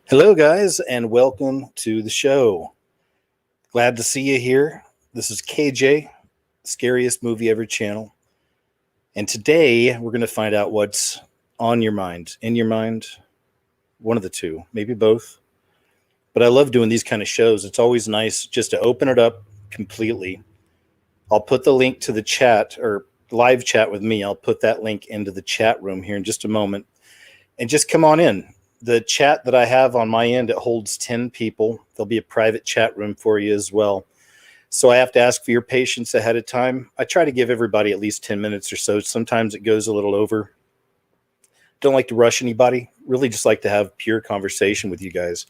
Hello, guys, and welcome to the show. Glad to see you here. This is KJ, Scariest Movie Ever channel. And today we're going to find out what's on your mind, in your mind, one of the two, maybe both. But I love doing these kind of shows. It's always nice just to open it up completely. I'll put the link to the chat or live chat with me. I'll put that link into the chat room here in just a moment. And just come on in. The chat that I have on my end, it holds 10 people. There'll be a private chat room for you as well. So I have to ask for your patience ahead of time. I try to give everybody at least 10 minutes or so. Sometimes it goes a little over. Don't like to rush anybody. Really just like to have pure conversation with you guys.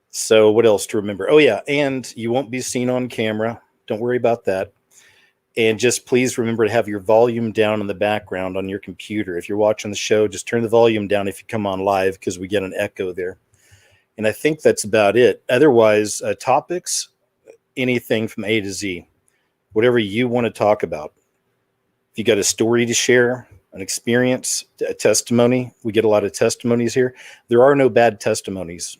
So what else to remember? Oh, yeah. And you won't be seen on camera. Don't worry about that. And just please remember to have your volume down in the background on your computer. If you're watching the show, just turn the volume down if you come on live because we get an echo there. And I think that's about it. Otherwise, topics, anything from A to Z, whatever you want to talk about. If you got a story to share, an experience, a testimony, we get a lot of testimonies here. There are no bad testimonies.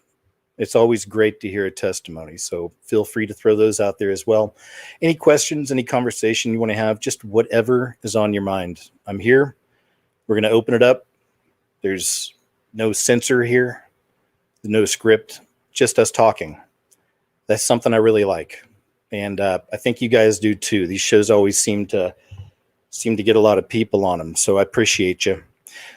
It's always great to hear a testimony. So feel free to throw those out there as well. Any questions, any conversation you want to have, just whatever is on your mind. I'm here. We're going to open it up. There's no censor here, no script, just us talking. That's something I really like. And I think you guys do too. These shows always seem to get a lot of people on them. So I appreciate you.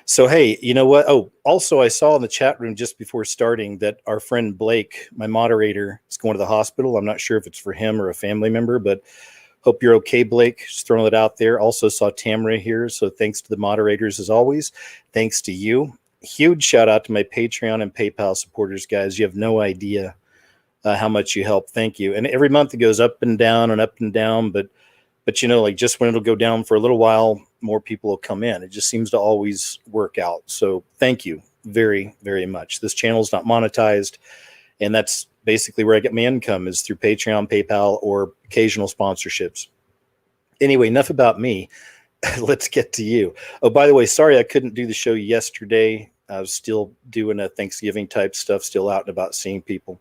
So, hey, you know what? Oh, also, I saw in the chat room just before starting that our friend Blake, my moderator, is going to the hospital. I'm not sure if it's for him or a family member, but hope you're okay, Blake. Just throwing it out there. Also saw Tamara here. So thanks to the moderators as always. Thanks to you. Huge shout out to my Patreon and PayPal supporters, guys. You have no idea how much you help. Thank you. And every month it goes up and down and up and down. But you know, like just when it'll go down for a little while, more people will come in. It just seems to always work out. So thank you very, very much. This channel is not monetized. And that's basically where I get my income is through Patreon, PayPal, or occasional sponsorships. Anyway, enough about me. Let's get to you. Oh, by the way, sorry I couldn't do the show yesterday. I was still doing a Thanksgiving type stuff, still out and about seeing people.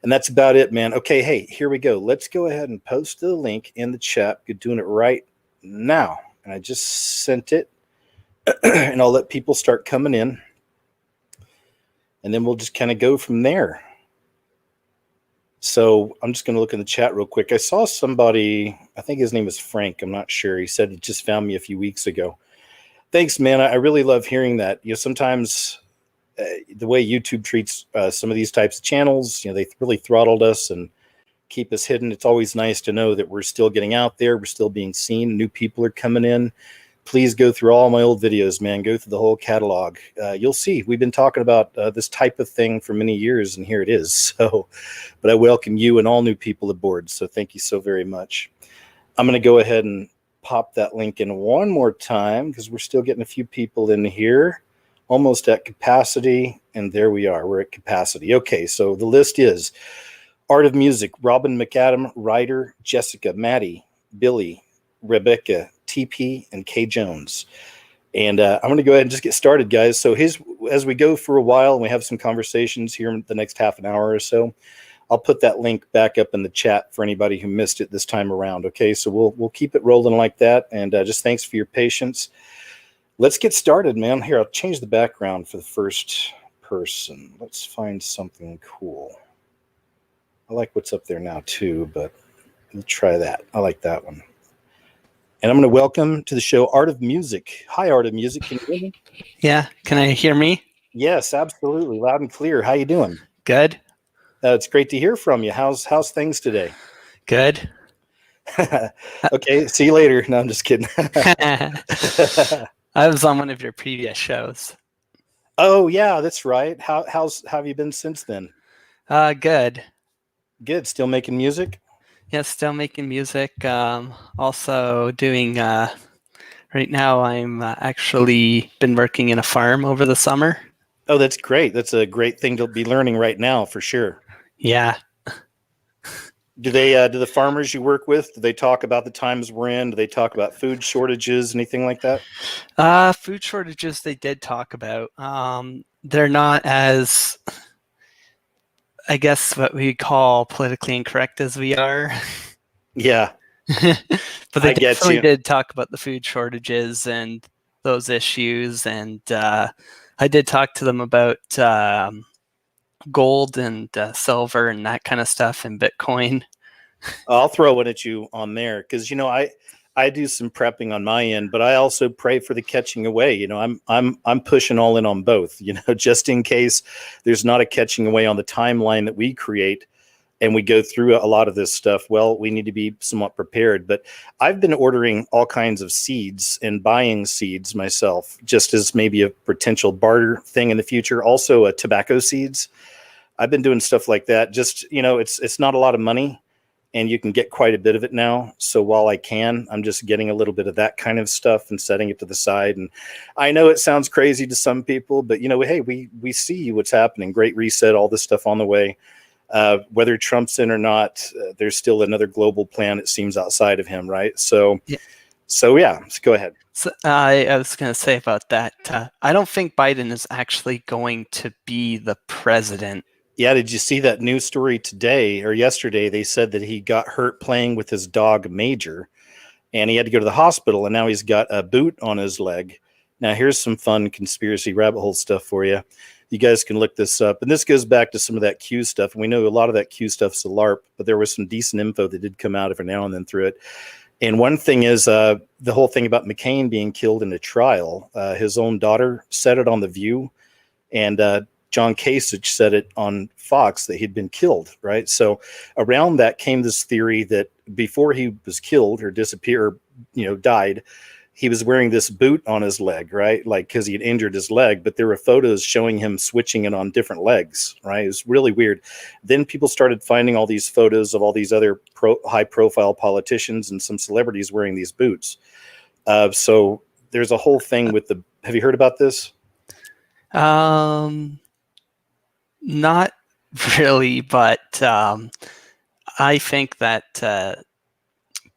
And that's about it, man. Okay, hey, here we go. Let's go ahead and post the link in the chat. You're doing it right now. And I just sent it. And I'll let people start coming in. And then we'll just kind of go from there. So I'm just going to look in the chat real quick. I saw somebody, I think his name is Frank. I'm not sure. He said he just found me a few weeks ago. Thanks, man. I really love hearing that. You know, sometimes the way YouTube treats some of these types of channels, you know, they really throttled us and keep us hidden. It's always nice to know that we're still getting out there. We're still being seen. New people are coming in. Please go through all my old videos, man. Go through the whole catalog. You'll see we've been talking about this type of thing for many years, and here it is. So, but I welcome you and all new people aboard. So thank you so very much. I'm going to go ahead and pop that link in one more time because we're still getting a few people in here. Almost at capacity, and there we are. We're at capacity. Okay, so the list is Art of Music, Robin McAdam, Ryder, Jessica, Maddie, Billy, Rebecca, TP, and Kay Jones. And I'm going to go ahead and just get started, guys. So as we go for a while and we have some conversations here in the next half an hour or so, I'll put that link back up in the chat for anybody who missed it this time around. Okay, so we'll keep it rolling like that. And just thanks for your patience. Let's get started, man. Here, I'll change the background for the first person. Let's find something cool. I like what's up there now, too, but let's try that. I like that one. And I'm going to welcome to the show Art of Music. Hi, Art of Music. Can you hear me? Yeah. Can I hear me? Yes, absolutely. Loud and clear. How you doing? Good. It's great to hear from you. How's things today? Good. Okay, see you later. No, I'm just kidding. I was on one of your previous shows. Oh, yeah, that's right. How have you been since then? Good. Good. Still making music? Yeah, still making music. Also doing, right now I'm actually been working in a farm over the summer. Oh, that's great. That's a great thing to be learning right now, for sure. Yeah. Do the farmers you work with, do they talk about the times we're in? Do they talk about food shortages, anything like that? Food shortages they did talk about. they're not as, I guess, what we call politically incorrect as we are. Yeah, But they I get definitely you. did talk about the food shortages and those issues. And I did talk to them about gold and silver and that kind of stuff and Bitcoin. I'll throw it at you on there because I do some prepping on my end, but I also pray for the catching away. I'm pushing all in on both. Just in case there's not a catching away on the timeline that we create, and we go through a lot of this stuff. Well, we need to be somewhat prepared. But I've been ordering all kinds of seeds and buying seeds myself, just as maybe a potential barter thing in the future. Also, tobacco seeds. I've been doing stuff like that. Just it's not a lot of money, and you can get quite a bit of it now. So while I can, I'm just getting a little bit of that kind of stuff and setting it to the side. And I know it sounds crazy to some people, but hey, we see what's happening. Great Reset, all this stuff on the way. Whether Trump's in or not, there's still another global plan, it seems, outside of him, right? So go ahead. So, I was going to say about that. I don't think Biden is actually going to be the president. Yeah, did you see that news story today or yesterday? They said that he got hurt playing with his dog Major, and he had to go to the hospital, and now he's got a boot on his leg. Now, here's some fun conspiracy rabbit hole stuff for you. You guys can look this up. And this goes back to some of that Q stuff. And we know a lot of that Q stuff's a LARP, but there was some decent info that did come out every now and then through it. And one thing is the whole thing about McCain being killed in a trial. His own daughter said it on The View, and John Kasich said it on Fox that he'd been killed, right? So around that came this theory that before he was killed or disappeared, died, he was wearing this boot on his leg, right? Like, because he had injured his leg, but there were photos showing him switching it on different legs, right? It was really weird. Then people started finding all these photos of all these other high-profile politicians and some celebrities wearing these boots. So there's a whole thing with have you heard about this? Not really, but I think that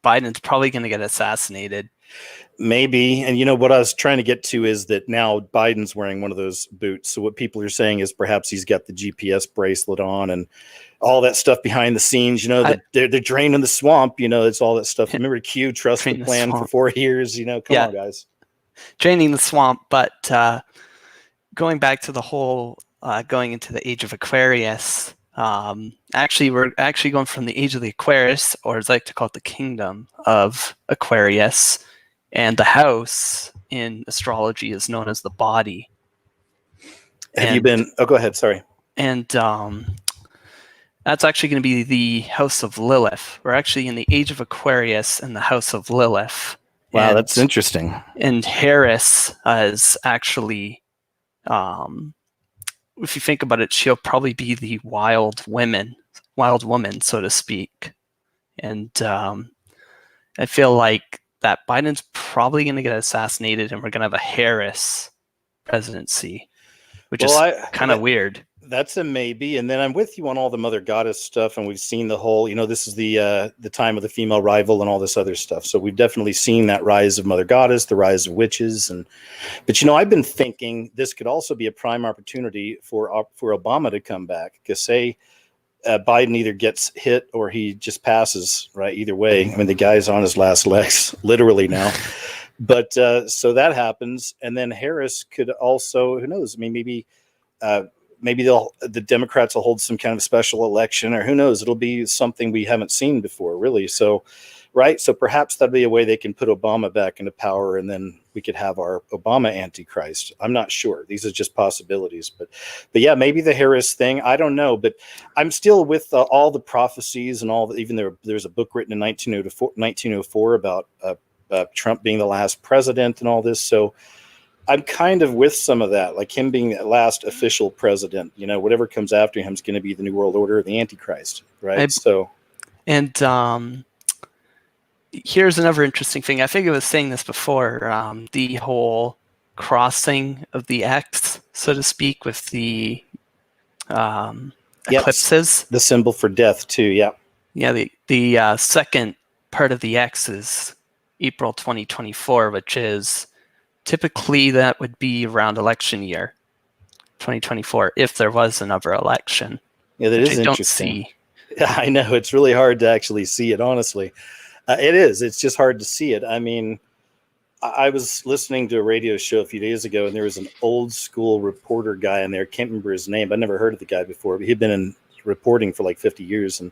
Biden's probably going to get assassinated. Maybe. And what I was trying to get to is that now Biden's wearing one of those boots. So what people are saying is perhaps he's got the GPS bracelet on and all that stuff behind the scenes. They're draining the swamp. It's all that stuff. Remember Q, trust the plan for 4 years. Come on, guys. Draining the swamp. But going back to the whole going into the age of Aquarius, we're actually going from the age of the Aquarius, or as I like to call it, the kingdom of Aquarius. And the house in astrology is known as the body. Have you been? Oh, go ahead. Sorry. And that's actually going to be the house of Lilith. We're actually in the age of Aquarius and the house of Lilith. Wow, that's interesting. And Harris is actually, if you think about it, she'll probably be the wild woman, so to speak. And I feel like that Biden's probably going to get assassinated, and we're going to have a Harris presidency, which is kind of weird. That's a maybe. And then I'm with you on all the Mother Goddess stuff, and we've seen the whole, this is the time of the female rival and all this other stuff. So we've definitely seen that rise of Mother Goddess, the rise of witches, but I've been thinking this could also be a prime opportunity for Obama to come back, because say Biden either gets hit or he just passes, right? Either way, I mean, the guy's on his last legs, literally now. But so that happens, and then Harris could also, who knows? I mean, maybe the Democrats will hold some kind of special election, or who knows? It'll be something we haven't seen before, really. So, right? So perhaps that'd be a way they can put Obama back into power, and then we could have our Obama Antichrist. I'm not sure. These are just possibilities, but yeah, maybe the Harris thing. I don't know, but I'm still with all the prophecies and all the, even there's a book written in 1904 about Trump being the last president and all this. So I'm kind of with some of that, like him being the last official president. Whatever comes after him is going to be the New World Order, the Antichrist, right? Here's another interesting thing. I think I was saying this before. The whole crossing of the X, so to speak, with the eclipses. The symbol for death too. Yeah. Yeah. The second part of the X is April 2024, which is typically that would be around election year. 2024 if there was another election. Yeah, that is I don't interesting. see. Yeah, I know. It's really hard to actually see it, honestly. It is. It's just hard to see it. I mean, I was listening to a radio show a few days ago, and there was an old school reporter guy in there. I can't remember his name. I never heard of the guy before, but he'd been in reporting for like 50 years. And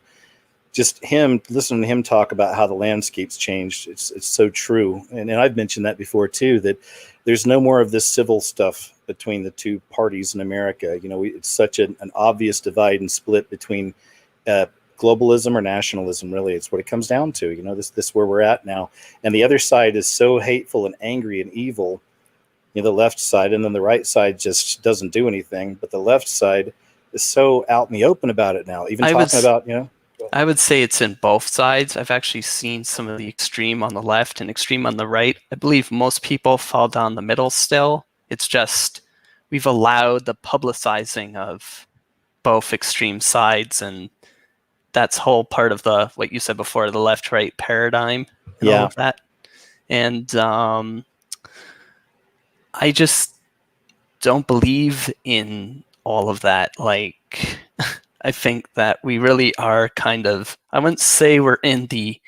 just listening to him talk about how the landscape's changed. It's so true. And I've mentioned that before too, that there's no more of this civil stuff between the two parties in America. You know, it's such an obvious divide and split between globalism or nationalism. Really, it's what it comes down to. You know, this where we're at now. And the other side is so hateful and angry and evil, you know, the left side, and then the right side just doesn't do anything. But the left side is so out in the open about it now, even talking about, you know. I would say it's in both sides. I've actually seen some of the extreme on the left and extreme on the right. I believe most people fall down the middle still. It's just we've allowed the publicizing of both extreme sides, and that's whole part of the what you said before, the left-right paradigm and all of that. And I just don't believe in all of that. Like, I think that we really are kind of, I wouldn't say we're in the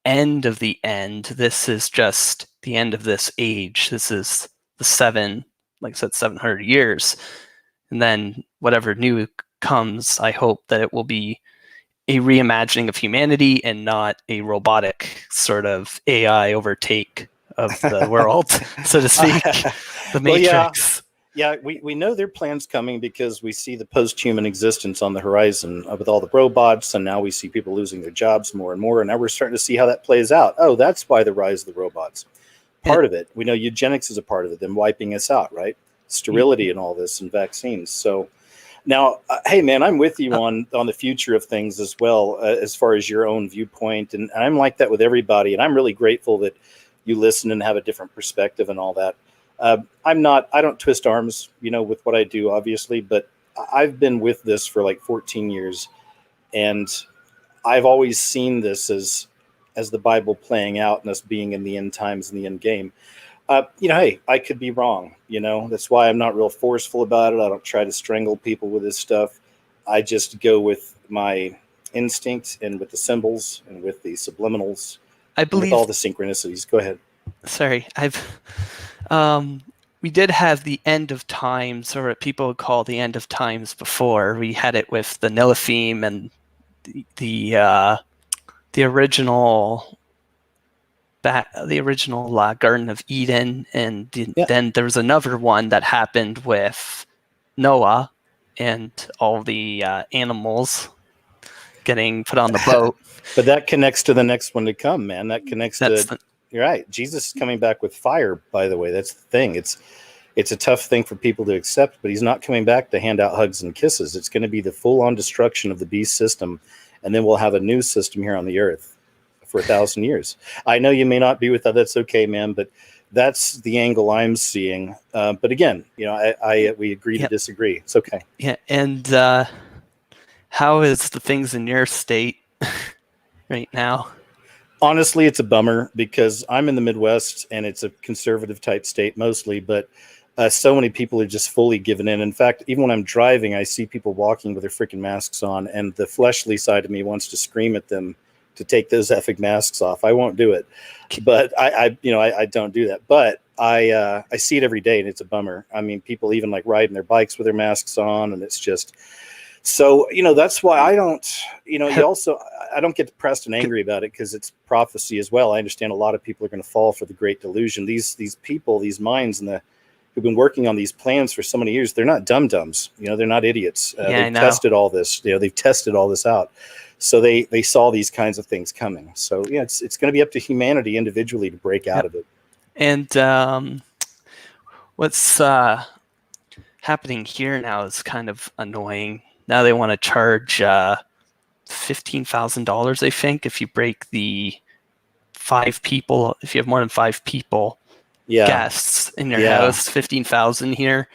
end of the end. This is just the end of this age. This is the 700 years. And then whatever new comes, I hope that it will be a reimagining of humanity and not a robotic sort of AI overtake of the world, so to speak. The Matrix. Well, yeah, we know there are plans coming because we see the post-human existence on the horizon with all the robots, and now we see people losing their jobs more and more, and now we're starting to see how that plays out. Oh, that's why the rise of the robots. Part of it. We know eugenics is a part of it, them wiping us out, right? Sterility and all this, and vaccines. So now, hey, man, I'm with you on the future of things as well, as far as your own viewpoint, and I'm like that with everybody, and I'm really grateful that you listen and have a different perspective and all that. I don't twist arms, you know, with what I do, obviously, but I've been with this for like 14 years, and I've always seen this as the Bible playing out and us being in the end times and the end game. You know, hey, I could be wrong, you know, that's why I'm not real forceful about it. I don't try to strangle people with this stuff. I just go with my instinct and with the symbols and with the subliminals. I believe with all the synchronicities. Go ahead. Sorry, we did have the end of times, or what people would call the end of times before. We had it with the Nephilim and the original Garden of Eden, and then there was another one that happened with Noah and all the animals getting put on the boat. But that connects to the next one to come, man. That connects you're right. Jesus is coming back with fire, by the way. That's the thing. It's a tough thing for people to accept, but he's not coming back to hand out hugs and kisses. It's going to be the full-on destruction of the beast system, and then we'll have a new system here on the earth for 1,000 years. I know you may not be with that. That's okay, man, but that's the angle I'm seeing. But again, you know, we agree to disagree. It's okay. Yeah, and how is the things in your state right now? Honestly, it's a bummer because I'm in the Midwest and it's a conservative type state mostly, but so many people are just fully given in. In fact, even when I'm driving, I see people walking with their freaking masks on, and the fleshly side of me wants to scream at them to take those effing masks off. I won't do it, but I don't do that. But I see it every day, and it's a bummer. I mean, people even like riding their bikes with their masks on, and it's just. So, you know, that's why I don't, you know, I don't get depressed and angry about it because it's prophecy as well. I understand a lot of people are going to fall for the great delusion. These people, these minds who've been working on these plans for so many years, they're not dum-dums. You know, they're not idiots. They've tested all this. You know, they've tested all this out. So they saw these kinds of things coming. So, yeah, it's going to be up to humanity individually to break out of it. And what's happening here now is kind of annoying. Now they want to charge $15,000, I think, if you break the 5 people. If you have more than 5 people, guests in your house, $15,000 here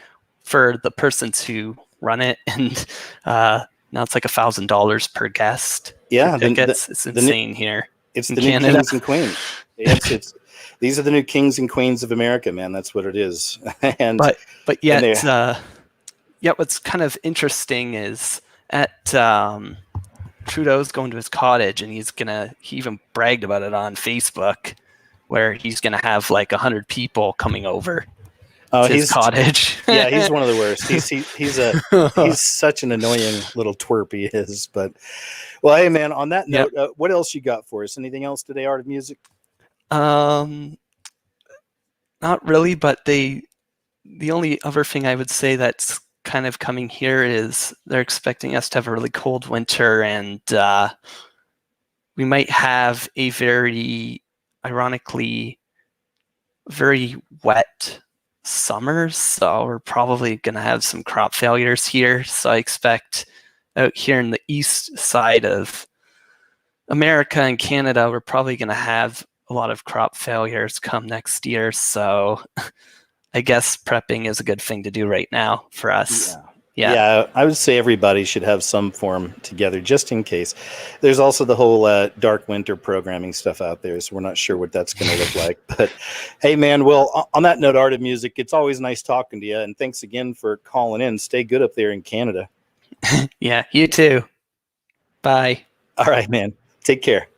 for the person to run it, and now it's like $1,000 per guest. Yeah, it's insane here. It's the new kings and queens. These are the new kings and queens of America, man. That's what it is. And but yet. yeah, what's kind of interesting is at Trudeau's going to his cottage, and he even bragged about it on Facebook, where he's gonna have like 100 people coming over Oh, to his cottage. yeah, he's one of the worst. He's such an annoying little twerp, he is. But well, hey man, on that note, what else you got for us? Anything else today, Art of Music? Not really, but the only other thing I would say that's kind of coming here is they're expecting us to have a really cold winter, and we might have a ironically, very wet summer. So we're probably going to have some crop failures here. So I expect out here in the east side of America and Canada, we're probably going to have a lot of crop failures come next year. So I guess prepping is a good thing to do right now for us. Yeah, I would say everybody should have some form together just in case. There's also the whole dark winter programming stuff out there, so we're not sure what that's going to look like. But hey, man, well, on that note, Art of Music, it's always nice talking to you, and thanks again for calling in. Stay good up there in Canada. Yeah, you too. Bye. All right, man. Take care.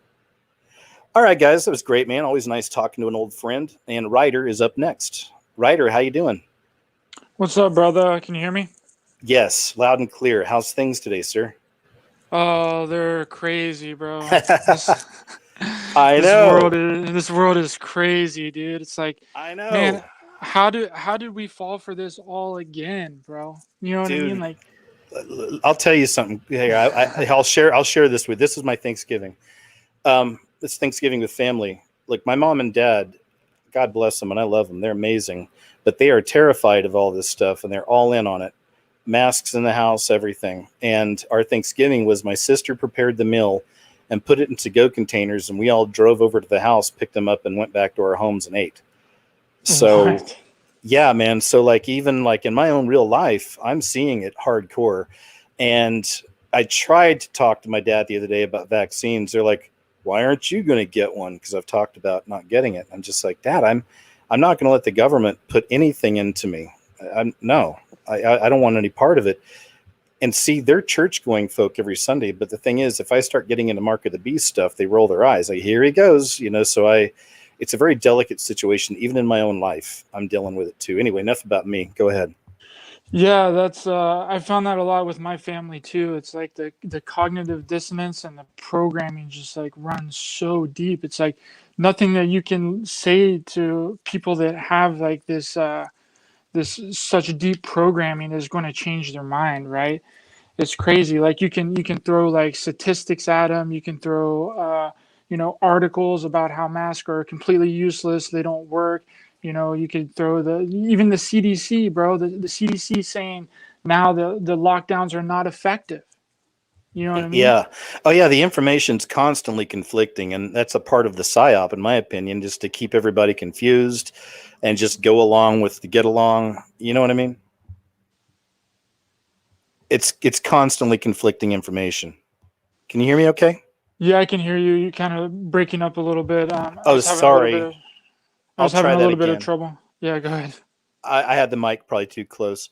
All right, guys, that was great, man. Always nice talking to an old friend. And Ryder is up next. Ryder, how you doing? What's up, brother? Can you hear me? Yes, loud and clear. How's things today, sir? Oh, they're crazy, bro. I know. This world is crazy, dude. It's like, I know. man, how did we fall for this all again, bro? You know what I mean? Like, I'll tell you something. Here, I'll share this with. This is my Thanksgiving. It's Thanksgiving with family. Like my mom and dad, God bless them, and I love them. They're amazing, but they are terrified of all this stuff, and they're all in on it. Masks in the house, everything. And our Thanksgiving was my sister prepared the meal and put it in to-go containers, and we all drove over to the house, picked them up, and went back to our homes and ate. So, what? Yeah, man. So like even like in my own real life, I'm seeing it hardcore. And I tried to talk to my dad the other day about vaccines. They're like, why aren't you going to get one? Because I've talked about not getting it. I'm just like, Dad, I'm not going to let the government put anything into me. No. I don't want any part of it. And see, they're church-going folk every Sunday. But the thing is, if I start getting into Mark of the Beast stuff, they roll their eyes. Like, here he goes, So it's a very delicate situation. Even in my own life, I'm dealing with it too. Anyway, enough about me. Go ahead. Yeah, that's I found that a lot with my family too. It's like the cognitive dissonance and the programming just like runs so deep. It's like nothing that you can say to people that have like this such deep programming is going to change their mind, right? It's crazy. Like you can throw like statistics at them. You can throw articles about how masks are completely useless. They don't work. You could throw even the CDC, bro. The CDC saying now the lockdowns are not effective. You know what I mean? Yeah. Oh, yeah. The information's constantly conflicting, and that's a part of the psyop, in my opinion, just to keep everybody confused and just go along with the get along. You know what I mean? It's constantly conflicting information. Can you hear me okay? Yeah, I can hear you. You're kind of breaking up a little bit. Sorry. I was having a little bit of again. trouble. Yeah, go ahead. I had the mic probably too close.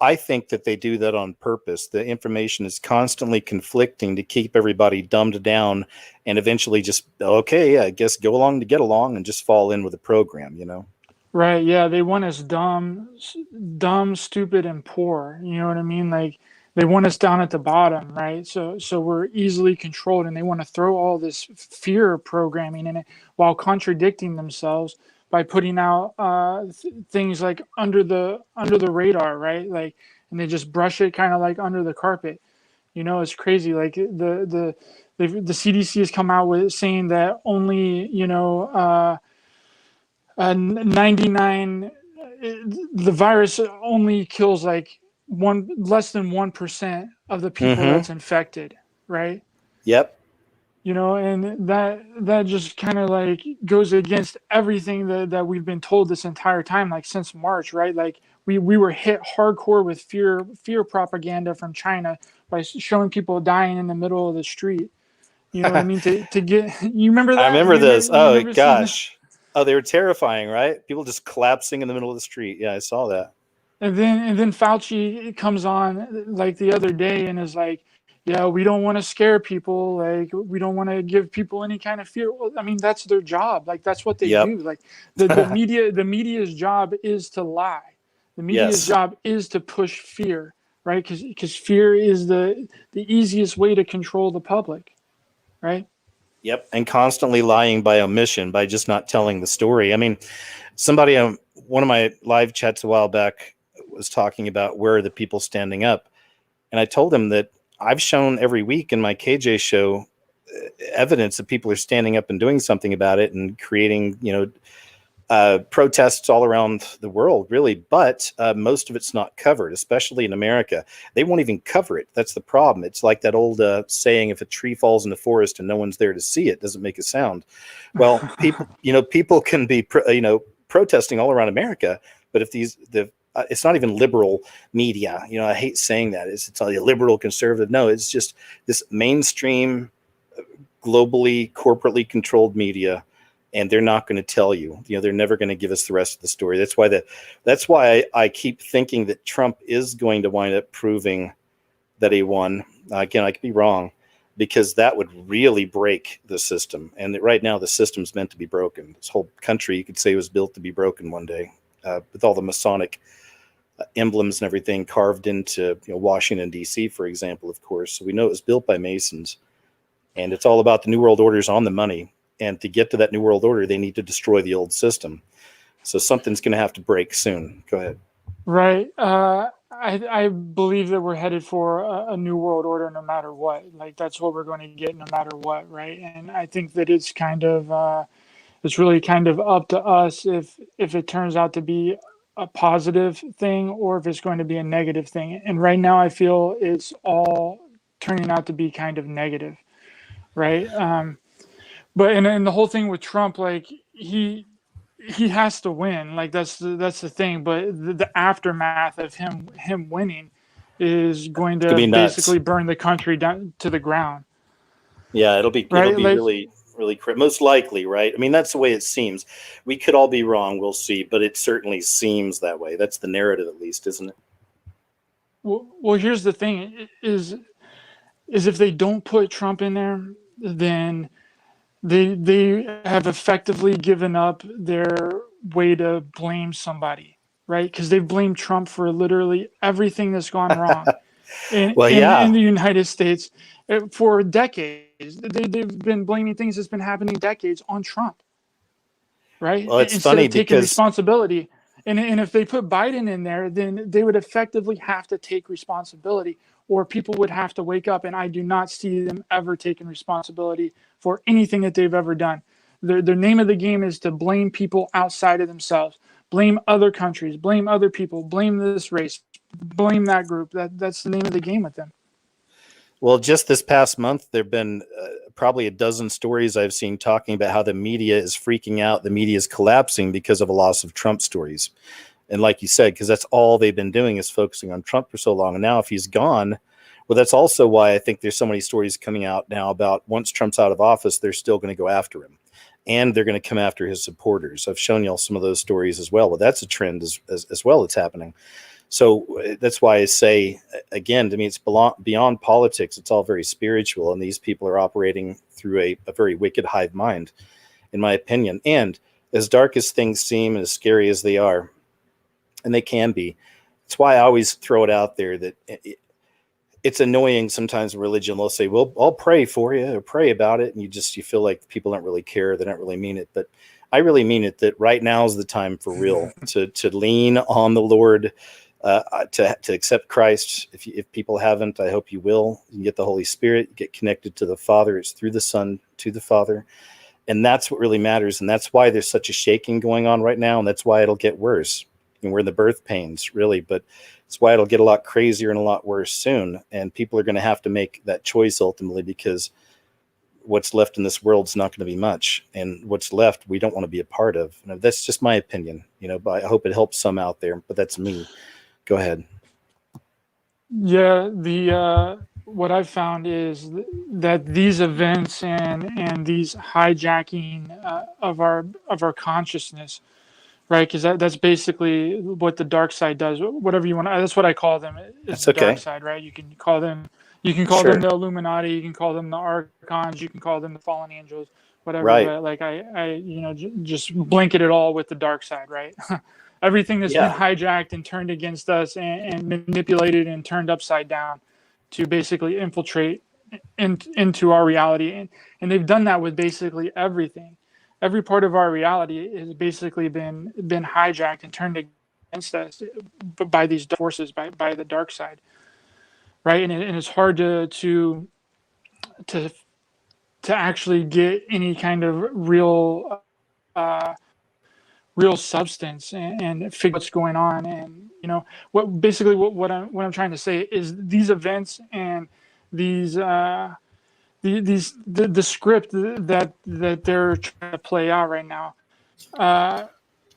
I think that they do that on purpose. The information is constantly conflicting to keep everybody dumbed down and eventually just, okay, I guess go along to get along and just fall in with the program, Right. Yeah, they want us dumb, stupid, and poor. You know what I mean? Like they want us down at the bottom, right? So we're easily controlled, and they want to throw all this fear programming in it while contradicting themselves by putting out things like under the radar, right? Like, and they just brush it kind of like under the carpet. It's crazy. Like the CDC has come out with saying that only 99 the virus only kills like less than 1% of the people that's infected, right? Yep. And that just kind of like goes against everything that we've been told this entire time, like since March, right? Like we were hit hardcore with fear propaganda from China by showing people dying in the middle of the street. You know what I mean? To get, you remember that? I remember this. You remember gosh. Oh, they were terrifying, right? People just collapsing in the middle of the street. Yeah, I saw that. And then Fauci comes on like the other day and is like, yeah, we don't want to scare people. Like, we don't want to give people any kind of fear. Well, I mean, that's their job. Like, that's what they Yep. do. Like, the media's job is to lie. The media's Yes. job is to push fear, right? Because fear is the easiest way to control the public, right? Yep. And constantly lying by omission, by just not telling the story. I mean, somebody on one of my live chats a while back was talking about where are the people standing up. And I told him that I've shown every week in my KJ show evidence that people are standing up and doing something about it and creating, protests all around the world, really. But most of it's not covered, especially in America. They won't even cover it. That's the problem. It's like that old saying, if a tree falls in the forest and no one's there to see it, doesn't make a sound. Well, people can be, protesting all around America. But if it's not even liberal media. I hate saying that. It's a liberal conservative. No, it's just this mainstream, globally, corporately controlled media, and they're not going to tell you. They're never going to give us the rest of the story. That's why I keep thinking that Trump is going to wind up proving that he won. Again, I could be wrong, because that would really break the system. And right now, the system's meant to be broken. This whole country, you could say, was built to be broken one day, with all the Masonic emblems and everything carved into Washington, D.C., for example, of course. So we know it was built by Masons, and it's all about the New World Order's on the money. And to get to that New World Order, they need to destroy the old system. So something's going to have to break soon. Go ahead. Right. I believe that we're headed for a new world order no matter what. Like, that's what we're going to get no matter what, right? And I think that it's really kind of up to us if it turns out to be a positive thing or if it's going to be a negative thing. And right now I feel it's all turning out to be kind of negative, right? But and the whole thing with Trump, like, he has to win. Like, that's the thing. But the aftermath of him winning is going It's gonna to be nuts. basically burn the country down to the ground. Yeah, it'll be Right? Like, really, really most likely, right? I mean, that's the way it seems. We could all be wrong. We'll see, but it certainly seems that way. That's the narrative, at least, isn't it? well, here's the thing: is if they don't put Trump in there, then they have effectively given up their way to blame somebody, right? Because they've blamed Trump for literally everything that's gone wrong Well, in yeah. the United States for decades. They've been blaming things that's been happening decades on Trump, right? Well, it's Instead funny of taking because responsibility. And if they put Biden in there, then they would effectively have to take responsibility, or people would have to wake up. And I do not see them ever taking responsibility for anything that they've ever done. Their name of the game is to blame people outside of themselves, blame other countries, blame other people, blame this race, blame that group. That's the name of the game with them. Well, just this past month, there have been probably a dozen stories I've seen talking about how the media is freaking out. The media is collapsing because of a loss of Trump stories. And like you said, because that's all they've been doing is focusing on Trump for so long. And now if he's gone, well, that's also why I think there's so many stories coming out now about once Trump's out of office, they're still going to go after him. And they're going to come after his supporters. I've shown y'all some of those stories as well. But that's a trend as well that's happening. So that's why I say, again, to me, it's beyond politics. It's all very spiritual. And these people are operating through a very wicked hive mind, in my opinion. And as dark as things seem and as scary as they are, and they can be, it's why I always throw it out there that it's annoying sometimes in religion. They'll say, well, I'll pray for you or pray about it. And you feel like people don't really care. They don't really mean it. But I really mean it, that right now is the time for real to lean on the Lord, to accept Christ. If people haven't, I hope you will. You can get the Holy Spirit, you get connected to the Father. It's through the Son to the Father. And that's what really matters. And that's why there's such a shaking going on right now. And that's why it'll get worse. And we're in the birth pains, really. But it's why it'll get a lot crazier and a lot worse soon. And people are going to have to make that choice ultimately, because what's left in this world is not going to be much. And what's left, we don't want to be a part of. And that's just my opinion, but I hope it helps some out there. But that's me. Go ahead. Yeah, what I've found is that these events and these hijacking of our consciousness right? Because that's basically what the dark side does. Whatever you want, that's what I call them. Is That's the dark okay. side, right? You can call them Sure. the Illuminati. You can call them the archons. You can call them the fallen angels, whatever. Right. But like just blanket it all with the dark side, right? Everything that's been Yeah. hijacked and turned against us and manipulated and turned upside down to basically infiltrate into our reality, and they've done that with basically everything. Every part of our reality has basically been hijacked and turned against us by these forces, by the dark side, right? And it's hard to to actually get any kind of uh, real substance and figure what's going on. And what I'm trying to say is these events and these the script that they're trying to play out right now, uh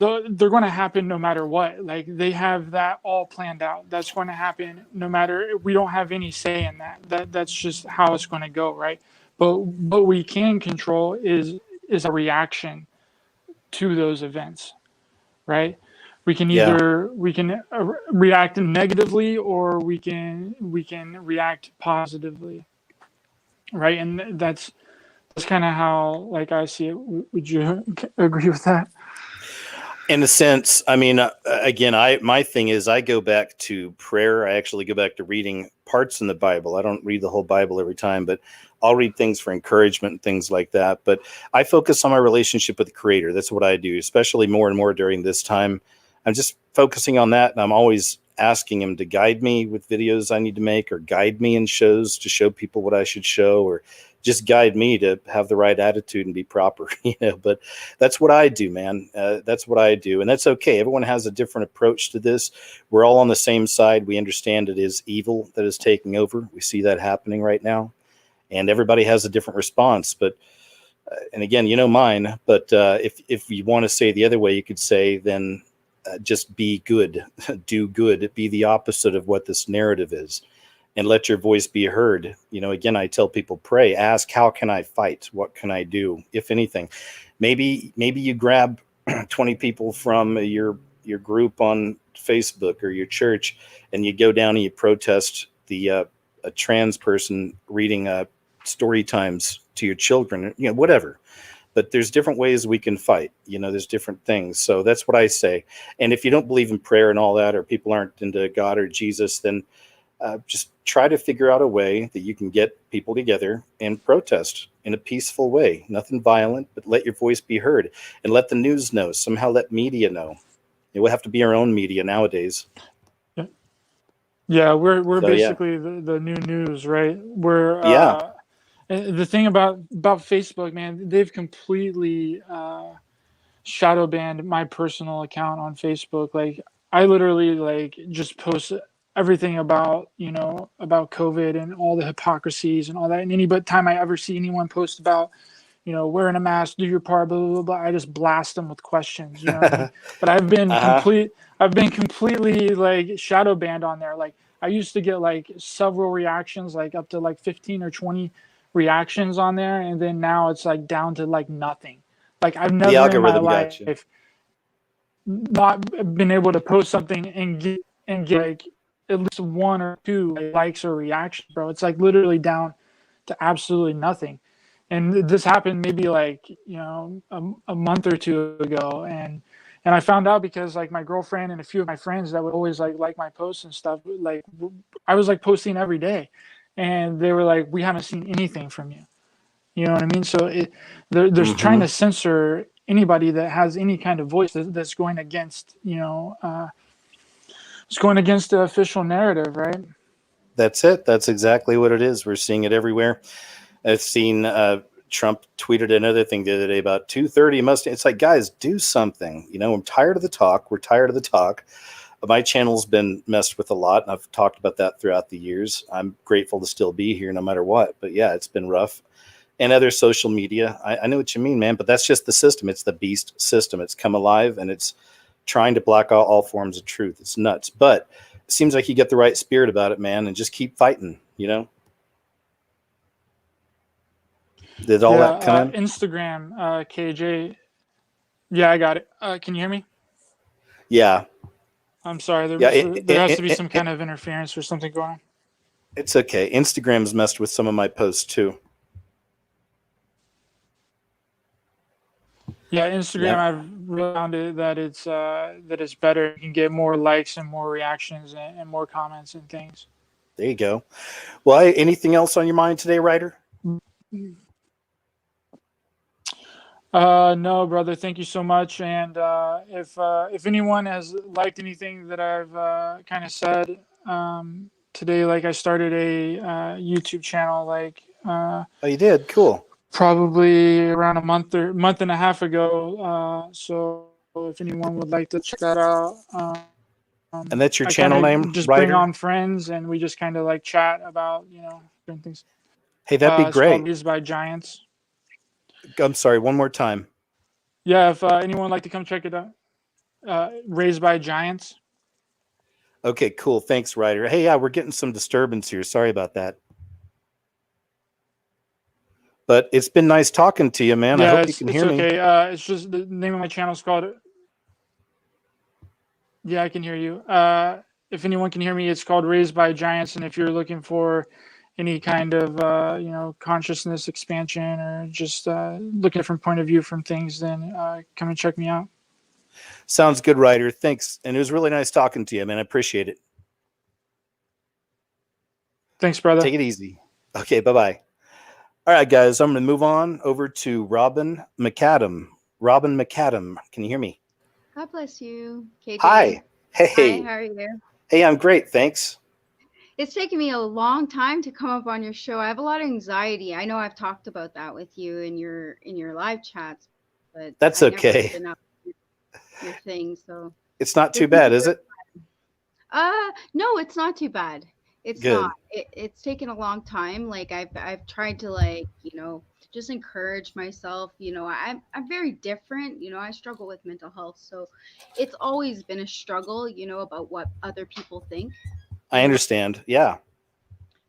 they're going to happen no matter what. Like, they have that all planned out. That's going to happen no matter, we don't have any say in that's just how it's going to go, right? But what we can control is a reaction to those events, right? Yeah. We can react negatively, or we can react positively, right? And that's kind of how, like, I see it. Would you agree with that? In a sense, I mean, again, my thing is I go back to prayer. I actually go back to reading parts in the Bible. I don't read the whole Bible every time, but I'll read things for encouragement and things like that. But I focus on my relationship with the Creator. That's what I do, especially more and more during this time. I'm just focusing on that, and I'm always asking Him to guide me with videos I need to make, or guide me in shows to show people what I should show, or just guide me to have the right attitude and be proper, But that's what I do, man. That's what I do. And that's okay. Everyone has a different approach to this. We're all on the same side. We understand it is evil that is taking over. We see that happening right now. And everybody has a different response. But, and again, mine. But if you want to say the other way, you could say then just be good, do good, be the opposite of what this narrative is. And let your voice be heard. Again, I tell people, pray, ask, how can I fight? What can I do? If anything, maybe you grab 20 people from your group on Facebook or your church, and you go down and you protest a trans person reading story times to your children, whatever. But there's different ways we can fight. There's different things. So that's what I say. And if you don't believe in prayer and all that, or people aren't into God or Jesus, then just try to figure out a way that you can get people together and protest in a peaceful way. Nothing violent, but let your voice be heard, and let the news know. Somehow let media know. It will have to be our own media nowadays. Yeah, we're So yeah, basically the new news, right? We're yeah, the thing about Facebook, man, they've completely shadow banned my personal account on Facebook. Like, I literally, like, just post everything about COVID and all the hypocrisies and all that. And any but time I ever see anyone post about, wearing a mask, do your part, blah, blah, blah, blah, I just blast them with questions. You know what I mean? But uh-huh. I've been completely, like, shadow banned on there. Like, I used to get like several reactions, like up to like 15 or 20 reactions on there, and then now it's like down to like nothing. Like, I've The never in my algorithm got you. life not been able to post something and get like at least one or two likes or reactions, bro. It's like literally down to absolutely nothing. And this happened maybe like a month or two ago, and I found out because, like, my girlfriend and a few of my friends that would always like my posts and stuff, like, I was like posting every day, and they were like, we haven't seen anything from you. You know what I mean? So they're trying Mm-hmm. to censor anybody that has any kind of voice that's going against, it's going against the official narrative, right? That's it. That's exactly what it is. We're seeing it everywhere. I've seen Trump tweeted another thing the other day about 2:30 must. It's like, guys, do something. I'm tired of the talk. We're tired of the talk. My channel's been messed with a lot, and I've talked about that throughout the years. I'm grateful to still be here no matter what. But yeah, it's been rough. And other social media, I know what you mean, man. But that's just the system. It's the beast system. It's come alive, and it's trying to block out all forms of truth. It's nuts. But it seems like you get the right spirit about it, man, and just keep fighting. Did all Yeah, that come in? Instagram, KJ. Yeah, I got it. Can you hear me? Yeah. I'm sorry. Yeah. There has to be some kind of interference or something going on. It's okay. Instagram's messed with some of my posts too. Yeah, Instagram. Yeah. I've found it that it's better. You can get more likes and more reactions and more comments and things. There you go. Well, anything else on your mind today, Ryder? No, brother. Thank you so much. And if anyone has liked anything that I've kind of said today, like I started a YouTube channel, like Oh, you did? Cool. probably around a month and a half ago. So if anyone would like to check that out, And that's your I channel kind name, of just bring Ryder? on friends and we just kind of like chat about different things. Hey, that'd be It's called great. Raised by Giants. I'm sorry, one more time. Yeah, if anyone would like to come check it out, Raised by Giants. Okay, cool. Thanks, Ryder. Hey, yeah, we're getting some disturbance here. Sorry about that. But it's been nice talking to you, man. I Yeah, hope you can it's hear me. okay. It's just the name of my channel is called. Yeah, I can hear you. If anyone can hear me, it's called Raised by Giants. And if you're looking for any kind of consciousness expansion or just looking at different point of view from things, then come and check me out. Sounds good, Ryder. Thanks. And it was really nice talking to you, man. I appreciate it. Thanks, brother. Take it easy. Okay, bye-bye. All right, guys, I'm going to move on over to Robin McAdam. Robin McAdam, can you hear me? God bless you, KJ. Hi. Hey. Hi, how are you? Hey, I'm great. Thanks. It's taken me a long time to come up on your show. I have a lot of anxiety. I know I've talked about that with you in your live chats, but That's I never okay. been up your thing. So It's not too bad, is it? no, it's not too bad. It's Good. not. It's taken a long time. Like I've tried to just encourage myself. I'm very different. I struggle with mental health, so it's always been a struggle. About what other people think. I understand. Yeah.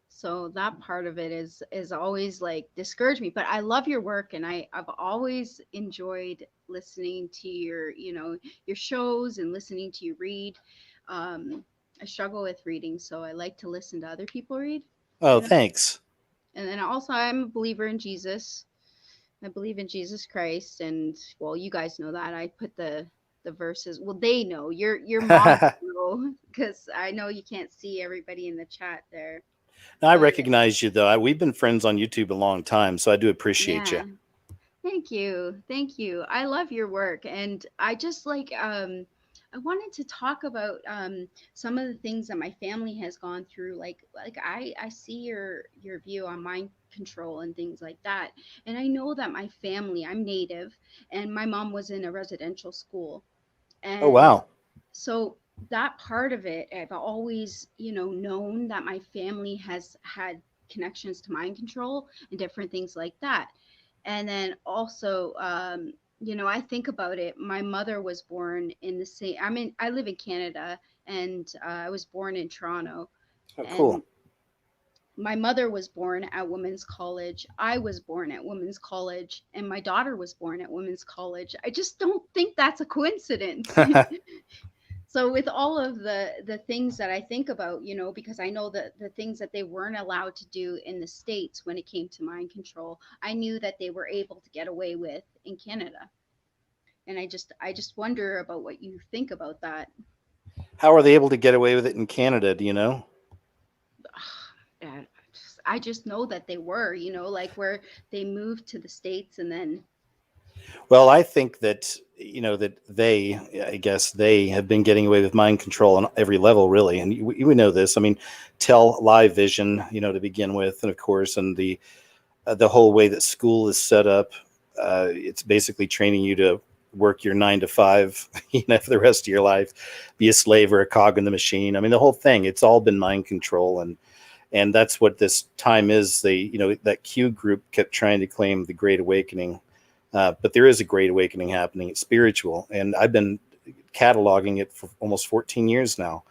So that part of it is always like discouraged me. But I love your work, and I've always enjoyed listening to your shows and listening to you read. I struggle with reading, so I like to listen to other people read. Oh, thanks. And then also, I'm a believer in Jesus. I believe in Jesus Christ, and well, you guys know that. I put the verses. Well, they know. Your mom know, because I know you can't see everybody in the chat there. I recognize you, though. We've been friends on YouTube a long time, so I do appreciate you. Thank you. I love your work, and I just I wanted to talk about some of the things that my family has gone through. Like I see your view on mind control and things like that, and I know that my family. I'm Native, and my mom was in a residential school, and Oh, wow. so that part of it, I've always known that my family has had connections to mind control and different things like that. And then also I think about it. My mother was born in the same. I live in Canada, and I was born in Toronto. Oh, cool. And my mother was born at women's college. I was born at women's college, and my daughter was born at women's college. I just don't think that's a coincidence. So with all of the things that I think about, because I know that the things that they weren't allowed to do in the States when it came to mind control, I knew that they were able to get away with in Canada. And I just wonder about what you think about that. How are they able to get away with it in Canada? Do you know? I just know that they were, like where they moved to the States and then. Well, I think that, I guess they have been getting away with mind control on every level, really. And we know this. I mean, tell live vision, to begin with. And of course, and the whole way that school is set up, it's basically training you to work your 9 to 5, for the rest of your life, be a slave or a cog in the machine. I mean, the whole thing, it's all been mind control. And that's what this time is. That Q group kept trying to claim the Great Awakening. But there is a Great Awakening happening. It's spiritual. And I've been cataloging it for almost 14 years now.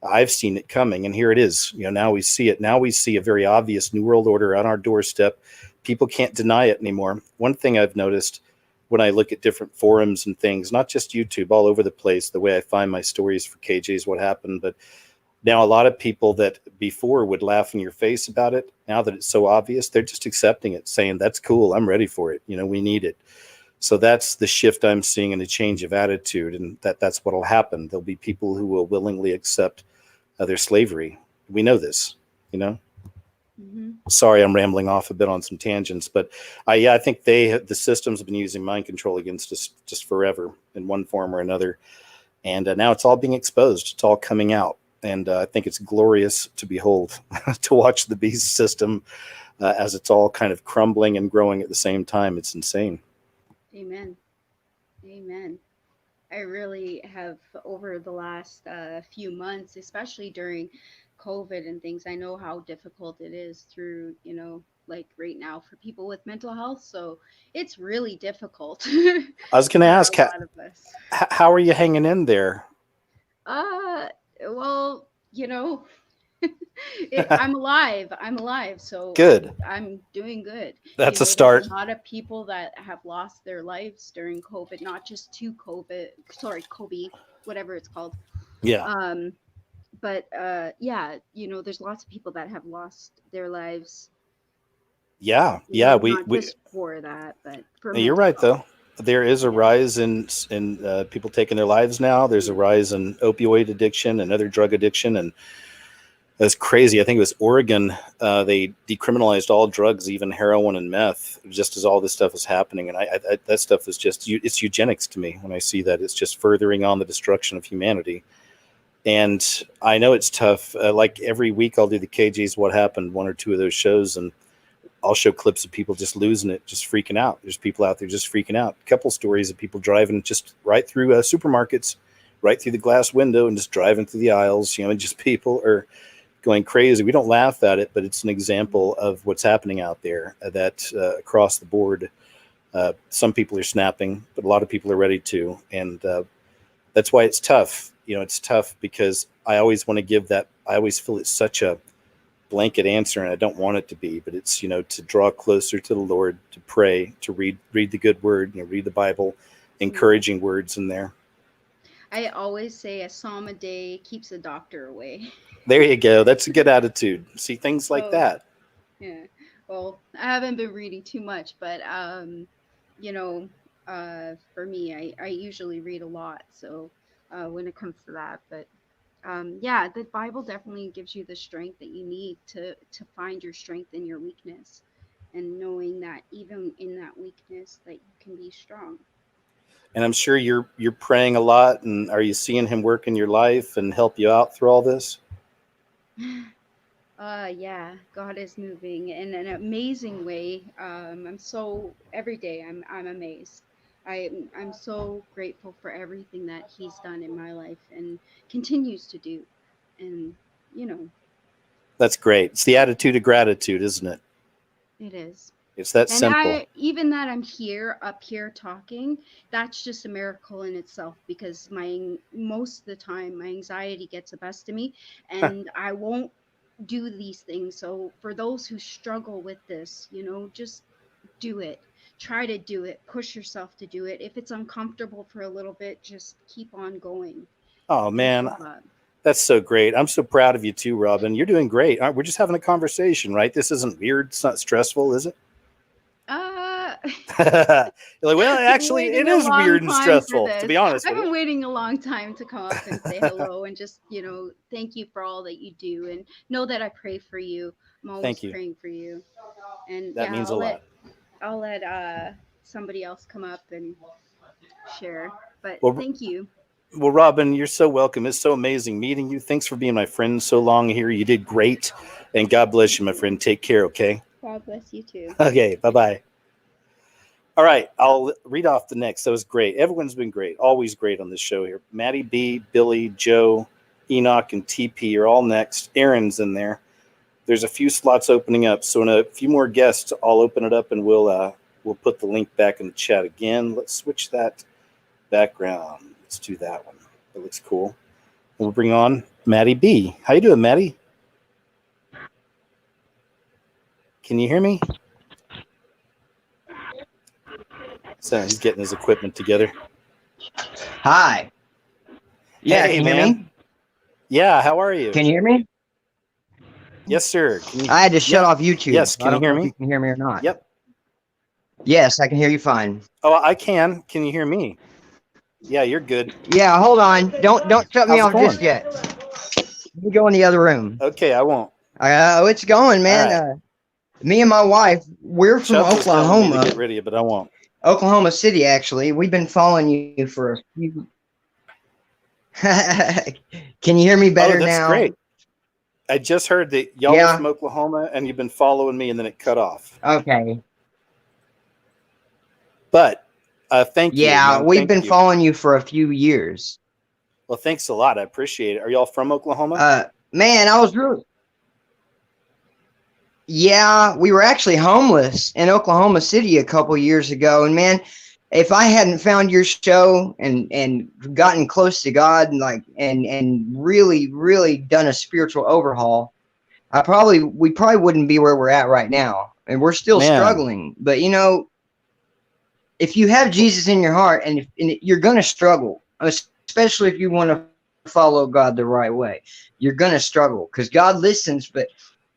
I've seen it coming, and here it is. Now we see it. Now we see a very obvious New World Order on our doorstep. People can't deny it anymore. One thing I've noticed, when I look at different forums and things, not just YouTube, all over the place, the way I find my stories for KJ's What Happened. But now a lot of people that before would laugh in your face about it, now that it's so obvious, they're just accepting it, saying, that's cool, I'm ready for it. We need it. So that's the shift I'm seeing in a change of attitude, and that's what will happen. There'll be people who will willingly accept their slavery. We know this, Mm-hmm. Sorry, I'm rambling off a bit on some tangents, but I think the systems have been using mind control against us just forever in one form or another. And now it's all being exposed. It's all coming out. And I think it's glorious to behold, to watch the beast system as it's all kind of crumbling and growing at the same time. It's insane. Amen. Amen. I really have, over the last few months, especially during COVID and things, I know how difficult it is through, like right now for people with mental health. So it's really difficult. I was going to ask, a lot of us. How are you hanging in there? Well, I'm alive. So good. I'm doing good. That's a start. There's a lot of people that have lost their lives during COVID, not just to COVID. Sorry, Kobe, whatever it's called. Yeah. But there's lots of people that have lost their lives. Yeah. Not just for that, but for you're right though. There is a rise in people taking their lives now. There's a rise in opioid addiction and other drug addiction, and that's crazy. I think it was Oregon. They decriminalized all drugs, even heroin and meth, just as all this stuff was happening. And I that stuff is it's eugenics to me when I see that. It's just furthering on the destruction of humanity. And I know it's tough. Like every week I'll do the KJ's What Happened, one or two of those shows, and I'll show clips of people just losing it, just freaking out. There's people out there just freaking out. A couple stories of people driving just right through supermarkets, right through the glass window and just driving through the aisles, and just people are going crazy. We don't laugh at it, but it's an example of what's happening out there that across the board, some people are snapping, but a lot of people are ready to. And that's why it's tough. It's tough because I always want to give that. I always feel it's such a blanket answer, and I don't want it to be, but it's, to draw closer to the Lord, to pray, to read the good word, read the Bible, encouraging words in there. I always say a psalm a day keeps the doctor away. There you go. That's a good attitude. See, things like that. Yeah. Well, I haven't been reading too much, but for me, I usually read a lot. So when it comes to that, but the Bible definitely gives you the strength that you need to find your strength in your weakness, and knowing that even in that weakness that you can be strong. And I'm sure you're praying a lot. And are you seeing him work in your life and help you out through all this? Yeah, God is moving in an amazing way. Every day I'm amazed. I'm so grateful for everything that he's done in my life and continues to do. And that's great. It's the attitude of gratitude, isn't it? It is. It's that simple. Even that I'm up here talking, that's just a miracle in itself, because most of the time my anxiety gets the best of me and I won't do these things. So for those who struggle with this, just do it. Try to do it. Push yourself to do it. If it's uncomfortable for a little bit, just keep on going. Oh man, that's so great. I'm so proud of you too, Robin. You're doing great. We're just having a conversation, right? This isn't weird. It's not stressful, is it? You're like, well, actually, it is weird and stressful, to be honest. I've been waiting a long time to come up and say hello and just, thank you for all that you do, and know that I pray for you. I'm always praying for you. And that means a lot. I'll let somebody else come up and share. But thank you. Well, Robin, you're so welcome. It's so amazing meeting you. Thanks for being my friend so long here. You did great. And God bless you, my friend. Take care, okay? God bless you too. Okay, bye-bye. All right, I'll read off the next. That was great. Everyone's been great. Always great on this show here. Maddie B, Billy, Joe, Enoch, and TP are all next. Aaron's in there. There's a few slots opening up. So in a few more guests, I'll open it up and we'll put the link back in the chat again. Let's switch that background. Let's do that one. That looks cool. We'll bring on Maddie B. How you doing, Maddie? Can you hear me? So he's getting his equipment together. Hi. Yeah, Hey, can you hear man. me? Yeah, how are you? Can you hear me? Yes, sir. Can you... I had to shut Yep. off YouTube. Yes, I can you don't hear know if me? you can hear me or not. Yep. Yes, I can hear you fine. Oh, I can. Can you hear me? Yeah, you're good. Yeah, hold on. Don't shut me How's it off going? just yet. Let me go in the other room. Okay, I won't. It's going, man. All right. Me and my wife, we're from Chubbs was telling me to Oklahoma. get rid of you, but I won't. Oklahoma City, actually. We've been following you for a few. Can you hear me better Oh, that's now? great. I just heard that y'all were Yeah. from Oklahoma and you've been following me, and then it cut off. Okay. But thank you. Yeah, man. we've Thank been you. following you for a few years. Well, thanks a lot. I appreciate it. Are y'all from Oklahoma? Man, I was really. Yeah, we were actually homeless in Oklahoma City a couple years ago, and man, if I hadn't found your show and gotten close to God and really done a spiritual overhaul, we probably wouldn't be where we're at right now, and we're still Man. struggling. But you know, if you have Jesus in your heart, and you're gonna struggle, especially if you want to follow God the right way, you're gonna struggle because God listens, but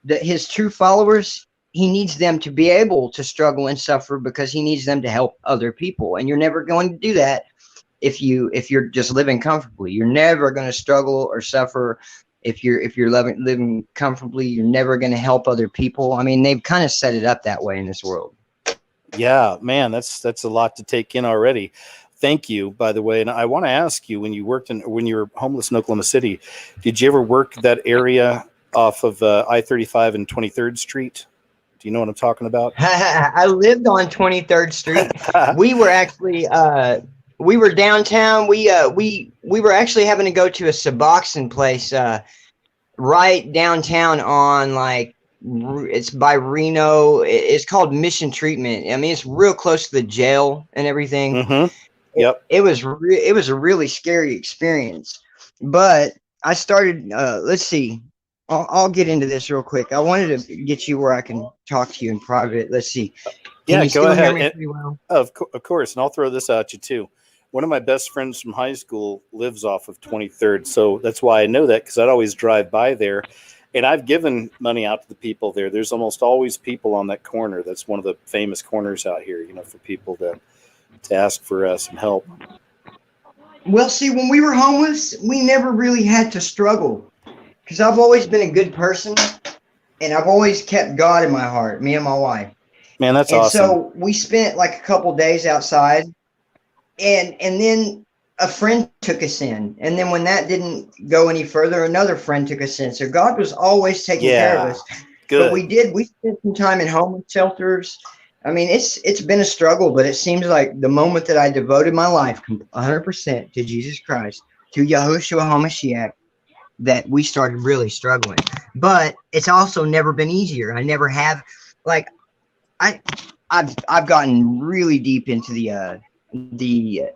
his true followers, he needs them to be able to struggle and suffer because he needs them to help other people. And you're never going to do that if you're just living comfortably. You're never going to struggle or suffer if you're living comfortably. You're never going to help other people. I mean, they've kind of set it up that way in this world. Yeah, man, that's a lot to take in already. Thank you, by the way. And I want to ask you, when you were homeless in Oklahoma City, did you ever work that area off of I-35 and 23rd Street? Do you know what I'm talking about? I lived on 23rd Street. We were actually we were downtown. We were actually having to go to a Suboxone place right downtown on it's by Reno. It's called Mission Treatment. I mean, it's real close to the jail and everything. Mm-hmm. Yep. It was a really scary experience. But I started. Let's see. I'll get into this real quick. I wanted to get you where I can talk to you in private. Let's see. Can you Go ahead. hear me pretty well? Of course. And I'll throw this at you too. One of my best friends from high school lives off of 23rd. So that's why I know that, because I'd always drive by there. And I've given money out to the people there. There's almost always people on that corner. That's one of the famous corners out here, for people to ask for some help. Well, see, when we were homeless, we never really had to struggle. Because I've always been a good person, and I've always kept God in my heart, me and my wife. Man, that's awesome. So we spent a couple days outside, and then a friend took us in. And then when that didn't go any further, another friend took us in. So God was always taking care of us. Good. But we spent some time in homeless shelters. I mean, it's been a struggle, but it seems like the moment that I devoted my life 100% to Jesus Christ, to Yahushua HaMashiach, that we started really struggling. But it's also never been easier. I never have, I've gotten really deep into the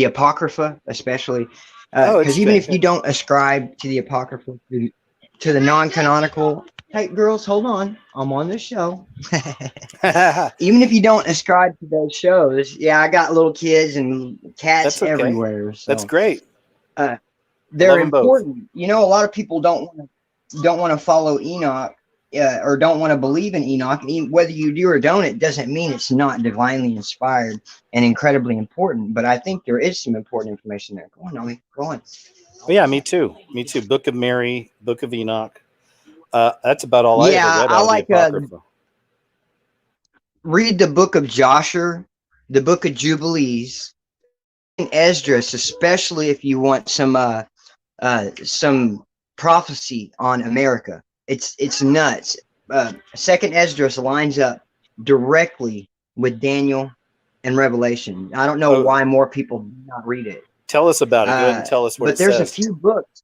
Apocrypha, especially because even if you don't ascribe to the Apocrypha, to the non-canonical, hey girls, hold on, I'm on this show. Even if you don't ascribe to those shows, I got little kids and cats everywhere. So that's great. They're important. A lot of people don't want to follow Enoch or don't want to believe in Enoch. Whether you do or don't, it doesn't mean it's not divinely inspired and incredibly important. But I think there is some important information there. Go on, Naomi. Go on. Oh, yeah, me too. Me too. Book of Mary, Book of Enoch. That's about all I ever read out of the Apocrypha. Read the Book of Joshua, the Book of Jubilees, and Esdras, especially if you want some prophecy on America. It's nuts. Second Esdras lines up directly with Daniel and Revelation. I don't know why more people do not read it. Tell us about it. Go ahead and tell us what it says. But there's a few books.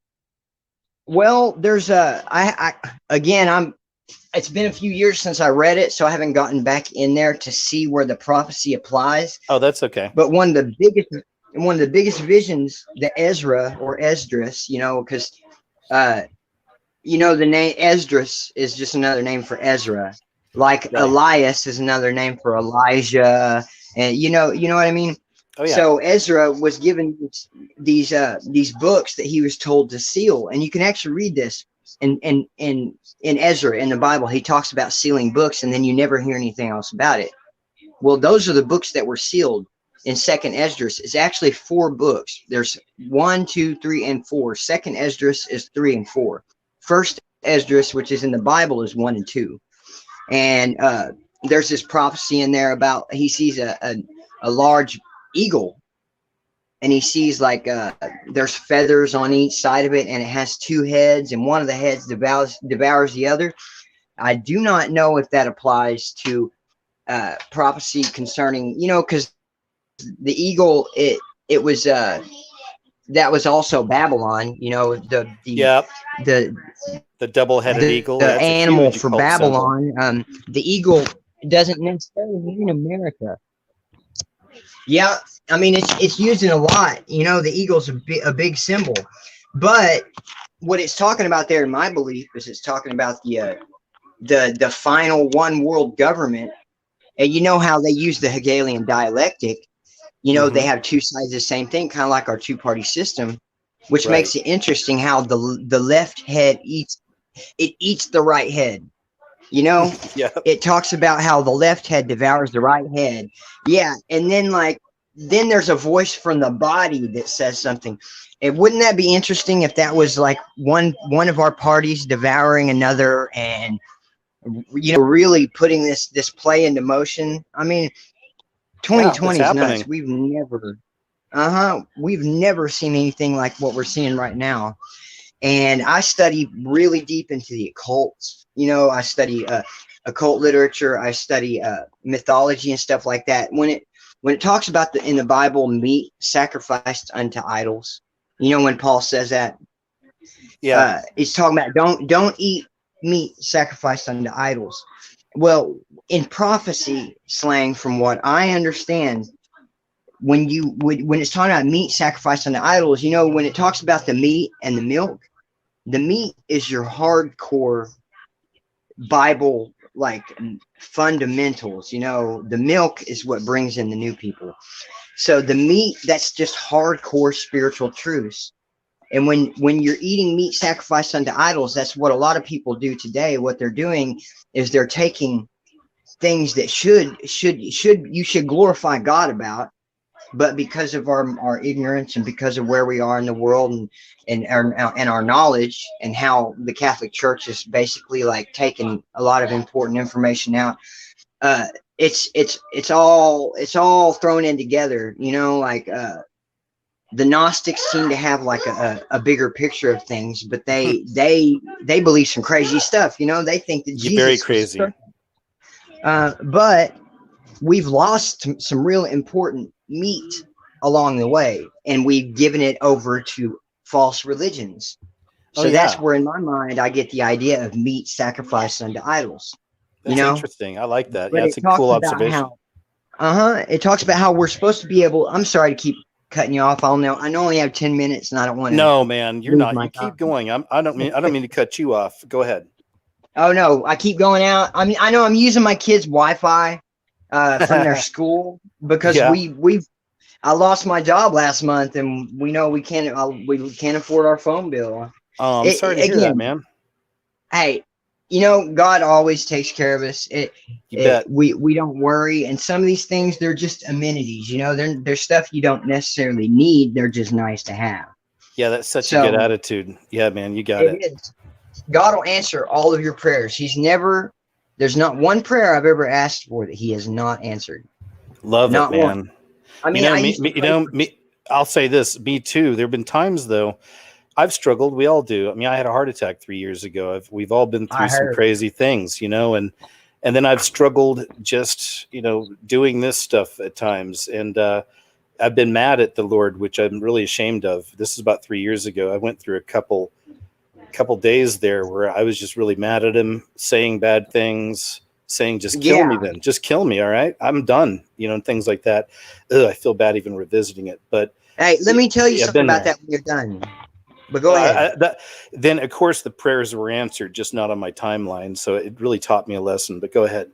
Well, there's it's been a few years since I read it, so I haven't gotten back in there to see where the prophecy applies. Oh, that's okay. But one of the biggest visions, the Ezra or Esdras, because the name Esdras is just another name for Ezra. Like right. Elias is another name for Elijah, And you know what I mean? Oh yeah. So Ezra was given these books that he was told to seal, and you can actually read this in Ezra in the Bible. He talks about sealing books, and then you never hear anything else about it. Well, those are the books that were sealed in Second Esdras. It's actually 4 books. There's 1, 2, 3, and 4. Second Esdras is 3 and 4. First Esdras, which is in the Bible, is 1 and 2. And there's this prophecy in there about he sees a large eagle, and he sees like there's feathers on each side of it, and it has 2 heads, and one of the heads devours the other. I do not know if that applies to prophecy concerning, because the eagle, it was that was also Babylon, the double-headed eagle, the that's a animal huge for cult Babylon. The eagle doesn't necessarily mean America. Yeah, I mean it's used in a lot. The eagle's a big symbol, but what it's talking about there, in my belief, is it's talking about the final one world government. And you know how they use the Hegelian dialectic. They have 2 sides of the same thing, kind of like our 2-party system, which Right. makes it interesting how the left head eats the right head. Yeah. It talks about how the left head devours the right head. Yeah, and then there's a voice from the body that says something. And wouldn't that be interesting if that was like one of our parties devouring another, and really putting this play into motion? I mean, 2020 is nuts. We've never seen anything like what we're seeing right now. And I study really deep into the occult. I study occult literature. I study mythology and stuff like that. When it talks about in the Bible, meat sacrificed unto idols, when Paul says that, he's talking about don't eat meat sacrificed unto idols. Well, in prophecy slang, from what I understand, when it's talking about meat sacrificed unto idols, when it talks about the meat and the meat is your hardcore Bible like fundamentals. The milk is what brings in the new people. So the meat, that's just hardcore spiritual truths. And when you're eating meat sacrificed unto idols, that's what a lot of people do today. What they're doing is they're taking things that you should glorify God about, but because of our ignorance and because of where we are in the world and our knowledge, and how the Catholic Church is basically like taking a lot of important information out, it's all thrown in together. The Gnostics seem to have like a bigger picture of things, but they believe some crazy stuff. They think that Jesus very crazy. But we've lost some real important meat along the way, and we've given it over to false religions. So that's where, in my mind, I get the idea of meat sacrificed unto idols. That's interesting. I like that. But yeah, it's a cool observation. It talks about how we're supposed to be able. I'm sorry to keep cutting you off. I only have 10 minutes, and I don't want to. No, man, you're not. You keep going. I don't mean to cut you off. Go ahead. Oh no, I keep going out. I mean, I know I'm using my kids' Wi-Fi from their school, because I lost my job last month, and we know we can't afford our phone bill. Oh, I'm sorry to hear that, man. Hey, God always takes care of us. You bet. We don't worry, and some of these things, they're just amenities. They're stuff you don't necessarily need. They're just nice to have. Yeah, that's such a good attitude. Yeah, man, you got it. Is. God will answer all of your prayers. There's not one prayer I've ever asked for that He has not answered. Love not it, man. One. I mean, I'll say this. Me too. There have been times though, I've struggled. We all do. I mean, I had a heart attack 3 years ago. We've all been through some crazy things, and then I've struggled just, doing this stuff at times. And I've been mad at the Lord, which I'm really ashamed of. This is about 3 years ago. I went through a couple days there where I was just really mad at Him, saying bad things, saying, just kill me then. Just kill me, all right? I'm done, and things like that. Ugh, I feel bad even revisiting it. But hey, let me tell you something about that when you're done. But go ahead. Then, of course, the prayers were answered, just not on my timeline. So it really taught me a lesson. But go ahead.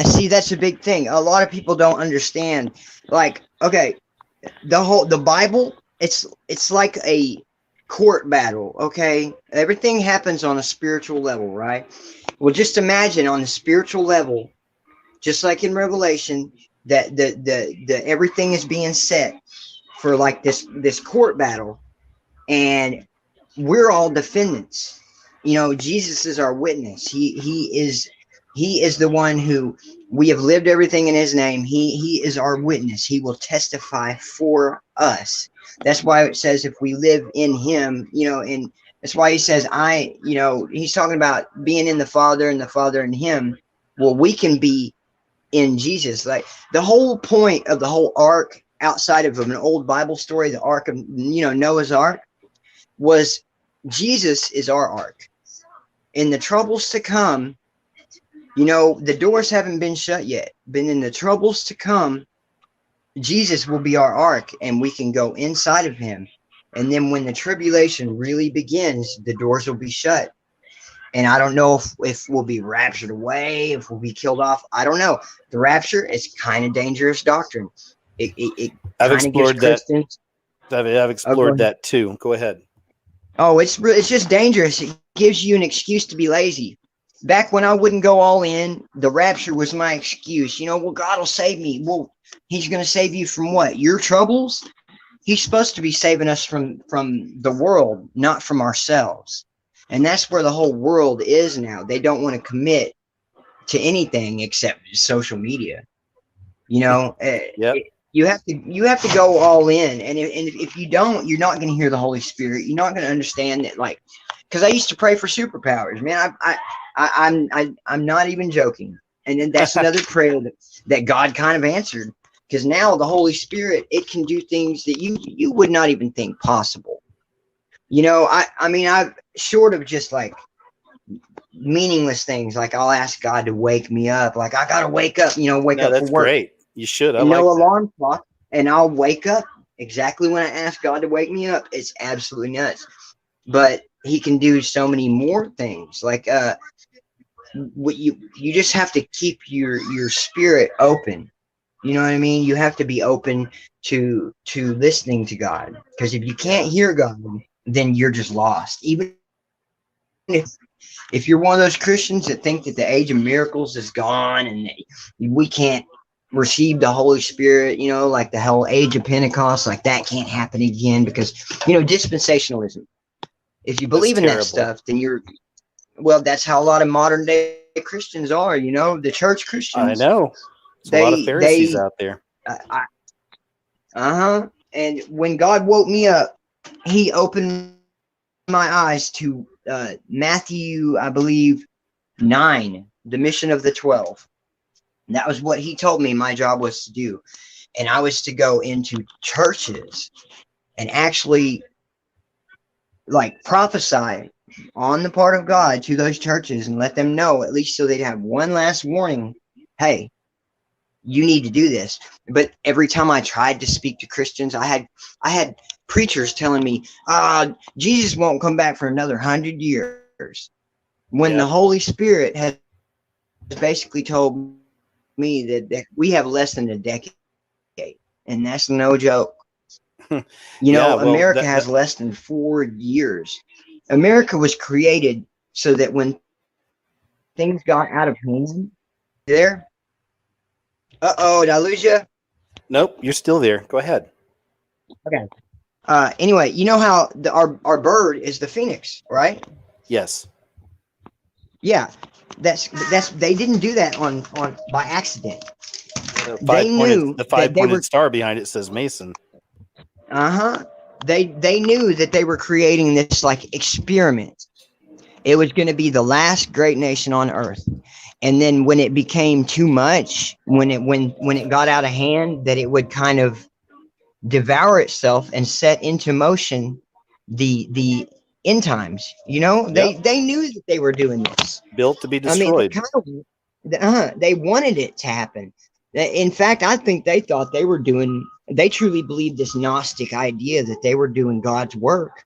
See, that's a big thing. A lot of people don't understand. Like, okay, the Bible, it's like a court battle, okay? Everything happens on a spiritual level, right? Well, just imagine on the spiritual level, just like in Revelation, that the everything is being set for like this court battle, and we're all defendants. You know, Jesus is our witness. He is the one who we have lived everything in his name. He is our witness. He will testify for us. That's why it says if we live in him, you know, and that's why he says, he's talking about being in the Father and the Father in him. Well, we can be in Jesus. Like the whole point of the whole ark, outside of an old Bible story, the ark of, Noah's ark, was Jesus is our ark. In the troubles to come, the doors haven't been shut yet, but in the troubles to come, Jesus will be our ark, and we can go inside of him. And then when the tribulation really begins, the doors will be shut. And I don't know if we'll be raptured away, if we'll be killed off. I don't know. The rapture is kind of dangerous doctrine. It I've kind of gives explored that. Christians. I've explored that too. Go ahead. Oh, it's just dangerous. It gives you an excuse to be lazy. Back when I wouldn't go all in, the rapture was my excuse. Well, God will save me. Well, he's going to save you from what? Your troubles? He's supposed to be saving us from the world, not from ourselves. And that's where the whole world is now. They don't want to commit to anything except social media. Yep. You have to go all in, and if you don't, you're not going to hear the Holy Spirit. You're not going to understand that, like, because I used to pray for superpowers, man. I'm not even joking. And then that's another prayer that God kind of answered, because now the Holy Spirit, it can do things that you would not even think possible. I've short of just like meaningless things, like I'll ask God to wake me up, like I gotta wake up, wake up that's for work. Great. You should. No alarm clock, and I'll wake up exactly when I ask God to wake me up. It's absolutely nuts. But he can do so many more things. Like what you just have to keep your spirit open. You know what I mean? You have to be open to listening to God. Because if you can't hear God, then you're just lost. Even if you're one of those Christians that think that the age of miracles is gone and we can't receive the Holy Spirit, like the whole age of Pentecost, like that can't happen again because, dispensationalism. If you believe in that stuff, then that's how a lot of modern day Christians are, the church Christians. I know. There's a lot of Pharisees out there. And when God woke me up, he opened my eyes to Matthew, I believe, 9, the mission of the 12. And that was what he told me my job was to do. And I was to go into churches and actually like prophesy on the part of God to those churches and let them know, at least so they'd have one last warning. Hey, you need to do this. But every time I tried to speak to Christians, I had preachers telling me, Jesus won't come back for another 100 years. When the Holy Spirit has basically told me that we have less than a decade, and that's no joke. America has less than 4 years. America was created so that when things got out of hand, there. Did I lose you? Nope, you're still there. Go ahead. Okay. Anyway, you know how our bird is the phoenix, right? Yes. Yeah. That's they didn't do that on by accident. The five-pointed star behind it says Mason. They knew that they were creating this like experiment. It was going to be the last great nation on earth. And then when it became too much, when it got out of hand, that it would kind of devour itself and set into motion the end times. They knew that they were doing this. Built to be destroyed. They wanted it to happen. In fact, I think they thought they truly believed this Gnostic idea that they were doing God's work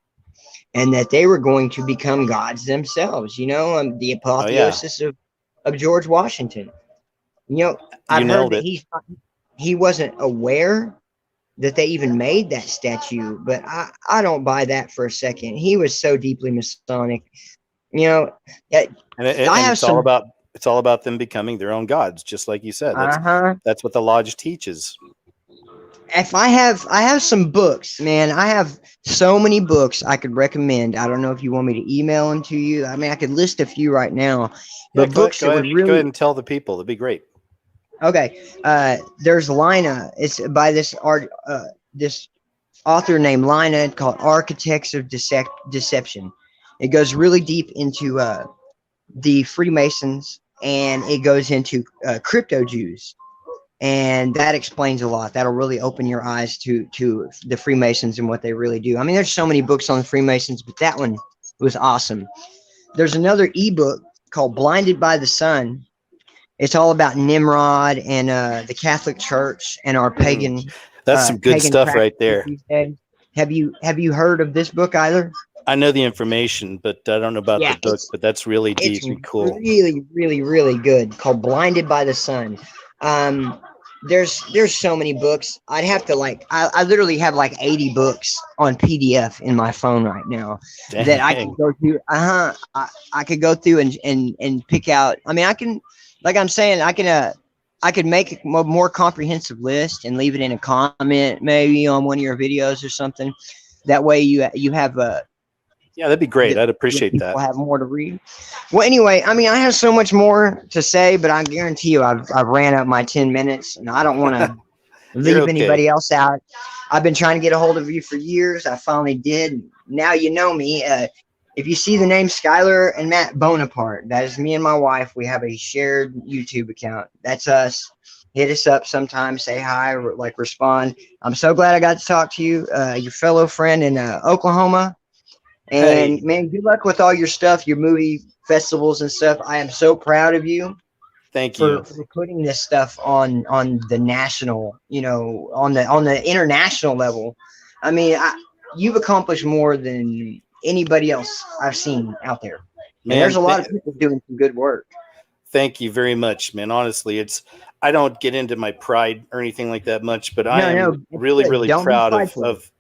and that they were going to become gods themselves, the apotheosis of George Washington. You know, I've heard nailed that it. he wasn't aware that they even made that statue, but I don't buy that for a second. He was so deeply Masonic. You know, And I have it's all some. about them becoming their own gods, just like you said. That's what the lodge teaches. If I have some books, man. I have so many books I could recommend. I don't know if you want me to email them to you. I mean, I could list a few right now, Yeah, but books that would go really ahead and tell the people. That'd be great. okay. There's Lina. It's by this author named Lina called Architects of Deception. It goes really deep into the Freemasons, and it goes into crypto Jews. And that explains a lot. That'll really open your eyes to the Freemasons and what they really do. I mean, there's so many books on the Freemasons, but that one was awesome. There's another ebook called Blinded by the Sun. It's all about Nimrod and the Catholic Church and our pagan. That's some good pagan stuff right there. Have you heard of this book either? I know the information, but I don't know about the book. But that's really deep It's and cool. really, really, really good. Called Blinded by the Sun. There's so many books. I'd have to I literally have like 80 books on PDF in my phone right now. Dang. That I can go through. I could go through and pick out. I mean, I can, like I'm saying, I could make a more comprehensive list and leave it in a comment maybe on one of your videos or something. That way you have a. Yeah, that'd be great. I'd appreciate that. People have more to read. Well, anyway, I mean, I have so much more to say, but I guarantee you, I've ran up my 10 minutes, and I don't want to leave anybody else out. I've been trying to get a hold of you for years. I finally did. Now you know me. If you see the name Skylar and Matt Bonaparte, that is me and my wife. We have a shared YouTube account. That's us. Hit us up sometime. Say hi, or respond. I'm so glad I got to talk to you, your fellow friend in Oklahoma. And man, good luck with all your stuff, your movie festivals and stuff. I am so proud of you. Thank you for putting this stuff on the national, on the international level. I mean, you've accomplished more than anybody else I've seen out there. Man, and there's a lot of people doing some good work. Thank you very much, man. Honestly, I don't get into my pride or anything like that much, but I am really proud of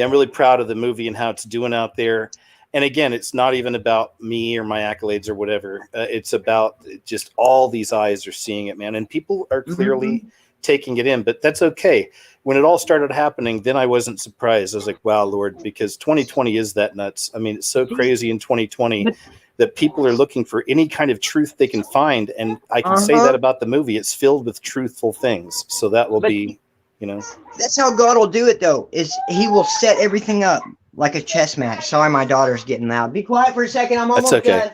I'm really proud of the movie and how it's doing out there. And again, it's not even about me or my accolades or whatever. It's about just all these eyes are seeing it, man. And people are clearly taking it in, but that's okay. When it all started happening, then I wasn't surprised. I was like, wow, Lord, because 2020 is that nuts. I mean, it's so crazy in 2020 that people are looking for any kind of truth they can find. And I can say that about the movie. It's filled with truthful things. So that will be, That's how God will do it, though, is he will set everything up like a chess match. Sorry, my daughter's getting loud. Be quiet for a second. I'm almost done.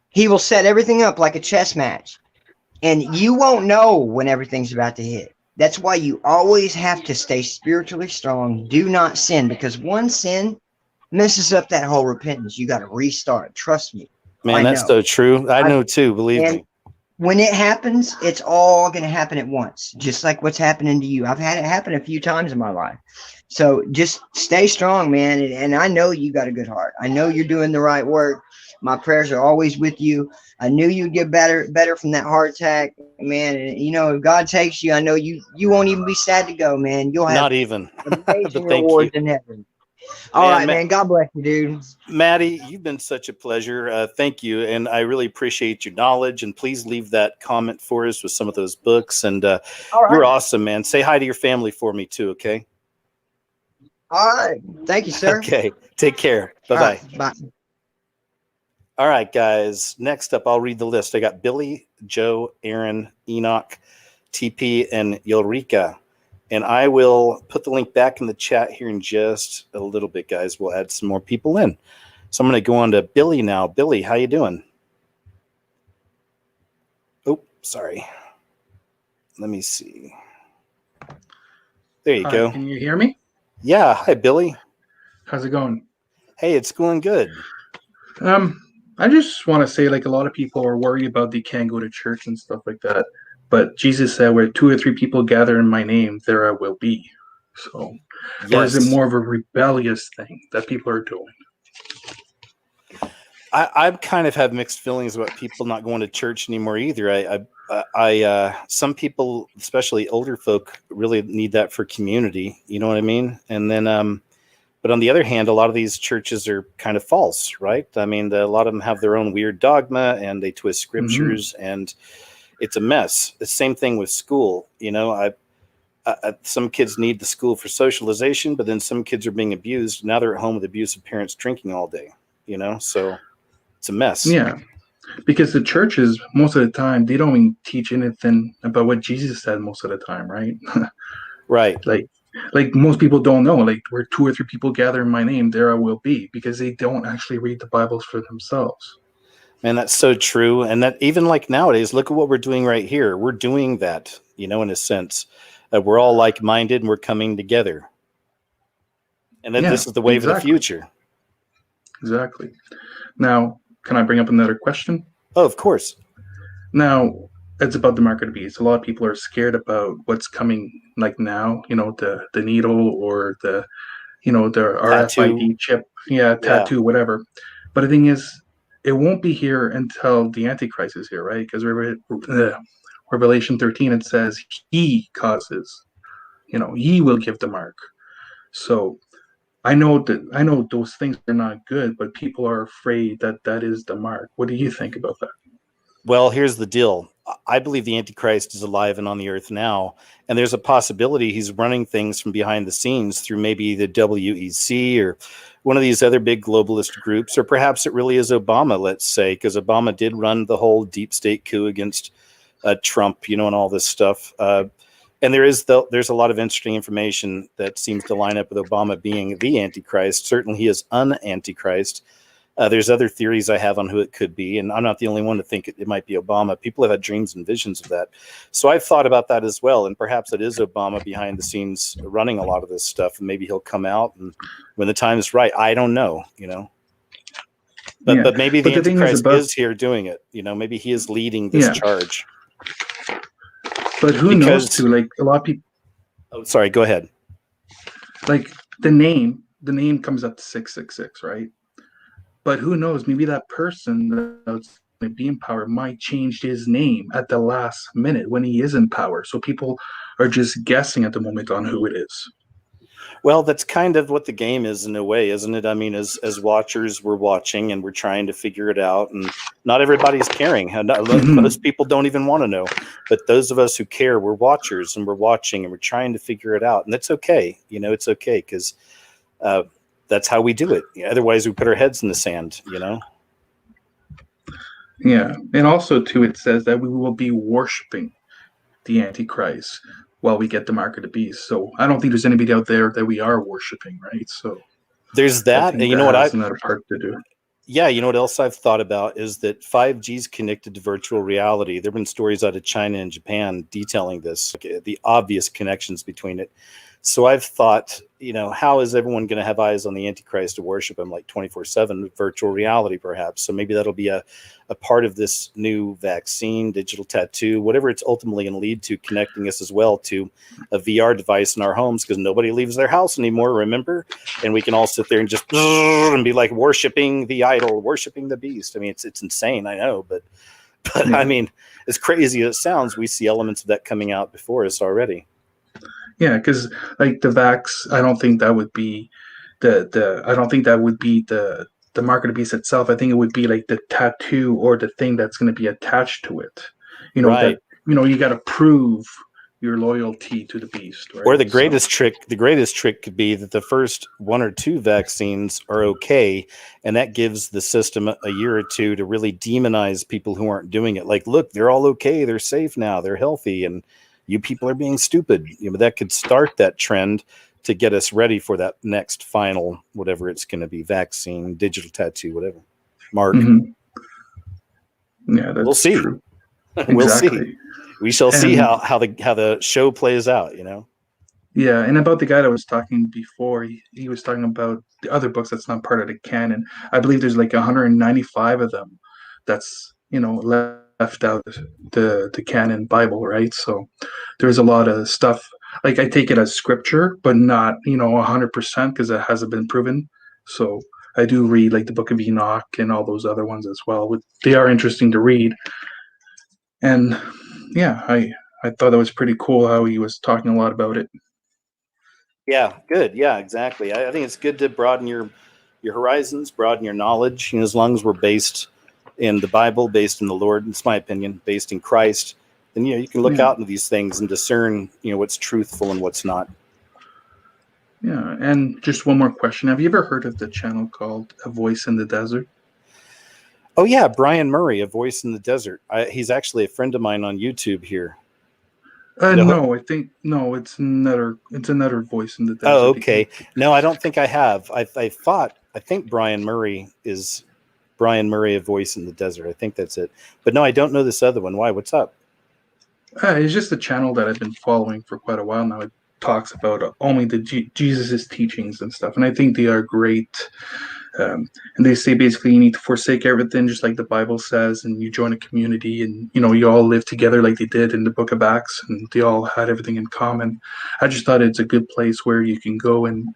He will set everything up like a chess match. And you won't know when everything's about to hit. That's why you always have to stay spiritually strong. Do not sin, because one sin messes up that whole repentance. You got to restart. Trust me. Man, that's so true. I know too. Believe me. When it happens, it's all going to happen at once, just like what's happening to you. I've had it happen a few times in my life. So just stay strong, man. And I know you got a good heart. I know you're doing the right work. My prayers are always with you. I knew you'd get better from that heart attack, man. And, if God takes you, I know you won't even be sad to go, man. You'll have not even amazing rewards in heaven. All right, man. God bless you, dude. Maddie, you've been such a pleasure. Thank you. And I really appreciate your knowledge. And please leave that comment for us with some of those books. And you're awesome, man. Say hi to your family for me too, okay? All right. Thank you, sir. Okay. Take care. Bye-bye. Right, bye. All right, guys. Next up, I'll read the list. I got Billy, Joe, Aaron, Enoch, TP, and Ulria. And I will put the link back in the chat here in just a little bit, guys. We'll add some more people in. So I'm going to go on to Billy now. Billy, how you doing? Oh, sorry. Let me see. There you go. Can you hear me? Yeah. Hi, Billy. How's it going? Hey, it's going good. I just want to say, a lot of people are worried about they can't go to church and stuff like that. But Jesus said, where 2 or 3 people gather in my name, there I will be. So, or is it more of a rebellious thing that people are doing? I kind of have mixed feelings about people not going to church anymore either. some people, especially older folk, really need that for community. You know what I mean? And then, but on the other hand, a lot of these churches are kind of false, right? I mean, a lot of them have their own weird dogma, and they twist scriptures, and it's a mess. The same thing with school. You know, some kids need the school for socialization, but then some kids are being abused. Now they're at home with abusive parents drinking all day. You know, so it's a mess. Yeah. Because the churches, most of the time, they don't even teach anything about what Jesus said most of the time, right? Right. Like most people don't know, like where 2 or 3 people gather in my name, there I will be, because they don't actually read the Bibles for themselves. Man, that's so true. And that even like nowadays, look at what we're doing right here. We're doing that, you know, in a sense. We're all like-minded and we're coming together. And then this is the wave of the future. Exactly. Now, can I bring up another question? Oh, of course. Now, it's about the mark of the beast. A lot of people are scared about what's coming, like now, you know, the needle or the, you know, the RFID chip, tattoo, whatever. But the thing is, it won't be here until the Antichrist is here, right? Because Revelation 13, it says he causes, you know, he will give the mark. So I know those things are not good, but people are afraid that that is the mark. What do you think about that? Well, here's the deal. I believe the Antichrist is alive and on the earth now, and there's a possibility he's running things from behind the scenes through maybe the WEC or one of these other big globalist groups, or perhaps it really is Obama, let's say, because Obama did run the whole deep state coup against Trump, you know, and all this stuff. And there's a lot of interesting information that seems to line up with Obama being the Antichrist. Certainly he is an Antichrist. There's other theories I have on who it could be, and I'm not the only one to think it might be Obama. People have had dreams and visions of that. So I've thought about that as well, and perhaps it is Obama behind the scenes running a lot of this stuff, and maybe he'll come out and when the time is right. I don't know, you know. But maybe the Antichrist is here doing it. You know, maybe he is leading this charge. But who knows too, like a lot of people. Oh, sorry, go ahead. Like the name comes up to 666, right? But who knows? Maybe that person that's going to be in power might change his name at the last minute when he is in power. So people are just guessing at the moment on who it is. Well, that's kind of what the game is in a way, isn't it? I mean, as watchers, we're watching and we're trying to figure it out. And not everybody's caring. Most people don't even want to know. But those of us who care, we're watchers and we're watching and we're trying to figure it out. And that's okay. You know, it's okay because that's how we do it. Otherwise, we put our heads in the sand, you know? Yeah. And also, too, it says that we will be worshiping the Antichrist while we get the mark of the beast. So I don't think there's anybody out there that we are worshiping, right? So there's that. And you know what? Another part to do. Yeah, you know what else I've thought about is that 5G is connected to virtual reality. There have been stories out of China and Japan detailing this, the obvious connections between it. So I've thought, you know, how is everyone going to have eyes on the Antichrist to worship him like 24/7 with virtual reality, perhaps? So maybe that'll be a part of this new vaccine, digital tattoo, whatever it's ultimately going to lead to, connecting us as well to a VR device in our homes because nobody leaves their house anymore, remember? And we can all sit there and just and be like worshiping the idol, worshiping the beast. I mean, it's insane, I know, but yeah. I mean, as crazy as it sounds, we see elements of that coming out before us already. Yeah, because like the vax, I don't think that would be the mark of the beast itself. I think it would be like the tattoo or the thing that's going to be attached to it. You know, right. That, you know, you got to prove your loyalty to the beast. Right? Or the greatest trick could be that the first 1 or 2 vaccines are okay, and that gives the system a year or two to really demonize people who aren't doing it. Like, look, they're all okay, they're safe now, they're healthy, and you people are being stupid. You know, that could start that trend to get us ready for that next final, whatever it's going to be, vaccine, digital tattoo, whatever. Mark. Mm-hmm. Yeah, that's we'll see. True. We'll Exactly. see. We shall see how the show plays out, you know? Yeah, and about the guy that was talking before, he was talking about the other books that's not part of the canon. I believe there's like 195 of them that's, you know, left out the canon Bible, right? So there's a lot of stuff. Like I take it as scripture, but not, you know, 100% because it hasn't been proven. So I do read like the Book of Enoch and all those other ones as well. They are interesting to read. And yeah, I thought that was pretty cool how he was talking a lot about it. Yeah, good. Yeah, exactly. I think it's good to broaden your horizons, broaden your knowledge. As long as we're based in the Bible, based in the Lord, it's my opinion, based in Christ, then you can look Yeah. out into these things and discern what's truthful and what's not. Yeah, and just one more question. Have you ever heard of the channel called A Voice in the Desert? Oh yeah, Brian Murray, A Voice in the Desert. He's actually a friend of mine on YouTube here. No, I think no. It's another Voice in the Desert. Oh, okay. No, I don't think I have. I think Brian Murray is Brian Murray, A Voice in the Desert. I think that's it. But no, I don't know this other one. Why? What's up? It's just a channel that I've been following for quite a while now. It talks about only the Jesus's teachings and stuff, and I think they are great. And they say basically you need to forsake everything, just like the Bible says, and you join a community, and you all live together like they did in the Book of Acts, and they all had everything in common. I just thought it's a good place where you can go and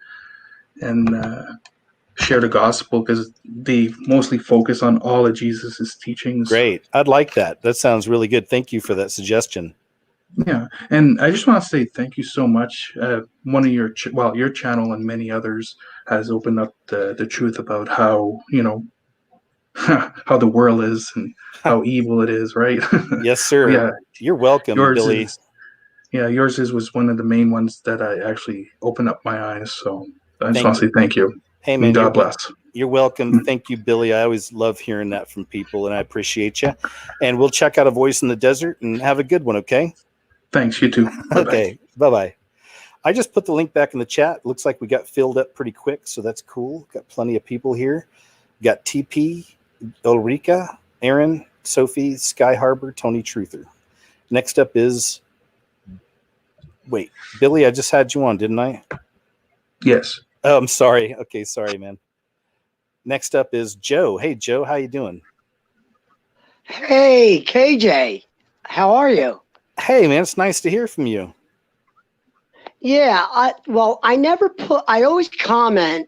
share the gospel, because they mostly focus on all of Jesus's teachings. Great. I'd like that. That sounds really good. Thank you for that suggestion. Yeah, and I just want to say thank you so much. One of your channel and many others has opened up the truth about how how the world is and how evil it is, right? Yes, sir. Yeah, you're welcome, Billy. Yours was one of the main ones that I actually opened up my eyes. So I just want to say thank you. Hey man, God bless. You're welcome. Thank you, Billy. I always love hearing that from people, and I appreciate you. And we'll check out A Voice in the Desert and have a good one. Okay. Thanks. You too. Bye-bye. Okay. Bye-bye. I just put the link back in the chat. Looks like we got filled up pretty quick, so that's cool. Got plenty of people here. Got TP, Ulrika, Aaron, Sophie, Sky Harbor, Tony Truther. Next up is, wait, Billy, I just had you on, didn't I? Yes. Oh, I'm sorry. Okay, sorry, man. Next up is Joe. Hey, Joe, how you doing? Hey, KJ, how are you? Hey, man, it's nice to hear from you. Yeah, I always comment.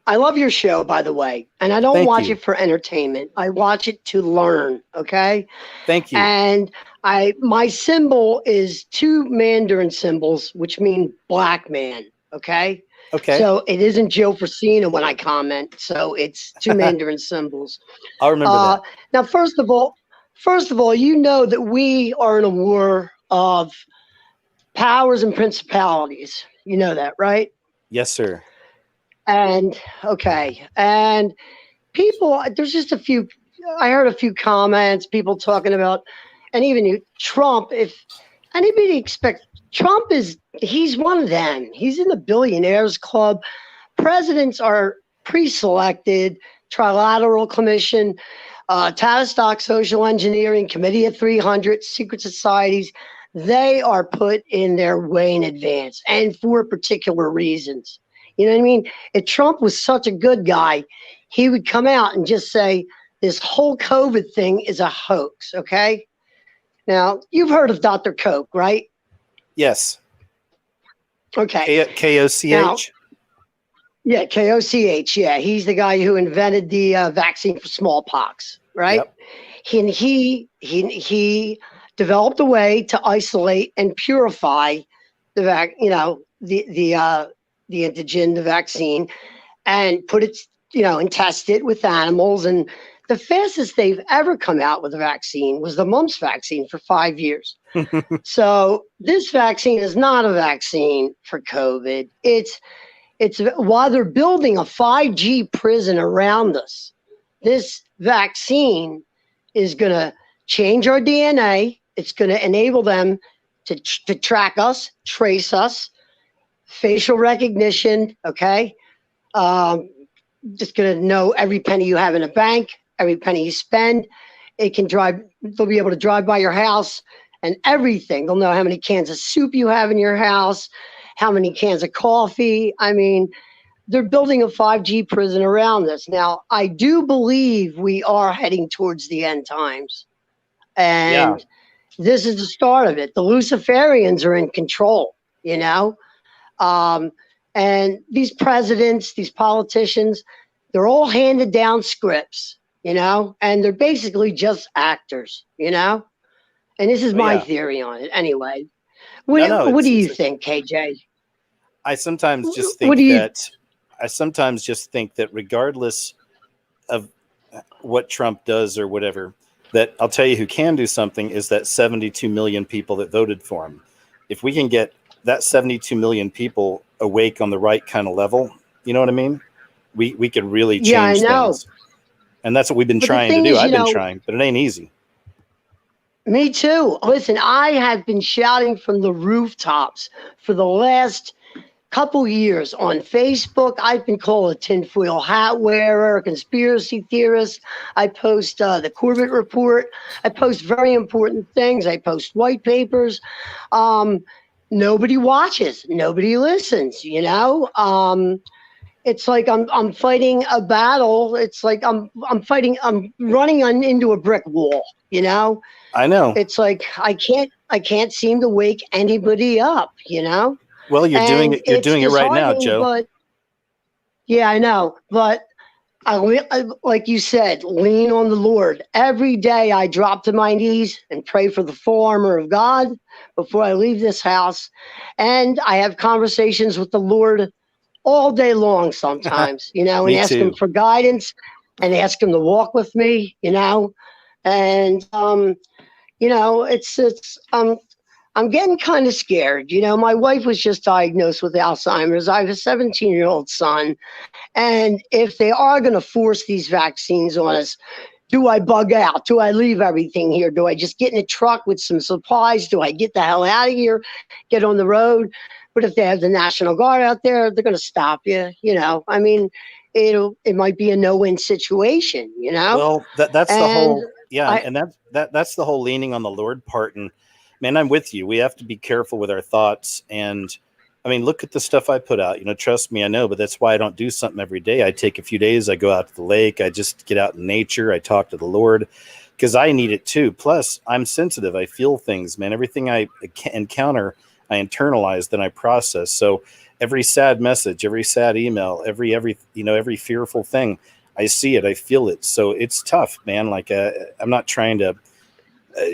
I love your show, by the way, and I don't watch it for entertainment. I watch it to learn, okay? Thank you. And my symbol is 2 Mandarin symbols, which mean black man, okay? Okay. So it isn't Joe Frasina when I comment, so it's 2 Mandarin symbols. I'll remember that. Now, first of all, you know that we are in a war of powers and principalities. You know that, right? Yes, sir. And people, there's just a few, I heard a few comments, people talking about, and even Trump, if anybody expects, he's one of them. He's in the billionaires club. Presidents are pre-selected, Trilateral Commission, Tavistock Social Engineering, Committee of 300, secret societies. They are put in their way in advance and for particular reasons. You know what I mean? If Trump was such a good guy, he would come out and just say, this whole COVID thing is a hoax, okay? Now, you've heard of Dr. Koch, right? Yes. Okay. Koch? Yeah, Koch. Yeah, he's the guy who invented the vaccine for smallpox, right? Yep. And he developed a way to isolate and purify the antigen, the vaccine, and put it, and test it with animals. And the fastest they've ever come out with a vaccine was the mumps vaccine for 5 years. So this vaccine is not a vaccine for COVID. It's while they're building a 5G prison around us, this vaccine is going to change our DNA. It's going to enable them to track us, trace us, facial recognition, okay? Just going to know every penny you have in a bank, every penny you spend. They'll be able to drive by your house and everything. They'll know how many cans of soup you have in your house, how many cans of coffee. I mean, they're building a 5G prison around this. Now, I do believe we are heading towards the end times. And this is the start of it. The Luciferians are in control, and these presidents, these politicians, they're all handed down scripts, and they're basically just actors, And this is Oh, my yeah. theory on it anyway. No, What do you it's think, KJ? I sometimes just What think do you? that regardless of what Trump does or whatever, that I'll tell you who can do something is that 72 million people that voted for him. If we can get that 72 million people awake on the right kind of level, you know what I mean? We could really Yeah, I change know. things. And that's what we've been But the trying to thing do. is, I've been trying, but it ain't easy. Me too. Listen, I have been shouting from the rooftops for the last couple years on Facebook. I've been called a tinfoil hat wearer, a conspiracy theorist. I post the Corbett Report. I post very important things. I post white papers. Nobody watches. Nobody listens. It's like I'm fighting a battle. It's like I'm running into a brick wall. I know. It's like I can't seem to wake anybody up. Well, you're doing And it. You're it's doing it right now, disheartening, Joe. but yeah, I know. But like you said, lean on the Lord. Every day I drop to my knees and pray for the full armor of God before I leave this house. And I have conversations with the Lord all day long sometimes, and Me ask him too. for guidance and ask him to walk with me, and I'm getting kind of scared. My wife was just diagnosed with Alzheimer's. I have a 17-year-old son. And if they are going to force these vaccines on us, do I bug out? Do I leave everything here? Do I just get in a truck with some supplies? Do I get the hell out of here, get on the road? But if they have the National Guard out there, they're going to stop you. I mean, it might be a no-win situation, Well, that's the And whole and that's the whole leaning on the Lord part. And man, I'm with you. We have to be careful with our thoughts. And I mean, look at the stuff I put out. Trust me, I know. But that's why I don't do something every day. I take a few days. I go out to the lake. I just get out in nature. I talk to the Lord because I need it too. Plus, I'm sensitive. I feel things, man. Everything I encounter, I internalize, then I process. So every sad message, every sad email, every fearful thing, I see it, I feel it. So it's tough, man. Like I'm not trying to.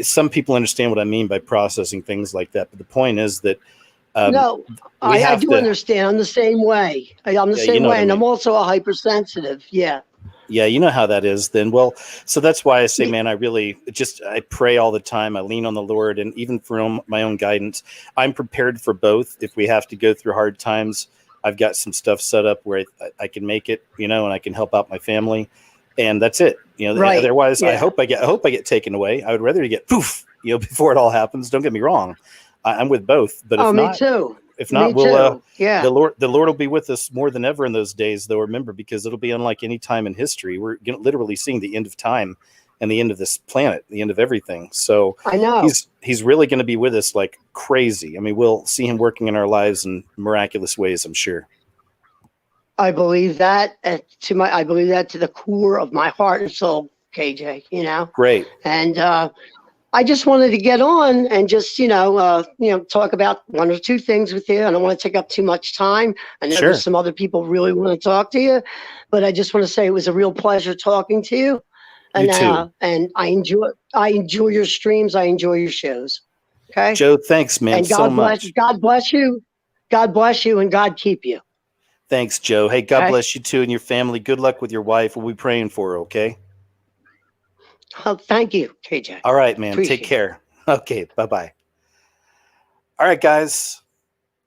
Some people understand what I mean by processing things like that, but the point is that no, we I have do to understand. I'm the same way. I'm the Yeah, same you know what way, I and mean. I'm also a hypersensitive. Yeah. Yeah, you know how that is then. Well, so that's why I say, Ye- man, I pray all the time. I lean on the Lord, and even for my own guidance, I'm prepared for both. If we have to go through hard times, I've got some stuff set up where I can make it, and I can help out my family, and that's it. Right. Otherwise, I Yeah. hope I get taken away. I would rather get poof, before it all happens. Don't get me wrong. I'm with both, but Oh, me too. if Me not, we'll too. Yeah. the Lord will be with us more than ever in those days, though. Remember, because it'll be unlike any time in history. We're literally seeing the end of time and the end of this planet, the end of everything. So I know. he's really going to be with us like crazy. I mean, we'll see him working in our lives in miraculous ways, I'm sure. I believe that I believe that to the core of my heart and soul, KJ. Great. And I just wanted to get on and just talk about one or two things with you. I don't want to take up too much time. I know Sure. there's some other people really want to talk to you, but I just want to say it was a real pleasure talking to you. And You too. And I enjoy your streams. I enjoy your shows. Okay. Joe, thanks, man, And so much. God bless you. God bless you, and God keep you. Thanks, Joe. Hey, God Okay. bless you too and your family. Good luck with your wife. We'll be praying for her, okay? Oh, thank you, KJ. All right, man. Appreciate Take care. Okay, bye-bye. All right, guys.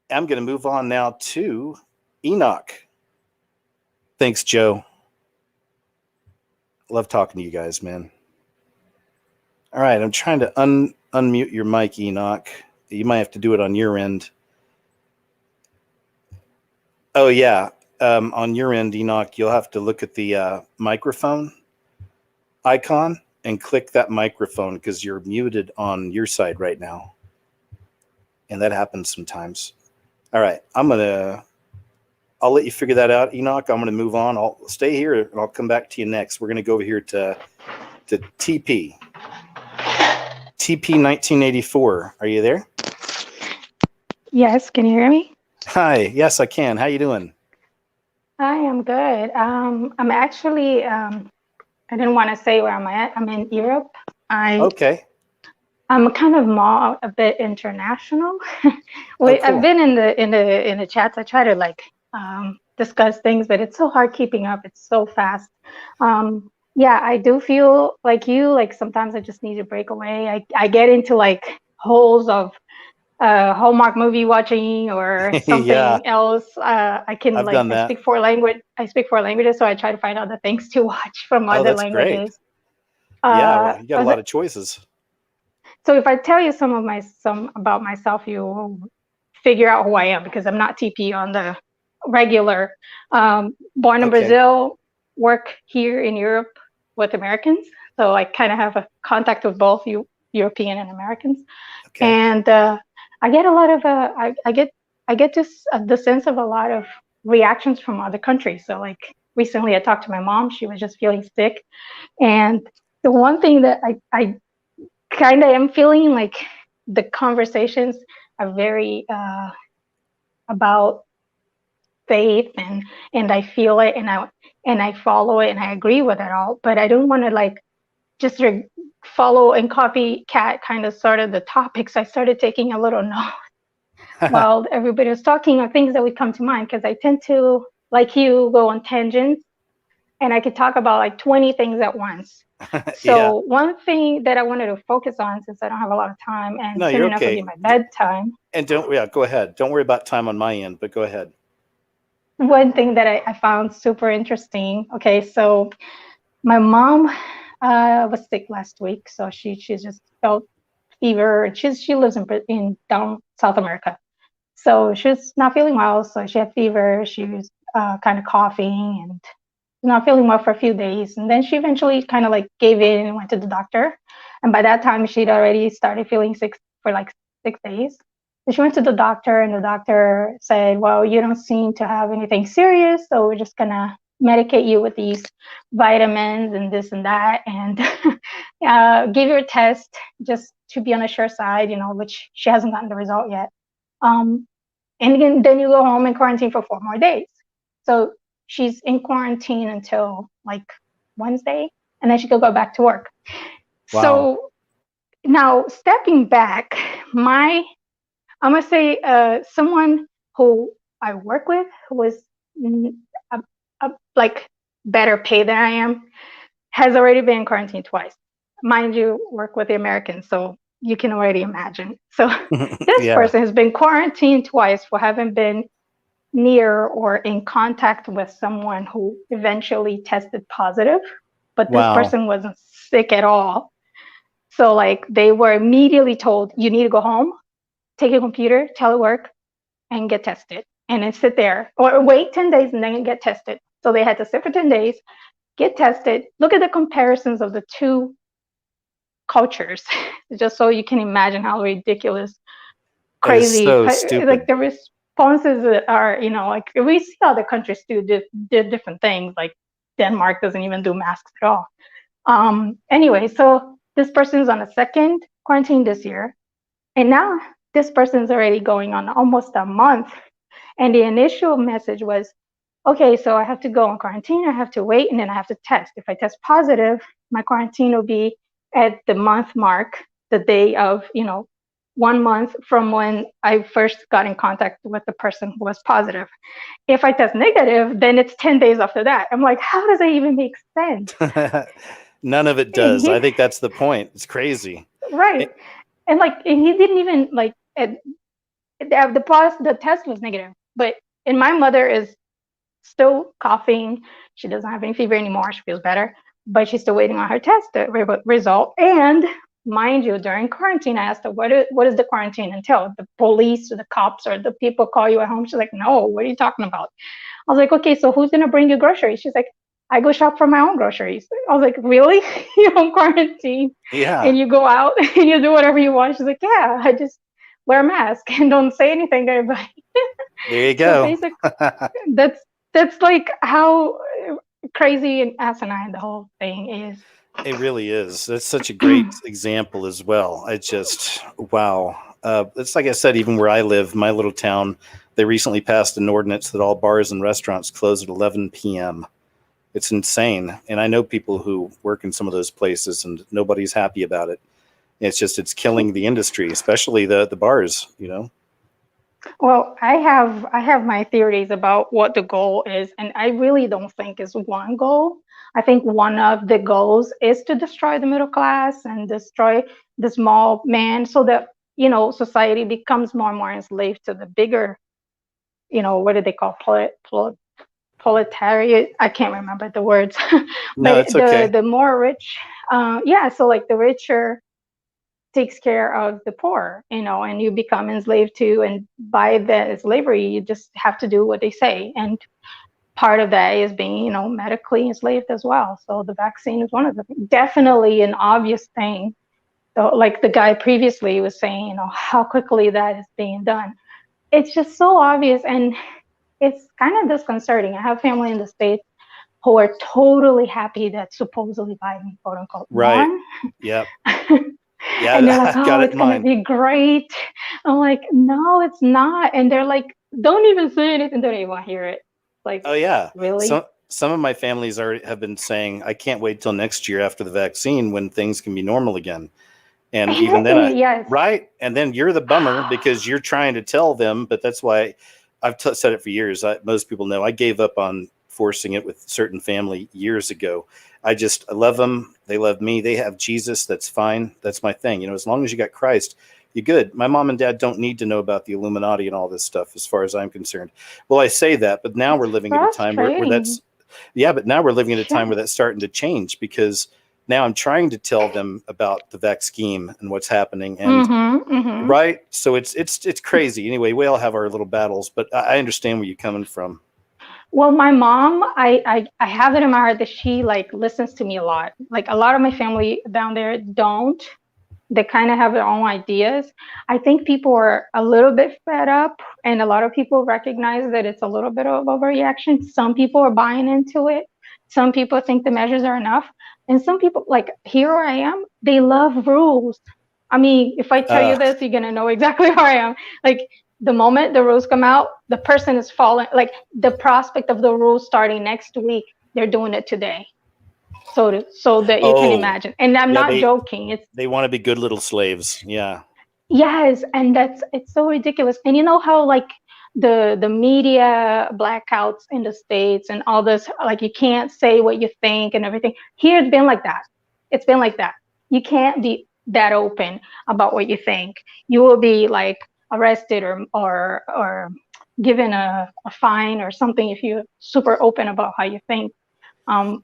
I'm going to move on now to Enoch. Thanks, Joe. Love talking to you guys, man. All right, I'm trying to unmute your mic, Enoch. You might have to do it on your end. Oh, yeah. On your end, Enoch, you'll have to look at the microphone icon and click that microphone because you're muted on your side right now. And that happens sometimes. All right, I'll let you figure that out, Enoch. I'm going to move on. I'll stay here and I'll come back to you next. We're going to go over here to TP. TP 1984. Are you there? Yes, can you hear me? Hi. Yes, I can. How you doing? I am good. I'm actually, I didn't want to say where I'm at. I'm in Europe. Okay. I'm kind of more a bit international. Oh, I've cool. been in the chats. I try to like discuss things, but it's so hard keeping up. It's so fast. Yeah, I do feel like you. Like sometimes I just need to break away. I get into like holes of Hallmark movie watching or something Yeah, else. I can I've like done I that. speak four language. I speak four languages, so I try to find other things to watch from Oh, other that's great. languages. Yeah, Uh, well, you got a lot of choices. so if I tell you some about myself, you will figure out who I am because I'm not TP on the regular. Born in Okay. Brazil, work here in Europe with Americans, so I kind of have a contact with both European and Americans. Okay. And I get a lot of I get this the sense of a lot of reactions from other countries. So like recently, I talked to my mom. She was just feeling sick, and the one thing that I kind of am feeling like the conversations are very about faith, and I feel it, and I follow it, and I agree with it all. But I don't want to like just follow and copycat kind of sort of the topics. I started taking a little note while everybody was talking of things that would come to mind because I tend to, like you, go on tangents and I could talk about like 20 things at once. Yeah. So one thing that I wanted to focus on, since I don't have a lot of time and No, soon you're enough will okay. be my bedtime, And go ahead. Don't worry about time on my end, but go ahead. one thing that I found super interesting. Okay, so my mom was sick last week, so she just felt fever, and she lives in down South America. So she's not feeling well. So she had fever. She was kind of coughing and not feeling well for a few days. And then she eventually kind of like gave in and went to the doctor. And by that time, she'd already started feeling sick for like 6 days. So she went to the doctor, and the doctor said, well, you don't seem to have anything serious. So we're just going to medicate you with these vitamins and this and that, and give you a test just to be on the sure side, which she hasn't gotten the result yet. And then you go home and quarantine for 4 more days. So she's in quarantine until like Wednesday, and then she could go back to work. Wow. So now stepping back, I'm gonna say someone who I work with who was like better paid than I am has already been in quarantine twice. Mind you, work with the Americans, so you can already imagine. So this Yeah. person has been quarantined twice for having been near or in contact with someone who eventually tested positive, but this Wow. person wasn't sick at all. So like they were immediately told, you need to go home, take your computer, telework, and get tested, and then sit there or wait 10 days and then get tested. So they had to sit for 10 days, get tested, look at the comparisons of the two cultures, just so you can imagine how ridiculous, That is crazy, so stupid. like the responses are, like we see other countries do different things. Like Denmark doesn't even do masks at all. Anyway, so this person's on a second quarantine this year, and now this person's already going on almost a month. And the initial message was, okay, so I have to go on quarantine, I have to wait, and then I have to test. If I test positive, my quarantine will be at the month mark, the day of, 1 month from when I first got in contact with the person who was positive. If I test negative, then it's 10 days after that. I'm like, how does that even make sense? None of it does. I think that's the point. It's crazy. Right. And like, and he didn't even like, the test was negative, and my mother is still coughing. She doesn't have any fever anymore. She feels better, but she's still waiting on her test result. And mind you, during quarantine, I asked her, what does the quarantine entail? The police or the cops or the people call you at home? She's like, no, what are you talking about? I was like, okay, so who's going to bring you groceries? She's like, I go shop for my own groceries. I was like, really? You're on quarantine? Yeah. And you go out and you do whatever you want? She's like, yeah, I just wear a mask and don't say anything to everybody. There you go. So basically, that's like how crazy and asinine the whole thing is. It really is. That's such a great example as well. I just, wow. It's like I said, even where I live, my little town, they recently passed an ordinance that all bars and restaurants close at 11 p.m. It's insane. And I know people who work in some of those places, and nobody's happy about it. It's killing the industry, especially the bars, you know. Well, I have my theories about what the goal is, and I really don't think it's one goal. I think one of the goals is to destroy the middle class and destroy the small man, so that society becomes more and more enslaved to the bigger, what do they call proletariat? I can't remember the words, No, but it's okay. the more rich, yeah. So like the richer takes care of the poor, and you become enslaved to, and by the slavery, you just have to do what they say. And part of that is being, medically enslaved as well. So the vaccine is one of them. Definitely an obvious thing. So like the guy previously was saying, how quickly that is being done. It's just so obvious, and it's kind of disconcerting. I have family in the States who are totally happy that supposedly Biden, quote unquote, Right. won. Yep. Yeah, And they're like, I got oh, it it's in going to mind. be great. I'm like, no, it's not. And they're like, don't even say anything. Don't even want to hear it. Like, Oh yeah. really? Some of my families have been saying, I can't wait till next year after the vaccine when things can be normal again. And even then, Yes. right? And then you're the bummer because you're trying to tell them. But that's why I've said it for years. Most people know I gave up on forcing it with certain family years ago. I love them. They love me. They have Jesus. That's fine. That's my thing. As long as you got Christ, you're good. My mom and dad don't need to know about the Illuminati and all this stuff as far as I'm concerned. Well, I say that, but now we're living at a time where that's, yeah, but now we're living at a time where that's starting to change, because now I'm trying to tell them about the vax scheme and what's happening. And right. So it's crazy. Anyway, we all have our little battles, but I understand where you're coming from. Well, my mom, I have it in my heart that she like listens to me a lot. Like a lot of my family down there don't. They kind of have their own ideas. I think people are a little bit fed up, and a lot of people recognize that it's a little bit of overreaction. Some people are buying into it. Some people think the measures are enough. And some people, like here where I am, they love rules. I mean, if I tell you this, you're going to know exactly where I am. Like the moment the rules come out, the person is falling. Like the prospect of the rules starting next week, they're doing it today. So that you can imagine. And I'm not joking. They want to be good little slaves. Yeah. Yes. And it's so ridiculous. And you know how like the media blackouts in the States and all this, like you can't say what you think and everything. Here it's been like that. It's been like that. You can't be that open about what you think. You will be like arrested or given a fine or something if you're super open about how you think.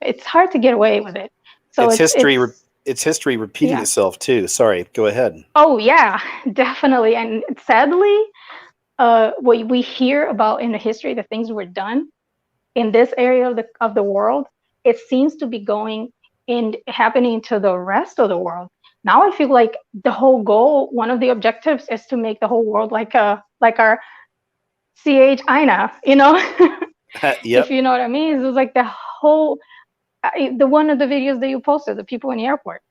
It's hard to get away with it. So it's history repeating itself too. Sorry, go ahead. Oh yeah, definitely. And sadly, what we hear about in the history, the things were done in this area of the world, it seems to be going and happening to the rest of the world. Now I feel like the whole goal, one of the objectives, is to make the whole world like our Ina, Yep. If you know what I mean. It was like the whole, one of the videos that you posted, the people in the airport.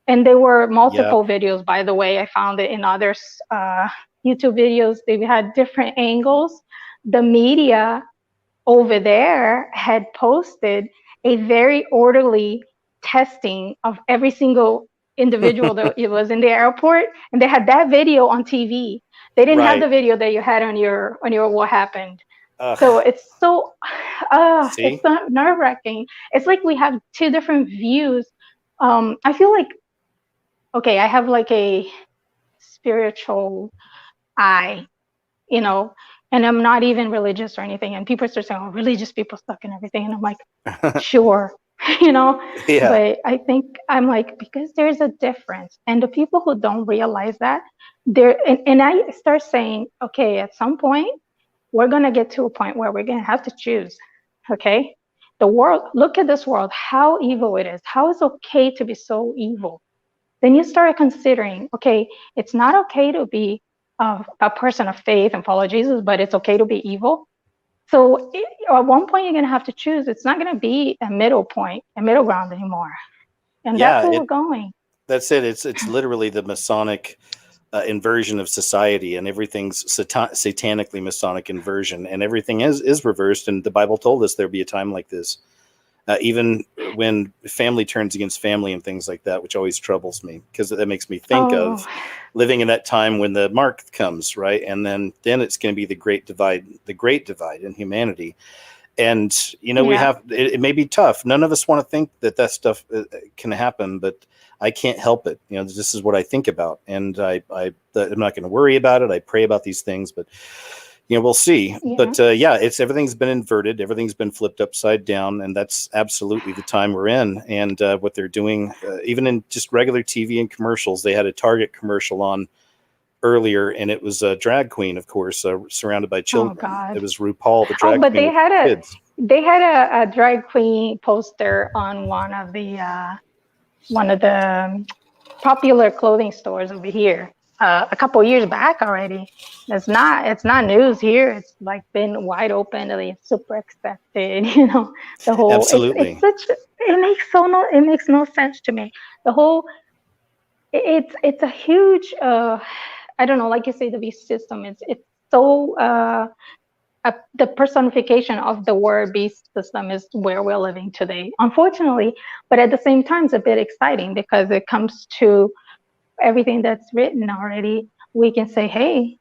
And there were multiple videos, by the way. I found it in others' YouTube videos. They had different angles. The media over there had posted a very orderly testing of every single individual that it was in the airport. And they had that video on TV. They didn't have the video that you had on your what happened. So it's so it's not nerve-wracking. It's like we have two different views. I feel like, okay, I have like a spiritual eye, and I'm not even religious or anything. And people start saying, oh, religious people suck and everything. And I'm like, sure, But I think I'm like, because there's a difference. And the people who don't realize that, and I start saying, okay, at some point, we're going to get to a point where we're going to have to choose, okay? The world, look at this world, how evil it is. How is it okay to be so evil? Then you start considering, okay, it's not okay to be a person of faith and follow Jesus, but it's okay to be evil. So at one point, you're going to have to choose. It's not going to be a middle point, a middle ground anymore. And that's where we're going. That's it. It's literally the Masonic inversion of society, and everything's satanically Masonic inversion, and everything is reversed. And the Bible told us there'd be a time like this. even when family turns against family and things like that, which always troubles me, because that makes me think of living in that time when the mark comes, right? And then it's going to be the great divide in humanity. And, we have, it may be tough. None of us want to think that stuff can happen, but I can't help it. This is what I think about, and I'm not going to worry about it. I pray about these things, but we'll see. Yeah. But everything's been inverted. Everything's been flipped upside down. And that's absolutely the time we're in. And what they're doing, even in just regular TV and commercials, they had a Target commercial on earlier, and it was a drag queen, of course, surrounded by children. Oh, God. It was RuPaul, the drag queen. But they had a drag queen poster on one of the popular clothing stores over here. A couple of years back already. It's not news here. It's like been wide open. It's super accepted. The whole. Absolutely. It makes no sense to me. The whole. It's a huge. I don't know. Like you say, the beast system. It's so. The personification of the word beast system is where we're living today, unfortunately. But at the same time, it's a bit exciting because it comes to everything that's written already. We can say, hey,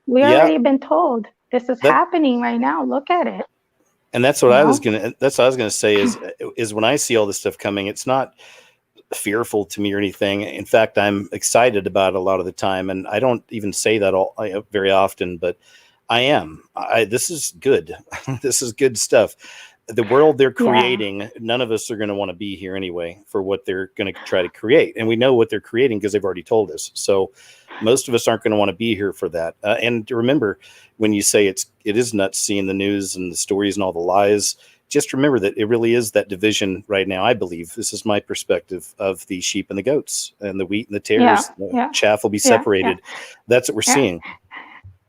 we already been told this is happening right now. Look at it. And that's what I was gonna say is when I see all this stuff coming, it's not fearful to me or anything. In fact, I'm excited about it a lot of the time, and I don't even say that very often, but I am. This is good. This is good stuff. The world they're creating, none of us are going to want to be here anyway for what they're going to try to create. And we know what they're creating because they've already told us. So most of us aren't going to want to be here for that. And remember, when you say it is nuts seeing the news and the stories and all the lies, just remember that it really is that division right now. I believe this is my perspective of the sheep and the goats and the wheat and the tares. The chaff will be separated. That's what we're seeing.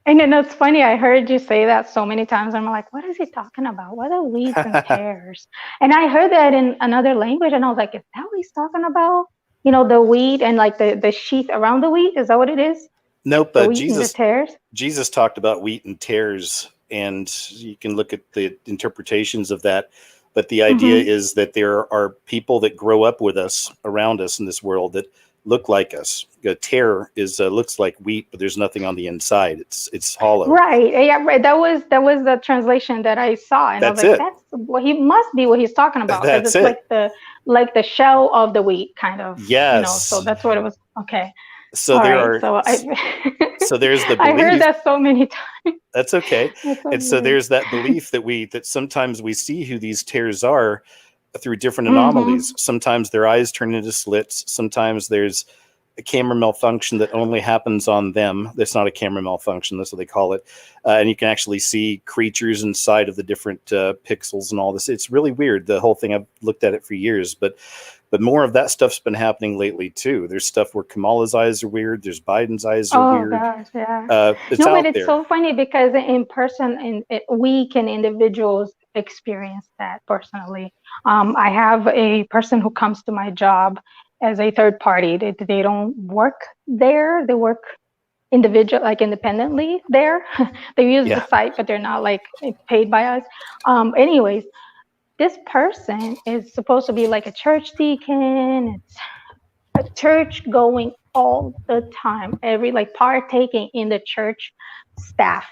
And it's funny, I heard you say that so many times. I'm like, what is he talking about? What are weeds and tares? And I heard that in another language, and I was like, is that what he's talking about? The wheat and like the sheath around the wheat? Is that what it is? Nope, but Jesus talked about wheat and tares, and you can look at the interpretations of that. But the idea is that there are people that grow up with us, around us in this world, that look like us. A tare looks like wheat, but there's nothing on the inside. It's hollow. Right. Yeah. Right. That was the translation that I saw, and I was like, that's what he must be what he's talking about. That's it's like the shell of the wheat, kind of. Yes. So that's what it was. Okay. So there's the belief. I heard that so many times. That's okay. And so there's that belief that sometimes we see who these tares are through different anomalies. Sometimes their eyes turn into slits. Sometimes there's a camera malfunction that only happens on them. That's not a camera malfunction. That's what they call it. And you can actually see creatures inside of the different pixels and all this. It's really weird. The whole thing, I've looked at it for years, but more of that stuff's been happening lately too. There's stuff where Kamala's eyes are weird. There's Biden's eyes are weird. Gosh, yeah. It's so funny because in person, we can individuals experience that personally. I have a person who comes to my job as a third party. They don't work there. They work independently there. They use the site, but they're not like paid by us. Anyways, this person is supposed to be like a church deacon. It's a church going all the time, partaking in the church staff,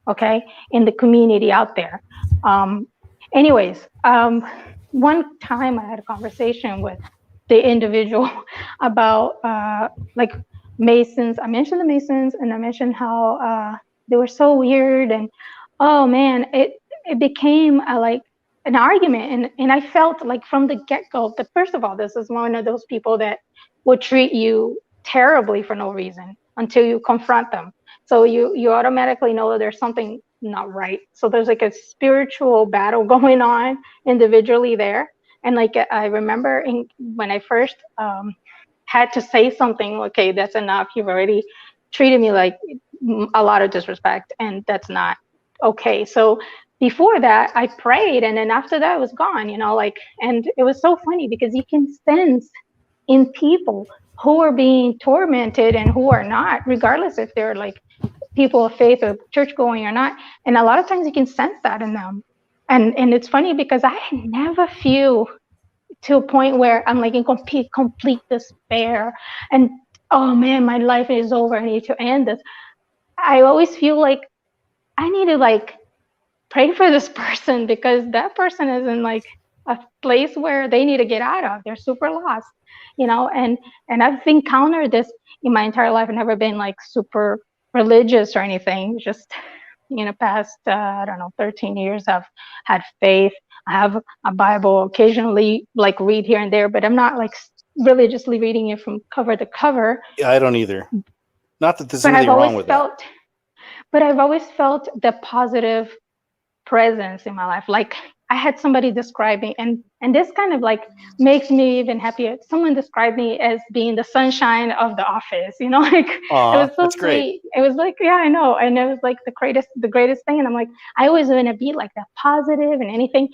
okay, in the community out there. Anyways, one time I had a conversation with the individual about Masons. I mentioned the Masons, and I mentioned how they were so weird, and oh man, it became an argument, and I felt like from the get-go that first of all, this is one of those people that would treat you terribly for no reason until you confront them. So you automatically know that there's something not right. So there's like a spiritual battle going on individually there. And I remember when I first had to say something, okay, that's enough. You've already treated me like a lot of disrespect, and that's not okay. So before that, I prayed, and then after that, it was gone, and it was so funny because you can sense in people who are being tormented and who are not, regardless if they're people of faith or church going or not. And a lot of times you can sense that in them. and it's funny because I never feel to a point where I'm like in complete despair and oh man, my life is over. I need to end this. I always feel like I need to like pray for this person because that person is in like a place where they need to get out of. They're super lost, you know. And I've encountered this in my entire life. I've never been like super religious or anything. Just in the past, I don't know, 13 years, I've had faith. I have a Bible occasionally, like read here and there, but I'm not like religiously reading it from cover to cover. Yeah, I don't either. Not that there's But anything wrong with that. But I've always felt the positive presence in my life. Like I had somebody describe me, and this kind of like makes me even happier. Someone described me as being the sunshine of the office, you know, like Aw, it was so that's sweet. great. It was like, yeah, I know. And it was like the greatest thing. And I'm like, I always want to be like that positive and anything.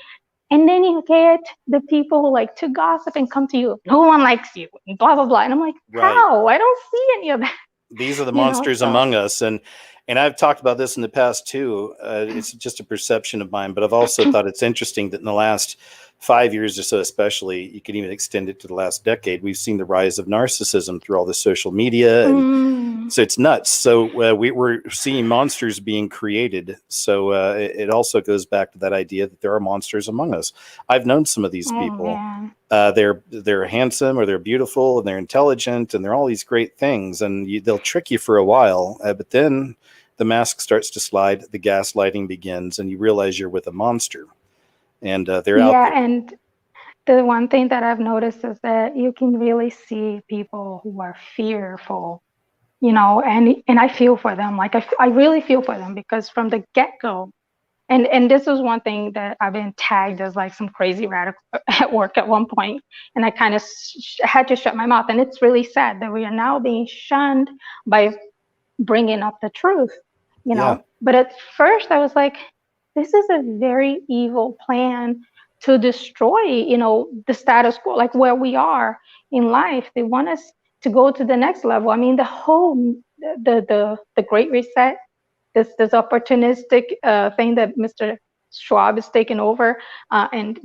And then you get the people who like to gossip and come to you. No one likes you, and blah, blah, blah. And I'm like, Right. how? I don't see any of that. These are the You know, monsters so- among us, and I've talked about this in the past too. It's just a perception of mine, but I've also thought it's interesting that in the last 5 years or so, especially, you can even extend it to the last decade, we've seen the rise of narcissism through all the social media, and so it's nuts. So we're seeing monsters being created. So it also goes back to that idea that there are monsters among us. I've known some of these people. man. They're handsome, or they're beautiful, and they're intelligent, and they're all these great things, and they'll trick you for a while, but then the mask starts to slide, the gaslighting begins, and you realize you're with a monster, and they're out there. Yeah, and the one thing that I've noticed is that you can really see people who are fearful, you know, and I feel for them. Like I really feel for them because from the get-go, and this is one thing that I've been tagged as like some crazy radical at work at one point, and I kind of had to shut my mouth. And it's really sad that we are now being shunned by bringing up the truth, you know. Yeah. But at first I was like, this is a very evil plan to destroy, you know, the status quo, like where we are in life. They want us to go to the next level. I mean, the whole the Great Reset, this opportunistic thing that Mr. Schwab is taking over and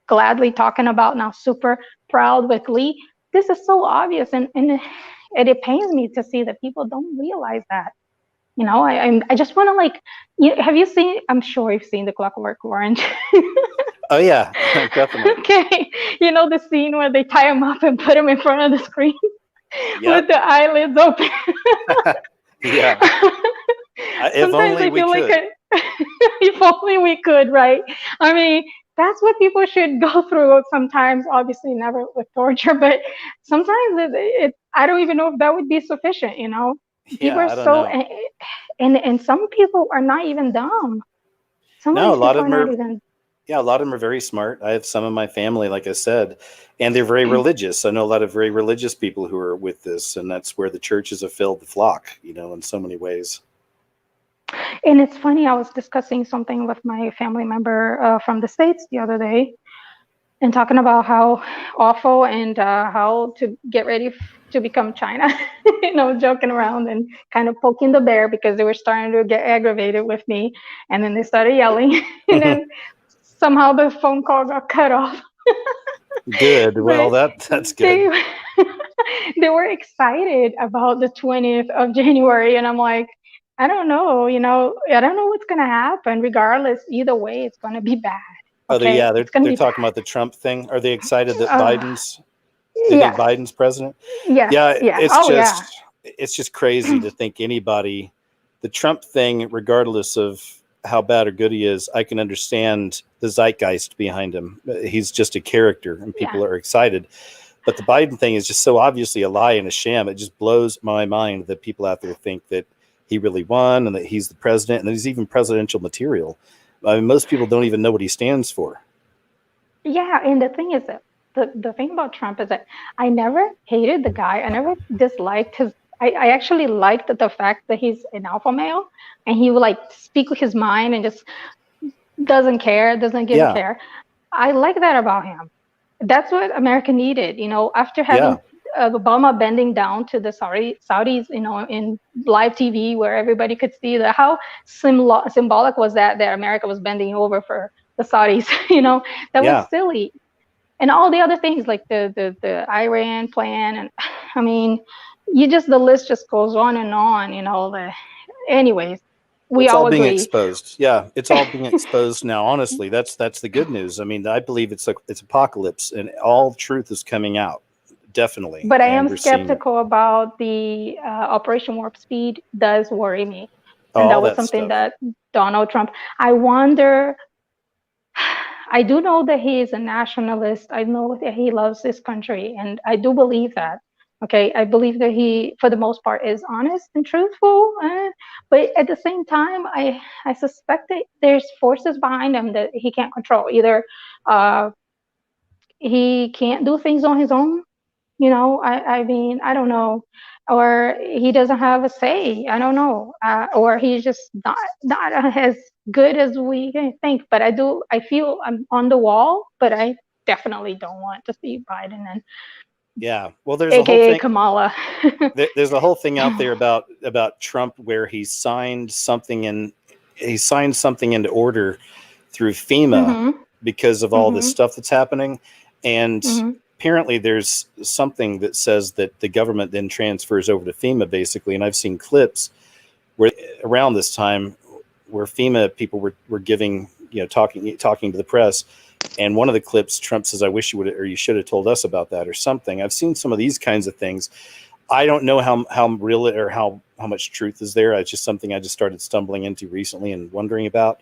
gladly talking about now, super proud with Lee. This is so obvious, and it pains me to see that people don't realize that. You know, I just want to like, have you seen? I'm sure you've seen The Clockwork Orange. Oh yeah, definitely. Okay, you know the scene where they tie him up and put him in front of the screen with the eyelids open. Yeah. If only we could. If only we could, right? I mean, that's what people should go through sometimes. Obviously, never with torture, but sometimes I don't even know if that would be sufficient. You know, people are so, and some people are not even dumb. Some no, a lot of them are are. not even. Yeah, a lot of them are very smart. I have some in my family, like I said, and they're very religious. I know a lot of very religious people who are with this, and that's where the churches have filled the flock, you know, in so many ways. And it's funny, I was discussing something with my family member from the States the other day, and talking about how awful and how to get ready to become China, you know, joking around and kind of poking the bear because they were starting to get aggravated with me. And then they started yelling, and then somehow the phone call got cut off. Good. Well, that's good. They were excited about the 20th of January, and I'm like, I don't know, you know, I don't know what's going to happen. Regardless, either way, it's going to be bad. Okay? Oh, they're talking about the Trump thing. Are they excited that they think Biden's president? Yes. Yeah, Yeah. It's just crazy to think anybody, the Trump thing, regardless of how bad or good he is, I can understand the zeitgeist behind him. He's just a character, and people are excited. But the Biden thing is just so obviously a lie and a sham. It just blows my mind that people out there think that he really won and that he's the president and that he's even presidential material. I mean, most people don't even know what he stands for. Yeah, and the thing is that the thing about Trump is that I never hated the guy. I never disliked his. I actually liked the fact that he's an alpha male and he would like speak with his mind and just doesn't give a care. I like that about him. That's what America needed, you know, after having Obama bending down to the Saudis, you know, in live TV where everybody could see how symbolic was that America was bending over for the Saudis, that Yeah. was silly. And all the other things like the Iran plan. And I mean, the list just goes on and on, anyways, we It's all all being agree. exposed. Yeah, it's all being exposed now. Honestly, that's the good news. I mean, I believe it's apocalypse, and all truth is coming out. Definitely. But I And am we're seeing it. skeptical about the Operation Warp Speed. Does worry me, and All that was that something stuff. that Donald Trump. I wonder. I do know that he is a nationalist. I know that he loves this country, and I do believe that. Okay, I believe that he, for the most part, is honest and truthful. But at the same time, I suspect that there's forces behind him that he can't control. Either he can't do things on his own. I mean, I don't know, or he doesn't have a say. I don't know, or he's just not as good as we think. But I feel I'm on the wall, but I definitely don't want to see Biden and Yeah. Well, there's a whole AKA thing. Kamala. There's a whole thing out there about Trump where he signed something into order through FEMA because of all this stuff that's happening, and apparently there's something that says that the government then transfers over to FEMA basically. And I've seen clips where around this time where FEMA people were giving, talking to the press. And one of the clips, Trump says, "I wish you would, or you should have told us about that," or something. I've seen some of these kinds of things. I don't know how real it or how much truth is there. It's just something I just started stumbling into recently and wondering about.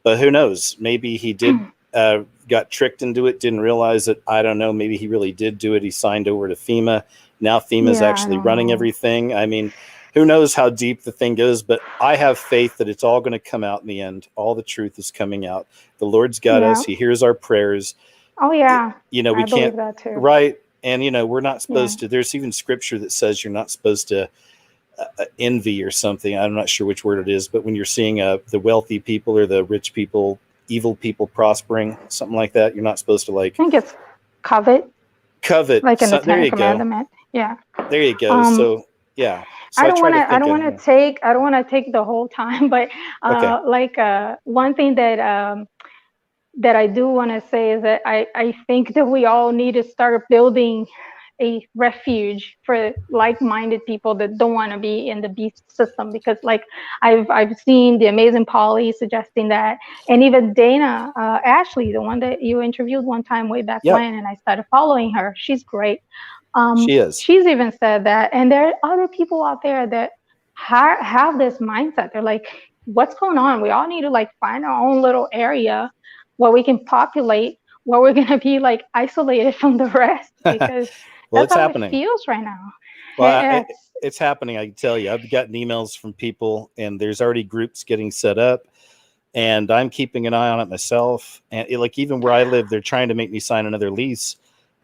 But who knows? Maybe he did got tricked into it, didn't realize it. I don't know. Maybe he really did do it. He signed over to FEMA. Now FEMA is actually running everything. I mean, who knows how deep the thing goes, but I have faith that it's all going to come out in the end. All the truth is coming out. The Lord's got us. He hears our prayers. Oh yeah. We I can't, believe that too. right. And, we're not supposed to, there's even scripture that says you're not supposed to envy or something. I'm not sure which word it is, but when you're seeing the wealthy people or the rich people, evil people prospering, something like that, you're not supposed to I think it's covet. Like in the there you Ten Commandment. Yeah. There you go. So yeah. So I don't want to take the whole time, but one thing that that I do want to say is that I think that we all need to start building a refuge for like-minded people that don't want to be in the beast system, because I've seen the amazing Polly suggesting that, and even Dana Ashley, the one that you interviewed one time way back when, and I started following her. She's great. She is. She's even said that, and there are other people out there that have this mindset. They're like, what's going on? We all need to find our own little area where we can populate, where we're going to be isolated from the rest, because well, that's it's how happening. It feels right now. Well, it's happening. I can tell you, I've gotten emails from people, and there's already groups getting set up, and I'm keeping an eye on it myself. And even where I live, they're trying to make me sign another lease,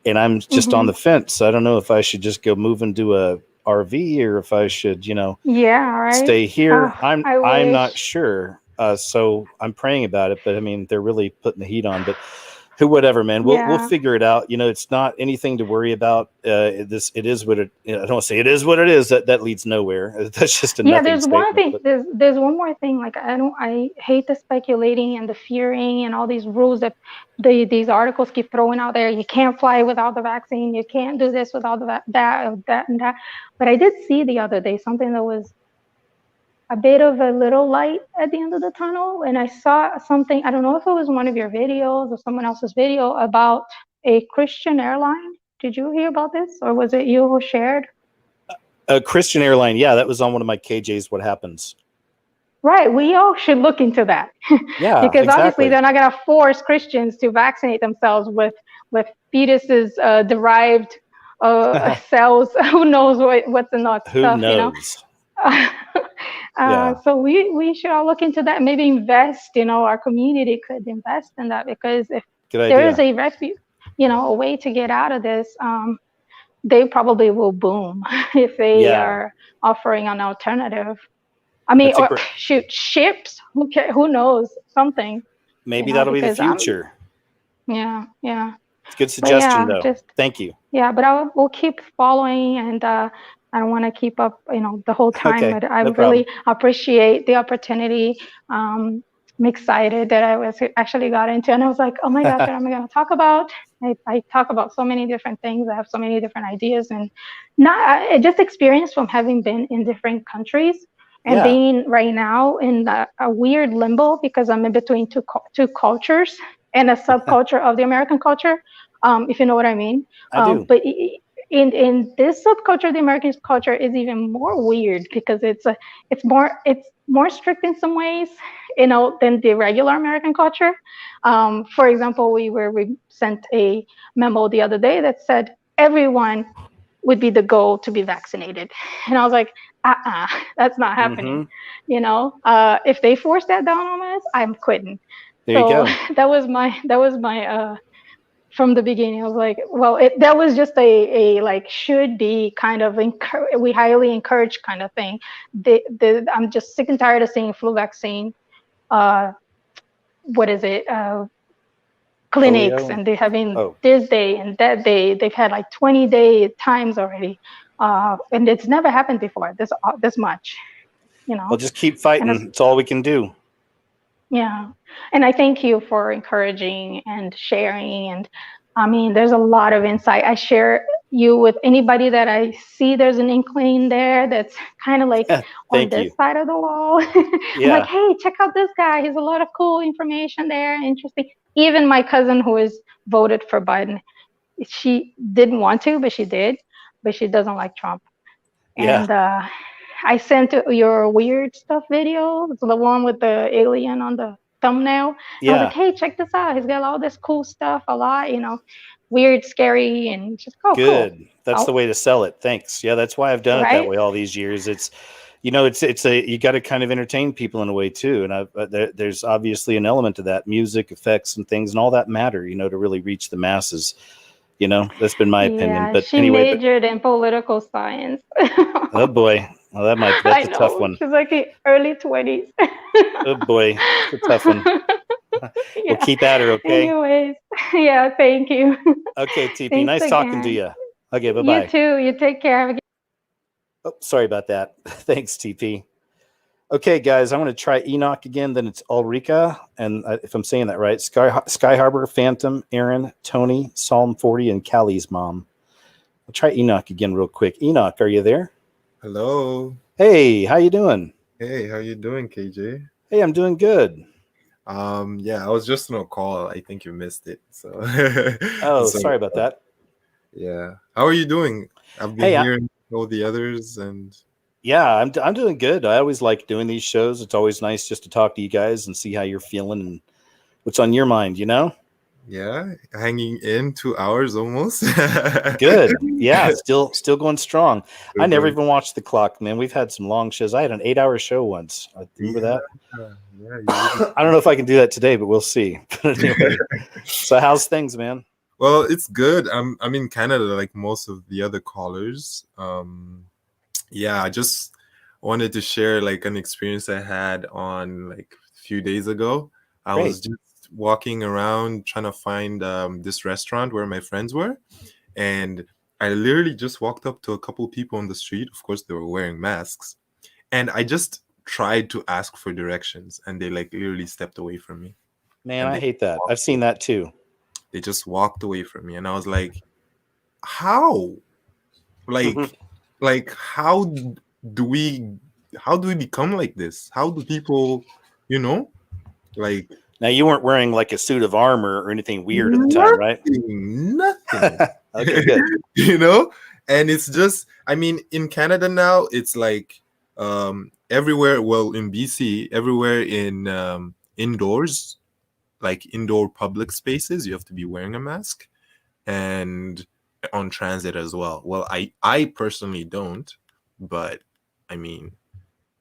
and I'm just on the fence. I don't know if I should just go move into a RV or if I should, stay here. I'm not sure. So I'm praying about it, but I mean, they're really putting the heat on. But whatever, man, we'll figure it out. It's not anything to worry about. It is what it. I don't want to say it is what it is. That leads nowhere. That's just a nothing There's statement, one thing. There's one more thing. I hate the speculating and the fearing and all these rules that these articles keep throwing out there. You can't fly without the vaccine. You can't do this without that and that. But I did see the other day something that was a bit of a little light at the end of the tunnel, and I saw something. I don't know if it was one of your videos or someone else's video about a Christian airline. Did you hear about this, or was it you who shared? A Christian airline, yeah, that was on one of my KJs. What happens? Right, we all should look into that. Yeah, because exactly. Obviously they're not going to force Christians to vaccinate themselves with fetuses derived cells. Who knows what's in that Who stuff? knows? So we should all look into that. Maybe invest. Our community could invest in that, because if there is a refuge, a way to get out of this, they probably will boom if they are offering an alternative. I mean, or ships. Who knows? Something. Maybe that'll be the future. Yeah. It's a good suggestion, though. Thank you. Yeah, but we'll keep following, and I don't want to keep up, the whole time. Okay, but I no really appreciate the opportunity I'm excited that I was actually got into, and I was like, oh my gosh, what am I going to talk about? I talk about so many different things. I have so many different ideas, and just experience from having been in different countries and being right now in a weird limbo because I'm in between two cultures and a subculture of the American culture, if you know what I mean. I do. But in this subculture, the American culture is even more weird because it's more strict in some ways, than the regular American culture. For example, we sent a memo the other day that said everyone would be the goal to be vaccinated, and I was like, that's not happening. If they force that down on us, I'm quitting. There you go. that was my from the beginning. I was like, well, that was just a like should be kind of we highly encourage kind of thing. I'm just sick and tired of seeing flu vaccine. What is it? Clinics, and they're having this day and that day. They've had like 20-day times already, and it's never happened before. This much, Well, just keep fighting. It's all we can do. Yeah. And I thank you for encouraging and sharing. And I mean, there's a lot of insight. I share you with anybody that I see there's an inkling there that's kind of like on this side of the wall. I'm like, hey, check out this guy. He's a lot of cool information there. Interesting. Even my cousin who is voted for Biden, she didn't want to, but she did. But she doesn't like Trump. Yeah. And I sent your weird stuff video. It's the one with the alien on the thumbnail. Yeah. I was like, hey, check this out. He's got all this cool stuff, a lot, weird, scary, and just good. Cool. That's the way to sell it. Thanks. Yeah, that's why I've done it that way all these years. It's, you got to kind of entertain people in a way too. And there's obviously an element to that, music, effects, and things, and all that matter, to really reach the masses. That's been my opinion. But she majored in political science. Oh boy. Well, that's a tough one. She's like the early 20s. Oh boy, it's a tough one. We'll keep at her, okay? Anyways, thank you. Okay, TP, nice talking to you. Okay, bye-bye. You too. You take care. Oh, sorry about that. Thanks, TP. Okay, guys, I'm going to try Enoch again. Then it's Ulrika, and if I'm saying that right, Sky Harbor, Phantom, Aaron, Tony, Psalm 40, and Callie's mom. I'll try Enoch again real quick. Enoch, are you there? Hello. Hey, how you doing? Hey, how you doing, KJ? Hey, I'm doing good. I was just on a call. I think you missed it. So sorry about that. Yeah. How are you doing? I've been hearing all the others, and I'm doing good. I always like doing these shows. It's always nice just to talk to you guys and see how you're feeling and what's on your mind, Yeah, hanging in 2 hours almost. Good. Yeah, still going strong. I never even watched the clock, man. We've had some long shows. I had an 8-hour show once. I remember that. Yeah, I don't know if I can do that today, but we'll see. But anyway, so how's things, man? Well, it's good. I'm in Canada, like most of the other callers. I just wanted to share like an experience I had on like a few days ago. I was just walking around trying to find this restaurant where my friends were, and I literally just walked up to a couple of people on the street. Of course, they were wearing masks, and I just tried to ask for directions, and they like literally stepped away from me. Man, I hate that. I've seen that too. They just walked away from me, and I was like, how? Like how do we become like this? How do people, like? Now, you weren't wearing like a suit of armor or anything weird at the time, right? Nothing. Okay, good. And it's just, I mean, in Canada now, it's like everywhere. Well, in BC, everywhere in indoors, like indoor public spaces, you have to be wearing a mask, and on transit as well. Well, I personally don't, but I mean,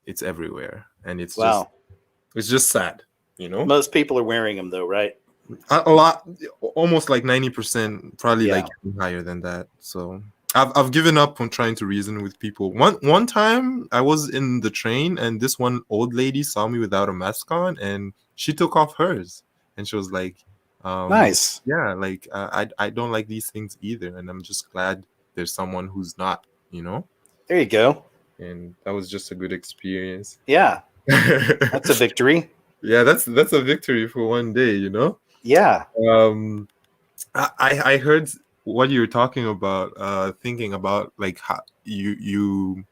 it's everywhere, and it's just sad. Most people are wearing them though, right? A lot, almost like 90%, probably like higher than that. So I've given up on trying to reason with people. One time I was in the train, and this one old lady saw me without a mask on, and she took off hers, and she was like, nice. Yeah, like I don't like these things either, and I'm just glad there's someone who's not, There you go. And that was just a good experience. Yeah. That's a victory. Yeah, that's a victory for one day, you know. Yeah. I heard what you were talking about, thinking about like how you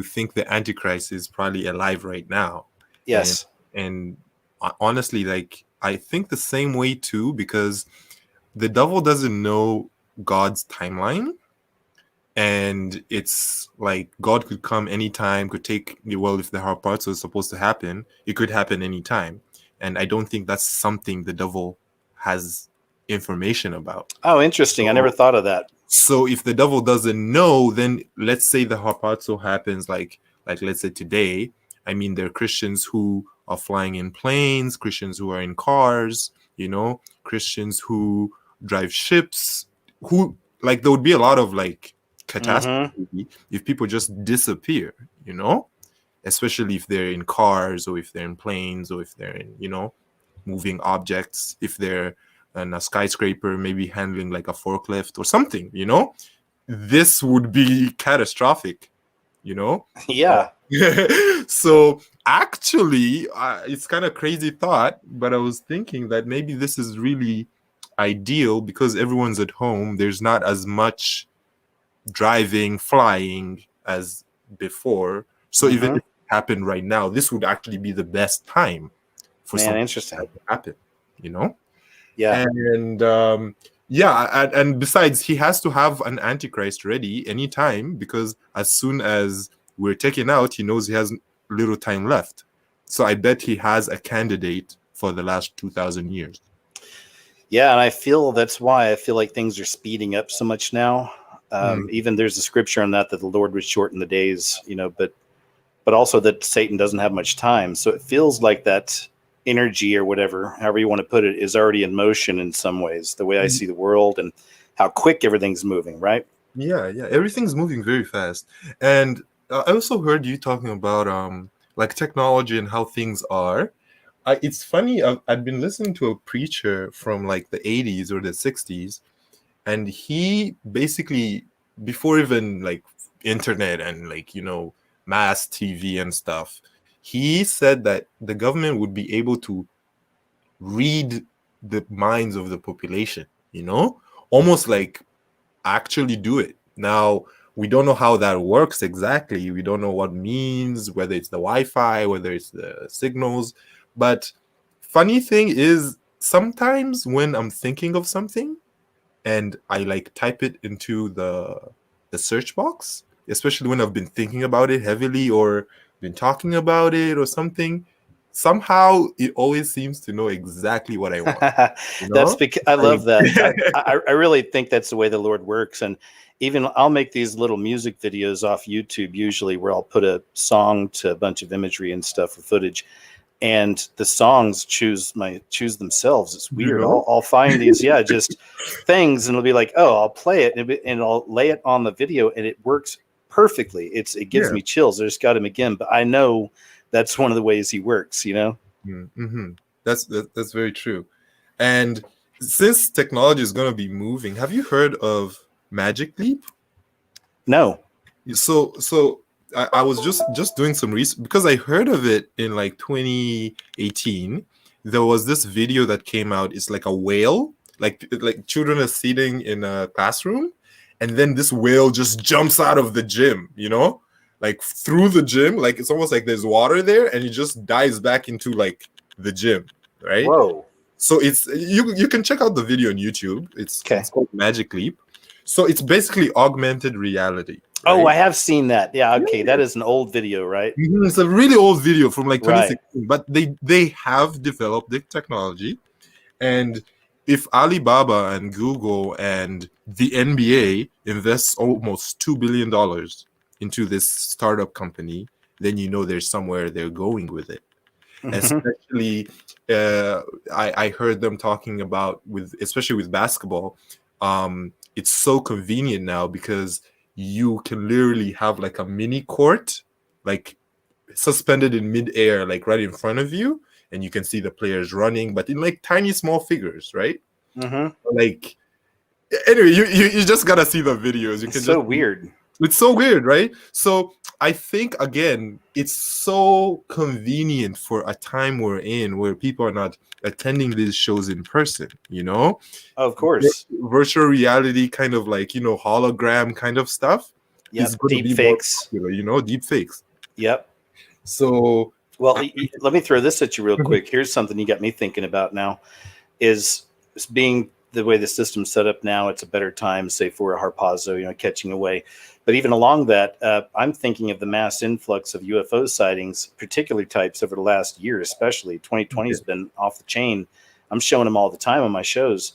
think the Antichrist is probably alive right now. Yes. And honestly, like I think the same way too, because the devil doesn't know God's timeline. And it's like God could come anytime, could take, well, if the hard parts are supposed to happen, it could happen anytime. And I don't think that's something the devil has information about. Oh, interesting. I never thought of that. So if the devil doesn't know, then let's say the harpazo happens, like let's say today. I mean, there are Christians who are flying in planes, Christians who are in cars, you know, Christians who drive ships, who like there would be a lot of like catastrophe if people just disappear, you know, especially if they're in cars or if they're in planes or if they're in, you know, moving objects, if they're in a skyscraper, maybe handling like a forklift or something, you know, this would be catastrophic, you know. Yeah. So actually, it's kind of crazy thought, but I was thinking that maybe this is really ideal because everyone's at home. There's not as much driving, flying as before. So even if it happened right now, this would actually be the best time for something interesting to happen, you know? Yeah. And and besides, he has to have an Antichrist ready anytime because as soon as we're taken out, he knows he has little time left. So I bet he has a candidate for the last 2,000 years. Yeah, and I feel that's why I feel like things are speeding up so much now. Even there's a scripture on that the Lord would shorten the days, you know, but also that Satan doesn't have much time. So it feels like that energy or whatever, however you want to put it, is already in motion in some ways, the way I see the world and how quick everything's moving, right? Yeah, everything's moving very fast. And I also heard you talking about like technology and how things are. It's funny, I've been listening to a preacher from like the 80s or the 60s, and he basically, before even like internet and like, you know, mass TV and stuff, he said that the government would be able to read the minds of the population, you know, almost like actually do it. Now, we don't know how that works exactly. We don't know what means, whether it's the Wi-Fi, whether it's the signals. But funny thing is, sometimes when I'm thinking of something and I like type it into the search box, especially when I've been thinking about it heavily or been talking about it or something, somehow it always seems to know exactly what I want. You know? That's because I love that. I really think that's the way the Lord works. And even I'll make these little music videos off YouTube usually where I'll put a song to a bunch of imagery and stuff or footage, and the songs choose themselves. It's weird. I'll find these just things, and it'll be like, oh, I'll play it and I'll lay it on the video, and it works perfectly. It gives me chills. I just got him again, but I know that's one of the ways he works, you know. That's very true. And since technology is going to be moving, have you heard of Magic Leap? No. So I was just doing some research because I heard of it in like 2018. There was this video that came out. It's like a whale, like children are sitting in a classroom, and then this whale just jumps out of the gym, you know, like through the gym. Like it's almost like there's water there, and he just dives back into like the gym, right? Whoa. So it's you can check out the video on YouTube. It's called Magic Leap. So it's basically augmented reality. Right? Oh, I have seen that. Yeah, okay. That is an old video, right? It's a really old video from like 2016, but they have developed the technology. And if Alibaba and Google and the NBA invests almost $2 billion into this startup company, then you know there's somewhere they're going with it. Especially, I heard them talking about especially with basketball. It's so convenient now because you can literally have like a mini court, like suspended in midair, like right in front of you, and you can see the players running, but in like tiny small figures, right? Like anyway, you just gotta see the videos. You can so weird. It's so weird, right? So I think again, it's so convenient for a time we're in where people are not attending these shows in person, you know? Of course. Virtual reality kind of like, hologram kind of stuff Yep. is going to Deep be fakes. more popular, deep fakes. Yep. So Well, let me throw this at you real quick. Here's something you got me thinking about now is being the way the system's set up now, it's a better time, say, for a harpazo, catching away. But even along that, I'm thinking of the mass influx of UFO sightings, particular types over the last year, especially 2020 has been off the chain. I'm showing them all the time on my shows.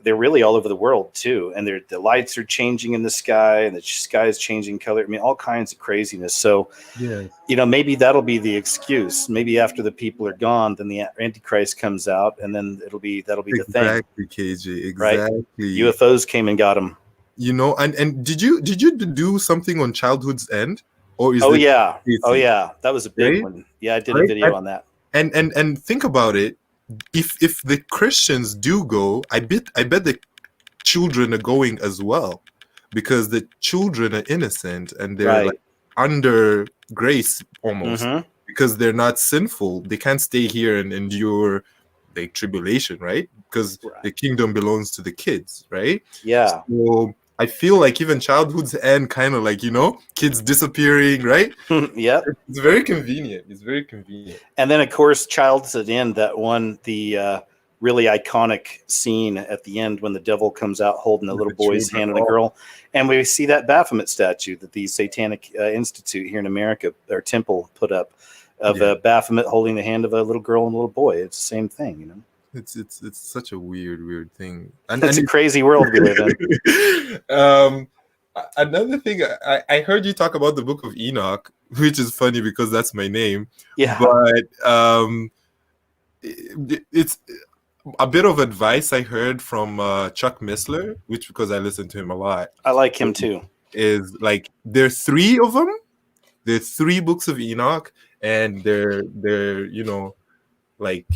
They're really all over the world too. And the lights are changing in the sky and the sky is changing color. I mean, all kinds of craziness. So, yeah, maybe that'll be the excuse. Maybe after the people are gone, then the Antichrist comes out and then that'll be the thing. exactly, KJ, exactly. Right? UFOs came and got them. And did you do something on Childhood's End? Or is yeah. That was a big one. Yeah, I did a video on that. And think about it. If the Christians do go, I bet the children are going as well, because the children are innocent and they're like under grace almost, because they're not sinful. They can't stay here and endure the tribulation, right? Because the kingdom belongs to the kids, right? Yeah. So I feel like even Childhood's End kind of like, kids disappearing, right? Yep. It's very convenient. It's very convenient. And then, of course, Child's End, that one, the really iconic scene at the end when the devil comes out holding a little boy's hand on a girl. And we see that Baphomet statue that the Satanic Institute here in America, or temple, put up of Baphomet holding the hand of a little girl and a little boy. It's the same thing, It's such a weird thing. And it's a crazy world we live in. Another thing, I heard you talk about the Book of Enoch, which is funny because that's my name. Yeah. But it's a bit of advice I heard from Chuck Missler, which, because I listen to him a lot. I like him too. Is like there are three of them. There are three books of Enoch, and they're like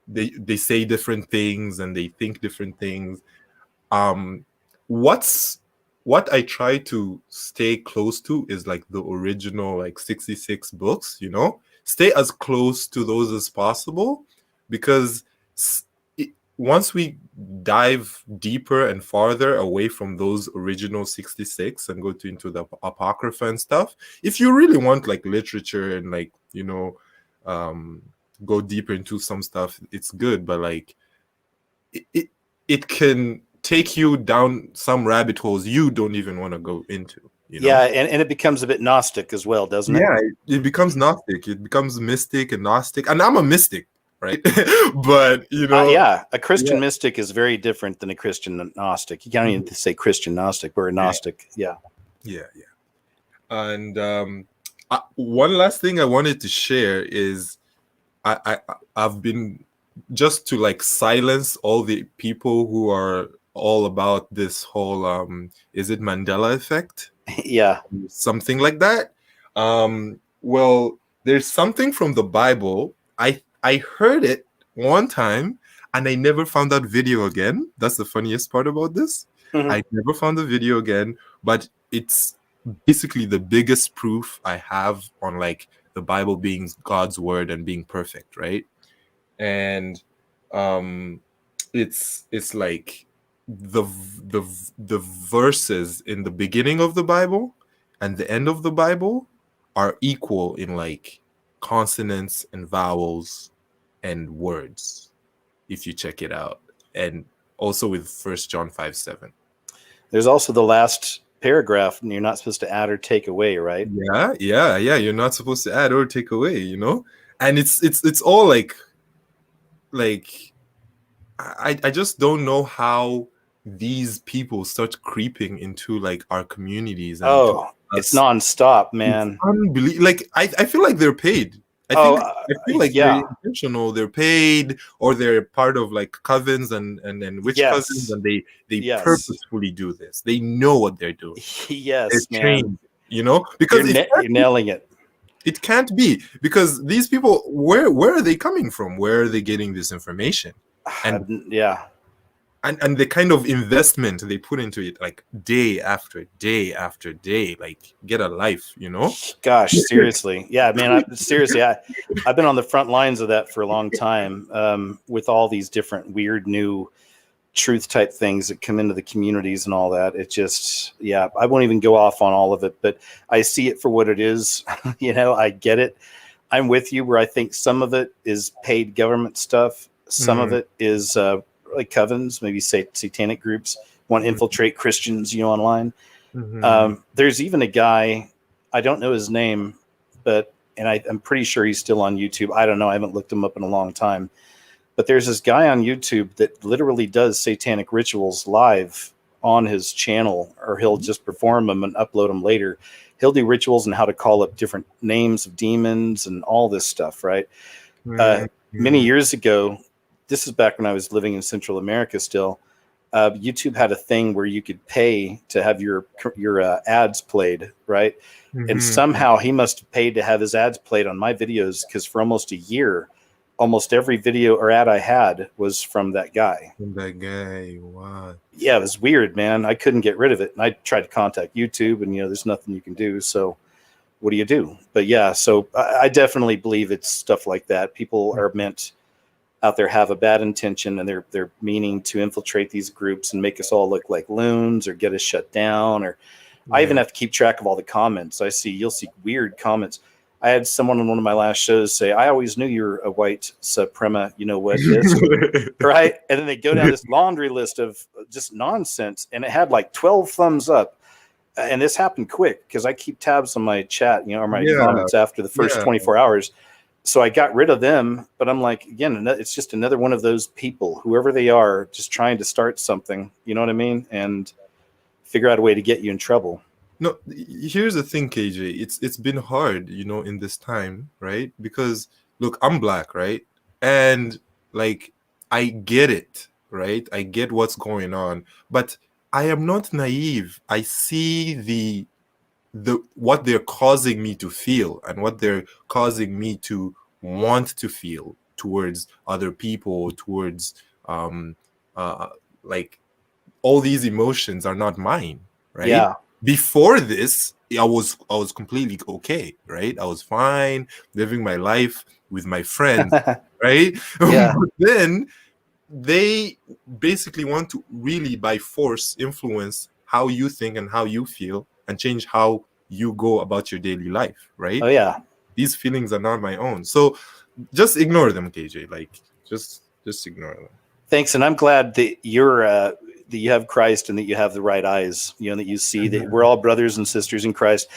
they say different things and they think different things. What I try to stay close to is like the original, like 66 books, stay as close to those as possible, because once we dive deeper and farther away from those original 66 and go into the Apocrypha and stuff, if you really want like literature and like, go deeper into some stuff, it's good, but like it can take you down some rabbit holes you don't even want to go into. Yeah, and it becomes a bit Gnostic as well, doesn't it? Yeah, it becomes Gnostic. It becomes mystic and Gnostic. And I'm a mystic, right? But, a Christian mystic is very different than a Christian Gnostic. You can't even say Christian Gnostic. We're a Gnostic. Yeah. And one last thing I wanted to share is I've been, just to like silence all the people who are all about this whole is it Mandela effect? Yeah, something like that. Well, there's something from the Bible. I heard it one time and I never found that video again. That's the funniest part about this. I never found the video again, but it's basically the biggest proof I have on like the Bible being God's word and being perfect, right? And it's like the verses in the beginning of the Bible and the end of the Bible are equal in like consonants and vowels and words, if you check it out. And also with 1 John 5:7. There's also the last paragraph, and you're not supposed to add or take away, right? Yeah. You're not supposed to add or take away, And it's all like I just don't know how these people start creeping into like our communities. And it's nonstop, man. It's unbelievable. Like I feel like they're paid. I feel like they're intentional. They're paid, or they're part of like covens and witch covens, and they purposefully do this. They know what they're doing. Yes, they're trained, because you're nailing it. It can't be, because these people, where are they coming from? Where are they getting this information? And and the kind of investment they put into it, like day after day after day, like get a life, you know? Gosh, seriously. Yeah, man, I've been on the front lines of that for a long time, with all these different weird new truth type things that come into the communities and all that. It just, yeah, I won't even go off on all of it, but I see it for what it is. You know, I get it. I'm with you where I think some of it is paid government stuff. Some of it is like covens, maybe say satanic groups want to infiltrate Christians, you know, online. There's even a guy, I don't know his name, but, and I'm pretty sure he's still on YouTube. I don't know. I haven't looked him up in a long time. But there's this guy on YouTube that literally does satanic rituals live on his channel, or he'll just perform them and upload them later. He'll do rituals and how to call up different names of demons and all this stuff, right? Many years ago, this is back when I was living in Central America still, YouTube had a thing where you could pay to have your ads played, right? And somehow he must have paid to have his ads played on my videos, because for almost a year, almost every video or ad I had was from that guy. Wow. Yeah, it was weird, man. I couldn't get rid of it. And I tried to contact YouTube, and, you know, there's nothing you can do. So what do you do? But yeah, so I definitely believe it's stuff like that. People are meant out there, have a bad intention, and they're meaning to infiltrate these groups and make us all look like loons or get us shut down. Or I even have to keep track of all the comments. You'll see weird comments. I had someone on one of my last shows say, "I always knew you were a white suprema, you know what this," right? And then they go down this laundry list of just nonsense, and it had like 12 thumbs up. And this happened quick because I keep tabs on my chat, you know, or my comments after the first 24 hours. So I got rid of them, but I'm like, again, it's just another one of those people, whoever they are, just trying to start something, you know what I mean? And figure out a way to get you in trouble. No, here's the thing, KJ. It's been hard, you know, in this time, right? Because look, I'm black, right? And like, I get it, right? I get what's going on, but I am not naive. I see the what they're causing me to feel, and what they're causing me to want to feel towards other people, towards like, all these emotions are not mine, right? Yeah. Before this, I was completely okay, right? I was fine, living my life with my friends, right? Yeah. But then they basically want to really, by force, influence how you think and how you feel, and change how you go about your daily life, right? Oh yeah. These feelings are not my own. So just ignore them, KJ. Like, just ignore them. Thanks. And I'm glad that you're that you have Christ, and that you have the right eyes, you know, that you see that we're all brothers and sisters in Christ,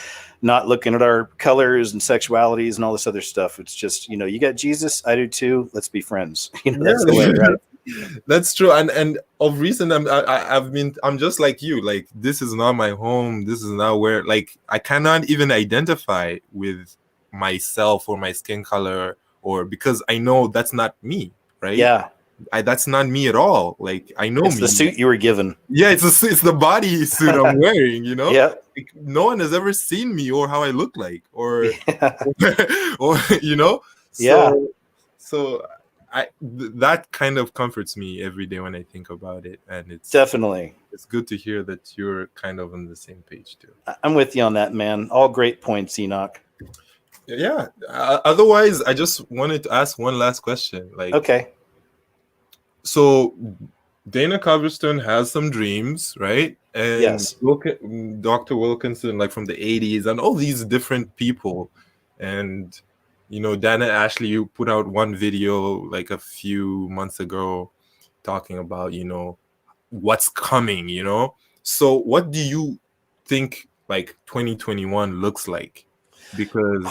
not looking at our colors and sexualities and all this other stuff. It's just, you know, you got Jesus, I do too. Let's be friends. You know, that's the way, right? That's true. And of recent, I'm just like you. Like, this is not my home. This is not where, like, I cannot even identify with myself or my skin color, or because I know that's not me, right? Yeah. That's not me at all. Like, I know it's the suit you were given. Yeah, it's the body suit I'm wearing, you know? Yeah. Like, no one has ever seen me or how I look like, or or you know? So that kind of comforts me every day when I think about it, and it's definitely, it's good to hear that you're kind of on the same page too. I'm with you on that, man. All great points, Enoch. Yeah. Otherwise, I just wanted to ask one last question. Like, okay. So Dana Coverstone has some dreams, right? And yes. Dr. Wilkinson, like from the 80s, and all these different people. And, you know, Dana Ashley, you put out one video like a few months ago talking about, you know, what's coming, you know? So what do you think like 2021 looks like? Because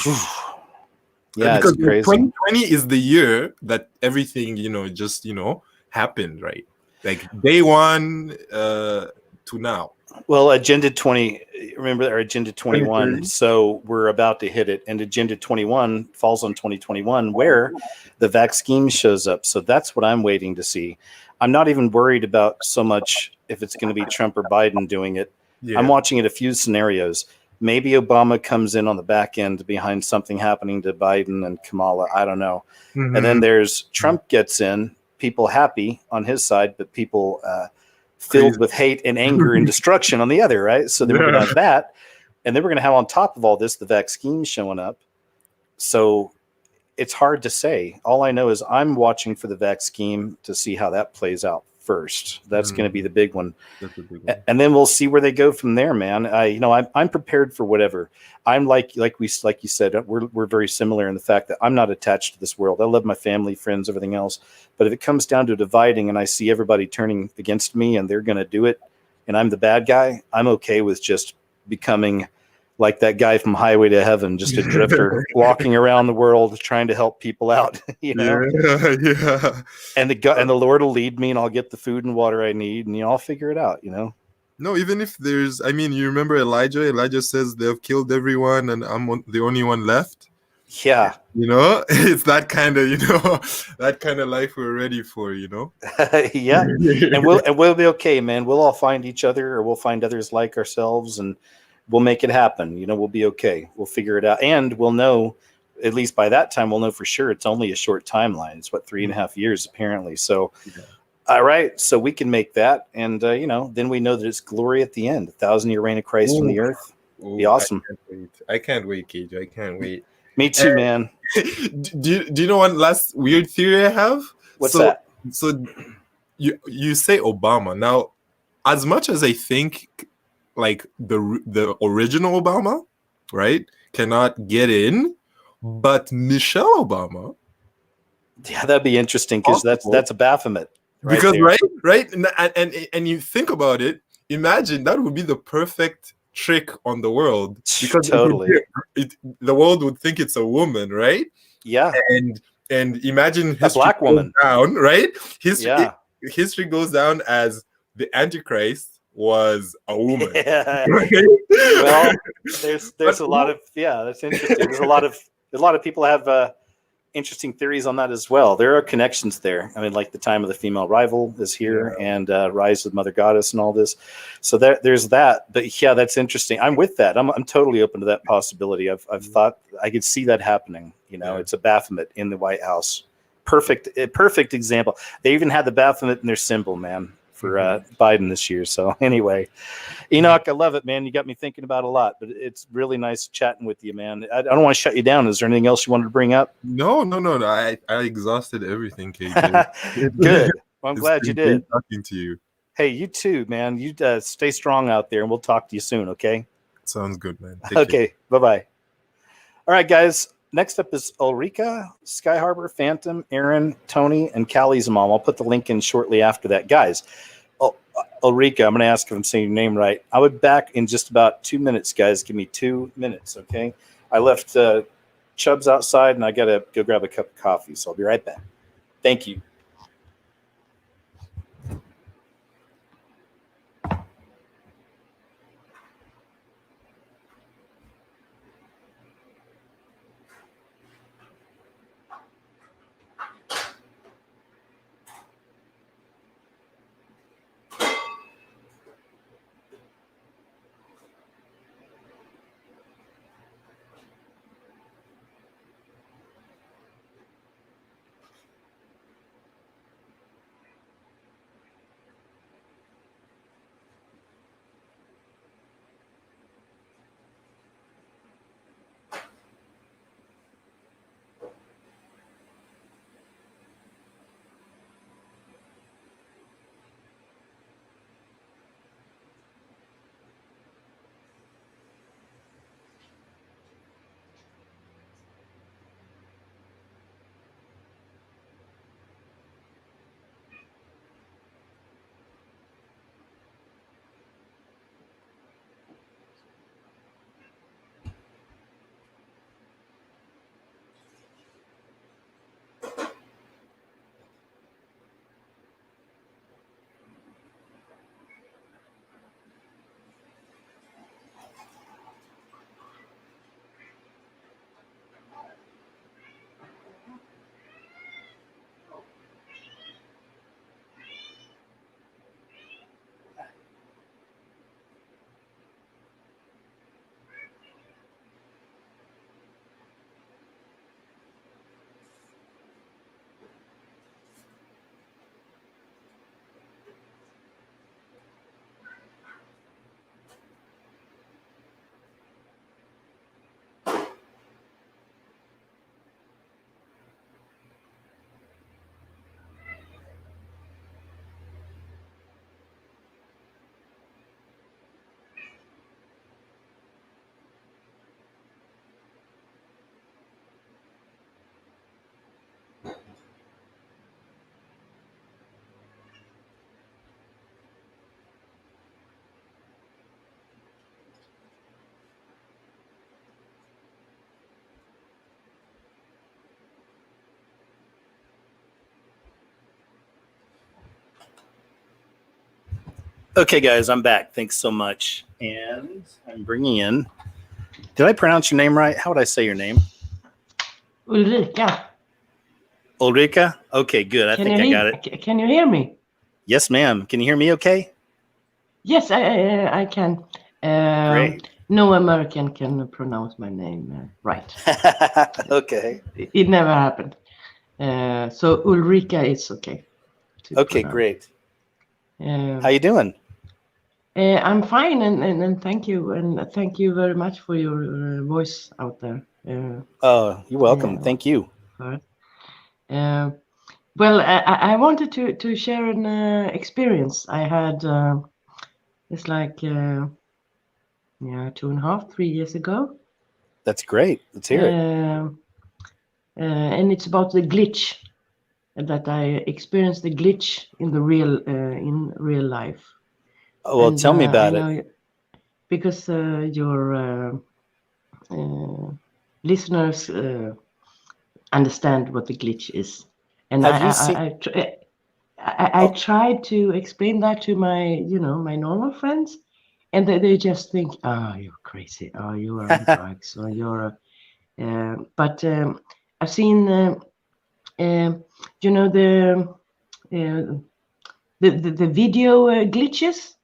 it's crazy. 2020 is the year that everything, you know, just, you know, happened, right? Like day one to now. Well, Agenda 20, remember our Agenda 21. So we're about to hit it. And Agenda 21 falls on 2021, where the vaccine shows up. So that's what I'm waiting to see. I'm not even worried about so much if it's going to be Trump or Biden doing it. Yeah. I'm watching it a few scenarios. Maybe Obama comes in on the back end behind something happening to Biden and Kamala. I don't know. And then there's Trump gets in. people happy on his side, but people filled with hate and anger and destruction on the other, right? So then we're going to have that. And then we're going to have on top of all this, the vaccine showing up. So it's hard to say. All I know is I'm watching for the vaccine to see how that plays out first. That's going to be the big one. That's a big one. And then we'll see where they go from there, man. I'm prepared for whatever. I'm like you said, we're very similar in the fact that I'm not attached to this world. I love my family, friends, everything else. But if it comes down to dividing and I see everybody turning against me and they're going to do it and I'm the bad guy, I'm okay with just becoming like that guy from Highway to Heaven, just a drifter walking around the world trying to help people out, you know? Yeah. And the Lord will lead me and I'll get the food and water I need and I'll figure it out, you know? No, even if there's, I mean, you remember Elijah? Elijah says they've killed everyone and I'm the only one left. Yeah. You know, it's that kind of, that kind of life we're ready for, you know? Yeah. And we'll be okay, man. We'll all find each other or we'll find others like ourselves and we'll make it happen. You know, we'll be okay. We'll figure it out. And we'll know, at least by that time, we'll know for sure it's only a short timeline. It's 3.5 years apparently. So, all right. So we can make that. And, then we know that it's glory at the end, 1,000-year reign of Christ on the earth. Be awesome. I can't wait, KJ. I can't wait. Me too, man. Do you know one last weird theory I have? What's that? So you say Obama. Now, as much as I think like the original Obama, right, cannot get in, but Michelle Obama. Yeah, that'd be interesting because that's a Baphomet. Right because there. right, and you think about it, imagine that would be the perfect trick on the world because totally the world would think it's a woman, right? Yeah. And imagine history a black woman down, right? History goes down as the Antichrist was a woman. Yeah. Well, there's a lot of that's interesting. There's a lot of people have interesting theories on that as well. There are connections there. I mean, like the time of the female rival is here, and Rise of Mother Goddess and all this. So there's that. But yeah, that's interesting. I'm with that. I'm totally open to that possibility. I've thought I could see that happening. It's a Baphomet in the White House. Perfect example. They even had the Baphomet in their symbol, man, for Biden this year. So anyway, Enoch, I love it, man. You got me thinking about a lot, but it's really nice chatting with you, man. I don't want to shut you down. Is there anything else you wanted to bring up? No. I exhausted everything, KJ. Good. Well, I'm glad you did. Talking to you. Hey, you too, man. You stay strong out there, and we'll talk to you soon, okay? Sounds good, man. Okay, bye-bye. All right, guys. Next up is Ulrika, Sky Harbor, Phantom, Aaron, Tony, and Callie's mom. I'll put the link in shortly after that. Guys, Ulrika, I'm going to ask if I'm saying your name right. I'll be back in just about 2 minutes, guys. Give me 2 minutes, okay? I left Chubb's outside, and I got to go grab a cup of coffee, so I'll be right back. Thank you. Okay, guys, I'm back. Thanks so much. And I'm bringing in. Did I pronounce your name right? How would I say your name? Ulrika. Ulrika? Okay, good. I think I got it. Can you hear me? Yes, ma'am. Can you hear me okay? Yes, I can. Great. No American can pronounce my name right. Okay. It never happened. So Ulrika is okay. Okay, great. How you doing? I'm fine, and thank you, and thank you very much for your voice out there. Oh, you're welcome. Thank you. Well, I wanted to share an experience I had. It's like 2.5, 3 years ago. That's great. Let's hear it. And it's about the glitch that I experienced, the glitch in the real life. Oh, well, tell me about it. Because your listeners understand what the glitch is, and I tried to explain that to my my normal friends, and they just think, oh, you're crazy, oh, you are on drugs, or you're but I've seen the video glitches.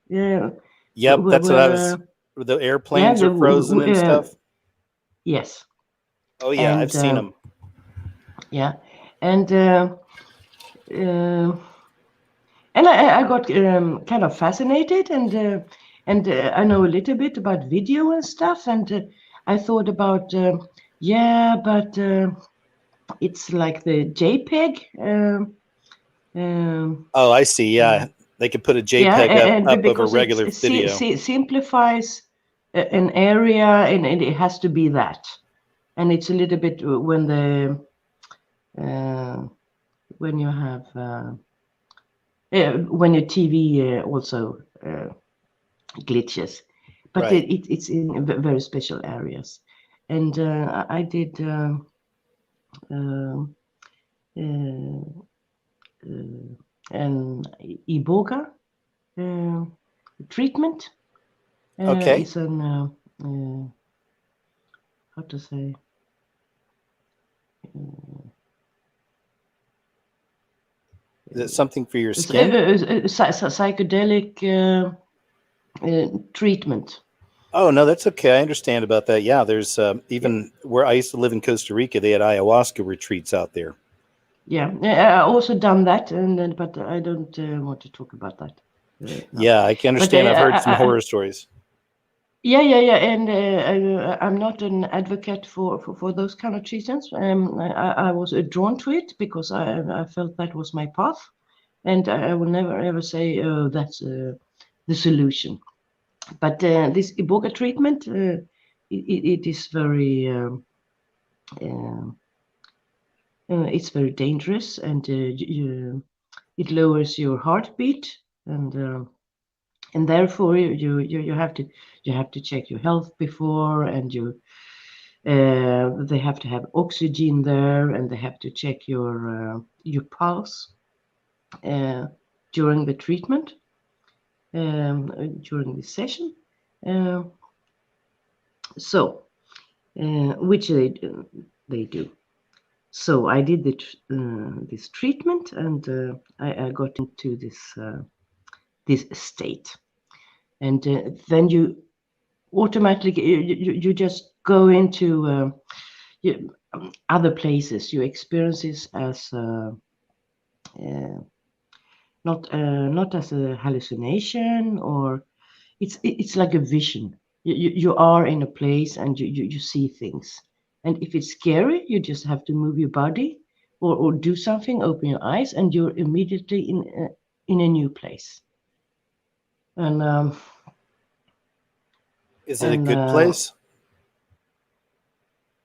Yep, that's what I was. The airplanes are frozen and stuff. Yes. Oh yeah, I've seen them. Yeah, and I got kind of fascinated, and I know a little bit about video and stuff, and I thought about but it's like the JPEG. Oh, I see. Yeah, they could put a JPEG up of a regular video. Simplifies an area, and it has to be that. And it's a little bit when you have when your TV also glitches, but right. it's in very special areas. And I did an iboga treatment. Okay. It's an how to say. Is it something for your skin? Psychedelic treatment. Oh, no, that's okay. I understand about that. Yeah, there's even where I used to live in Costa Rica, they had ayahuasca retreats out there. Yeah, I also done that, but I don't want to talk about that. No. Yeah, I can understand. I've heard some horror stories. Yeah, and I'm not an advocate for those kind of treatments. I was drawn to it because I felt that was my path, and I will never ever say, oh, that's the solution. But this iboga treatment, it is very it's very dangerous, and it lowers your heartbeat, and therefore you have to check your health before, and they have to have oxygen there, and they have to check your pulse during the treatment, during the session. So which they do. So I did this treatment, and I got into this state, and then you automatically you just go into other places. You experience this as not as a hallucination, or it's like a vision. You are in a place, and you see things. And if it's scary, you just have to move your body or do something, open your eyes, and you're immediately in a new place. And is it a good place?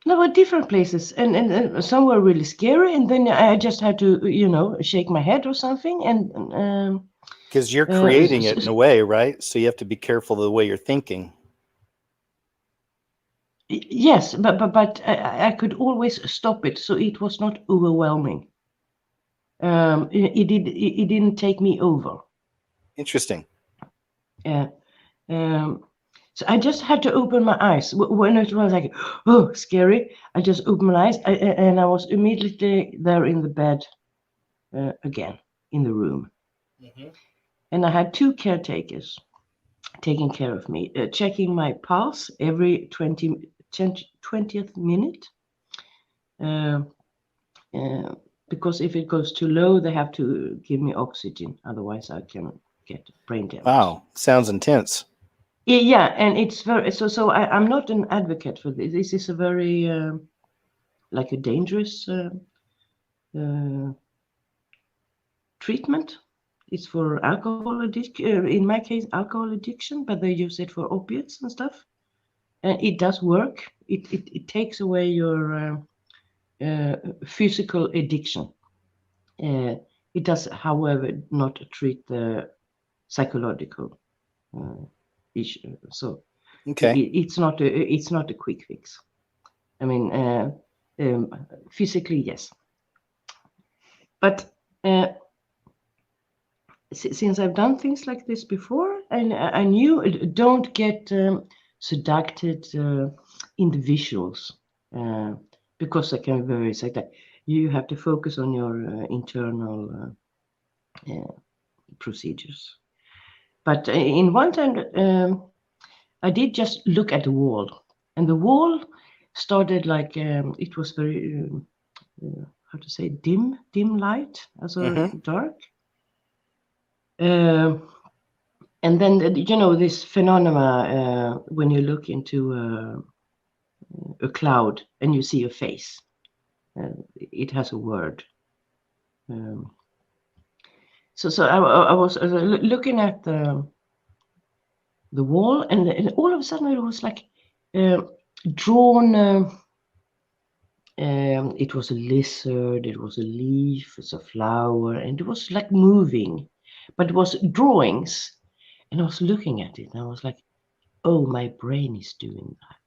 No, but different places, and some were really scary, and then I just had to, shake my head or something, and because you're creating it in a way, right? So you have to be careful of the way you're thinking. Yes, but I could always stop it, so it was not overwhelming. It didn't take me over. Interesting. Yeah. So I just had to open my eyes when it was like, oh, scary. I just opened my eyes, and I was immediately there in the bed again in the room. Mhm. And I had 2 caretakers taking care of me, checking my pulse every 20th minute. Because if it goes too low, they have to give me oxygen. Otherwise, I can get brain damage. Wow, sounds intense. Yeah, and it's very so. I'm not an advocate for this. This is a very like a dangerous treatment. It's for alcohol addiction. In my case, alcohol addiction, but they use it for opiates and stuff, and it does work. It takes away your physical addiction. It does, however, not treat the psychological issue. So Okay. it's not a quick fix. I mean, physically, yes, but since I've done things like this before, and I knew don't get seducted individuals because they can be very seductive. You have to focus on your internal procedures. But in one time, I did just look at the wall, and the wall started like it was very how to say dim light, also dark. And then this phenomena when you look into a cloud and you see a face, it has a word. So I was looking at the wall, and all of a sudden it was like drawn. It was a lizard, it was a leaf, it's a flower, and it was like moving, but it was drawings. And I was looking at it, and I was like, "Oh, my brain is doing that."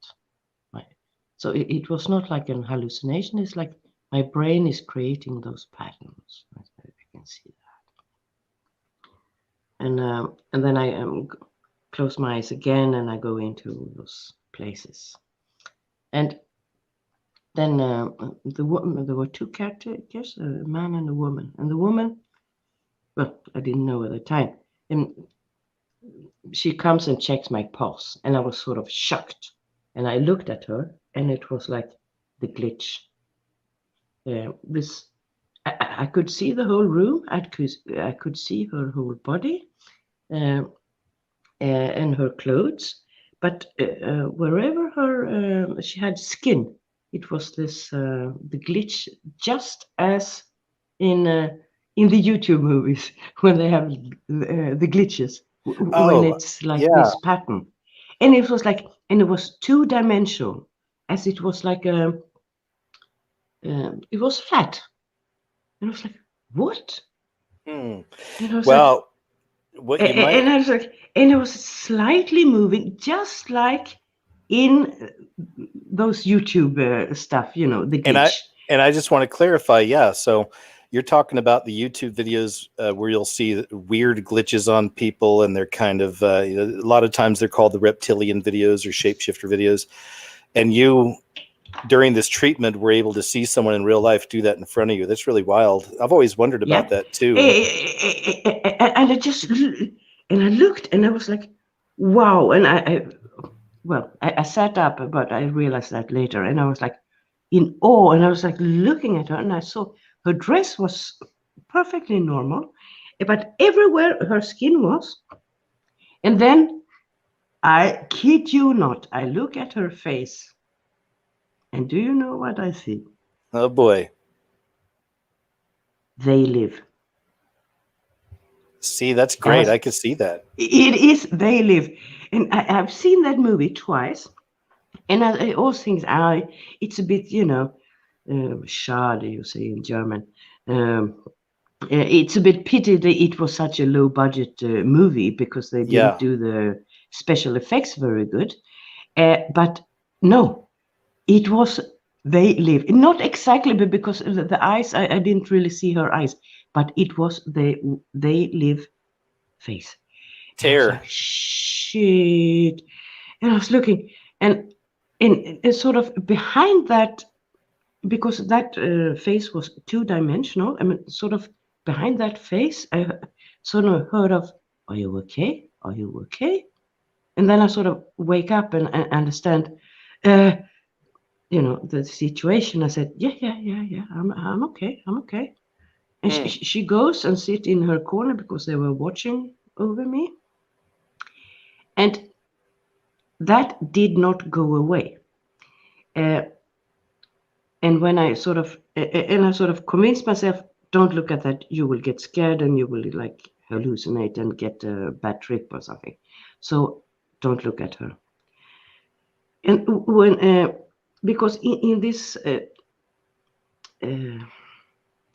So it was not like an hallucination. It's like my brain is creating those patterns. I can see that. And then I close my eyes again, and I go into those places. And then there were 2 characters, a man and a woman. And the woman, well, I didn't know at the time. And she comes and checks my pulse, and I was sort of shocked. And I looked at her, and it was like the glitch. I could see the whole room. I could see her whole body and her clothes, but wherever her she had skin, it was this the glitch, just as in the YouTube movies when they have the glitches when it's like this pattern, and it was like, and it was 2-dimensional, as it was like it was flat, and I was like, what? And I was Well, what you and might I was like, and it was slightly moving, just like in those YouTube stuff, the glitch. and I just want to clarify, yeah. So you're talking about the YouTube videos where you'll see weird glitches on people, and they're kind of a lot of times they're called the reptilian videos or shapeshifter videos. And you, during this treatment, were able to see someone in real life do that in front of you. That's really wild. I've always wondered about that too. And I looked, and I was like, wow. And I sat up, but I realized that later, and I was like in awe, and I was like looking at her, and I saw her dress was perfectly normal, but everywhere her skin was. And then, I kid you not, I look at her face, and do you know what I see? Oh boy. They live. See, that's great. I can see that. It is They Live. And I've seen that movie twice. And I also think it's a bit, schade, you say in German. It's a bit pity that it was such a low budget movie, because they didn't do the special effects very good. But no, it was They Live. Not exactly, but because the eyes, I didn't really see her eyes, but it was They Live face. Tear. Shit. And I was looking, and sort of behind that, because that face was two-dimensional, I mean, sort of behind that face, I sort of heard of, "Are you okay? Are you okay?" And then I sort of wake up and understand, the situation. I said, yeah, I'm okay, I'm okay. And she goes and sit in her corner because they were watching over me. And that did not go away. And when I sort of convinced myself, don't look at that, you will get scared and you will like hallucinate and get a bad trip or something. So don't look at her. And when, because in this,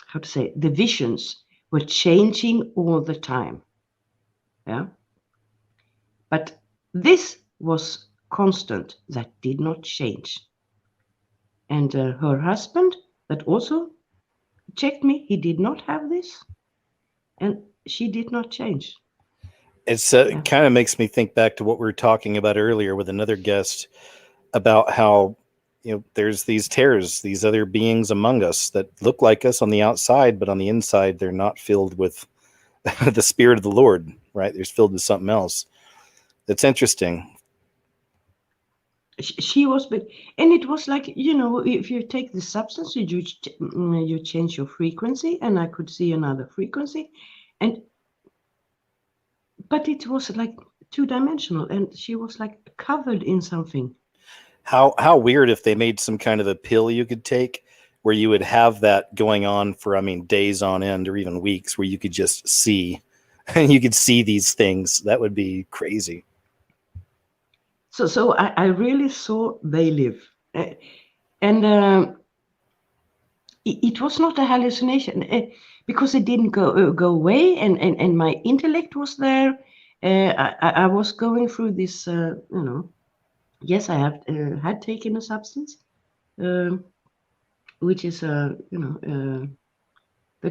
how to say, the visions were changing all the time. Yeah. But this was constant, that did not change. And her husband, that also checked me, he did not have this, and she did not change. It's it kind of makes me think back to what we were talking about earlier with another guest about how there's these terrors, these other beings among us that look like us on the outside, but on the inside they're not filled with the Spirit of the Lord, right? They're filled with something else. That's interesting. She was, and it was like, if you take the substance, you change your frequency, and I could see another frequency, but it was like two-dimensional, and she was like covered in something. How weird if they made some kind of a pill you could take where you would have that going on for, days on end or even weeks, where you could just see, and you could see these things. That would be crazy. So I really saw they live, and it was not a hallucination because it didn't go away, and my intellect was there. I was going through this, yes, I have had taken a substance, which is they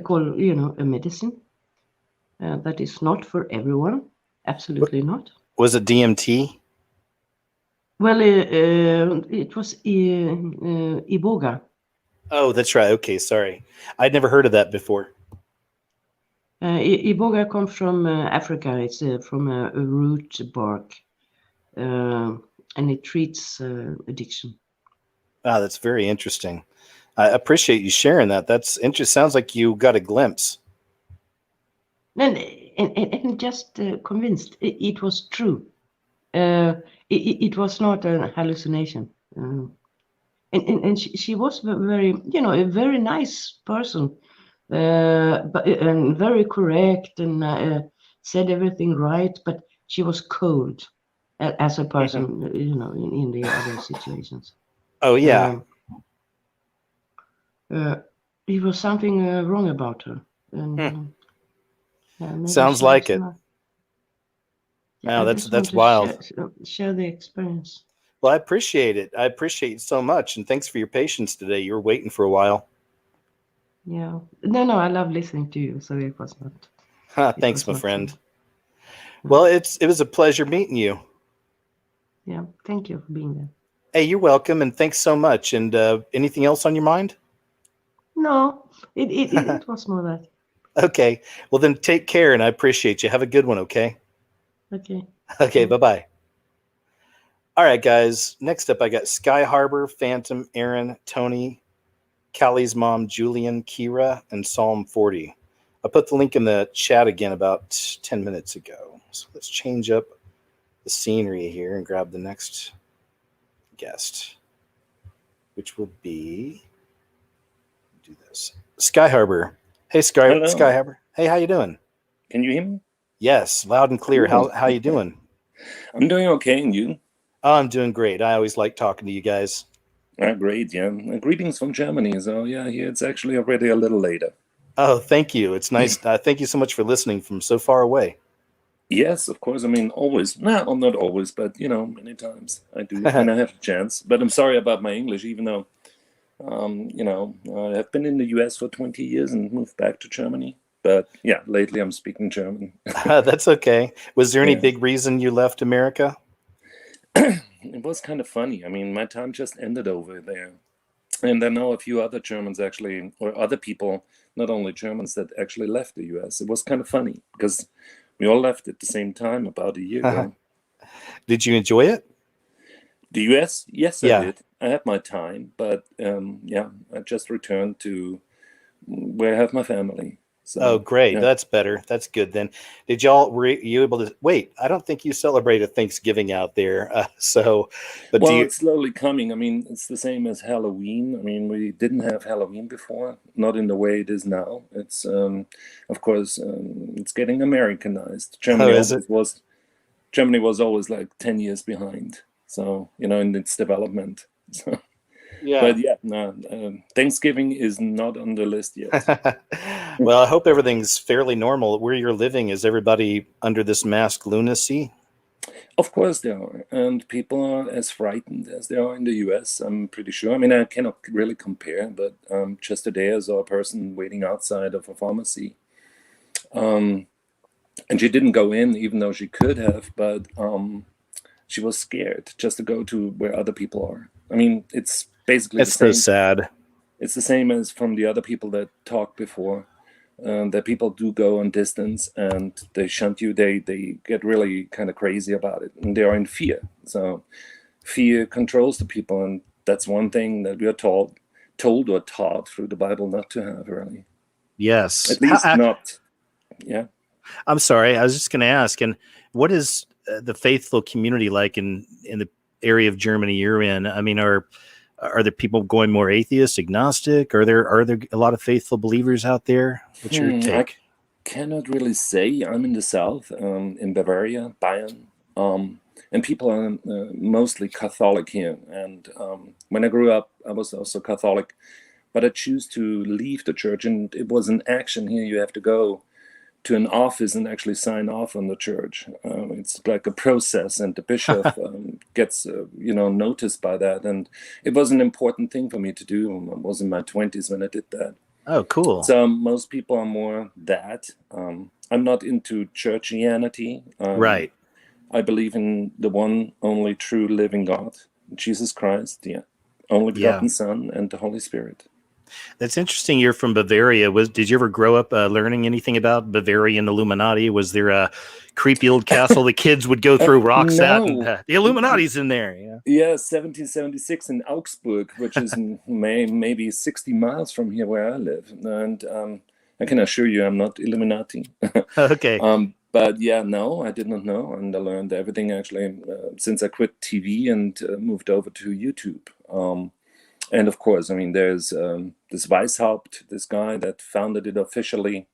call a medicine that is not for everyone, absolutely not. Was it DMT? Well, it was Iboga. Oh, that's right. Okay, sorry. I'd never heard of that before. Iboga comes from Africa. It's from a root bark, and it treats addiction. Wow, that's very interesting. I appreciate you sharing that. That's interesting. Sounds like you got a glimpse. And just convinced it was true. It was not a hallucination. And she was very, a very nice person, but and very correct, and said everything right. But she was cold as a person, in the other situations. Oh yeah. There was something wrong about her. And, sounds like it. Wow, that's wild. Share the experience. Well, I appreciate it. I appreciate it so much, and thanks for your patience today. You were waiting for a while. Yeah. No, I love listening to you, so it was not. Thanks, my friend. Well, it was a pleasure meeting you. Yeah, thank you for being there. Hey, you're welcome, and thanks so much. And anything else on your mind? No, it was more that. Okay. Well, then take care, and I appreciate you. Have a good one, okay? Okay. Okay, bye-bye. All right, guys. Next up, I got Sky Harbor, Phantom, Aaron, Tony, Callie's mom, Julian, Kira, and Psalm 40. I put the link in the chat again about 10 minutes ago. So let's change up the scenery here and grab the next guest, which will be, do this, Sky Harbor. Hey, Sky Harbor. Hey, how you doing? Can you hear me? Yes, loud and clear. How you doing? I'm doing okay, and you? Oh, I'm doing great. I always like talking to you guys. Great, yeah. Greetings from Germany. So, yeah, here it's actually already a little later. Oh, thank you. It's nice. Thank you so much for listening from so far away. Yes, of course. I mean, always. No, not always, but, many times I do when I have a chance. But I'm sorry about my English, even though, I've been in the US for 20 years and moved back to Germany. But yeah, lately I'm speaking German. That's okay. Was there any Yeah. big reason you left America? It was kind of funny. I mean, my time just ended over there. And I know a few other Germans actually, or other people, not only Germans, that actually left the US. It was kind of funny because we all left at the same time about a year ago. Did you enjoy it? The US? Yes, Yeah. I did. I had my time, but yeah, I just returned to where I have my family. So, Oh, great. yeah. That's better. That's good then. Were you able to wait? I don't think you celebrated Thanksgiving out there. But Well, it's slowly coming. I mean, it's the same as Halloween. I mean, we didn't have Halloween before, not in the way it is now. It's, of course, it's getting Americanized. Germany was always like 10 years behind. So, in its development. So, Yeah. but yeah, no, Thanksgiving is not on the list yet. Well, I hope everything's fairly normal. Where you're living, is everybody under this mask lunacy? Of course they are, and people are as frightened as they are in the US, I'm pretty sure. I mean, I cannot really compare, but just today I saw a person waiting outside of a pharmacy. And she didn't go in, even though she could have, but she was scared just to go to where other people are. I mean, it's basically It's so sad. It's the same as from the other people that talked before. That people do go on distance and they shunt you. They get really kind of crazy about it, and they are in fear. So fear controls the people, and that's one thing that we are told or taught through the Bible not to have, really. Yes. At least not. Yeah. I'm sorry. I was just going to ask, and what is the faithful community like in the area of Germany you're in? I mean, are there people going more atheist, agnostic? Are there a lot of faithful believers out there? What's your take? I cannot really say. I'm in the south, in Bavaria, Bayern, and people are mostly Catholic here. And when I grew up, I was also Catholic, but I choose to leave the church, and it was an action here. You have to go to an office and actually sign off on the church. It's like a process, and the bishop gets noticed by that. And it was an important thing for me to do. I was in my 20s when I did that. Oh, cool. So most people are more that. I'm not into churchianity. Right. I believe in the one only true living God, Jesus Christ, the only begotten Son, and the Holy Spirit. That's interesting. You're from Bavaria. Did you ever grow up learning anything about Bavarian Illuminati? Was there a creepy old castle the kids would go through rocks at? And, the Illuminati's in there. Yeah, 1776 in Augsburg, which is maybe 60 miles from here where I live. And I can assure you I'm not Illuminati. Okay. But yeah, no, I did not know. And I learned everything actually since I quit TV and moved over to YouTube. And of course, I mean, there's this Weishaupt, this guy that founded it officially.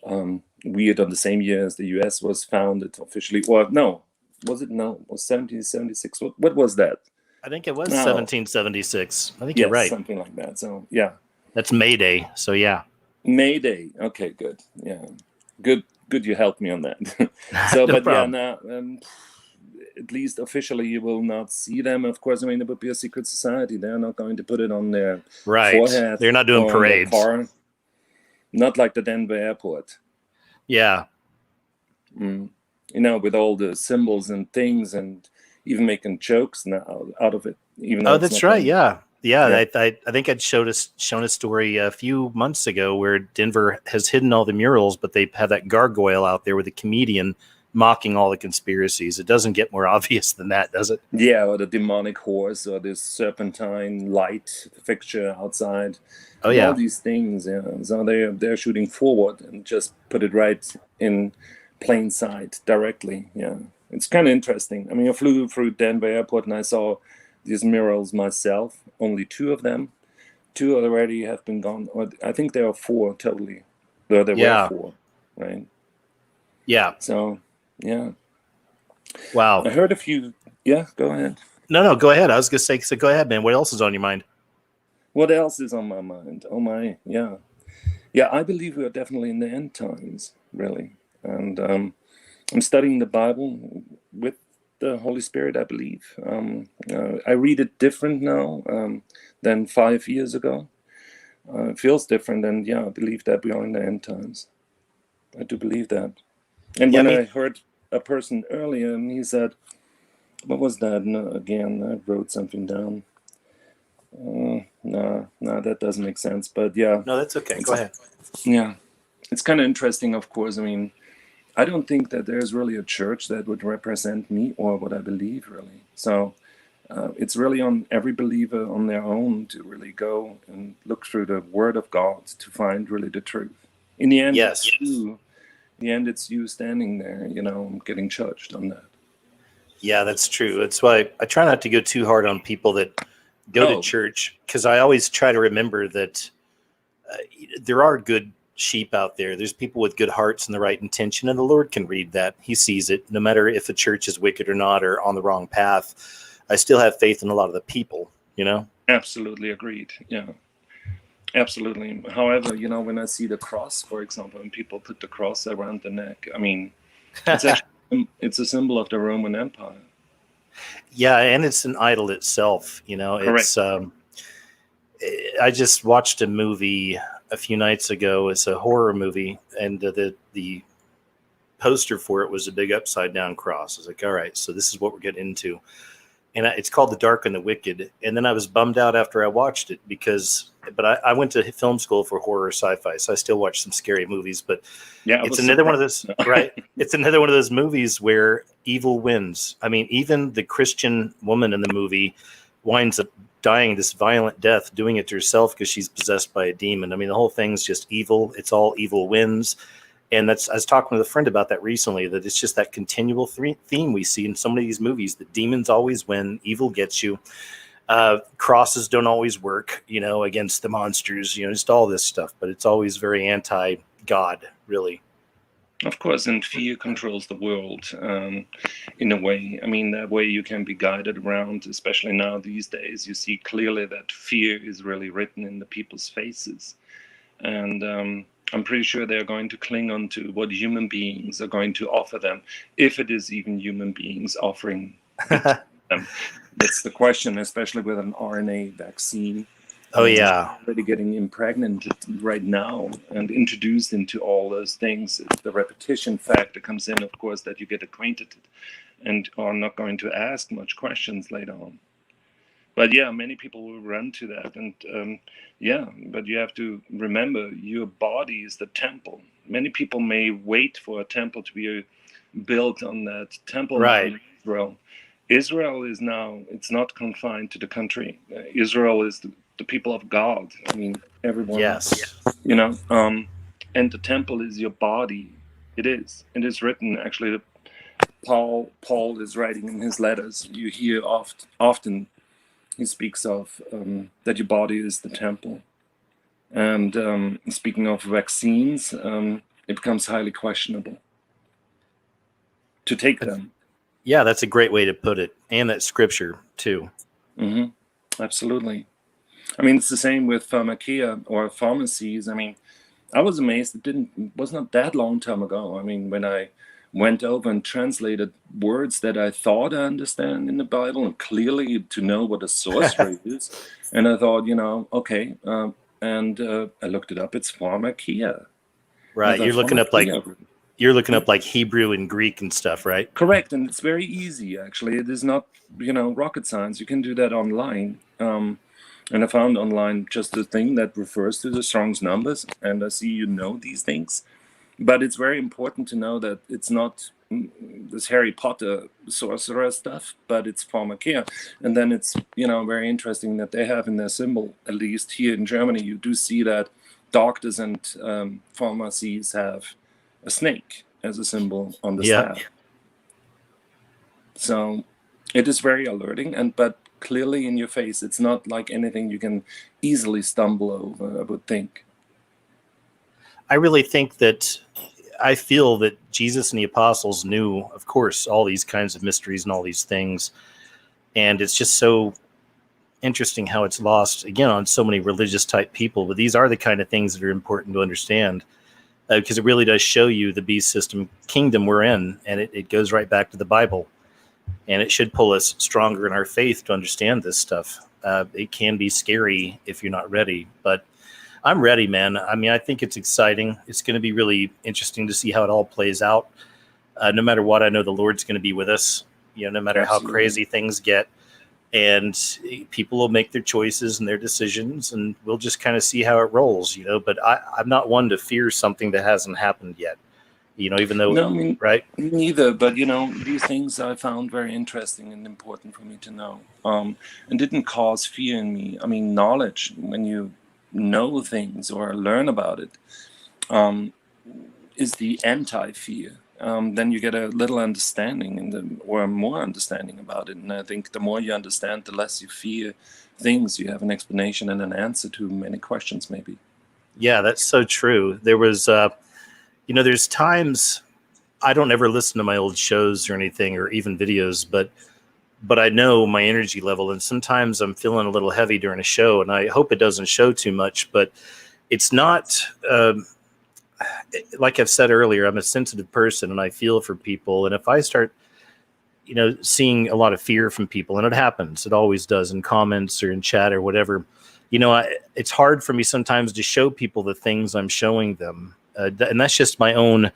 Weird, on the same year as the US was founded officially. Or no, was it? No, it was 1776. What was that? I think it was 1776. I think yes, you're right. Something like that. So yeah. That's May Day. So yeah. May Day. Okay, good. Yeah. Good you helped me on that. So, No but problem. yeah, now, at least officially you will not see them. Of course, I mean, it would be a secret society. They're not going to put it on their forehead. They're not doing or on their parades. car. Not like the Denver airport. Yeah. With all the symbols and things, and even making jokes now out of it. Even though that's right. Yeah. I think I'd shown a story a few months ago where Denver has hidden all the murals, but they have that gargoyle out there with a comedian mocking all the conspiracies. It doesn't get more obvious than that, does it? Yeah, or the demonic horse, or this serpentine light fixture outside. Oh yeah, all these things. Yeah, so they're shooting forward and just put it right in plain sight directly. Yeah, it's kind of interesting. I mean, I flew through Denver airport and I saw these murals myself. Only 2 of them. 2 already have been gone. Or I think there are 4 totally. There were 4, right? Yeah. So, yeah. Wow. I heard a few. Yeah, go ahead. No, go ahead. I was going to say, so go ahead, man. What else is on your mind? What else is on my mind? Oh my, yeah. Yeah, I believe we are definitely in the end times, really. And I'm studying the Bible with the Holy Spirit, I believe. I read it different now than 5 years ago. It feels different, and yeah, I believe that we are in the end times. I do believe that. And when I heard a person earlier, and he said, what was that? No, again, I wrote something down. No, that doesn't make sense. But yeah. No, that's okay. Go ahead. Yeah. It's kind of interesting, of course. I mean, I don't think that there's really a church that would represent me or what I believe, really. So it's really on every believer on their own to really go and look through the Word of God to find really the truth. In the end, it's you standing there, getting judged on that. Yeah, that's true. That's why I try not to go too hard on people that go to church, because I always try to remember that there are good sheep out there. There's people with good hearts and the right intention, and the Lord can read that. He sees it. No matter if a church is wicked or not or on the wrong path, I still have faith in a lot of the people, Absolutely agreed. Yeah, absolutely. However, when I see the cross, for example, and people put the cross around the neck, I mean, it's actually, it's a symbol of the Roman Empire. Yeah, and it's an idol itself. It's I just watched a movie a few nights ago. It's a horror movie, and the poster for it was a big upside down cross. I was like, all right, so this is what we're getting into. And it's called The Dark and the Wicked. And then I was bummed out after I watched it but I went to film school for horror sci-fi, so I still watch some scary movies. But it's another one of those, right? It's another one of those movies where evil wins. I mean, even the Christian woman in the movie winds up dying this violent death, doing it to herself because she's possessed by a demon. I mean, the whole thing's just evil. It's all evil wins. And I was talking with a friend about that recently, that it's just that continual theme we see in so many of these movies. The demons always win. Evil gets you. Crosses don't always work, against the monsters, just all this stuff. But it's always very anti-God, really. Of course, and fear controls the world in a way. I mean, that way you can be guided around, especially now these days. You see clearly that fear is really written in the people's faces. And I'm pretty sure they're going to cling on to what human beings are going to offer them, if it is even human beings offering it to them. That's the question, especially with an RNA vaccine. Oh, yeah. Already getting impregnated right now and introduced into all those things. The repetition factor comes in, of course, that you get acquainted and are not going to ask much questions later on. But yeah, many people will run to that. And but you have to remember, your body is the temple. Many people may wait for a temple to be built on that temple. Right. In Israel. Israel is now, it's not confined to the country. Israel is the people of God. I mean, everyone. Yes. And the temple is your body. It is. It is written, actually, Paul is writing in his letters. You hear often he speaks of that your body is the temple. And speaking of vaccines, it becomes highly questionable to take them. Yeah, that's a great way to put it. And that scripture, too. Mm-hmm. Absolutely. I mean, it's the same with pharmacia or pharmacies. I mean, I was amazed. It was not that long time ago. I mean, when I went over and translated words that I thought I understand in the Bible, and clearly to know what a sorcery is. And I thought, okay. And I looked it up. It's pharmacia. Right. You're looking up like Hebrew and Greek and stuff, right? Correct. And it's very easy, actually. It is not, rocket science. You can do that online. And I found online just a thing that refers to the Strong's numbers. And I see these things. But it's very important to know that it's not this Harry Potter sorcerer stuff, but it's pharmacia. And then it's, very interesting that they have in their symbol, at least here in Germany, you do see that doctors and pharmacies have a snake as a symbol on the staff. So it is very alerting, but clearly in your face. It's not like anything you can easily stumble over, I would think. I really think I feel that Jesus and the apostles knew, of course, all these kinds of mysteries and all these things. And it's just so interesting how it's lost, again, on so many religious type people. But these are the kind of things that are important to understand, because it really does show you the beast system kingdom we're in. And it goes right back to the Bible. And it should pull us stronger in our faith to understand this stuff. It can be scary if you're not ready. But I'm ready, man. I mean, I think it's exciting. It's going to be really interesting to see how it all plays out. No matter what, I know the Lord's going to be with us, no matter how Absolutely. crazy things get. And people will make their choices and their decisions, and we'll just kind of see how it rolls, But I'm not one to fear something that hasn't happened yet, even though, No, I mean, right? neither. But these things I found very interesting and important for me to know, and didn't cause fear in me. I mean, knowledge, when you know things or learn about it, is the anti-fear. Then you get a little understanding or more understanding about it. And I think the more you understand, the less you fear things. You have an explanation and an answer to many questions, maybe. Yeah, that's so true. There was, there's times I don't ever listen to my old shows or anything, or even videos, but I know my energy level. And sometimes I'm feeling a little heavy during a show, and I hope it doesn't show too much, but it's not, like I've said earlier, I'm a sensitive person and I feel for people. And if I start, seeing a lot of fear from people, and it happens, it always does in comments or in chat or whatever, it's hard for me sometimes to show people the things I'm showing them. And that's just my own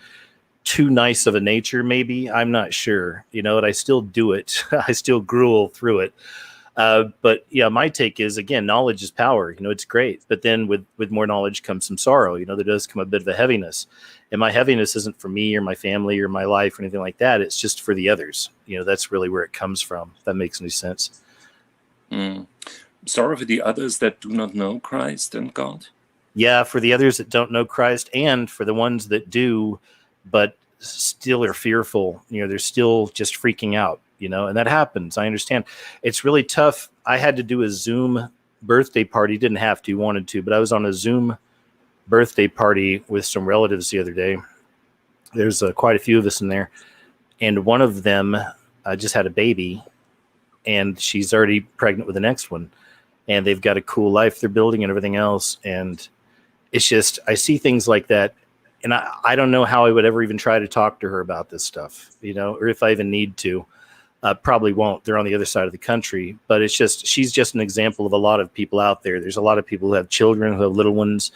too nice of a nature, maybe. I'm not sure, and I still do it. I still gruel through it. But yeah, my take is, again, knowledge is power. It's great. But then with more knowledge comes some sorrow. There does come a bit of a heaviness. And my heaviness isn't for me or my family or my life or anything like that. It's just for the others. That's really where it comes from. If that makes any sense. Sorrow for the others that do not know Christ and God? Yeah, for the others that don't know Christ, and for the ones that do, but still are fearful. They're still just freaking out. And that happens. I understand. It's really tough. I had to do a Zoom birthday party. Didn't have to, wanted to, but I was on a Zoom birthday party with some relatives the other day. There's quite a few of us in there. And one of them just had a baby, and she's already pregnant with the next one. And they've got a cool life they're building and everything else. And it's just, I see things like that. And I don't know how I would ever even try to talk to her about this stuff, or if I even need to. Probably won't. They're on the other side of the country. But it's just, she's just an example of a lot of people out there. There's a lot of people who have children, who have little ones,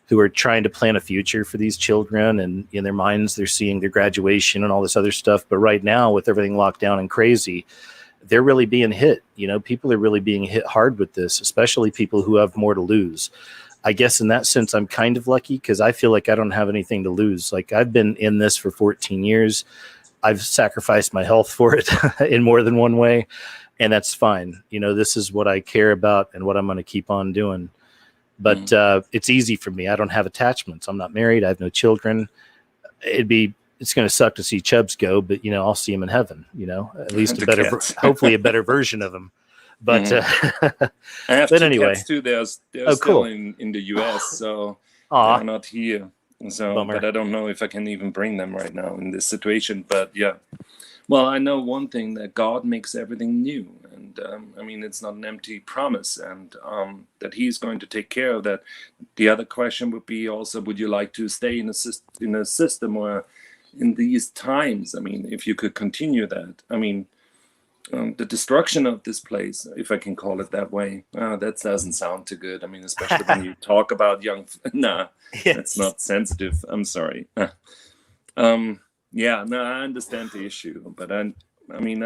who are trying to plan a future for these children. And in their minds, they're seeing their graduation and all this other stuff. But right now, with everything locked down and crazy, they're really being hit. People are really being hit hard with this, especially people who have more to lose. I guess in that sense, I'm kind of lucky because I feel like I don't have anything to lose. Like, I've been in this for 14 years. I've sacrificed my health for it in more than one way, and that's fine. This is what I care about and what I'm going to keep on doing. But it's easy for me. I don't have attachments. I'm not married. I have no children. It's going to suck to see Chubbs go, but I'll see him in heaven. At least a better, hopefully a better version of him. But I have but two anyway, cats too. They're oh, still cool. in the US, so Aw. they're not here. So, Bummer. but I don't know if I can even bring them right now in this situation. But yeah, well, I know one thing, that God makes everything new, and it's not an empty promise, and that He's going to take care of that. The other question would be also, would you like to stay in a system or in these times? If you could continue that. The destruction of this place, if I can call it that way, that doesn't sound too good. Especially when you talk about young. Nah, Yes. that's not sensitive. I'm sorry. Yeah, no, I understand the issue, but I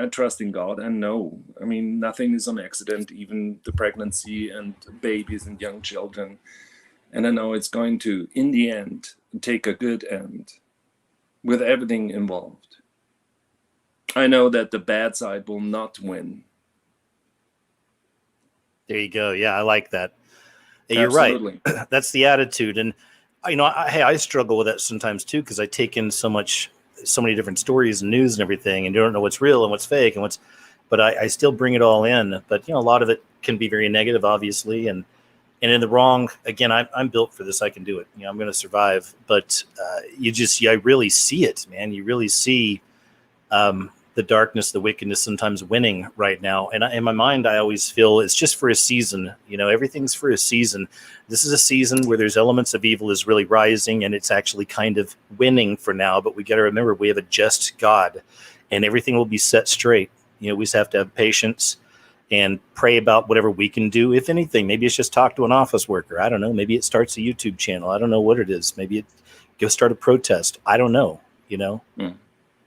trust in God. I know. Nothing is on accident, even the pregnancy and babies and young children. And I know it's going to, in the end, take a good end with everything involved. I know that the bad side will not win. There you go. Yeah, I like that. You're Absolutely. right. That's the attitude. And, I struggle with that sometimes too, because I take in so many different stories and news and everything, and you don't know what's real and what's fake and but I still bring it all in. But, a lot of it can be very negative, obviously. And in the wrong, again, I'm built for this. I can do it. I'm going to survive. But I really see it, man. You really see the darkness, the wickedness sometimes winning right now. And in my mind, I always feel it's just for a season. Everything's for a season. This is a season where there's elements of evil is really rising, and it's actually kind of winning for now. But we got to remember, we have a just God, and everything will be set straight. We just have to have patience and pray about whatever we can do. If anything, maybe it's just talk to an office worker. I don't know. Maybe it starts a YouTube channel. I don't know what it is. Maybe it go start a protest. I don't know, you know.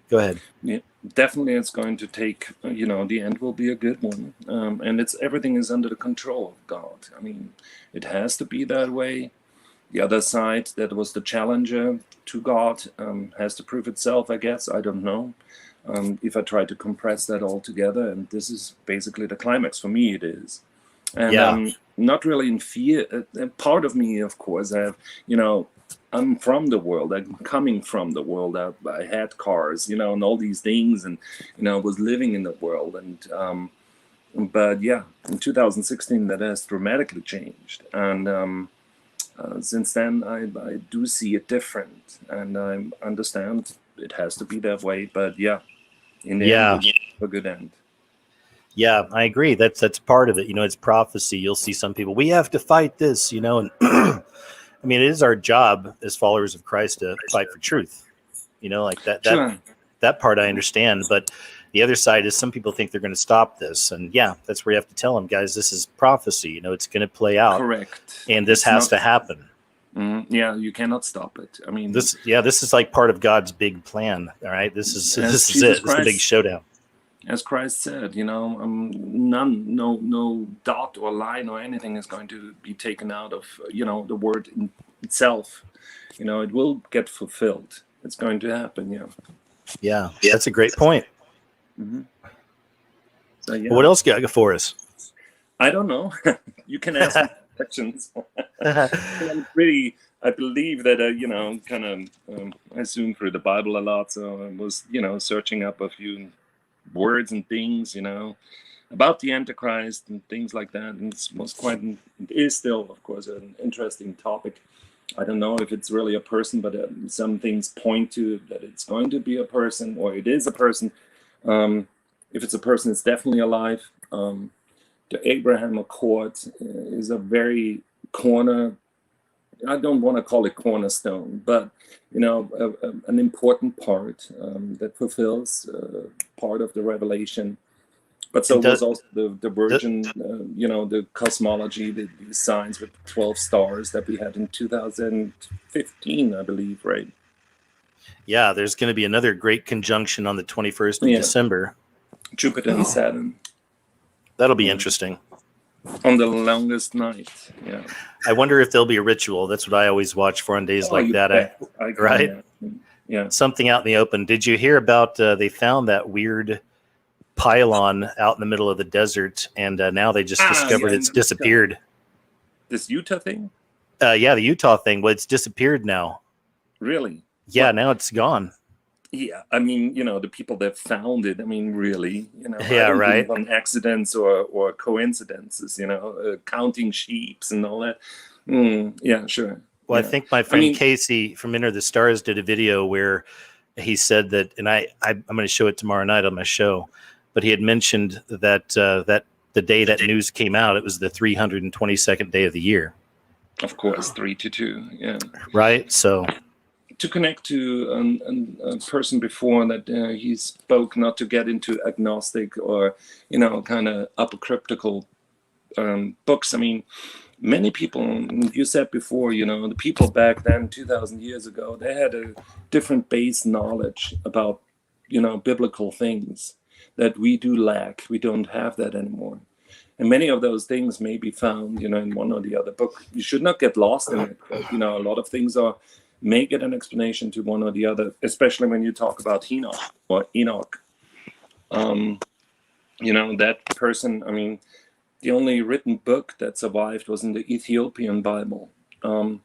Go ahead. Yeah, definitely it's going to take, you know, the end will be a good one. And everything is under the control of God. I mean, it has to be that way. The other side that was the challenger to God has to prove itself, I guess. I don't know. If I try to compress that all together, and this is basically the climax for me, it is. And not really in fear. Part of me, of course, I'm from the world. I'm coming from the world. I had cars, you know, and all these things, and you know, was living in the world. And but yeah, in 2016, that has dramatically changed. And since then, I do see it different, and I understand it has to be that way. But yeah, in the end, a good end. Yeah, I agree. That's part of it. You know, it's prophecy. You'll see some people, we have to fight this, you know, and I mean, it is our job as followers of Christ to fight for truth. You know, like that part I understand. But the other side is some people think they're going to stop this. And yeah, that's where you have to tell them, guys, this is prophecy. You know, it's going to play out. Correct. And this has to happen. Yeah, you cannot stop it. I mean, this is like part of God's big plan. All right. This is it. This is the big showdown. As Christ said, you know, no dot or line or anything is going to be taken out of, you know, the word in itself. You know, it will get fulfilled. It's going to happen. Yeah. Yeah, that's a great point. So, yeah. What else got for us? I don't know. You can ask me questions. I believe that, you know, kind of, I zoomed through the Bible a lot. So I was, you know, searching up a few words and things, you know, about the Antichrist and things like that. And it is still, of course, an interesting topic. I don't know if it's really a person, but some things point to that it's going to be a person, or it is a person. If it's a person, it's definitely alive. The Abraham Accord is a very I don't want to call it cornerstone, but, you know, an important part that fulfills part of the revelation. But so was also the Virgin, you know, the cosmology, the signs with 12 stars that we had in 2015, I believe, right? Yeah, there's going to be another great conjunction on the 21st of December. Jupiter and Saturn. That'll be interesting. On the longest night, yeah. I wonder if there'll be a ritual. That's what I always watch for on days like that. Right? Yeah. Something out in the open. Did you hear about they found that weird pylon out in the middle of the desert, and now they just discovered it's disappeared. This Utah thing? Yeah, the Utah thing. Well, it's disappeared now. Really? Yeah, now it's gone. Yeah, I mean, you know, the people that found it, I mean, really, you know, yeah, I don't right. believe on accidents or coincidences, you know, counting sheeps and all that. Yeah, sure. Well, yeah. I think my friend Casey from Enter the Stars did a video where he said that, and I'm going to show it tomorrow night on my show, but he had mentioned that that the day that news came out, it was the 322nd day of the year. Of course, 3-2, yeah. Right, so... To connect to a person before that he spoke not to get into agnostic or, you know, kind of apocryptical books. I mean, many people, you said before, you know, the people back then, 2,000 years ago, they had a different base knowledge about, you know, biblical things that we do lack. We don't have that anymore. And many of those things may be found, you know, in one or the other book. You should not get lost in it. But, you know, a lot of things may get an explanation to one or the other, especially when you talk about Enoch. You know, that person, I mean, the only written book that survived was in the Ethiopian Bible. Yeah,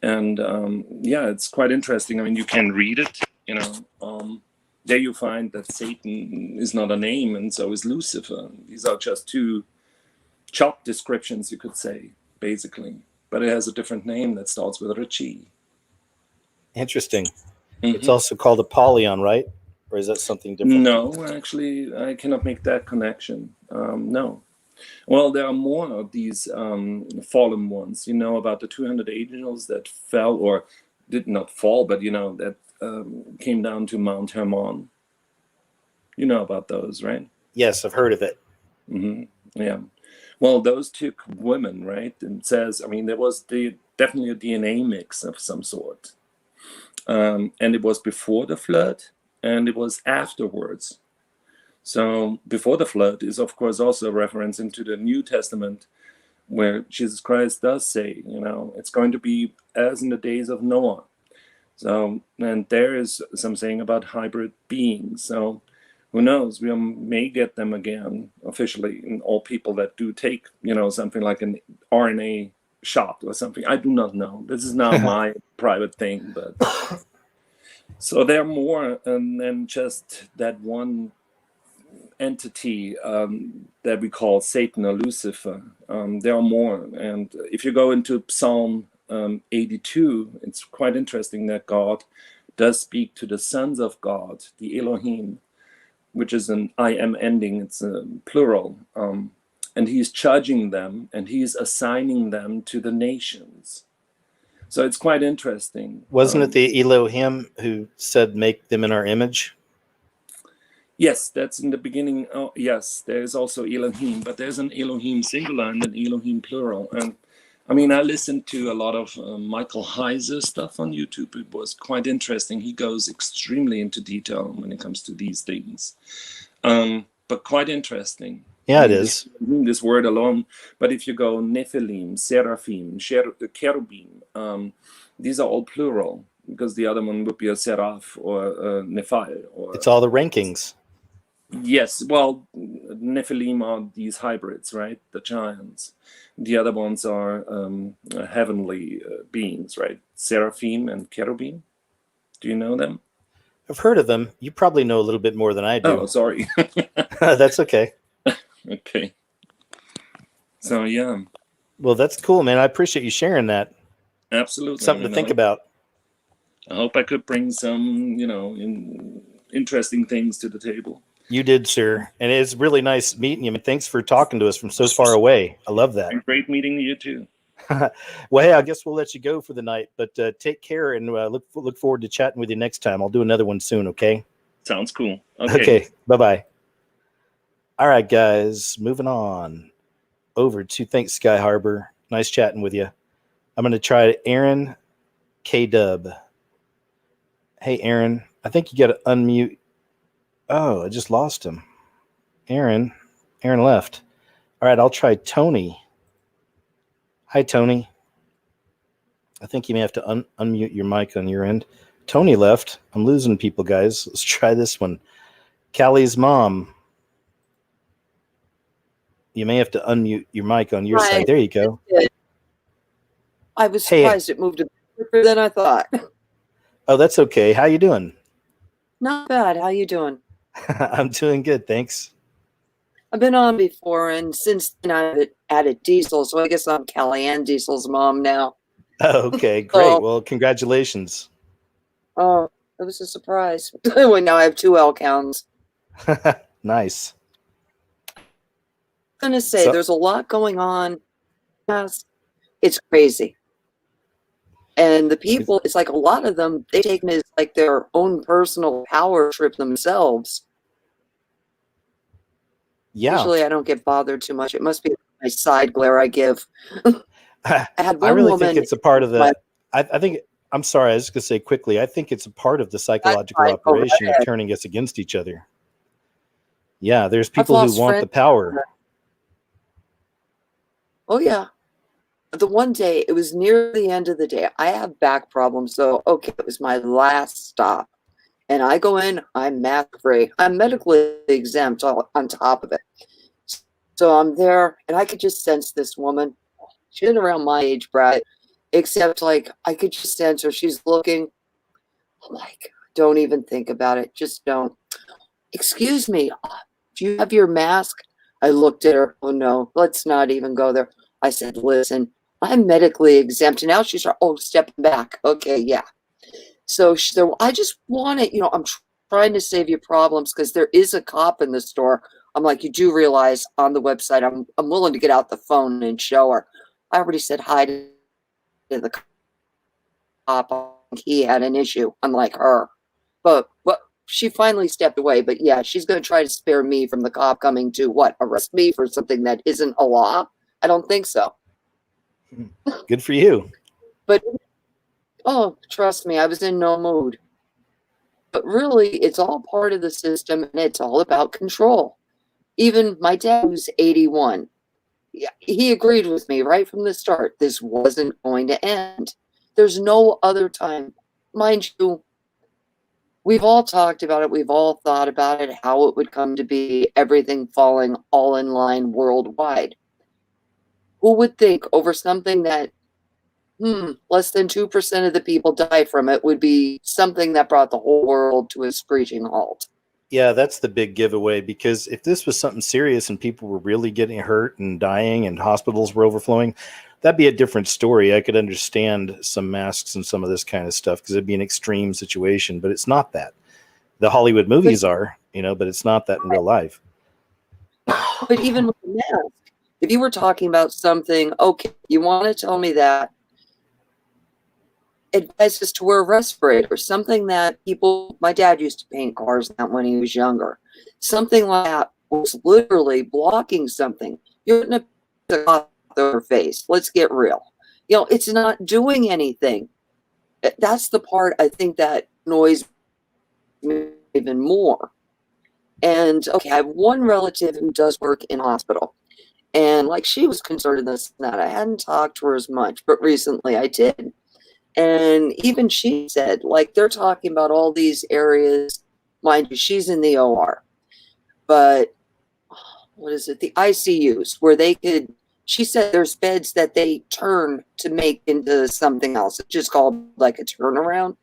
it's quite interesting. I mean, you can read it, you know. There you find that Satan is not a name, and so is Lucifer. These are just two job descriptions, you could say, basically. But it has a different name that starts with a G. Interesting. It's also called Apollyon, right? Or is that something different? No, actually, I cannot make that connection. No. Well, there are more of these fallen ones. You know about the 200 angels that fell, or did not fall, but, you know, that came down to Mount Hermon. You know about those, right? Yes, I've heard of it. Yeah. Well, those two women, right? And says, I mean, there was definitely a DNA mix of some sort. And it was before the flood and it was afterwards. So before the flood is, of course, also a reference into the New Testament, where Jesus Christ does say, it's going to be as in the days of Noah. So, and there is some saying about hybrid beings. So who knows, we may get them again officially in all people that do take, something like an RNA shot or something. I do not know. This is not my private thing, but so they're more than just that one entity that we call Satan or Lucifer. There are more. And if you go into Psalm 82, it's quite interesting that God does speak to the sons of God, the Elohim, which is an I am ending, it's a plural. And he's judging them and he's assigning them to the nations. So it's quite interesting. Wasn't it the Elohim who said, make them in our image? Yes, that's in the beginning. Oh, yes, there's also Elohim, but there's an Elohim singular and an Elohim plural. And I mean, I listened to a lot of Michael Heiser stuff on YouTube. It was quite interesting. He goes extremely into detail when it comes to these things, but quite interesting. Yeah, it is. This word alone. But if you go Nephilim, Seraphim, Cherubim, these are all plural, because the other one would be a Seraph or a Nephil. It's all the rankings. Yes, well, Nephilim are these hybrids, right? The giants. The other ones are heavenly beings, right? Seraphim and Cherubim. Do you know them? I've heard of them. You probably know a little bit more than I do. Oh, sorry. That's okay. Okay. So, yeah. Well, that's cool, man. I appreciate you sharing that. Absolutely. Something to think about. I hope I could bring some, interesting things to the table. You did, sir. And it's really nice meeting you. Thanks for talking to us from so far away. I love that. Great meeting you too. Well, hey, I guess we'll let you go for the night, but take care and look forward to chatting with you next time. I'll do another one soon, okay? Sounds cool. Okay, bye-bye. All right, guys, moving on over to Thanks Sky Harbor. Nice chatting with you. I'm going to try Aaron K-Dub. Hey, Aaron, I think you got to unmute. Oh, I just lost him. Aaron left. All right, I'll try Tony. Hi, Tony. I think you may have to unmute your mic on your end. Tony left. I'm losing people, guys. Let's try this one. Callie's mom. You may have to unmute your mic on your side. There you go. I was surprised it moved a bit quicker than I thought. Oh, that's okay. How you doing? Not bad. How you doing? I'm doing good, thanks. I've been on before, and since then I've added Diesel, so I guess I'm Kellyanne Diesel's mom now. Oh, okay, great. Well, congratulations. Oh, it was a surprise. Well, now I have 2 L counts. Nice. I'm going to say there's a lot going on. It's crazy. And the people, it's like a lot of them, they take it as like their own personal power trip themselves. Yeah. Usually I don't get bothered too much. It must be my side glare I give. I really think it's a part of the, I think, I'm sorry, I was just going to say quickly, I think it's a part of the psychological operation of turning us against each other. Yeah, there's people who want the power. Oh, yeah. The one day, it was near the end of the day. I have back problems, so okay, it was my last stop. And I go in, I'm mask-free. I'm medically exempt on top of it. So I'm there, and I could just sense this woman. She's around my age bracket, except like I could just sense her. She's looking. I'm like, don't even think about it. Just don't. Excuse me, do you have your mask? I looked at her. Oh, no, let's not even go there. I said, listen, I'm medically exempt. And now she's, stepping back. Okay, yeah. So I just want it, I'm trying to save you problems because there is a cop in the store. I'm like, you do realize on the website, I'm willing to get out the phone and show her. I already said hi to the cop. He had an issue, unlike her. But she finally stepped away, but yeah, she's going to try to spare me from the cop coming to arrest me for something that isn't a law. I don't think so. Good for you. But oh, trust me, I was in no mood. But really, it's all part of the system, and it's all about control. Even my dad, who's 81, he agreed with me right from the start. This wasn't going to end. There's no other time. Mind you, we've all talked about it. We've all thought about it, how it would come to be, everything falling all in line worldwide. Who would think over something that less than 2% of the people die from it would be something that brought the whole world to a screeching halt? Yeah, that's the big giveaway, because if this was something serious and people were really getting hurt and dying and hospitals were overflowing, that'd be a different story. I could understand some masks and some of this kind of stuff because it'd be an extreme situation, but it's not that. The Hollywood movies are, but it's not that in real life. But even with the mask, if you were talking about something, okay, you want to tell me that, advice is to wear a respirator, something that people, my dad used to paint cars that when he was younger. Something like that was literally blocking something. You're going to put their face. Let's get real. It's not doing anything. That's the part I think that annoys me even more. And okay, I have one relative who does work in a hospital. And she was concerned in this and that. I hadn't talked to her as much, but recently I did. And even she said, they're talking about all these areas, mind you, she's in the OR, but what is it? The ICUs where she said there's beds that they turn to make into something else. It's just called a turnaround.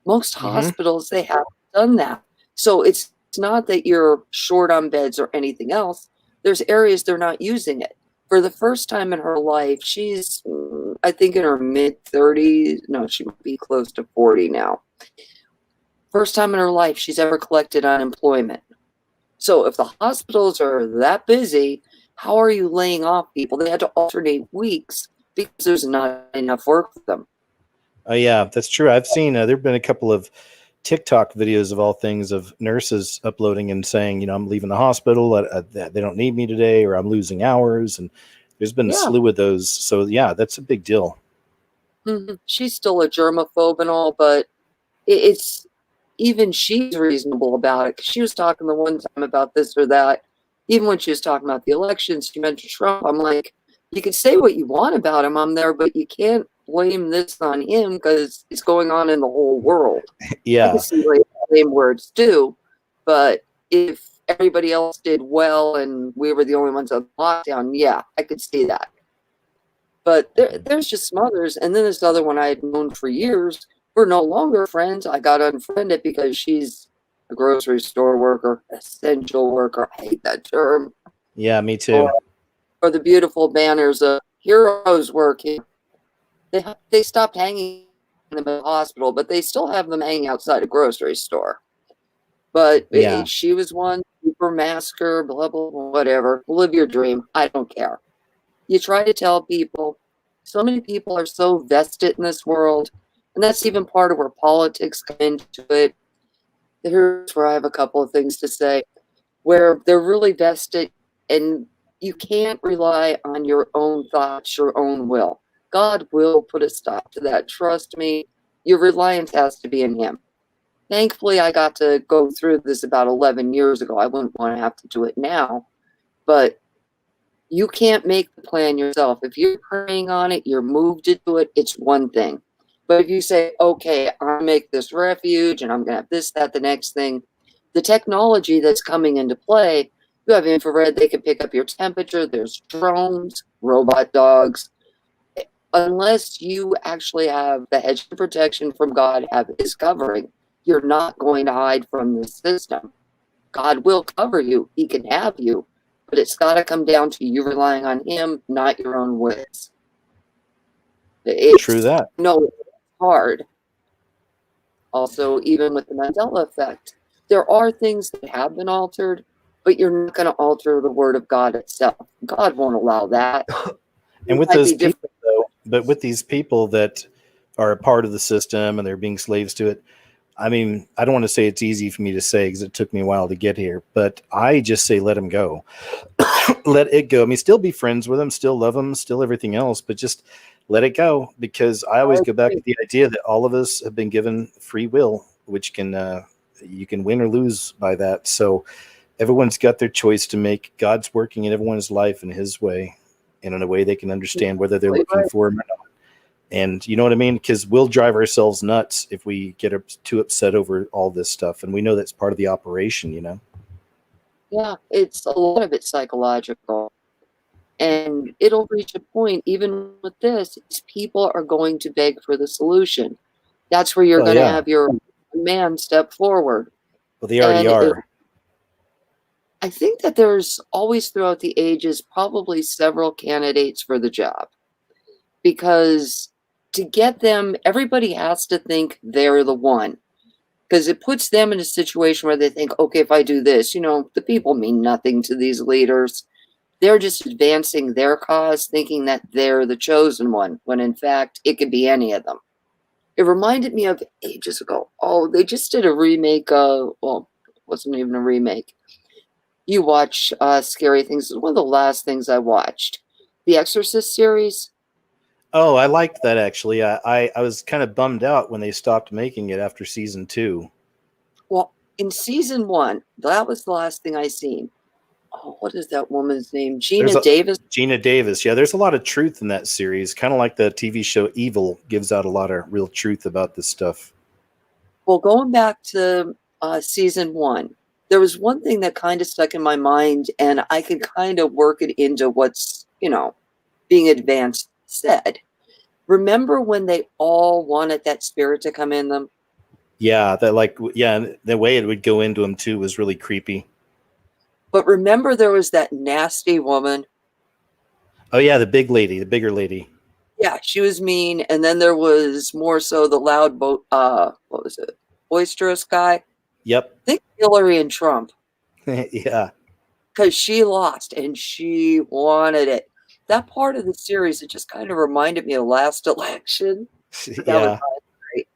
Most hospitals, they haven't done that. So it's not that you're short on beds or anything else. There's areas they're not using it. For the first time in her life, she's, I think, in her mid-30s. No, she might be close to 40 now. First time in her life she's ever collected unemployment. So if the hospitals are that busy, how are you laying off people? They had to alternate weeks because there's not enough work for them. Oh, yeah, that's true. I've seen, there have been a couple of TikTok videos of all things of nurses uploading and saying, I'm leaving the hospital, they don't need me today, or I'm losing hours. And there's been a slew of those. So yeah, that's a big deal. She's still a germaphobe and all, but it's even she's reasonable about it. 'Cause she was talking the one time about this or that. Even when she was talking about the elections, she mentioned Trump. I'm like, you can say what you want about him on there, but you can't blame this on him because it's going on in the whole world. Yeah. I can see blame words too, but if everybody else did well and we were the only ones on lockdown, yeah, I could see that. But there's just some others. And then this other one I had known for years. We're no longer friends. I got unfriended because she's a grocery store worker, essential worker. I hate that term. Yeah, me too. Or the beautiful banners of heroes working. They stopped hanging them in the hospital, but they still have them hanging outside a grocery store. But she was one, super masker, blah, blah, blah, whatever. Live your dream. I don't care. You try to tell people, so many people are so vested in this world, and that's even part of where politics come into it. Here's where I have a couple of things to say, where they're really vested, and you can't rely on your own thoughts, your own will. God will put a stop to that. Trust me, your reliance has to be in him. Thankfully, I got to go through this about 11 years ago. I wouldn't want to have to do it now, but you can't make the plan yourself. If you're praying on it, you're moved to do it, it's one thing. But if you say, okay, I'll make this refuge and I'm going to have this, that, the next thing, the technology that's coming into play, you have infrared, they can pick up your temperature, there's drones, robot dogs. Unless you actually have the hedge of protection from God, have his covering, you're not going to hide from the system. God will cover you. He can have you. But it's got to come down to you relying on him, not your own wits. True that. No, it's hard. Also, even with the Mandela effect, there are things that have been altered, but you're not going to alter the word of God itself. God won't allow that. And with those people, though, but with these people that are a part of the system and they're being slaves to it, I mean, I don't want to say it's easy for me to say because it took me a while to get here, but I just say let him go. Let it go. I mean, still be friends with him, still love him, still everything else, but just let it go, because I always go back to the idea that all of us have been given free will, which can you can win or lose by that. So everyone's got their choice to make. God's working in everyone's life in his way and in a way they can understand whether they're looking for him or not. And you know what I mean? Because we'll drive ourselves nuts if we get too upset over all this stuff. And we know that's part of the operation, you know? Yeah, it's a lot of it psychological. And it'll reach a point, even with this, is people are going to beg for the solution. That's where you're going to have your man step forward. Well, they already are. I think that there's always throughout the ages probably several candidates for the job, because to get them, everybody has to think they're the one, because it puts them in a situation where they think, okay, if I do this, you know, the people mean nothing to these leaders. They're just advancing their cause, thinking that they're the chosen one, when in fact, it could be any of them. It reminded me of ages ago. Oh, they just did a remake. Well, it wasn't even a remake. You watch Scary Things. It was one of the last things I watched. The Exorcist series. Oh, I liked that, actually. I was kind of bummed out when they stopped making it after season 2. Well, in season 1, that was the last thing I seen. Oh, what is that woman's name? Gina Davis? Gina Davis. Yeah, there's a lot of truth in that series. Kind of like the TV show Evil gives out a lot of real truth about this stuff. Well, going back to season 1, there was one thing that kind of stuck in my mind, and I could kind of work it into what's, you know, being advanced said. Remember when they all wanted that spirit to come in them? Yeah, the way it would go into them too was really creepy. But remember, there was that nasty woman. Oh yeah, the bigger lady. Yeah, she was mean. And then there was more so the loud what was it? Boisterous guy. Yep. I think Hillary and Trump. Yeah. Because she lost and she wanted it. That part of the series, it just kind of reminded me of last election. That was great.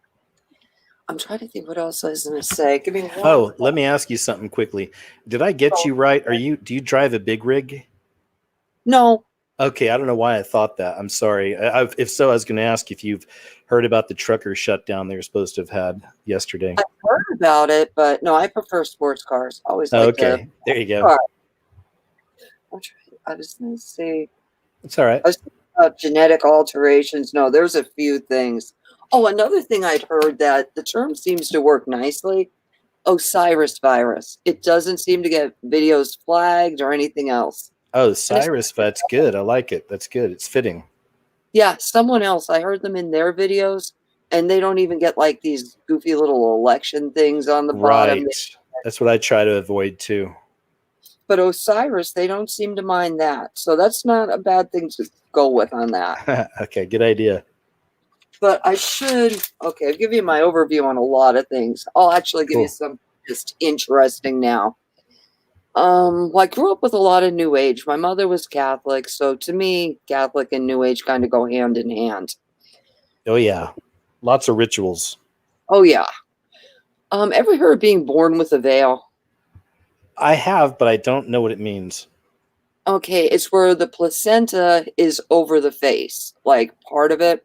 I'm trying to think what else I was going to say. Give me one. Oh, let me ask you something quickly. Did I get you right? Do you drive a big rig? No. Okay, I don't know why I thought that. I'm sorry. If so, I was going to ask if you've heard about the trucker shutdown they were supposed to have had yesterday. I've heard about it, but no, I prefer sports cars. Always like okay, there you go. I was going to say. It's all right. I was thinking about genetic alterations. No, there's a few things. Oh, another thing I'd heard that the term seems to work nicely. Osiris virus. It doesn't seem to get videos flagged or anything else. Oh, Cyrus, that's good. I like it. That's good. It's fitting. Yeah, someone else. I heard them in their videos, and they don't even get like these goofy little election things on the bottom. Right. That's what I try to avoid too. But Osiris, they don't seem to mind that. So that's not a bad thing to go with on that. Okay, good idea. But I should, okay, I'll give you my overview on a lot of things. I'll actually give you some just interesting now. Well, I grew up with a lot of New Age. My mother was Catholic, so to me, Catholic and New Age kind of go hand in hand. Oh, yeah. Lots of rituals. Oh, yeah. Ever heard of being born with a veil? I have, but I don't know what it means. Okay, it's where the placenta is over the face, like part of it.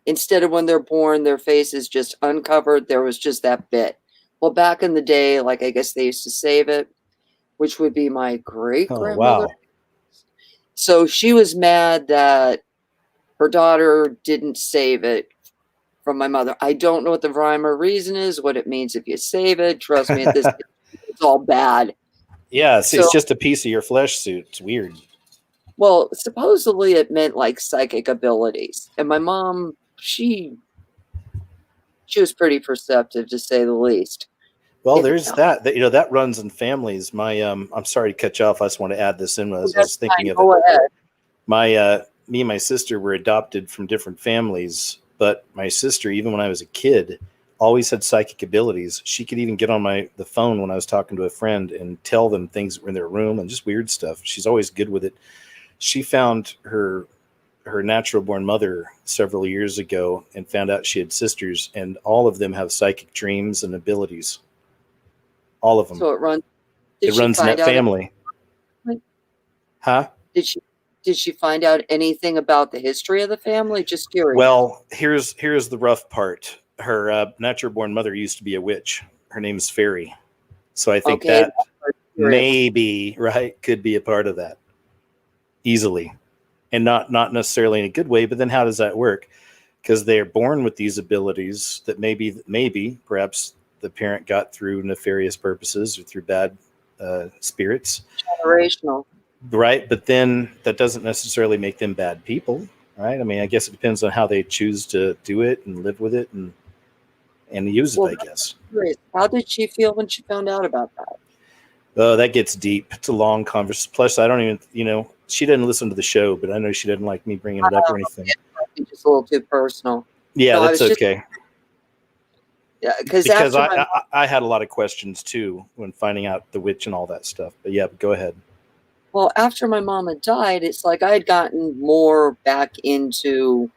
Instead of when they're born, their face is just uncovered. There was just that bit. Well, back in the day, like I guess they used to save it, which would be my great-grandmother. Oh, wow. So she was mad that her daughter didn't save it from my mother. I don't know what the rhyme or reason is, what it means if you save it. Trust me, at this it's all bad. Yeah, it's just a piece of your flesh suit. It's weird. Well, supposedly it meant like psychic abilities. And my mom, she was pretty perceptive, to say the least. Well, there's that. You know, that runs in families. My I'm sorry to cut you off. I just want to add this in. I was thinking of it. Me and my sister were adopted from different families, but my sister, even when I was a kid, always had psychic abilities. She could even get on the phone when I was talking to a friend and tell them things in their room and just weird stuff. She's always good with it. She found her her natural born mother several years ago and found out she had sisters, and all of them have psychic dreams and abilities. All of them. So it runs. It runs in that family. Huh? Did she find out anything about the history of the family? Just curious. Well, here's the rough part. Her natural born mother used to be a witch. Her name's Fairy. So I think that maybe, right, could be a part of that easily, and not necessarily in a good way. But then how does that work? Because they're born with these abilities that maybe perhaps the parent got through nefarious purposes or through bad spirits. Generational. Right. But then that doesn't necessarily make them bad people. Right. I mean, I guess it depends on how they choose to do it and live with it and use it, I guess. How did she feel when she found out about that? Oh, that gets deep. It's a long conversation. Plus, I don't even, she didn't listen to the show, but I know she didn't like me bringing it up or anything. It's just a little too personal. Yeah, no, that's okay. Yeah, because I had a lot of questions too when finding out the witch and all that stuff. But yeah, go ahead. Well, after my mom had died, it's like I had gotten more back into.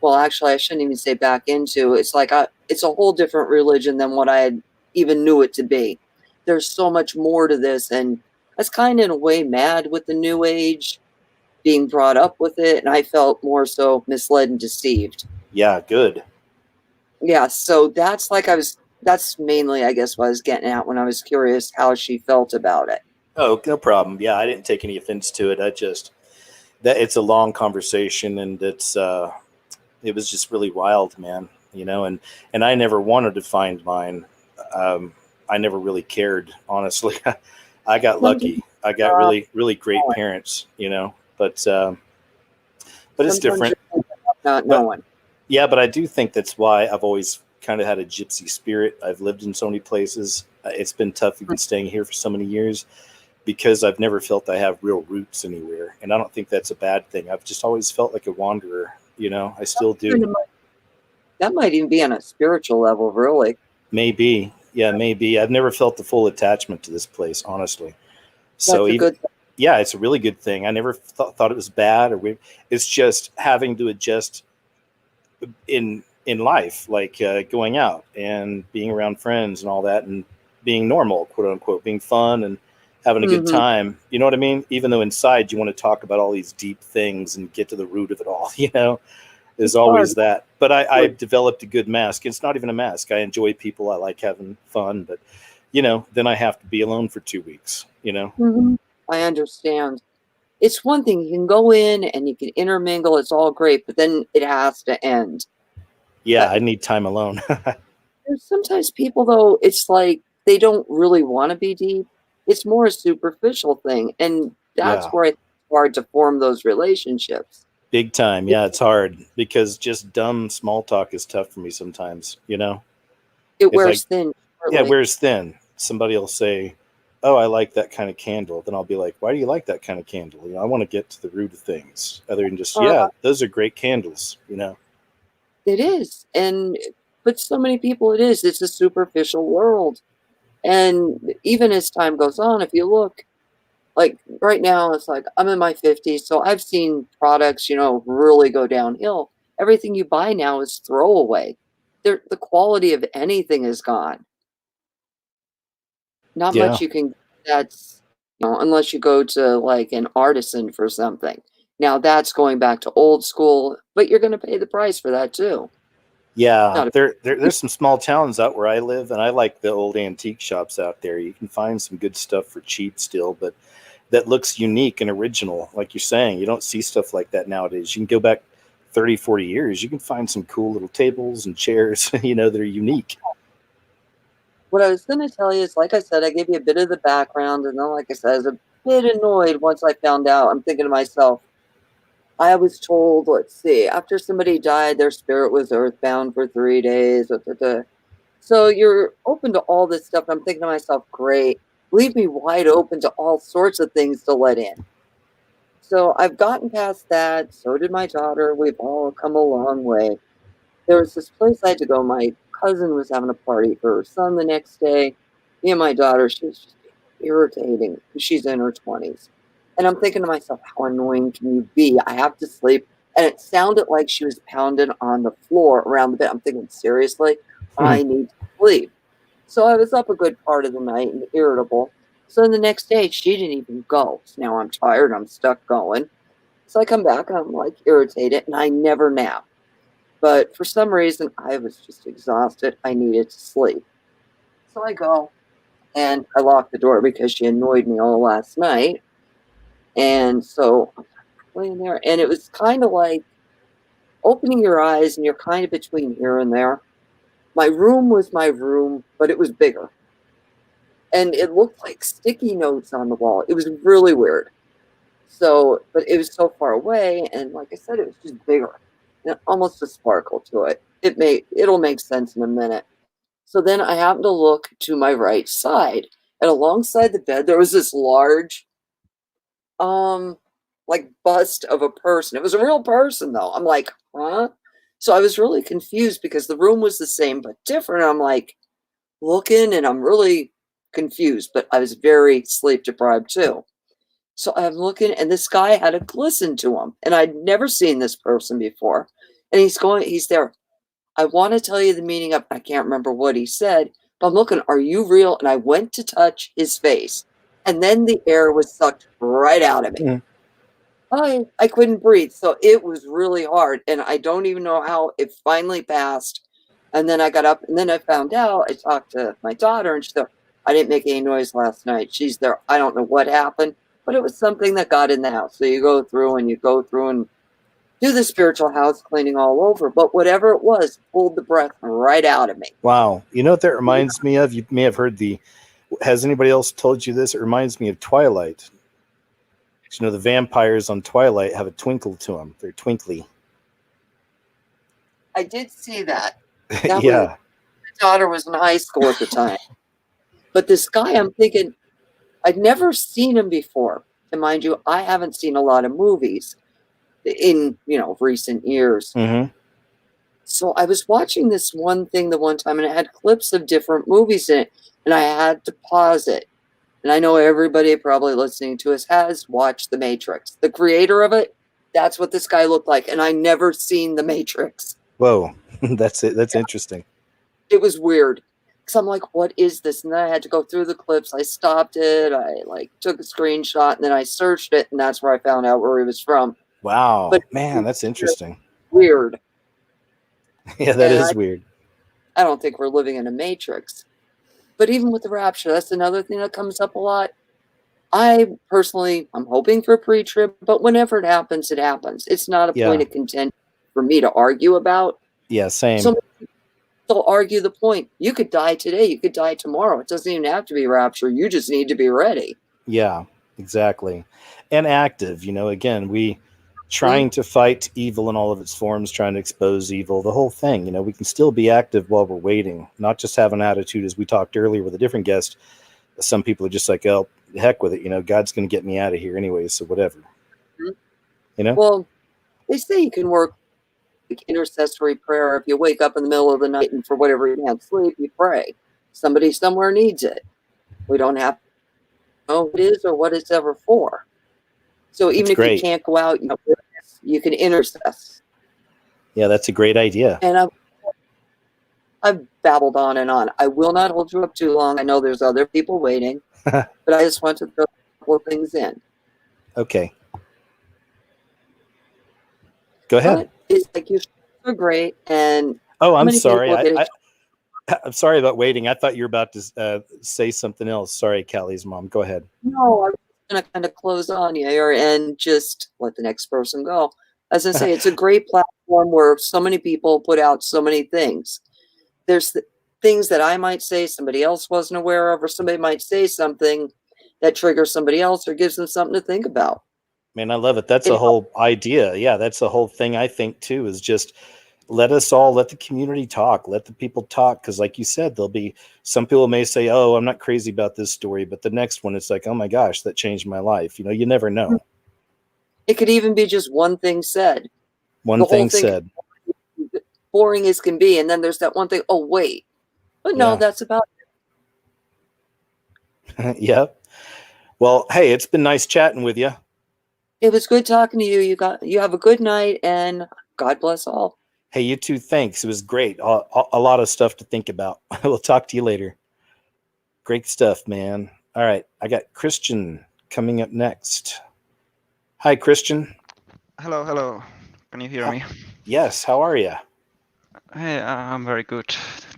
Well, actually, I shouldn't even say back into. It's like it's a whole different religion than what I had even knew it to be. There's so much more to this, and I was kind of in a way mad with the New Age being brought up with it, and I felt more so misled and deceived. Yeah, good. Yeah, so that's mainly, I guess, what I was getting at when I was curious how she felt about it. Oh, no problem. Yeah, I didn't take any offense to it. It's a long conversation, and it was just really wild, man. And I never wanted to find mine. I never really cared, honestly. I got lucky. I got really, really great parents, but it's different. Not knowing. Yeah, but I do think that's why I've always kind of had a gypsy spirit. I've lived in so many places. It's been tough even staying here for so many years because I've never felt I have real roots anywhere. And I don't think that's a bad thing. I've just always felt like a wanderer, I still do. That might even be on a spiritual level, really. Maybe. Yeah, maybe. I've never felt the full attachment to this place, honestly. So yeah, it's a really good thing. I never thought it was bad or weird. It's just having to adjust in life, like going out and being around friends and all that, and being normal, quote unquote, being fun and having a good time. You know what I mean? Even though inside you want to talk about all these deep things and get to the root of it all, there's always that. But I developed a good mask. It's not even a mask. I enjoy people. I like having fun, but then I have to be alone for 2 weeks, I understand. It's one thing, you can go in and you can intermingle. It's all great, but then it has to end. Yeah, I need time alone. There's sometimes people, though, it's like they don't really want to be deep. It's more a superficial thing. And that's where it's hard to form those relationships. Big time. Yeah, it's hard because just dumb small talk is tough for me sometimes, It wears thin. Yeah, it wears thin. Somebody will say, oh, I like that kind of candle. Then I'll be like, why do you like that kind of candle? I want to get to the root of things other than just, those are great candles, It is. But so many people it's a superficial world. And even as time goes on, if you look, like right now, it's like I'm in my 50s. So I've seen products, really go downhill. Everything you buy now is throwaway. The quality of anything is gone. Not much you can, unless you go to like an artisan for something. Now that's going back to old school, but you're going to pay the price for that too. Yeah, there's some small towns out where I live, and I like the old antique shops out there. You can find some good stuff for cheap still, but that looks unique and original. Like you're saying, you don't see stuff like that nowadays. You can go back 30, 40 years. You can find some cool little tables and chairs, that are unique. What I was going to tell you is, like I said, I gave you a bit of the background, and then, like I said, I was a bit annoyed once I found out. I'm thinking to myself, I was told, after somebody died, their spirit was earthbound for 3 days. So you're open to all this stuff. I'm thinking to myself, great, leave me wide open to all sorts of things to let in. So I've gotten past that. So did my daughter. We've all come a long way. There was this place I had to go. My cousin was having a party for her son the next day. Me and my daughter, she was just irritating. She's in her 20s. And I'm thinking to myself, how annoying can you be? I have to sleep And it sounded like she was pounding on the floor around the bed. I'm thinking, seriously, I need to sleep. So I was up a good part of the night and irritable. So the next day, she didn't even go. So now I'm tired. I'm stuck going. So I come back and I'm like irritated, and I never nap. But for some reason, I was just exhausted. I needed to sleep. So I go and I lock the door because she annoyed me all last night. And so I'm laying there, and it was kind of like opening your eyes, and you're kind of between here and there. My room was my room, but it was bigger. And it looked like sticky notes on the wall. It was really weird. So, but it was so far away, and like I said, it was just bigger. And almost a sparkle to it. It'll make sense in a minute. So then I happened to look to my right side, and alongside the bed there was this large like bust of a person. It was a real person though. I'm like, huh? So I was really confused because the room was the same but different. I'm like looking, and I'm really confused, but I was very sleep deprived too. So I'm looking, and this guy had a glisten to him, and I'd never seen this person before. And he's there. I want to tell you the meaning of, I can't remember what he said, but I'm looking, are you real? And I went to touch his face, and then the air was sucked right out of me. I couldn't breathe. So it was really hard. And I don't even know how it finally passed. And then I got up, and then I found out, I talked to my daughter, and she said, I didn't make any noise last night. She's there. I don't know what happened, but it was something that got in the house. So you go through and do the spiritual house cleaning all over. But whatever it was, pulled the breath right out of me. Wow. You know what that reminds me of? You may have heard has anybody else told you this? It reminds me of Twilight. You know, the vampires on Twilight have a twinkle to them. They're twinkly. I did see that. Yeah. My daughter was in high school at the time. But this guy, I'm thinking, I'd never seen him before. And mind you, I haven't seen a lot of movies in, recent years. Mm-hmm. So I was watching this one thing the one time, and it had clips of different movies in it, and I had to pause it. And I know everybody probably listening to us has watched The Matrix. The creator of it, that's what this guy looked like. And I never seen The Matrix. Whoa. That's it. That's interesting. It was weird. Because I'm like, what is this? And then I had to go through the clips. I stopped it. I took a screenshot, and then I searched it, and that's where I found out where he was from. Wow. But man, that's interesting. Weird. Yeah, that is weird. I don't think we're living in a matrix. But even with the rapture, that's another thing that comes up a lot. I personally, I'm hoping for pre-trib, but whenever it happens, it happens. It's not a point of contention for me to argue about. Yeah, same. So they'll argue the point. You could die today. You could die tomorrow. It doesn't even have to be rapture. You just need to be ready. Yeah, exactly. And active, again, we trying to fight evil in all of its forms, trying to expose evil, the whole thing. We can still be active while we're waiting, not just have an attitude, as we talked earlier with a different guest. Some people are just like, oh, heck with it. God's going to get me out of here anyway, so whatever. Well, they say you can work intercessory prayer. If you wake up in the middle of the night and for whatever you can't sleep, you pray. Somebody somewhere needs it. We don't have to know what it is or what it's ever for. So even if you can't go out, you can intercess. Yeah, that's a great idea. And I've babbled on and on. I will not hold you up too long. I know there's other people waiting, but I just want to throw a couple of things in. Okay. Go ahead. But it's like you're so great, and I'm sorry. I'm sorry about waiting. I thought you were about to say something else. Sorry, Callie's mom. Go ahead. No, I'm going to kind of close on you here and just let the next person go. As I say, it's a great platform where so many people put out so many things. There's things that I might say somebody else wasn't aware of, or somebody might say something that triggers somebody else or gives them something to think about. Man, I love it. That's a whole idea. Yeah, that's the whole thing, I think, too, is just let the community talk. Let the people talk. Because like you said, there'll be some people may say, oh, I'm not crazy about this story. But the next one, it's like, oh, my gosh, that changed my life. You never know. It could even be just one thing said. One thing said. Boring as can be. And then there's that one thing. Oh, wait. But no, that's about it. Yep. Well, hey, it's been nice chatting with you. It was good talking to you. You have a good night, and God bless all. Hey, you too. Thanks. It was great. A lot of stuff to think about. We'll talk to you later. Great stuff, man. All right. I got Christian coming up next. Hi, Christian. Hello. Can you hear me? Yes. How are you? Hey, I'm very good.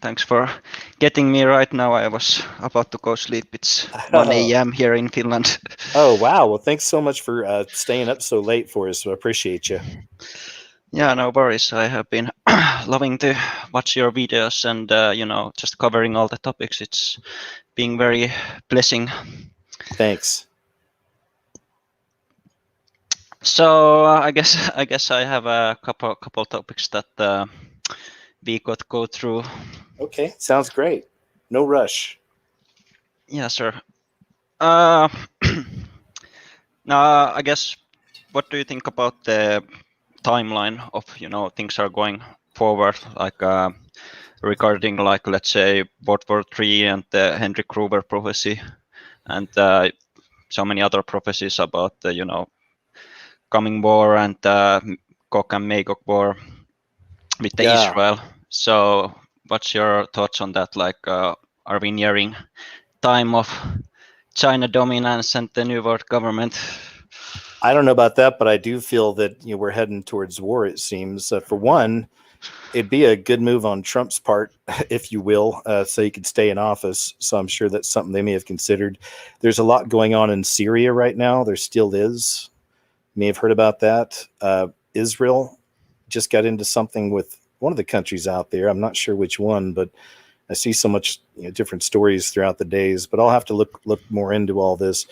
Thanks for getting me right now. I was about to go sleep. It's 1 a.m. here in Finland. Oh, wow. Well, thanks so much for staying up so late for us. So I appreciate you. Yeah, no worries. I have been loving to watch your videos and, just covering all the topics. It's been very blessing. Thanks. So I guess I have a couple topics that we could go through. Okay, sounds great. No rush. Yeah, sir. Now, I guess, what do you think about the timeline of things are going forward, like regarding, like, let's say World War III and the Henry Kruger prophecy, and so many other prophecies about the coming war and Gog and Magog war with the Israel. So what's your thoughts on that? Like, are we nearing time of China dominance and the New World Government? I don't know about that, but I do feel that we're heading towards war, it seems. For one, it'd be a good move on Trump's part, if you will, so he could stay in office. So I'm sure that's something they may have considered. There's a lot going on in Syria right now. There still is. You may have heard about that. Israel just got into something with one of the countries out there. I'm not sure which one, but I see so much different stories throughout the days. But I'll have to look more into all this.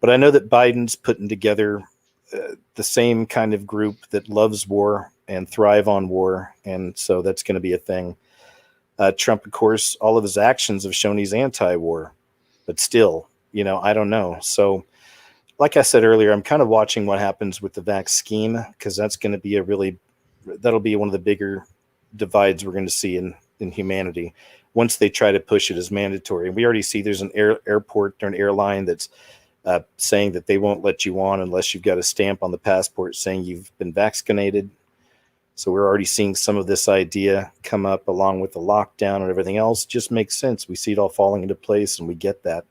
But I know that Biden's putting together the same kind of group that loves war and thrive on war. And so that's going to be a thing. Trump, of course, all of his actions have shown he's anti-war, but still, I don't know. So like I said earlier, I'm kind of watching what happens with the vax scheme, because that's going to be that'll be one of the bigger divides we're going to see in humanity once they try to push it as mandatory. And we already see there's an airport or an airline that's saying that they won't let you on unless you've got a stamp on the passport saying you've been vaccinated. So we're already seeing some of this idea come up along with the lockdown and everything else. It just makes sense. We see it all falling into place, and we get that.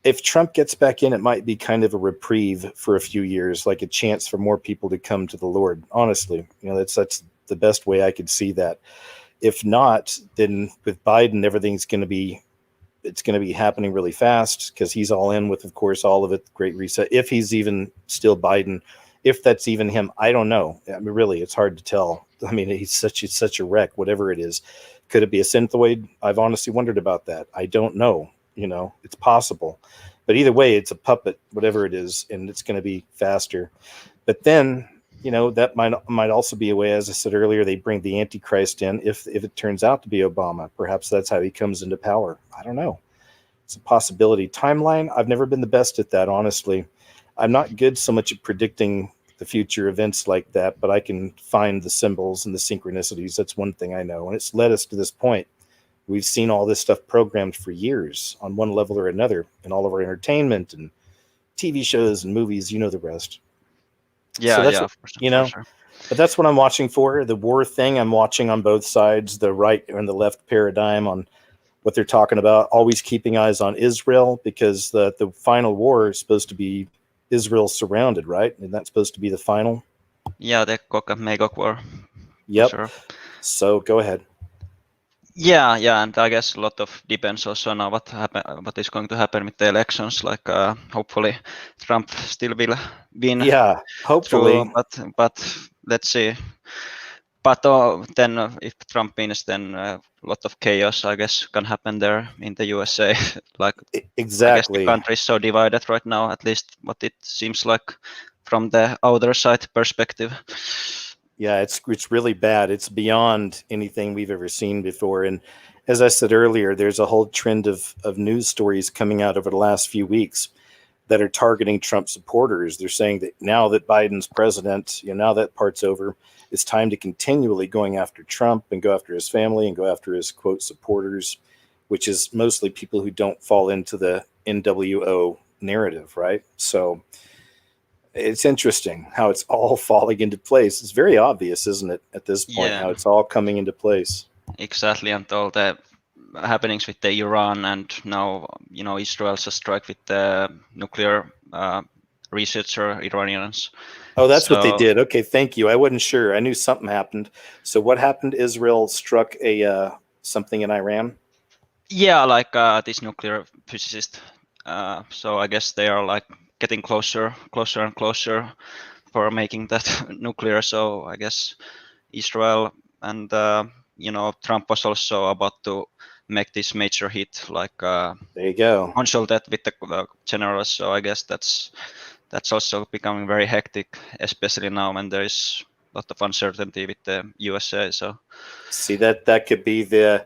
If Trump gets back in, it might be kind of a reprieve for a few years, like a chance for more people to come to the Lord. Honestly, that's the best way I could see that. If not, then with Biden, everything's going to be happening really fast, because he's all in with, of course, all of it, Great Reset. If he's even still Biden, if that's even him, I don't know. I mean, really, it's hard to tell. I mean, he's such a wreck, whatever it is. Could it be a synthoid? I've honestly wondered about that. I don't know. It's possible. But either way, it's a puppet, whatever it is, and it's going to be faster. But then, that might also be a way, as I said earlier, they bring the Antichrist in if it turns out to be Obama. Perhaps that's how he comes into power. I don't know. It's a possibility. Timeline, I've never been the best at that, honestly. I'm not good so much at predicting the future events like that, but I can find the symbols and the synchronicities. That's one thing I know. And it's led us to this point. We've seen all this stuff programmed for years on one level or another in all of our entertainment and TV shows and movies, the rest. Yeah, so that's yeah, for sure. But that's what I'm watching for. The war thing, I'm watching on both sides, the right and the left paradigm, on what they're talking about, always keeping eyes on Israel, because the final war is supposed to be Israel surrounded, right? And that's supposed to be the final. Yeah, the Gog and Magog war. Yep. Sure. So go ahead. Yeah, and I guess a lot of depends also now what is going to happen with the elections. Like, hopefully Trump still will win. Yeah, hopefully. But let's see. But then if Trump wins, then a lot of chaos, I guess, can happen there in the USA. Like, exactly. I guess the country is so divided right now, at least what it seems like from the outer side perspective. Yeah, it's really bad. It's beyond anything we've ever seen before. And as I said earlier, there's a whole trend of news stories coming out over the last few weeks that are targeting Trump supporters. They're saying that now that Biden's president, now that part's over, it's time to continually going after Trump and go after his family and go after his, quote, supporters, which is mostly people who don't fall into the NWO narrative, right? So It's interesting how it's all falling into place. It's very obvious, isn't it, at this point, how Yeah, it's all coming into place. exactly. And all the happenings with the Iran, and now Israel just strike with the nuclear researcher Iranians. Oh, that's what they So did. Okay, thank you. I wasn't sure. I knew something happened. So what happened? Israel struck a something in Iran. yeah, like this nuclear physicist. So I guess they are like getting closer and closer for making that nuclear. So I guess Israel and Trump was also about to make this major hit, like There you go. consulted with the generals. So I guess that's also becoming very hectic, especially now when there is a lot of uncertainty with the USA. So See, that could be the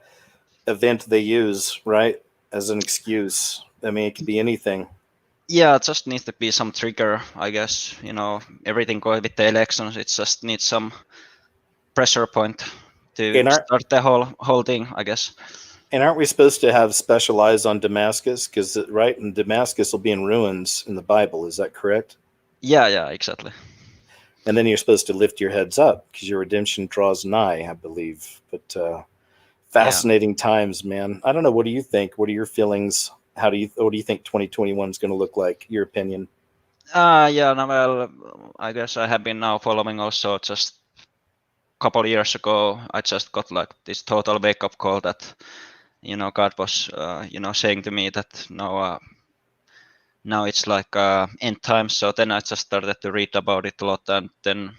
event they use, right, as an excuse. I mean, it could be anything. yeah, it just needs to be some trigger, I guess. Everything going with the elections, it just needs some pressure point to And start the whole thing, I guess. And aren't we supposed to have special eyes on Damascus? Because right, and Damascus will be in ruins in the Bible. Is that correct? Yeah, exactly. And then you're supposed to lift your heads up because your redemption draws nigh, I believe. But fascinating times, man. I don't know. What do you think? What are your feelings? What do you think 2021 is going to look like? Your opinion? Yeah, no, well, I guess I have been now following also just a couple of years ago. I just got like this total wake-up call that, God was, saying to me that now it's like end times. So then I just started to read about it a lot, and then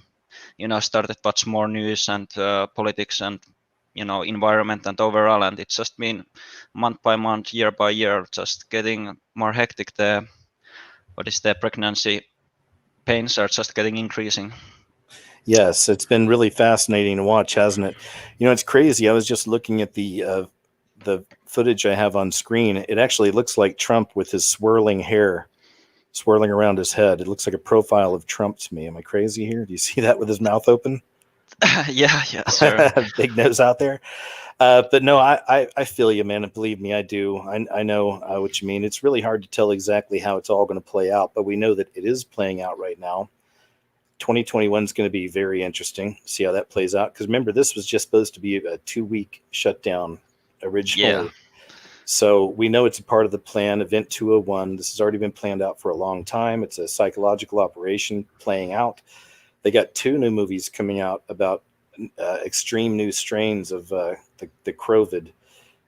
started watch more news and politics and environment and overall, and it's just been month by month, year by year, just getting more hectic. The pregnancy pains are just getting increasing. Yes, it's been really fascinating to watch, hasn't it? It's crazy. I was just looking at the footage I have on screen. It actually looks like Trump with his swirling hair swirling around his head. It looks like a profile of Trump to me. Am I crazy here? Do you see that with his mouth open? Yeah, sure. Big nose out there. But no, I feel you, man. And believe me, I do. I know what you mean. It's really hard to tell exactly how it's all going to play out, but we know that it is playing out right now. 2021 is going to be very interesting. See how that plays out. Because remember, this was just supposed to be a 2-week shutdown originally. Yeah. So we know it's a part of the plan, Event 201. This has already been planned out for a long time. It's a psychological operation playing out. They got 2 new movies coming out about extreme new strains of the COVID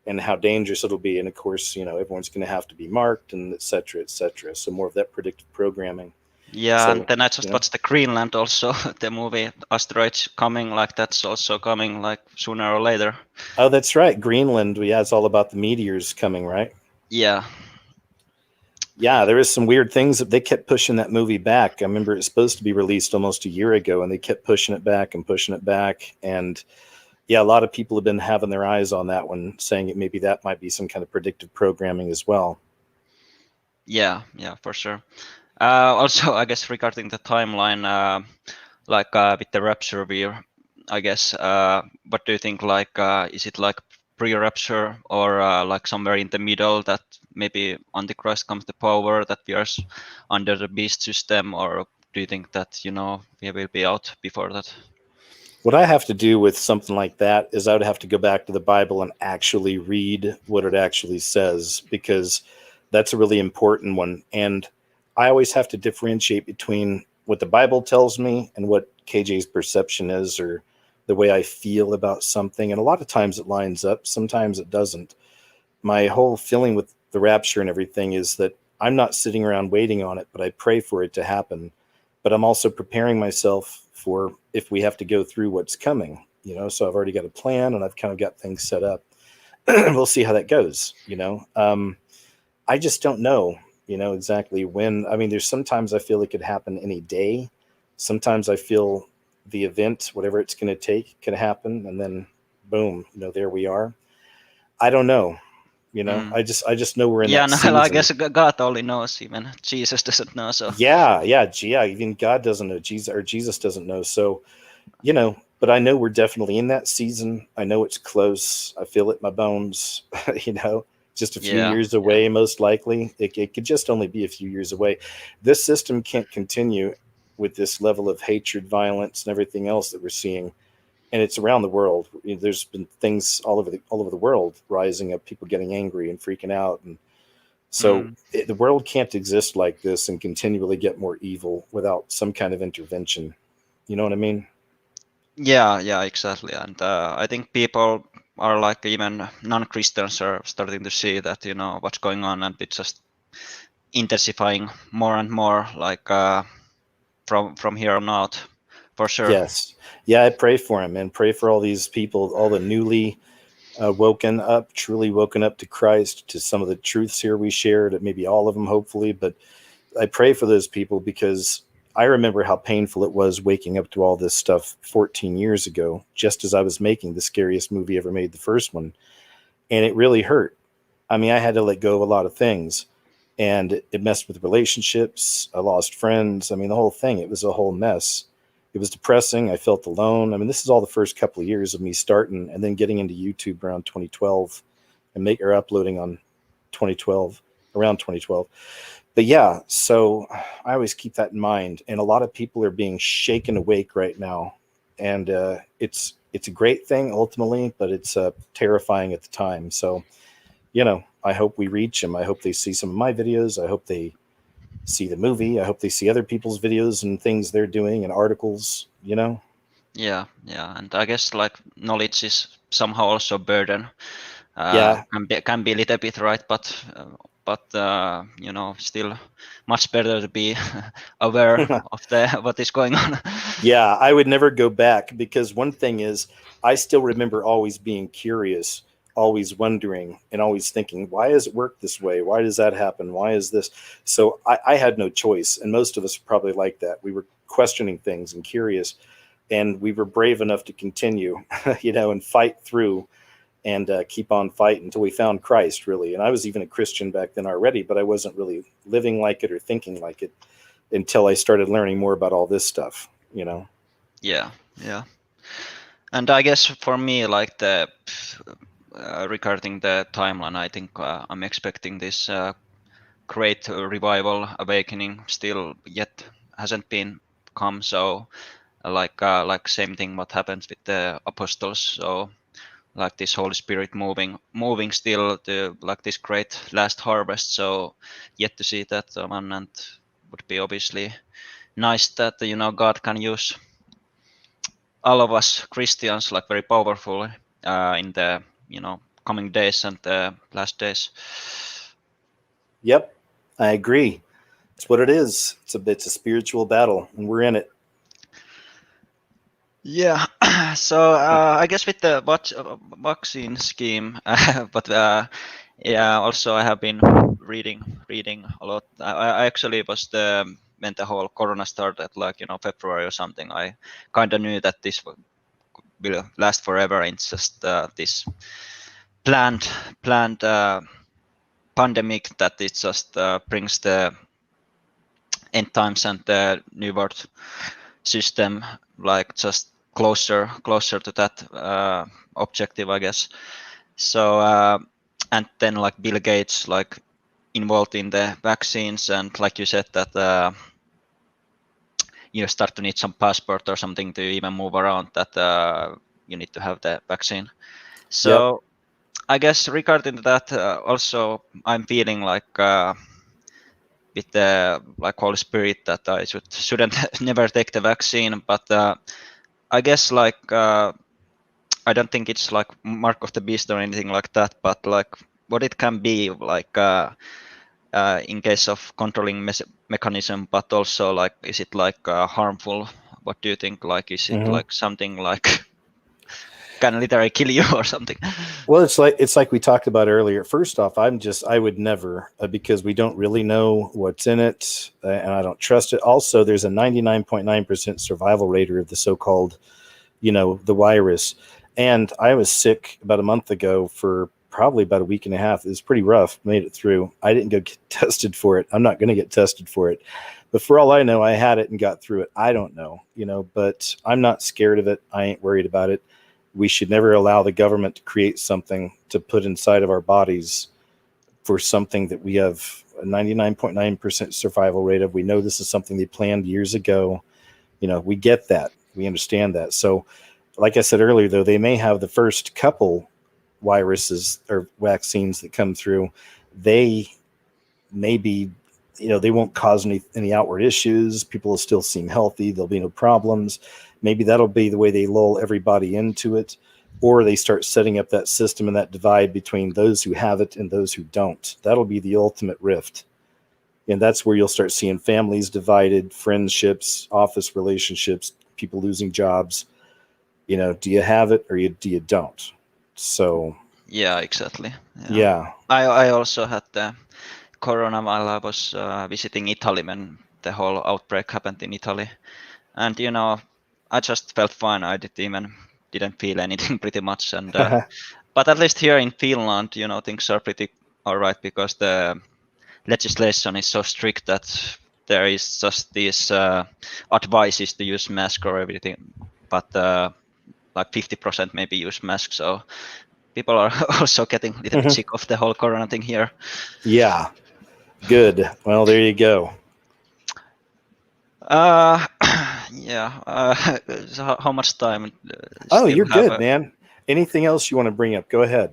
and how dangerous it'll be. And of course, everyone's going to have to be marked and et cetera, et cetera. So more of that predictive programming. Yeah, So, and then I just watched the Greenland also, the movie Asteroids Coming, like that's also coming like sooner or later. Oh, that's right. Greenland. Yeah, it's all about the meteors coming, right? Yeah. Yeah, there is some weird things that they kept pushing that movie back. I remember it was supposed to be released almost a year ago, and they kept pushing it back and pushing it back. And yeah, a lot of people have been having their eyes on that one, saying that maybe that might be some kind of predictive programming as well. Yeah, for sure. Also, I guess regarding the timeline, with the rapture view, I guess, what do you think? Is it like pre-rapture or like somewhere in the middle that maybe Antichrist comes to power, that we are under the beast system, or do you think that we will be out before that? What I have to do with something like that is I would have to go back to the Bible and actually read what it actually says, because that's a really important one. And I always have to differentiate between what the Bible tells me and what KJ's perception is, or the way I feel about something. And a lot of times it lines up, sometimes it doesn't. My whole feeling with the rapture and everything is that I'm not sitting around waiting on it, but I pray for it to happen. But I'm also preparing myself for if we have to go through what's coming, so I've already got a plan and I've kind of got things set up. We'll see how that goes. I just don't know, exactly when. I mean, there's sometimes I feel it could happen any day. Sometimes I feel the event, whatever it's going to take, could happen. And then boom, there we are. I don't know. I just know we're in that season. I guess God only knows. Even Jesus doesn't know. So yeah, even God doesn't know. Jesus doesn't know. So, but I know we're definitely in that season. I know it's close. I feel it in my bones. Just a few years away, most likely. It could just only be a few years away. This system can't continue with this level of hatred, violence, and everything else that we're seeing. And it's around the world. There's been things all over the world rising up, people getting angry and freaking out. And so the world can't exist like this and continually get more evil without some kind of intervention. You know what I mean? Yeah, exactly. And I think people are like, even non-Christians are starting to see that, you know, what's going on, and it's just intensifying more and more, like from here on out, for sure. Yes. Yeah, I pray for him, and pray for all these people, all the newly truly woken up to Christ, to some of the truths here we shared, maybe all of them, hopefully. But I pray for those people, because I remember how painful it was waking up to all this stuff 14 years ago, just as I was making the scariest movie ever made, the first one. And it really hurt. I mean, I had to let go of a lot of things, and it messed with relationships. I lost friends. I mean, the whole thing, it was a whole mess. It was depressing. I felt alone. I mean, this is all the first couple of years of me starting and then getting into YouTube around 2012 and uploading on around 2012. But yeah, so I always keep that in mind. And a lot of people are being shaken awake right now. And it's a great thing ultimately, but it's terrifying at the time. So, you know, I hope we reach them. I hope they see some of my videos. I hope they see the movie. I hope they see other people's videos and things they're doing and articles, you know? Yeah. And I guess like knowledge is somehow also a burden. Yeah. Can be a little bit, right? But you know, still much better to be aware of what is going on. Yeah, I would never go back, because one thing is, I still remember always being curious, always wondering, and always thinking, why does it work this way? Why does that happen? Why is this? So I had no choice. And most of us are probably like that. We were questioning things and curious, and we were brave enough to continue, you know, and fight through and keep on fighting until we found Christ, really. And I was even a Christian back then already, but I wasn't really living like it or thinking like it until I started learning more about all this stuff, you know? Yeah. And I guess for me, like regarding the timeline, I think I'm expecting this great revival awakening still yet hasn't been come. So like same thing what happens with the apostles. So like this Holy Spirit moving still to like this great last harvest. So yet to see that one, and would be obviously nice that, you know, God can use all of us Christians like very powerfully in the, you know, coming days and the last days. Yep, I agree. It's what it is. It's a spiritual battle, and we're in it. Yeah. So I guess with the vaccine scheme, but yeah, also I have been reading a lot. I actually was when the whole Corona started, like, you know, February or something. I kind of knew that this will last forever. It's just this planned pandemic that it just brings the end times and the new world system like just closer to that objective, I guess. So and then like Bill Gates like involved in the vaccines, and like you said that you start to need some passport or something to even move around, that you need to have the vaccine. So Yep. I guess regarding that, also I'm feeling like with the like Holy Spirit that I shouldn't never take the vaccine, but I guess like I don't think it's like mark of the beast or anything like that, but like what it can be like in case of controlling mechanism, but also like is it like harmful? What do you think? Like is it like something like can literally kill you or something? Well, it's like we talked about earlier. First off, I would never, because we don't really know what's in it, and I don't trust it. Also, there's a 99.9% survival rate of the so-called, you know, the virus. And I was sick about a month ago for probably about a week and a half. It was pretty rough. Made it through. I didn't go get tested for it. I'm not going to get tested for it. But for all I know, I had it and got through it. I don't know, you know, but I'm not scared of it. I ain't worried about it. We should never allow the government to create something to put inside of our bodies for something that we have a 99.9% survival rate of. We know this is something they planned years ago. We get that. We understand that. So, like I said earlier, though, they may have the first couple viruses or vaccines that come through. They may be, they won't cause any outward issues. People will still seem healthy. There'll be no problems. Maybe that'll be the way they lull everybody into it, or they start setting up that system and that divide between those who have it and those who don't. That'll be the ultimate rift. And that's where you'll start seeing families divided, friendships, office relationships, people losing jobs. Do you have it or do you don't? So Yeah, exactly. Yeah. I also had the corona while I was visiting Italy when the whole outbreak happened in Italy. And, I just felt fine. I didn't feel anything pretty much. And but at least here in Finland, things are pretty all right because the legislation is so strict that there is just these advices to use mask or everything. But like 50% maybe use masks. So people are also getting a little bit sick of the whole corona thing here. Yeah. Good. Well, there you go. Yeah. So how much time? Oh, still you're have good, man. Anything else you want to bring up? Go ahead.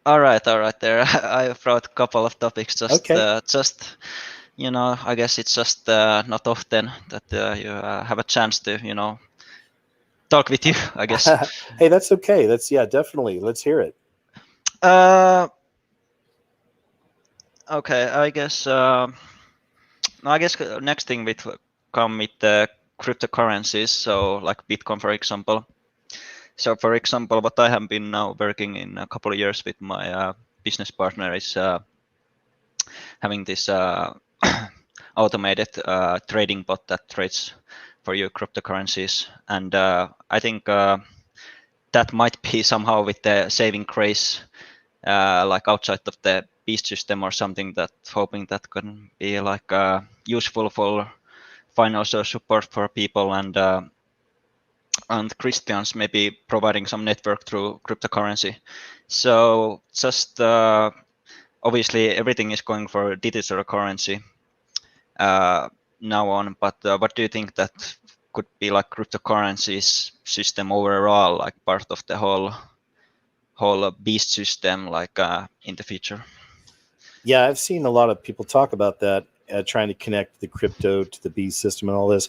All right. There. I brought a couple of topics. Okay. I guess it's just not often that you have a chance to, talk with you. I guess. Hey, that's okay. Definitely. Let's hear it. Okay. I guess. I guess next thing will come with the cryptocurrencies. So like Bitcoin, for example. So, for example, what I have been now working in a couple of years with my business partner is having this automated trading bot that trades for you cryptocurrencies. And I think that might be somehow with the saving grace, like outside of the beast system or something, that hoping that can be like useful for financial support for people and Christians, maybe providing some network through cryptocurrency. So just obviously everything is going for digital currency now on, but what do you think that could be like cryptocurrencies system overall, like part of the whole beast system, like in the future? Yeah, I've seen a lot of people talk about that, trying to connect the crypto to the beast system and all this.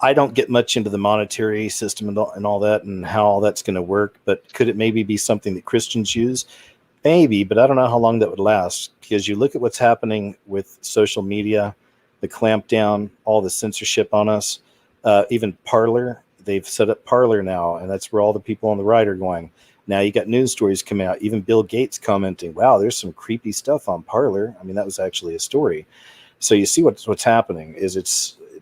I don't get much into the monetary system and all that and how all that's going to work, but could it maybe be something that Christians use? Maybe, but I don't know how long that would last, because you look at what's happening with social media, the clampdown, all the censorship on us, even Parler. They've set up Parler now, and that's where all the people on the right are going. Now you got news stories coming out, even Bill Gates commenting, wow, there's some creepy stuff on Parler. I mean, that was actually a story. So you see what's happening is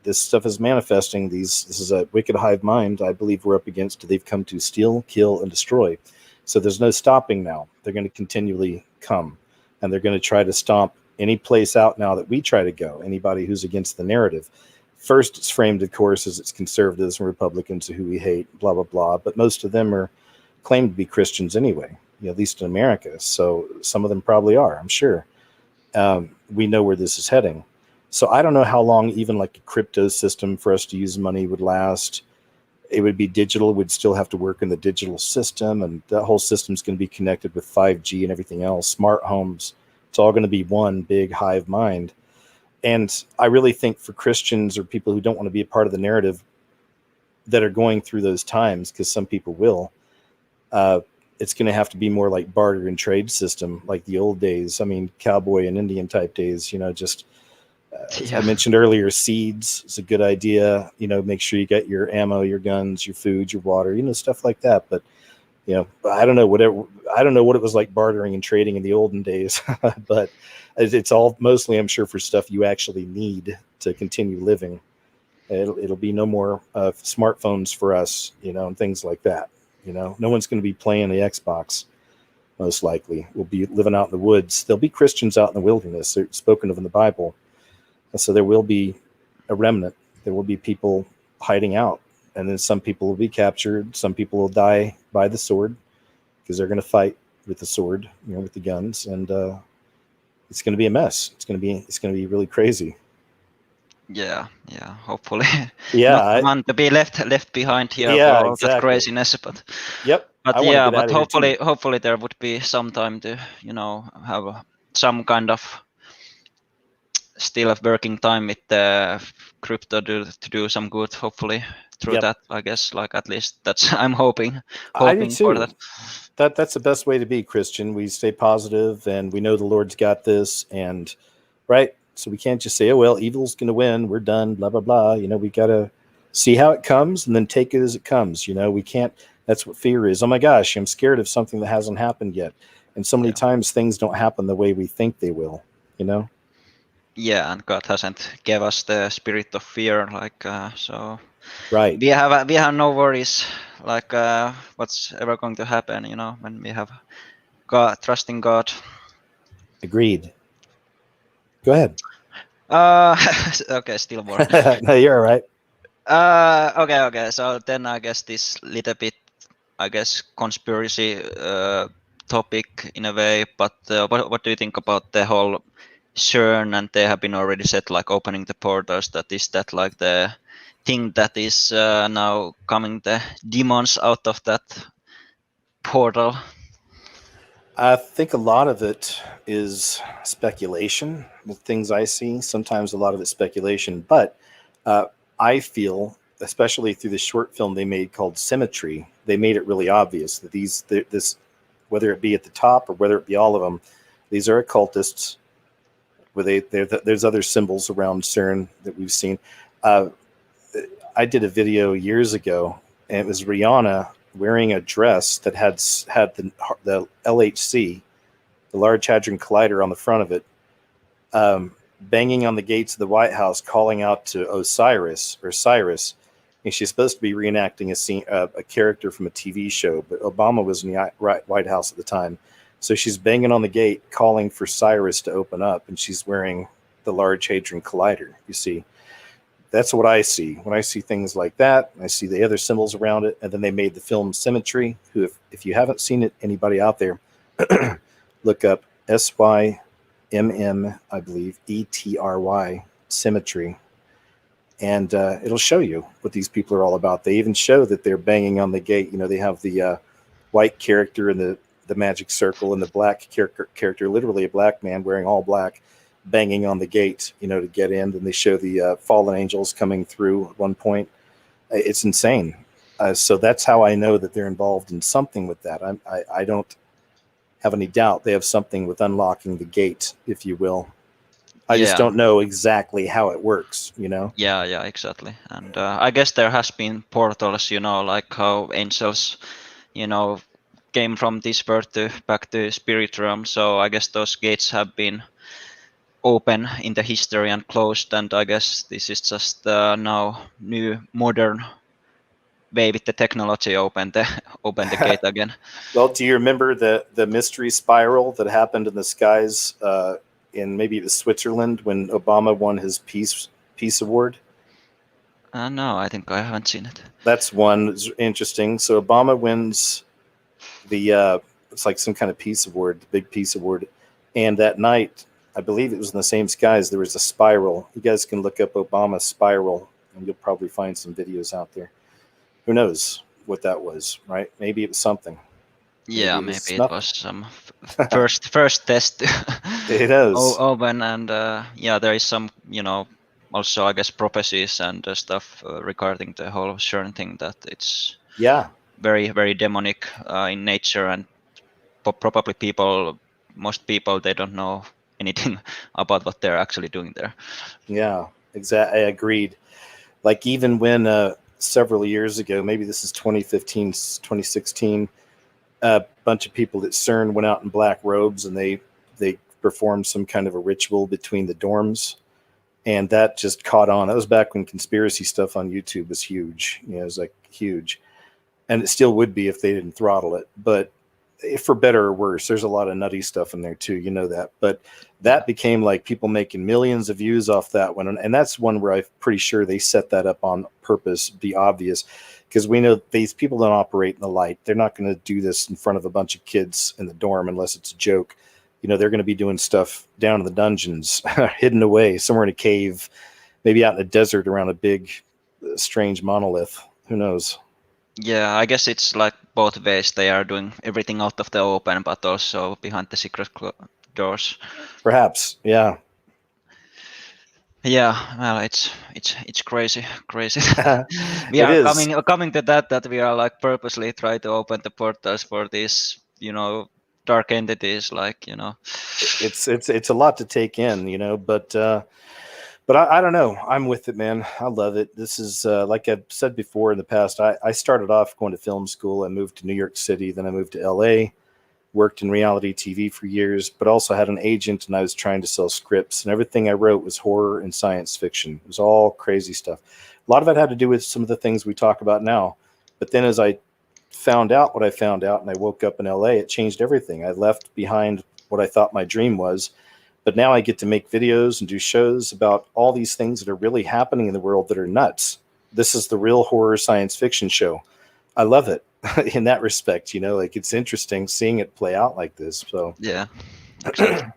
this stuff is manifesting. This is a wicked hive mind I believe we're up against. They've come to steal, kill, and destroy. So there's no stopping now. They're going to continually come, and they're going to try to stomp any place out now that we try to go, anybody who's against the narrative. First, it's framed, of course, as it's conservatives and Republicans who we hate, blah, blah, blah. But most of them are claimed to be Christians anyway, at least in America. So some of them probably are, I'm sure. We know where this is heading. So I don't know how long even like a crypto system for us to use money would last. It would be digital. We'd still have to work in the digital system, and that whole system's going to be connected with 5G and everything else, smart homes. It's all going to be one big hive mind. And I really think for Christians or people who don't want to be a part of the narrative that are going through those times, because some people will, it's going to have to be more like barter and trade system, like the old days. I mean, cowboy and Indian type days, just as I mentioned earlier, seeds is a good idea. Make sure you get your ammo, your guns, your food, your water, stuff like that. But, I don't know what it was like bartering and trading in the olden days, but it's all mostly, I'm sure, for stuff you actually need to continue living. It'll be no more smartphones for us, and things like that. No one's going to be playing the Xbox. Most likely we'll be living out in the woods. There'll be Christians out in the wilderness. They're spoken of in the Bible. So there will be a remnant. There will be people hiding out, and then some people will be captured. Some people will die by the sword because they're going to fight with the sword, with the guns, and it's going to be a mess. It's going to be really crazy. Yeah, hopefully Yeah, not one to be left behind here for yeah, all that exactly. craziness, but Yep, I want to yeah, get but out of here too. hopefully there would be some time to, have some kind of still a working time with the crypto to do some good, hopefully through Yep, that, I guess, like at least that's I'm hoping I do for too. that. That's the best way to be, Christian. We stay positive, and we know the Lord's got this, and right. So we can't just say, "Oh well, evil's going to win. We're done." Blah blah blah. We got to see how it comes and then take it as it comes. We can't. That's what fear is. Oh my gosh, I'm scared of something that hasn't happened yet, and so many times things don't happen the way we think they will. Yeah, and God hasn't gave us the spirit of fear, like so. Right. We have no worries, like what's ever going to happen, when we have God, trusting God. Agreed. Go ahead. Okay, still more. No, you're all right. Okay. So then I guess this little bit, conspiracy topic in a way. But what do you think about the whole CERN? And they have been already said like opening the portals. Is that like the thing that is now coming the demons out of that portal? I think a lot of it is speculation. The things I see, sometimes a lot of it's speculation. But I feel, especially through the short film they made called Symmetry, they made it really obvious that this, whether it be at the top or whether it be all of them, these are occultists. Where there's other symbols around CERN that we've seen. I did a video years ago, and it was Rihanna wearing a dress that had the LHC, the Large Hadron Collider, on the front of it, banging on the gates of the White House, calling out to Osiris or Cyrus. And she's supposed to be reenacting a scene, a character from a TV show, but Obama was in the White House at the time. So she's banging on the gate, calling for Cyrus to open up, and she's wearing the Large Hadron Collider. You see, that's what I see when I see things like that. I see the other symbols around it, and then they made the film Symmetry. Who, if you haven't seen it, anybody out there, look up SYMM, I believe, ETRY, Symmetry, and it'll show you what these people are all about. They even show that they're banging on the gate. They have the white character and the magic circle, and the black character, literally a black man wearing all black, banging on the gate, to get in. And they show the fallen angels coming through at one point. It's insane. So that's how I know that they're involved in something with that. I don't have any doubt they have something with unlocking the gate, if you will. I just don't know exactly how it works, Yeah, exactly. And I guess there has been portals, like how angels, came from this world back to spirit realm. So I guess those gates have been open in the history and closed, and I guess this is just now new modern way with the technology open the gate again. Well, do you remember the mystery spiral that happened in the skies in maybe it was Switzerland when Obama won his peace award? No, I think I haven't seen it. That's one that's interesting. So Obama wins the it's like some kind of peace award, the big peace award, and that night, I believe it was in the same skies, there was a spiral. You guys can look up Obama spiral, and you'll probably find some videos out there. Who knows what that was, right? Maybe it was something. Yeah, maybe it was some first test. It is. Open, and there is some, also I guess prophecies and stuff regarding the whole CERN thing, that it's very, very demonic in nature, and probably most people, they don't know anything about what they're actually doing there. Yeah, exactly. I agreed. Like even when several years ago, maybe this is 2015, 2016, a bunch of people at CERN went out in black robes, and they performed some kind of a ritual between the dorms, and that just caught on. That was back when conspiracy stuff on YouTube was huge. It was like huge, and it still would be if they didn't throttle it. But for better or worse, there's a lot of nutty stuff in there too, that. But that became like people making millions of views off that one, and that's one where I'm pretty sure they set that up on purpose, be obvious, because we know these people don't operate in the light. They're not going to do this in front of a bunch of kids in the dorm unless it's a joke. They're going to be doing stuff down in the dungeons, hidden away somewhere in a cave, maybe out in the desert around a big, strange monolith. Who knows? Yeah, I guess it's like both ways. They are doing everything out of the open, but also behind the secret doors. Perhaps, yeah. Yeah, well, it's crazy. We It are is. coming to that we are like purposely try to open the portals for these, dark entities, like, It's a lot to take in, but I don't know. I'm with it, man. I love it. This is like I've said before in the past. I started off going to film school. I moved to New York City, then I moved to LA. Worked in reality TV for years, but also had an agent, and I was trying to sell scripts, and everything I wrote was horror and science fiction. It was all crazy stuff. A lot of it had to do with some of the things we talk about now. But then as I found out what I found out and I woke up in LA, it changed everything. I left behind what I thought my dream was, but now I get to make videos and do shows about all these things that are really happening in the world that are nuts. This is the real horror science fiction show. I love it. In that respect, like it's interesting seeing it play out like this. So yeah, exactly.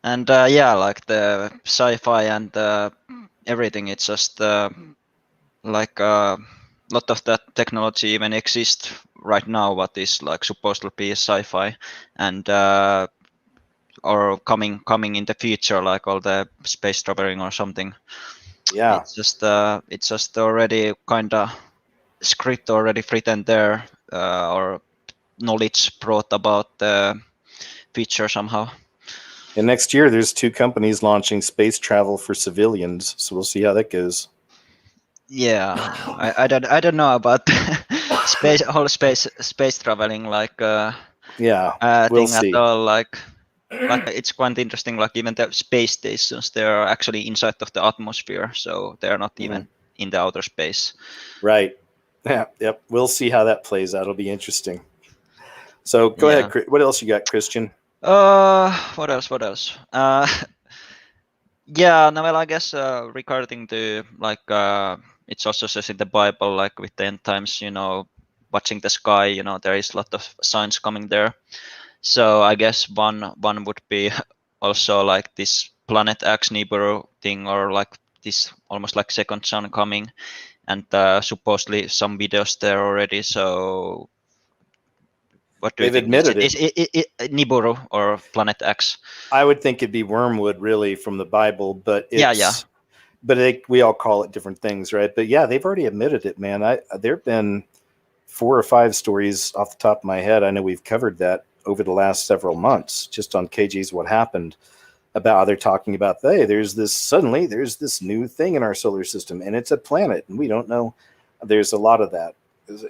And like the sci-fi and everything, it's just like a lot of that technology even exists right now, what is like supposed to be sci-fi, and or coming in the future, like all the space traveling or something. Yeah, it's just already kind of script already written there, or knowledge brought about the future somehow. And next year there's 2 companies launching space travel for civilians, so we'll see how that goes. Yeah, I don't know about space traveling, like we'll thing see. at all. Like it's quite interesting. Like even the space stations, they are actually inside of the atmosphere, so they are not even in the outer space. Right. Yeah. Yep. We'll see how that plays out. It'll be interesting. So go ahead. What else you got, Christian? What else? Yeah, no, well, I guess regarding the like, it's also says in the Bible, like with the end times, watching the sky, there is a lot of signs coming there. So I guess one would be also like this Planet X Nibiru thing, or like this almost like second sun coming, and supposedly some videos there already. So what do you think? Admitted it. Is it Nibiru or Planet X? I would think it'd be wormwood, really, from the Bible, but it's, yeah. But we all call it different things, right? But yeah, they've already admitted it, man. There've been 4 or 5 stories off the top of my head. I know we've covered that over the last several months, just on KG's What Happened, about how they're talking about, hey, there's this new thing in our solar system, and it's a planet, and we don't know. There's a lot of that,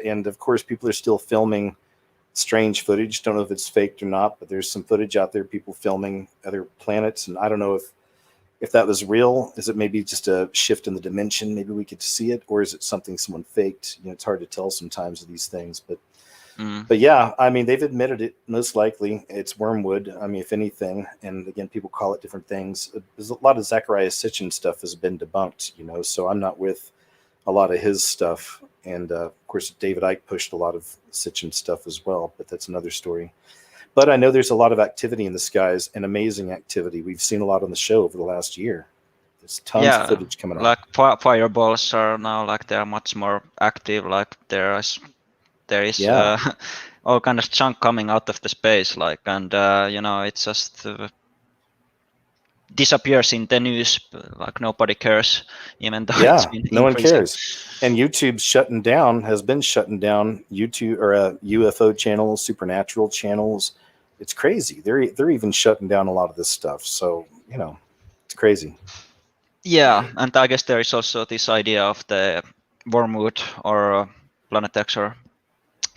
and of course, people are still filming strange footage. Don't know if it's faked or not, but there's some footage out there, people filming other planets, and I don't know if that was real. Is it maybe just a shift in the dimension? Maybe we could see it, or is it something someone faked? It's hard to tell sometimes of these things, but yeah, I mean, they've admitted it. Most likely it's wormwood. I mean, if anything, and again, people call it different things. There's a lot of Zachariah Sitchin stuff has been debunked, so I'm not with a lot of his stuff. And of course, David Icke pushed a lot of Sitchin stuff as well, but that's another story. But I know there's a lot of activity in the skies, and amazing activity. We've seen a lot on the show over the last year. There's tons of footage coming out. Like fireballs are now, like, they're much more active. Like there is all kind of junk coming out of the space, like, and it just disappears in the news, like nobody cares, even though it's been no one increasing. cares. And YouTube's has been shutting down YouTube or UFO channels, supernatural channels. It's crazy. They're even shutting down a lot of this stuff. So it's crazy. Yeah, and I guess there is also this idea of the wormwood or Planet X, or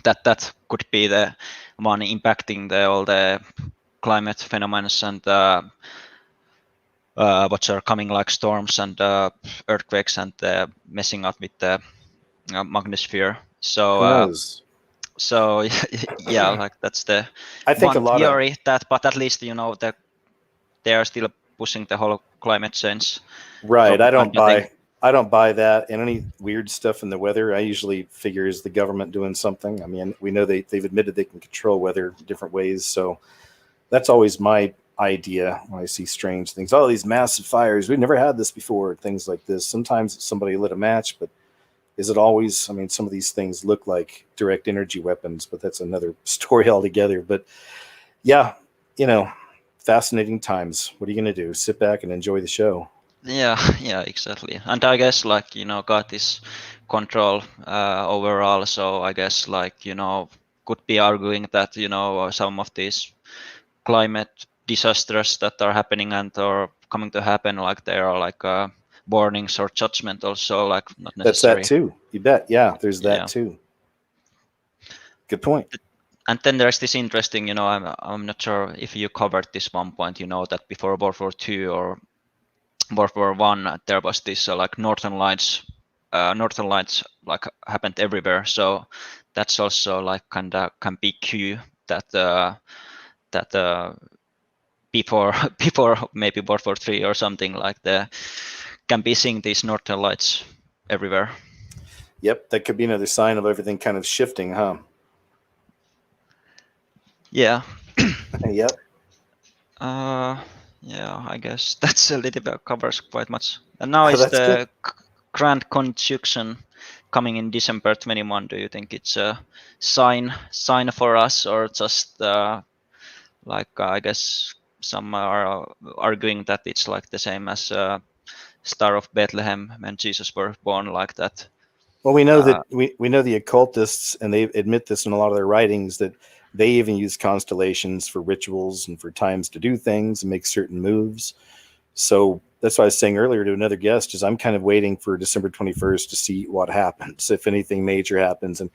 that could be the one impacting all the climate phenomena and what are coming, like storms and earthquakes, and messing up with the magnetosphere. So yeah, like that's the theory. But at least they are still pushing the whole climate change. Right. I don't buy that. And any weird stuff in the weather, I usually figure is the government doing something. I mean, we know they've admitted they can control weather different ways. So that's always my idea when I see strange things. Oh, these massive fires. We've never had this before. Things like this. Sometimes somebody lit a match, but is it always? I mean, some of these things look like direct energy weapons, but that's another story altogether. But yeah, fascinating times. What are you going to do? Sit back and enjoy the show. Yeah, yeah, exactly. And I guess God is control overall. So I guess could be arguing that some of these climate disasters that are happening and are coming to happen, they are warnings or judgment also, not necessary. That's that too. You bet. Yeah, there's that Yeah. too. Good point. And then there's this interesting, I'm not sure if you covered this one point, that before World War II or World War I, there was this Northern Lights happened everywhere. So that's also kind of can be cue that before maybe World War III or something can be seeing these Northern Lights everywhere. Yep, that could be another sign of everything kind of shifting, huh? Yeah. Yep. Yeah, I guess that's a little bit covers quite much. And now is the Grand Conjunction coming in December 21. Do you think it's a sign for us, or just I guess some are arguing that it's the same as Star of Bethlehem when Jesus were born, like that? Well, we know that we know the occultists, and they admit this in a lot of their writings, that they even use constellations for rituals and for times to do things and make certain moves. So that's what I was saying earlier to another guest, is I'm kind of waiting for December 21st to see what happens, if anything major happens, and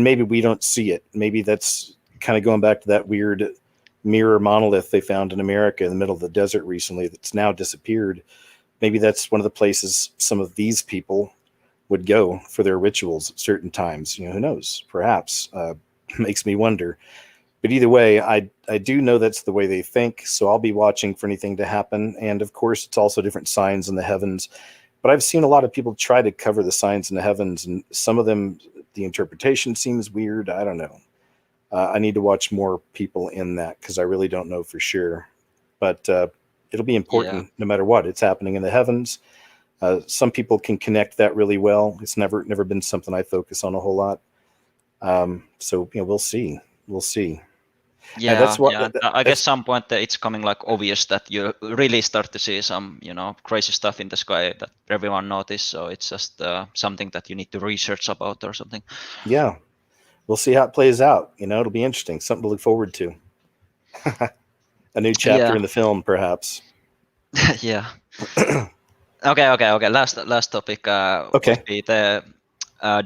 maybe we don't see it. Maybe that's kind of going back to that weird mirror monolith they found in America in the middle of the desert recently that's now disappeared. Maybe that's one of the places some of these people would go for their rituals at certain times. Who knows? Perhaps. Makes me wonder. But either way, I do know that's the way they think, so I'll be watching for anything to happen. And of course, it's also different signs in the heavens. But I've seen a lot of people try to cover the signs in the heavens, and some of them, the interpretation seems weird. I don't know. I need to watch more people in that, because I really don't know for sure. But it'll be important no matter what. It's happening in the heavens. Some people can connect that really well. It's never been something I focus on a whole lot. So we'll see. We'll see. Yeah, that's what. I guess some point it's coming obvious that you really start to see some crazy stuff in the sky that everyone noticed. So it's just something that you need to research about or something. Yeah, we'll see how it plays out. It'll be interesting. Something to look forward to. A new chapter in the film, perhaps. Yeah. Okay. Last topic. Would be the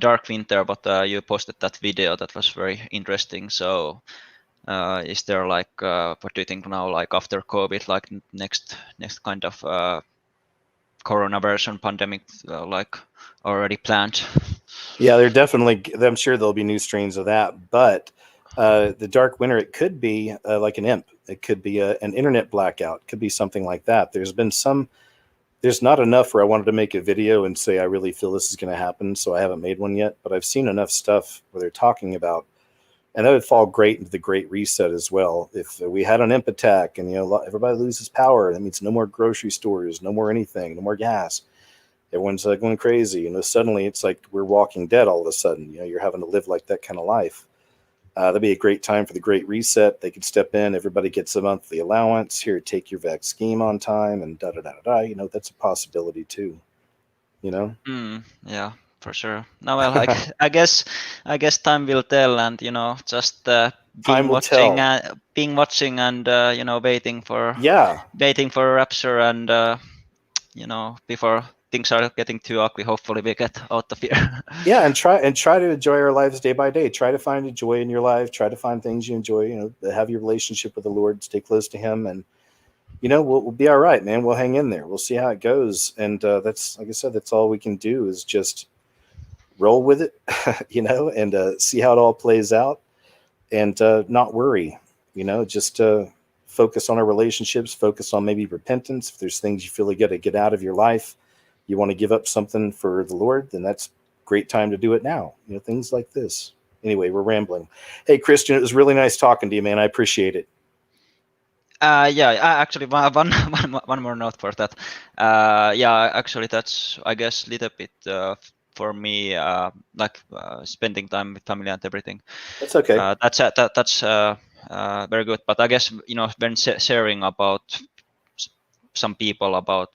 Dark Winter, but you posted that video that was very interesting. So, is there what do you think now, after COVID, next kind of Corona version pandemic, already planned? Yeah, I'm sure there'll be new strains of that. But the Dark Winter, it could be like an imp. It could be an internet blackout. It could be something like that. There's not enough where I wanted to make a video and say I really feel this is going to happen, so I haven't made one yet. But I've seen enough stuff where they're talking about, and that would fall great into the Great Reset as well. If we had an imp attack and everybody loses power, that means no more grocery stores, no more anything, no more gas. Everyone's going crazy. Suddenly it's like we're Walking Dead all of a sudden. You're having to live like that kind of life. That'd be a great time for the Great Reset. They could step in. Everybody gets a monthly allowance. Here, take your vac scheme on time, and da-da-da-da-da. That's a possibility too. Yeah, for sure. No, well, I guess time will tell, and just being watching and waiting for rapture, and before things are getting too ugly, hopefully we get out of here. Yeah, and try to enjoy our lives day by day. Try to find a joy in your life. Try to find things you enjoy. Have your relationship with the Lord. Stay close to Him, and we'll be all right, man. We'll hang in there. We'll see how it goes. And that's, like I said, that's all we can do is just roll with it, and see how it all plays out, and not worry. Just focus on our relationships. Focus on maybe repentance. If there's things you feel you got to get out of your life, you want to give up something for the Lord, then that's a great time to do it now. Things like this. Anyway, we're rambling. Hey, Christian, it was really nice talking to you, man. I appreciate it. Yeah, actually, one more note for that. Yeah, actually, that's, I guess, a little bit for me, like spending time with family and everything. That's okay. That's very good. But I guess, when sharing about some people about,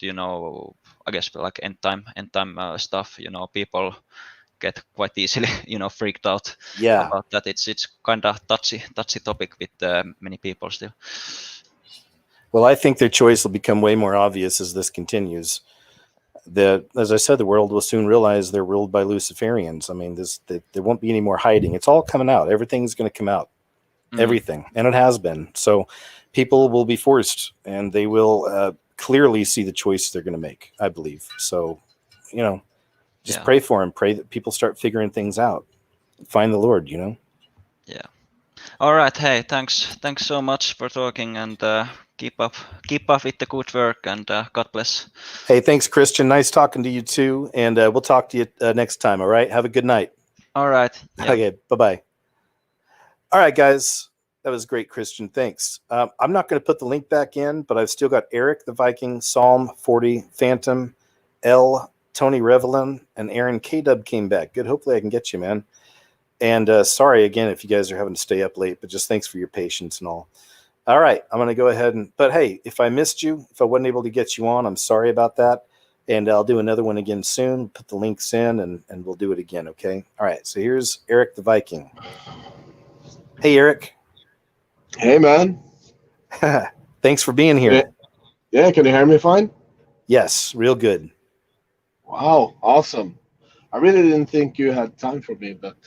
I guess like end time stuff, people get quite easily, freaked out Yeah. about that. It's kind of touchy topic with many people still. Well, I think their choice will become way more obvious as this continues. As I said, the world will soon realize they're ruled by Luciferians. I mean, there won't be any more hiding. It's all coming out. Everything's going to come out. Everything. And it has been. So people will be forced, and they will clearly see the choice they're going to make, I believe. So, just pray for them. Pray that people start figuring things out. Find the Lord, Yeah. All right. Hey, thanks so much for talking, and keep up with the good work, and God bless. Hey, thanks, Christian. Nice talking to you too. And we'll talk to you next time. All right. Have a good night. All right. Yeah. Okay. Bye-bye. All right, guys. That was great, Christian. Thanks. I'm not going to put the link back in, but I've still got Eric the Viking, Psalm 40, Phantom, L, Tony Revelin, and Aaron K-Dub came back. Good. Hopefully I can get you, man. And sorry again if you guys are having to stay up late, but just thanks for your patience and all. All right, I'm going to go ahead but hey, if I missed you, if I wasn't able to get you on, I'm sorry about that. And I'll do another one again soon. Put the links in and we'll do it again, okay? All right, so here's Eric the Viking. Hey, Eric. Hey, man. Thanks for being here. Yeah, can you hear me fine? Yes, real good. Wow, awesome. I really didn't think you had time for me, but...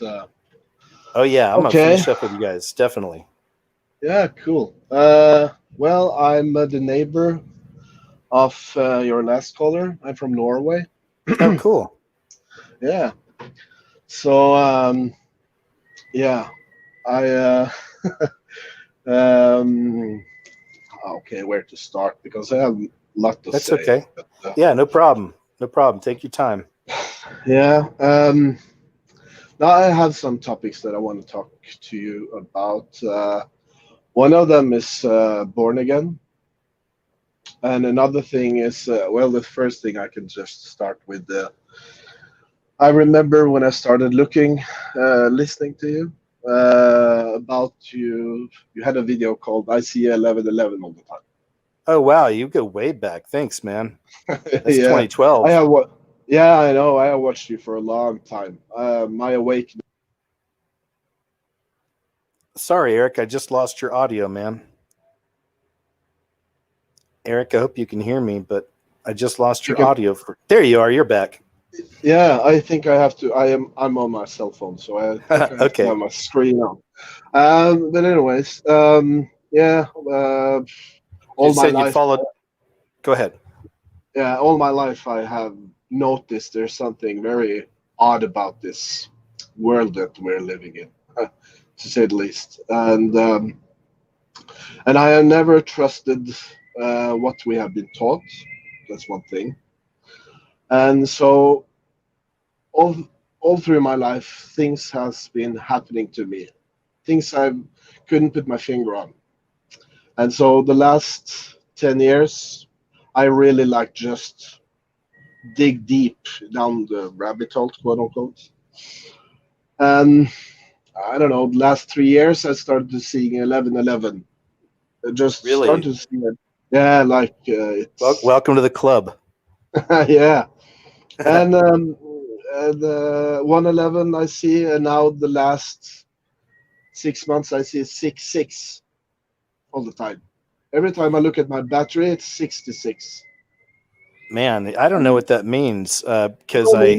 oh, yeah, I'm going to finish up with you guys, definitely. Yeah, cool. Well, I'm the neighbor of your last caller. I'm from Norway. Oh, cool. Yeah. So, yeah, I... okay, where to start? Because I have a lot to say. That's okay. But, yeah, no problem. No problem. Take your time. Yeah. Now I have some topics that I want to talk to you about. One of them is born again. And another thing is, well, the first thing I can just start with. I remember when I started listening to you about you had a video called I See 1111 all the time. Oh, wow. You go way back. Thanks, man. That's Yeah. 2012. Yeah, I know. I have watched you for a long time. My awakening. Sorry, Eric. I just lost your audio, man. Eric, I hope you can hear me, but I just lost your audio. There you are. You're back. Yeah, I think I have to. I'm on my cell phone, so I think I have okay. to have my screen on. But anyways, yeah. All my life. Go ahead. Yeah, all my life I have noticed there's something very odd about this world that we're living in, to say the least. And I have never trusted what we have been taught. That's one thing. And so all through my life, things has been happening to me, things I couldn't put my finger on. And so the last 10 years, I really just dig deep down the rabbit hole, quote unquote. And I don't know, the last 3 years, I started to see 1111. I just started to see it. Yeah, it's... Welcome to the club. Yeah. And 111 I see, and now the last 6 months I see 66 all the time. Every time I look at my battery, it's 66. Man, I don't know what that means because I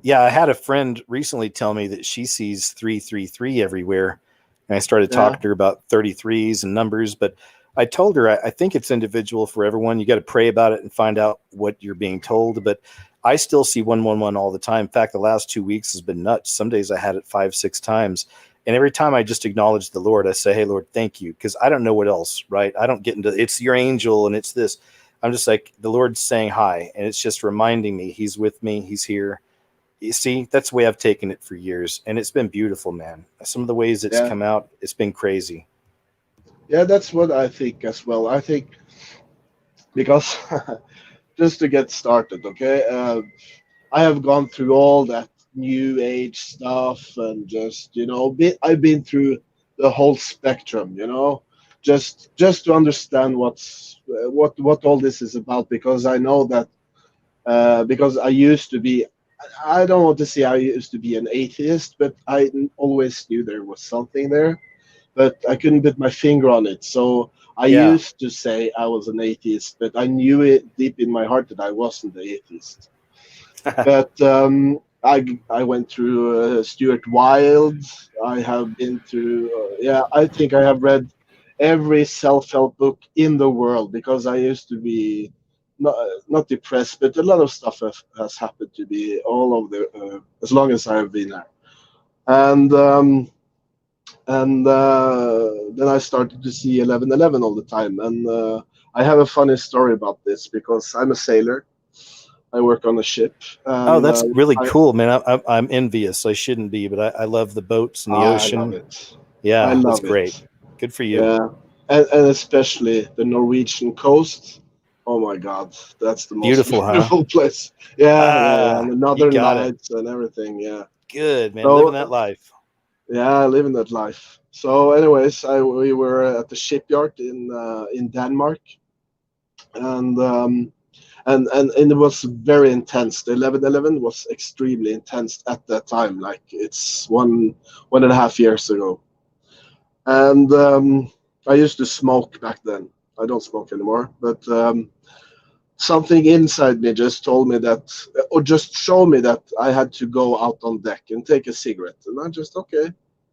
had a friend recently tell me that she sees 333 everywhere, and I started talking to her about 33s and numbers, but I told her I think it's individual for everyone. You got to pray about it and find out what you're being told, but I still see 111 all the time. In fact, the last 2 weeks has been nuts. Some days I had it 5-6 times. And every time I just acknowledge the Lord, I say, hey, Lord, thank you. Because I don't know what else, right? I don't get into it's your angel and it's this. I'm just like, the Lord's saying hi. And it's just reminding me he's with me. He's here. You see, that's the way I've taken it for years. And it's been beautiful, man. Some of the ways it's come out, it's been crazy. Yeah, that's what I think as well. I think because just to get started, okay, I have gone through all that new age stuff and just, I've been through the whole spectrum, just to understand what all this is about, because I know that because I used to be, I don't want to say I used to be an atheist, but I always knew there was something there, but I couldn't put my finger on it. So I Yeah. used to say I was an atheist, but I knew it deep in my heart that I wasn't an atheist. But I went through Stuart Wilde. I have been through, I think I have read every self-help book in the world, because I used to be not depressed, but a lot of stuff has happened to me all over as long as I have been there. And then I started to see 11:11 all the time. And I have a funny story about this, because I'm a sailor. I work on a ship. And, Oh, that's really cool, man. I'm envious. I shouldn't be, but I love the boats and the ocean. I love it. Yeah, I that's love great. it. Good for you. Yeah, and especially the Norwegian coast. Oh my God, that's the most Beautiful, huh? beautiful place. Yeah, and the You Northern got it. Lights and everything. Yeah, Good, man. so Living that life. yeah, living that life. So, anyways, we were at the shipyard in Denmark, and it was very intense. The 11:11 was extremely intense at that time. Like, it's 1.5 years ago. And I used to smoke back then. I don't smoke anymore, but something inside me just told me that, or just showed me that I had to go out on deck and take a cigarette. And I just, okay,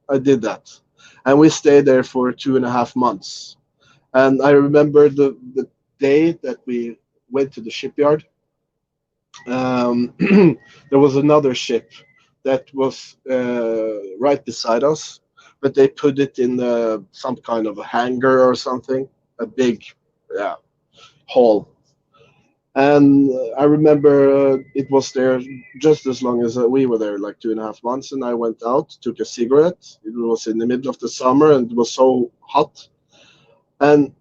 I did that. And we stayed there for 2.5 months. And I remember the day that we went to the shipyard. There was another ship that was right beside us, but they put it in some kind of a hangar or something, a big, hall. And I remember it was there just as long as we were there, like 2.5 months. And I went out, took a cigarette. It was in the middle of the summer and it was so hot. And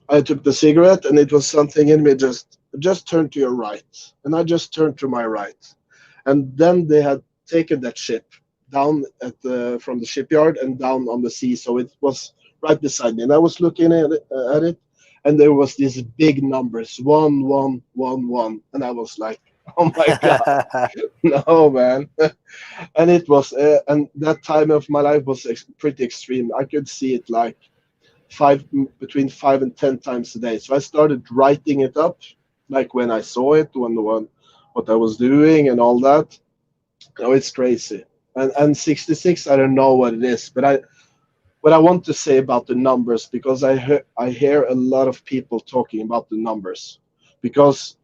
I took the cigarette, and it was something in me just turn to your right. And I just turned to my right. And then they had taken that ship down from the shipyard and down on the sea. So it was right beside me. And I was looking at it, and there was these big numbers, 1111. And I was like, oh my God, no, man. And it was, and that time of my life was pretty extreme. I could see it like between 5 and 10 times a day. So I started writing it up, like when I saw it, what I was doing and all that. Oh, it's crazy. And 66, I don't know what it is, but what I want to say about the numbers, because I hear a lot of people talking about the numbers, because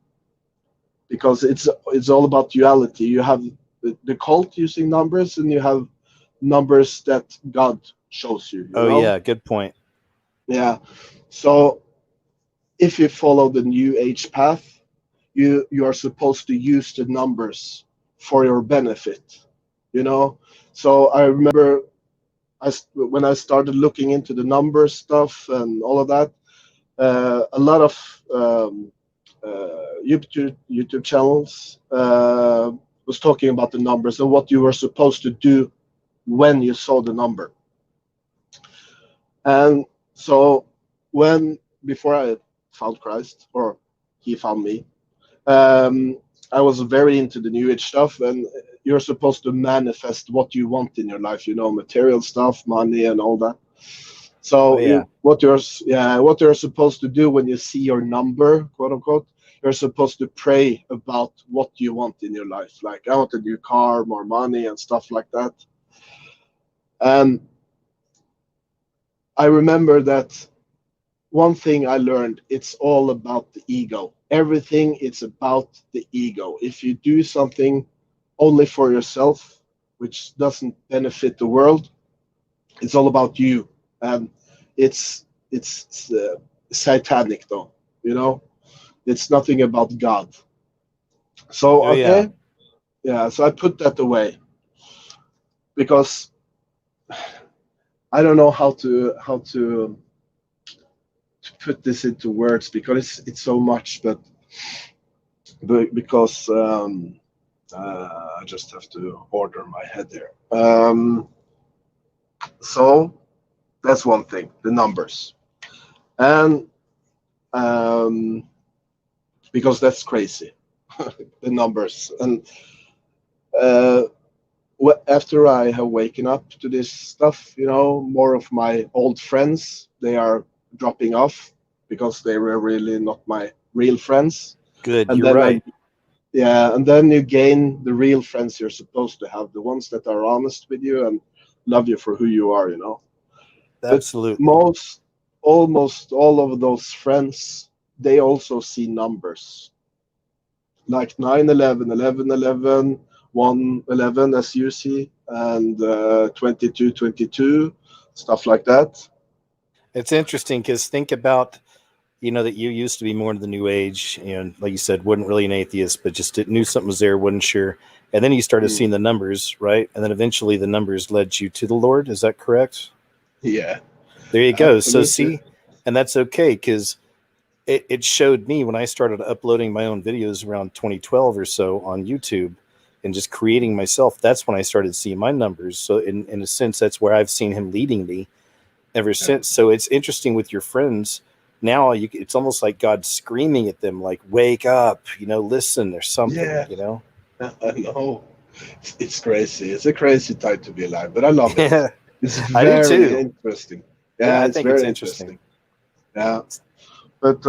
it's all about duality. You have the cult using numbers, and you have numbers that God shows you. Oh, yeah, good point. Yeah. So if you follow the new age path, you are supposed to use the numbers for your benefit, So I remember when I started looking into the number stuff and all of that, a lot of YouTube channels was talking about the numbers and what you were supposed to do when you saw the number. And so before I found Christ, or he found me, I was very into the new age stuff, and you're supposed to manifest what you want in your life, material stuff, money and all that. So what you're supposed to do when you see your number, quote unquote, you're supposed to pray about what you want in your life. Like, I want a new car, more money and stuff like that. And I remember that one thing I learned, it's all about the ego. Everything is about the ego. If you do something only for yourself, which doesn't benefit the world, it's all about you. And it's satanic, though, It's nothing about God. So, okay. Yeah, so I put that away, because I don't know how to put this into words because it's so much, but because I just have to order my head there. So that's one thing, the numbers, and because that's crazy, the numbers. And after I have waken up to this stuff, more of my old friends, they are dropping off because they were really not my real friends. Good, And you're then right. and then you gain the real friends you're supposed to have, the ones that are honest with you and love you for who you are, Absolutely. But almost all of those friends, they also see numbers. Like 9/11, 11/11, 1/11 as you see, and 22/22, stuff like that. It's interesting because think about, that you used to be more into the new age, and like you said, wasn't really an atheist, but just knew something was there, wasn't sure. And then you started seeing the numbers, right? And then eventually the numbers led you to the Lord. Is that correct? Yeah. There you go. Absolutely. So see, and that's okay because it showed me when I started uploading my own videos around 2012 or so on YouTube and just creating myself. That's when I started seeing my numbers. So in a sense, that's where I've seen him leading me ever since. So it's interesting with your friends. Now it's almost like God screaming at them, like, wake up, listen, there's something, Yeah. I know. It's crazy. It's a crazy time to be alive, but I love it. Yeah, It's I do very too. interesting. Yeah, I it's think very it's interesting. Yeah. But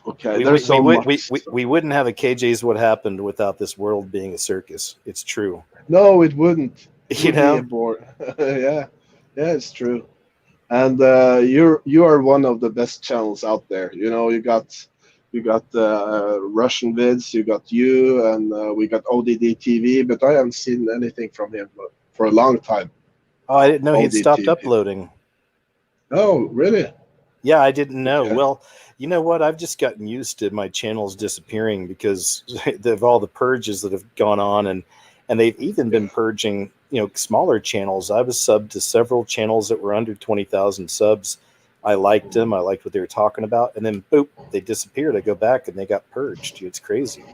okay, We there's so much. we wouldn't have a KJ's What Happened without this world being a circus. It's true. No, it wouldn't. It You would be know? a bore. Yeah, it's true. And you are one of the best channels out there. You got Russian vids, you got you, and we got ODD TV. But I haven't seen anything from him for a long time. Oh, I didn't know he'd ODD stopped TV. uploading. Oh, really? Yeah, I didn't know. Okay. Well, you know what? I've just gotten used to my channels disappearing because of all the purges that have gone on, and they've even been purging, smaller channels. I was subbed to several channels that were under 20,000 subs. I liked them. I liked what they were talking about, and then boop, they disappeared. I go back and they got purged. It's crazy.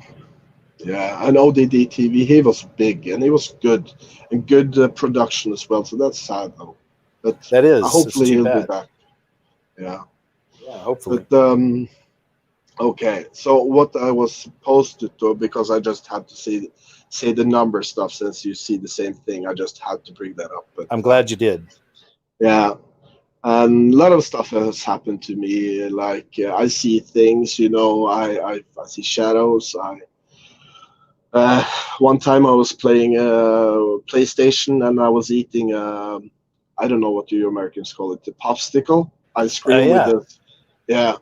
Yeah, and ODD TV, he was big and he was good, and good production as well. So that's sad though. But That is. hopefully It's too he'll be bad. back. Yeah. Yeah, hopefully. But okay. So what I was supposed to do, because I just had to say the number stuff, since you see the same thing, I just had to bring that up. But I'm glad you did. yeah, and a lot of stuff has happened to me. Like I see things, I see shadows. One time I was playing PlayStation and I was eating I don't know what you Americans call it, the popsicle ice cream yeah. with the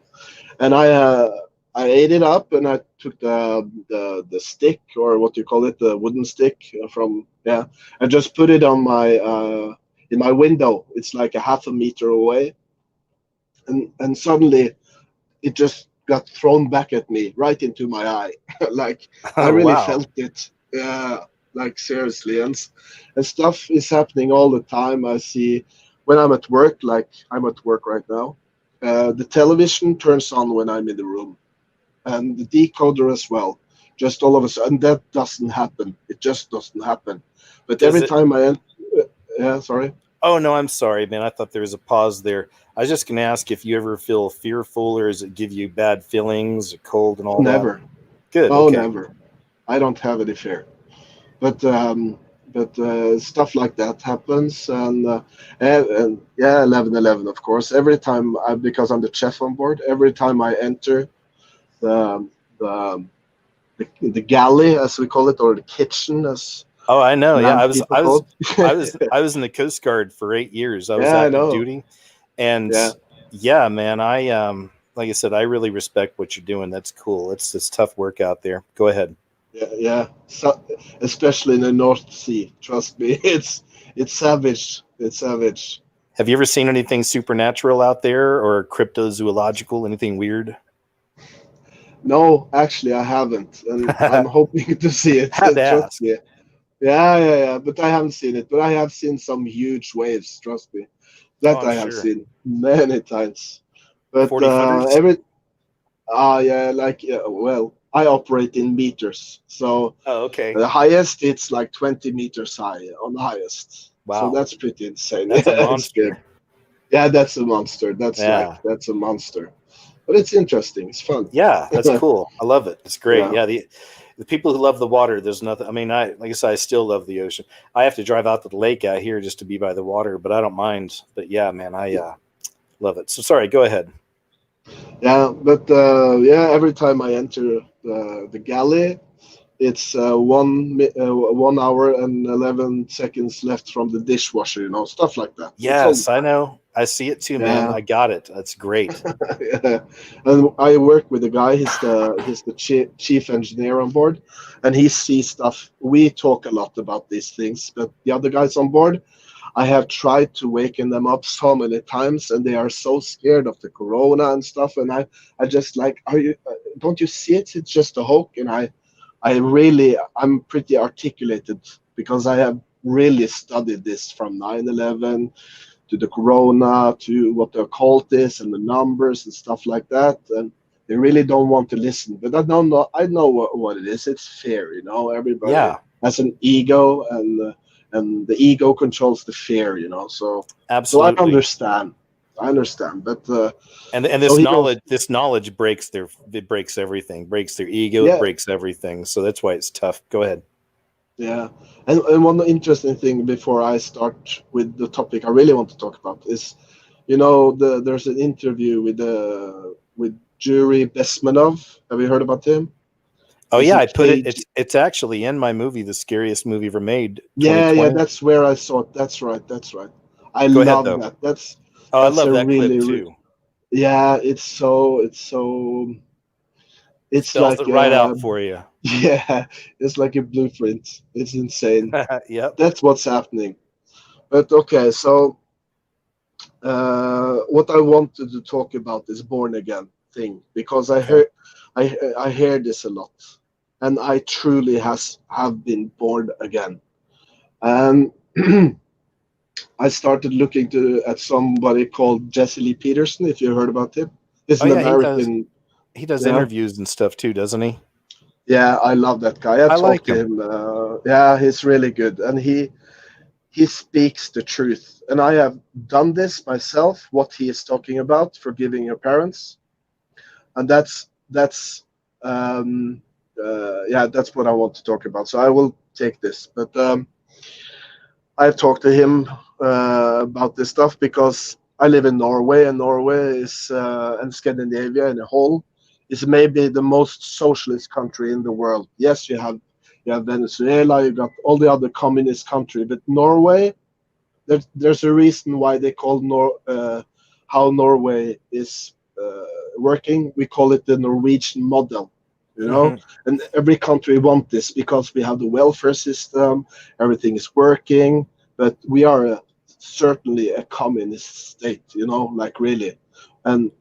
and I ate it up, and I took the stick, or what you call it, the wooden stick and just put it on my in my window. It's like a half a meter away, and suddenly it just got thrown back at me right into my eye. Like I really felt it. Yeah, like seriously, and stuff is happening all the time. I see when I'm at work, like I'm at work right now. The television turns on when I'm in the room, and the decoder as well. Just all of a sudden, that doesn't happen. It just doesn't happen. But every time yeah, sorry. Oh no, I'm sorry, man. I thought there was a pause there. I was just going to ask if you ever feel fearful, or does it give you bad feelings, a cold, and all Never. that? Good. Oh, okay. Never. I don't have any fear. But stuff like that happens, and yeah, 11/11, of course. Every time, because I'm the chef on board, every time I enter the galley, as we call it, or the kitchen, as oh, I know. Yeah, I was in the Coast Guard for 8 years. I was active duty, and yeah, man, I like I said, I really respect what you're doing. That's cool. It's tough work out there. Go ahead. Yeah. So, especially in the North Sea, trust me, it's savage. It's savage. Have you ever seen anything supernatural out there, or cryptozoological? Anything weird? No, actually, I haven't, and I'm hoping to see it. Trust me. Yeah. But I haven't seen it. But I have seen some huge waves. Trust me, that I have seen many times. But 40 footers? well, I operate in meters, so Oh, okay. the highest it's like 20 meters high on the highest. So Wow. that's pretty insane. That's a Yeah, it's good. monster. Yeah, that's a monster. That's Yeah. a monster. But it's interesting. It's fun. Yeah, that's cool. I love it. It's great. Yeah. Yeah, the people who love the water, there's nothing. I mean, like I said, I still love the ocean. I have to drive out to the lake out here just to be by the water, but I don't mind. But yeah, man, I love it. So sorry, go ahead. Yeah, but every time I enter the galley, it's 1 hour and 11 seconds left from the dishwasher, stuff like that. It's all Yes, I know. I see it too, man. Yeah. I got it. That's great. Yeah. And I work with a guy. He's the chief engineer on board, and he sees stuff. We talk a lot about these things, but the other guys on board, I have tried to waken them up so many times, and they are so scared of the corona and stuff. And I just like, don't you see it? It's just a hoax. And I'm pretty articulated because I have really studied this from 9/11 to the corona to what the occult is and the numbers and stuff like that. And they really don't want to listen. But I know what it is. It's fear, Everybody has an ego, and the ego controls the fear, So Absolutely. So I understand. But and this so knowledge breaks everything, breaks their ego, Yeah. it breaks everything. So that's why it's tough. Go ahead. Yeah, and one interesting thing before I start with the topic I really want to talk about is, there's an interview with Yuri Bezmenov. Have you heard about him? Oh He's yeah, a I put it. cage- It's actually in my movie, The Scariest Movie Ever Made. Yeah, 2020. that's where I saw it. That's right. I Go ahead, love though. that. That's I that's love a that really, clip too. yeah. It's Spells like it right out for you. yeah, it's like a blueprint. It's insane. Yep. That's what's happening. But okay, so what I wanted to talk about is born again thing, because I hear this a lot, and I truly have been born again. And I started looking at somebody called Jesse Lee Peterson. If you heard about him, he's an Oh yeah, American. he does Yeah. interviews and stuff too, doesn't he? Yeah, I love that guy. I've I like talked to him. Yeah, he's really good, and he speaks the truth. And I have done this myself. What he is talking about, forgiving your parents, and that's that's what I want to talk about. So I will take this, but I've talked to him about this stuff because I live in Norway, and Norway is and Scandinavia in a whole is maybe the most socialist country in the world. Yes, you have Venezuela, you got all the other communist country, but Norway, there's a reason why they call how Norway is working. We call it the Norwegian model. And every country wants this because we have the welfare system, everything is working, but we are certainly a communist state, like really. And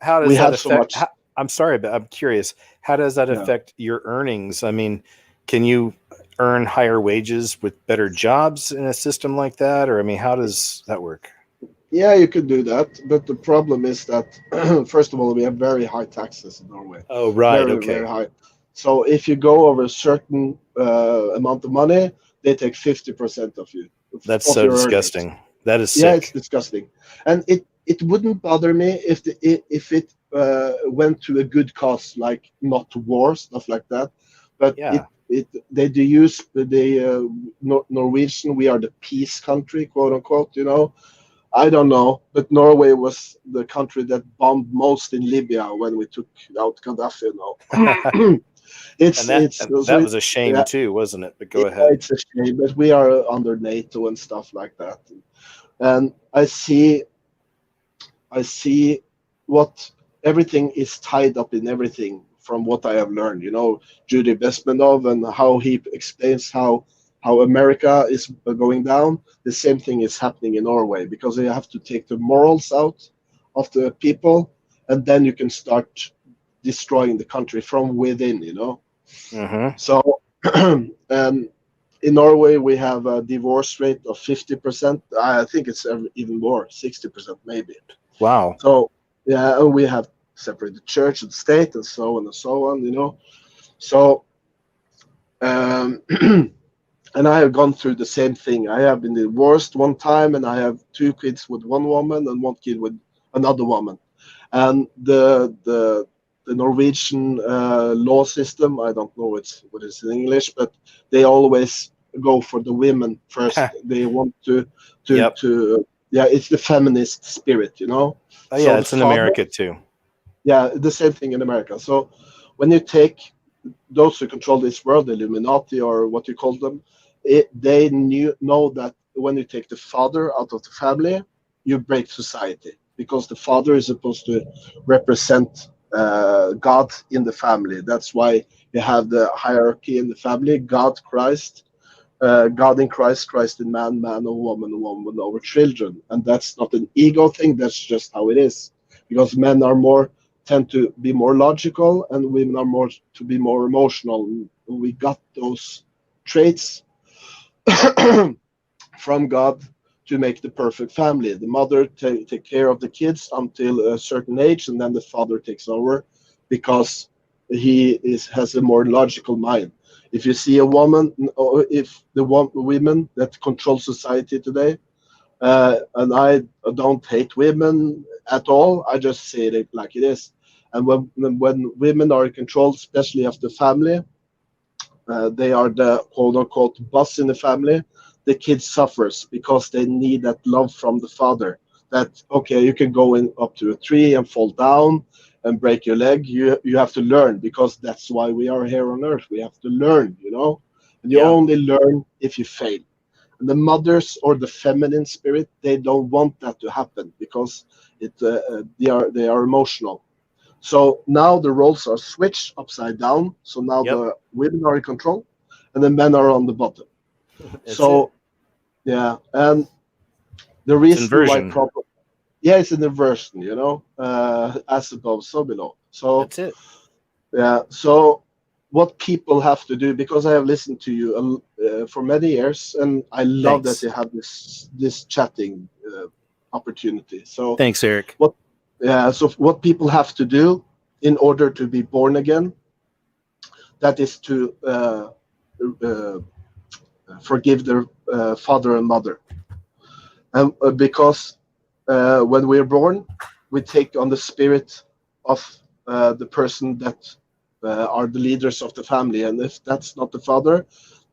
how does we that have affect? so much. I'm sorry, but I'm curious. How does that affect your earnings? I mean, can you earn higher wages with better jobs in a system like that, or I mean, how does that work? Yeah, you could do that, but the problem is that first of all, we have very high taxes in Norway. Oh, right. Very, Okay. very high. So if you go over a certain amount of money, they take 50% of you. That's of so your disgusting. earnings. That is Yeah, sick. it's disgusting, and it wouldn't bother me if it went to a good cause, like not war, stuff like that. But Yeah. they do use the Norwegian. We are the peace country, quote unquote. I don't know, but Norway was the country that bombed most in Libya when we took out Gaddafi. That was a shame too, wasn't it? But go ahead. It's a shame, but we are under NATO and stuff like that, and I see what everything is tied up in everything from what I have learned. Judy Besmenov and how he explains how America is going down. The same thing is happening in Norway because they have to take the morals out of the people, and then you can start destroying the country from within. So, in Norway we have a divorce rate of 50%. I think it's even more, 60% maybe. Wow. So Yeah, and we have separated church and state and so on and so on, you know. So, and I have gone through the same thing. I have been divorced one time, and I have 2 kids with one woman and 1 kid with another woman. And the Norwegian law system, I don't know what it's in English, but they always go for the women first. They want to Yep. yeah, it's the feminist spirit, you know. Oh So yeah, the it's in father, America too. yeah, the same thing in America. So when you take those who control this world, the Illuminati or what you call them, they know that when you take the father out of the family, you break society, because the father is supposed to represent God in the family. That's why you have the hierarchy in the family: God, Christ, God in Christ, Christ in man, man or woman, woman over children. And that's not an ego thing. That's just how it is, because men are more tend to be more logical, and women are more to be more emotional. We got those traits from God to make the perfect family. The mother take care of the kids until a certain age, and then the father takes over, because he has a more logical mind. If you see a woman, or if the women that control society today, and I don't hate women at all, I just say it like it is. And when women are in control, especially of the family, they are the quote unquote boss in the family. The kid suffers because they need that love from the father. That, okay, you can go in up to a tree and fall down and break your leg. You have to learn, because that's why we are here on earth. We have to learn, you know. And you Yeah. only learn if you fail. And the mothers or the feminine spirit, they don't want that to happen, because they are emotional. So now the roles are switched upside down. So now Yep. the women are in control, and the men are on the bottom. That's So it. yeah, and the It's reason why inversion. problem, yeah, it's an inversion, you know, as above, so below. So That's it. yeah, so what people have to do, because I have listened to you for many years, and I love that Thanks. you have this chatting opportunity. So Thanks, Eric. so what people have to do in order to be born again, that is to uh, forgive their father and mother, and because when we're born, we take on the spirit of the person that are the leaders of the family, and if that's not the father,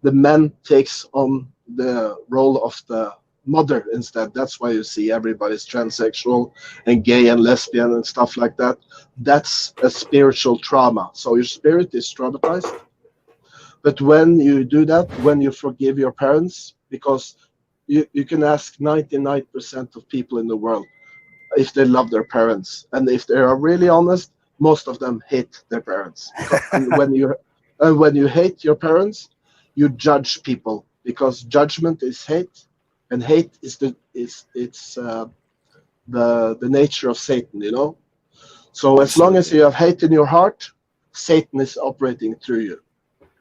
the man takes on the role of the mother instead. That's why you see everybody's transsexual and gay and lesbian and stuff like that. That's a spiritual trauma. So your spirit is traumatized. But when you do that, when you forgive your parents, because you can ask 99% of people in the world if they love their parents, and if they are really honest, most of them hate their parents. And when you hate your parents, you judge people, because judgment is hate, and hate is the nature of Satan, you know. So as long as Absolutely. you have hate in your heart, Satan is operating through you.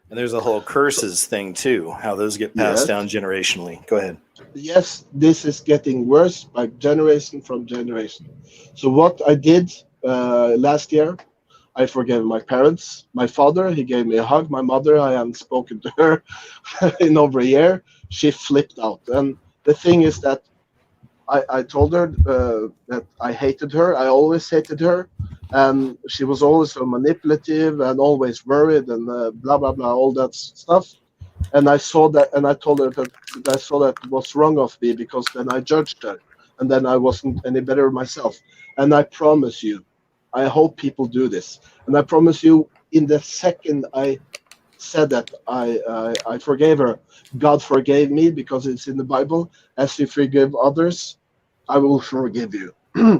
And there's a whole curses thing too, how those get passed Yes. down generationally. Go ahead. Yes, this is getting worse by generation from generation. So what I did last year, I forgave my parents. My father, he gave me a hug. My mother, I haven't spoken to her in over a year. She flipped out. And the thing is that I told her that I hated her. I always hated her. And she was always so manipulative and always worried and blah, blah, blah, all that stuff. And I saw that, and I told her that I saw that was wrong of me, because then I judged her, and then I wasn't any better myself. And I promise you, I hope people do this. And I promise you, in the second I said that I forgave her, God forgave me, because it's in the Bible. As you forgive others, I will forgive you.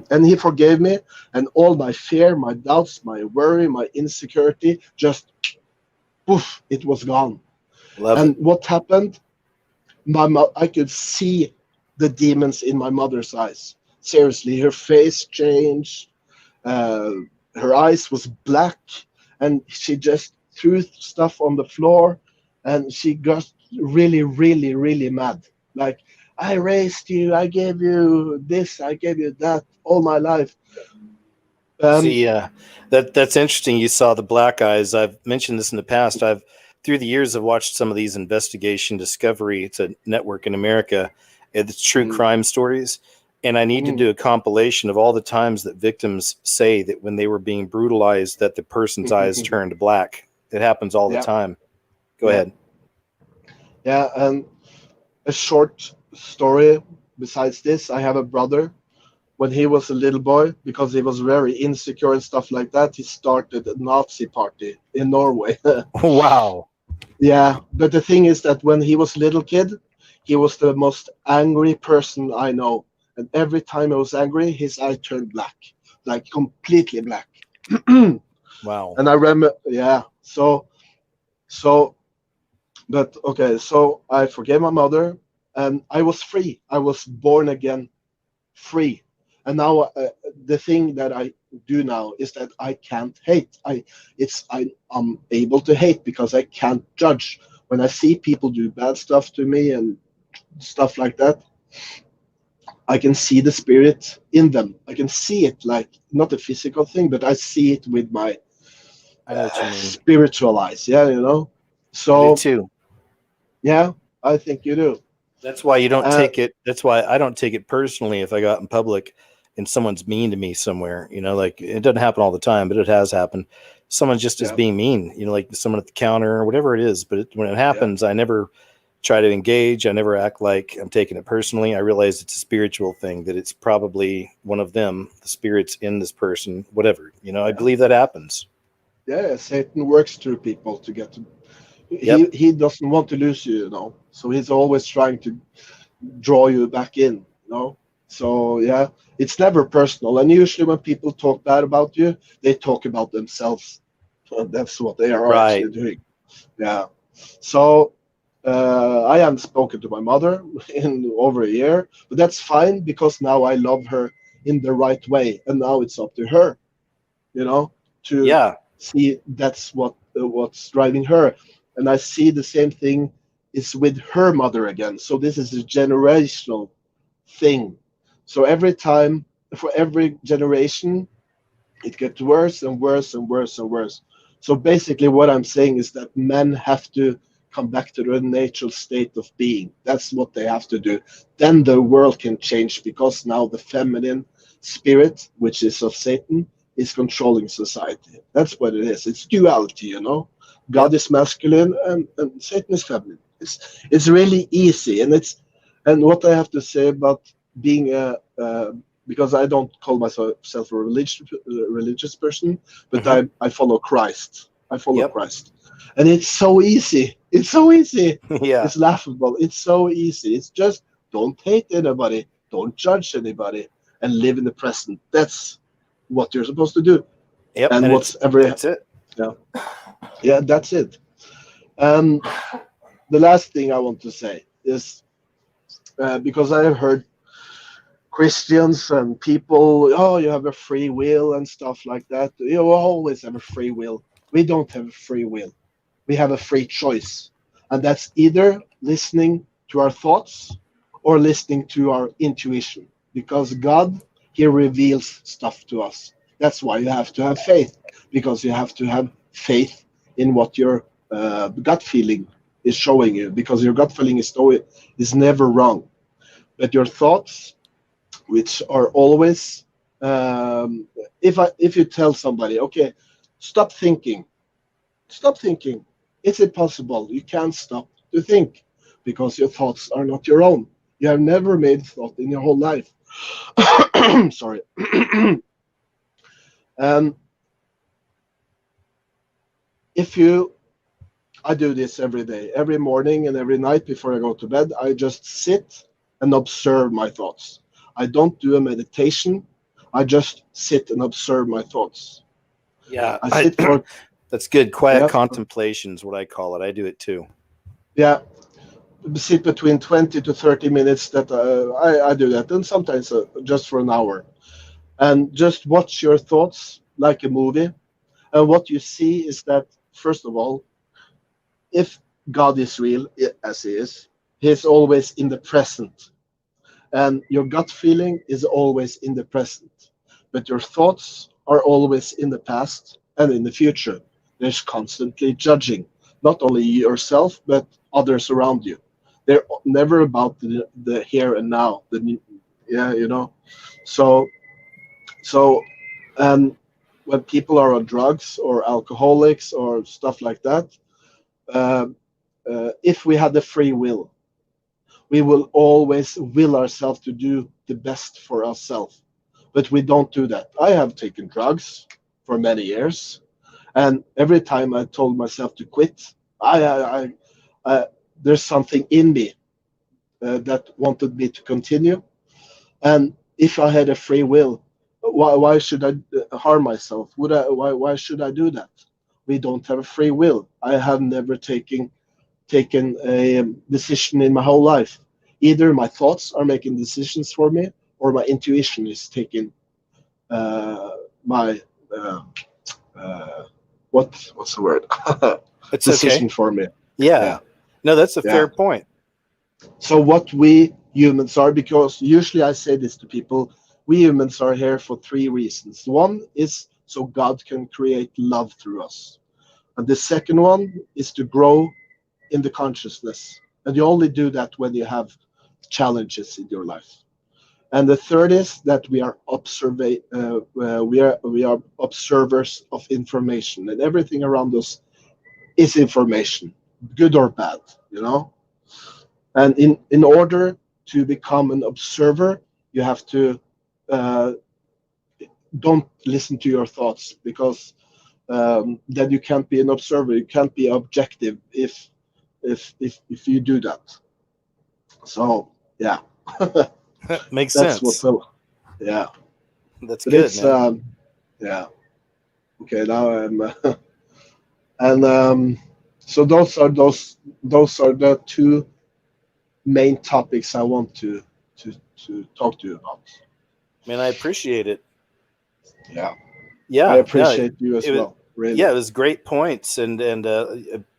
And he forgave me, and all my fear, my doubts, my worry, my insecurity, just poof, it was gone. Love And it. what happened? I could see the demons in my mother's eyes. Seriously, her face changed. Uh, Her eyes was black, and she just threw stuff on the floor, and she got really, really, really mad. Like, I raised you, I gave you this, I gave you that all my life. See, that's interesting. You saw the black eyes. I've mentioned this in the past. Through the years, I've watched some of these investigation discovery. It's a network in America. It's true crime stories. And I need to do a compilation of all the times that victims say that when they were being brutalized, that the person's eyes turned black. It happens all the time. Go ahead. Yeah, and a short story besides this, I have a brother. When he was a little boy, because he was very insecure and stuff like that, he started a Nazi party in Norway. Wow. Yeah, but the thing is that when he was a little kid, he was the most angry person I know. And every time he was angry, his eye turned black, like completely black. Wow. And I remember, yeah. But okay, so I forgave my mother, and I was free. I was born again, free. And now the thing that I do now is that I can't hate. I'm able to hate because I can't judge. When I see people do bad stuff to me and stuff like that, I can see the spirit in them. I can see it, like not a physical thing, but I see it with my I know what you mean. spiritual eyes. Yeah, you know. So I do too. Yeah, I think you do. That's why you don't take it. That's why I don't take it personally if I go out in public and someone's mean to me somewhere. You know, like it doesn't happen all the time, but it has happened. Someone just is being mean. You know, like someone at the counter or whatever it is. But when it happens, I never try to engage. I never act like I'm taking it personally. I realize it's a spiritual thing. That it's probably one of them, the spirits in this person, whatever. You know, I believe that happens. Yeah, Satan works through people to get to. He doesn't want to lose you, you know. So he's always trying to draw you back in, you know. So yeah, it's never personal. And usually when people talk bad about you, they talk about themselves. That's what they are actually doing. Yeah. So I haven't spoken to my mother in over a year, but that's fine because now I love her in the right way, and now it's up to her, you know, to see that's what's driving her. And I see the same thing is with her mother again. So this is a generational thing. So every time, for every generation, it gets worse and worse and worse and worse. So basically what I'm saying is that men have to come back to their natural state of being. That's what they have to do. Then the world can change because now the feminine spirit, which is of Satan, is controlling society. That's what it is. It's duality, you know. God is masculine and Satan is feminine. It's really easy, and what I have to say about being because I don't call myself a religious person, but I follow Christ. I follow Christ, and it's so easy. It's so easy. It's laughable. It's so easy. It's just don't hate anybody, don't judge anybody, and live in the present. That's what you're supposed to do. Yep, and that's it. Yeah, that's it. The last thing I want to say is because I have heard Christians and people, oh, you have a free will and stuff like that. You always have a free will. We don't have a free will. We have a free choice. And that's either listening to our thoughts or listening to our intuition. Because God, He reveals stuff to us. That's why you have to have faith. Because you have to have faith in what your gut feeling is showing you. Because your gut feeling is never wrong. But your thoughts, which are always, if you tell somebody, okay, stop thinking. It's impossible. You can't stop to think because your thoughts are not your own. You have never made a thought in your whole life. Sorry. I do this every day, every morning and every night before I go to bed. I just sit and observe my thoughts. I don't do a meditation. I just sit and observe my thoughts. Yeah, I sit for. That's good. Quiet contemplation is what I call it. I do it too. Yeah, sit between 20 to 30 minutes. That I do that, and sometimes just for an hour, and just watch your thoughts like a movie. And what you see is that, first of all, if God is real, as He is, He's always in the present. And your gut feeling is always in the present. But your thoughts are always in the past and in the future. There's constantly judging, not only yourself, but others around you. They're never about the here and now. Yeah, you know. So, so, and when people are on drugs or alcoholics or stuff like that, uh, if we had the free will, we will always will ourselves to do the best for ourselves. But we don't do that. I have taken drugs for many years, and every time I told myself to quit, I there's something in me that wanted me to continue. And if I had a free will, why should I harm myself? Why should I do that? We don't have a free will. I have never taken a decision in my whole life. Either my thoughts are making decisions for me, or my intuition is taking my what's the word It's decision okay. for me. Yeah. No, that's a Yeah. fair point. So what we humans are, because usually I say this to people, we humans are here for three reasons. One is so God can create love through us. And the second one is to grow in the consciousness. And you only do that when you have challenges in your life. And the third is that we are we are observers of information, and everything around us is information, good or bad, you know. And in order to become an observer, you have to don't listen to your thoughts, because then you can't be an observer. You can't be objective if you do that. So yeah, Makes that's sense. yeah. That's But good, it's man. yeah. Okay, now I'm and so those are the two main topics I want to talk to you about. Man, I appreciate it. Yeah. Yeah, I no, appreciate you as it was, well. Really. yeah, it was great points and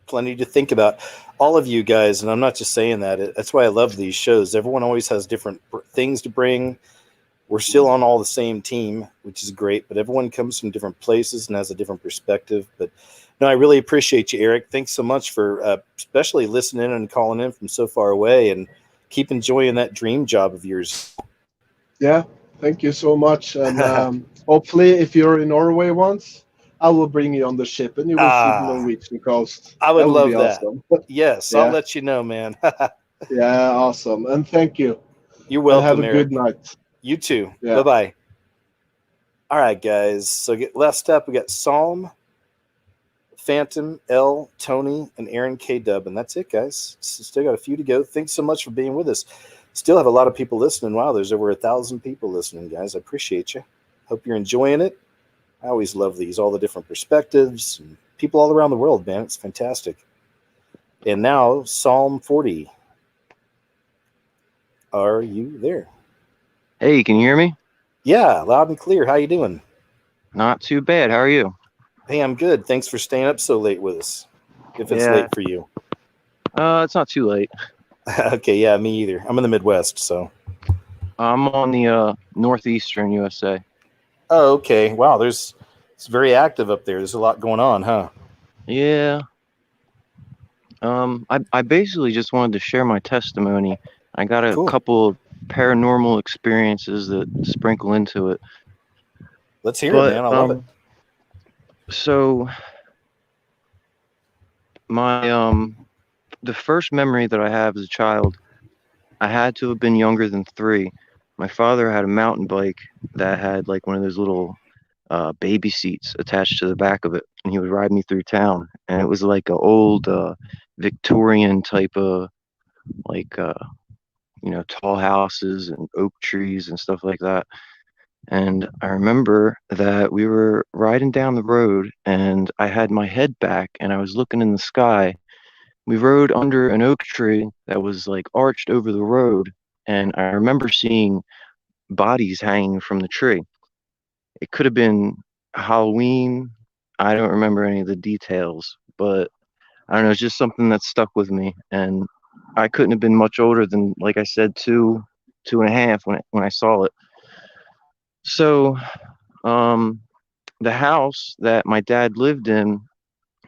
plenty to think about. All of you guys, and I'm not just saying that. That's why I love these shows. Everyone always has different things to bring. We're still on all the same team, which is great, but everyone comes from different places and has a different perspective. But no, I really appreciate you, Eric. Thanks so much for especially listening and calling in from so far away, and keep enjoying that dream job of yours. Yeah. Thank you so much. And hopefully, if you're in Norway once, I will bring you on the ship and you will see the Norwegian coast. I would That would love be that. awesome. Yes, I'll Yeah. let you know, man. Yeah. Awesome. And thank you. You're And have welcome, a Eric. good night. You too. Yeah. Bye-bye. All right, guys. So last up, we got Psalm, Phantom, L, Tony, and Aaron K. Dub. And that's it, guys. Still got a few to go. Thanks so much for being with us. Still have a lot of people listening. Wow, there's over 1,000 people listening, guys. I appreciate you. Hope you're enjoying it. I always love these, all the different perspectives and people all around the world, man. It's fantastic. And now, Psalm 40. Are you there? Hey, can you hear me? Yeah, loud and clear. How you doing? Not too bad. How are you? Hey, I'm good. Thanks for staying up so late with us. If it's Yeah. late for you. It's not too late. Okay, yeah, me either. I'm in the Midwest, so. I'm on the northeastern USA. Oh, okay. Wow, it's very active up there. There's a lot going on, huh? Yeah. I basically just wanted to share my testimony. I got a couple of paranormal experiences that sprinkle into it. Let's hear it, man. I love it. So my the first memory that I have as a child, I had to have been younger than 3. My father had a mountain bike that had like one of those little baby seats attached to the back of it, and he would ride me through town. And it was like a old Victorian type of like tall houses and oak trees and stuff like that. And I remember that we were riding down the road and I had my head back and I was looking in the sky. We rode under an oak tree that was like arched over the road, and I remember seeing bodies hanging from the tree. It could have been Halloween. I don't remember any of the details, but I don't know, it's just something that stuck with me. And I couldn't have been much older than, like I said, 2.5 when I saw it. So the house that my dad lived in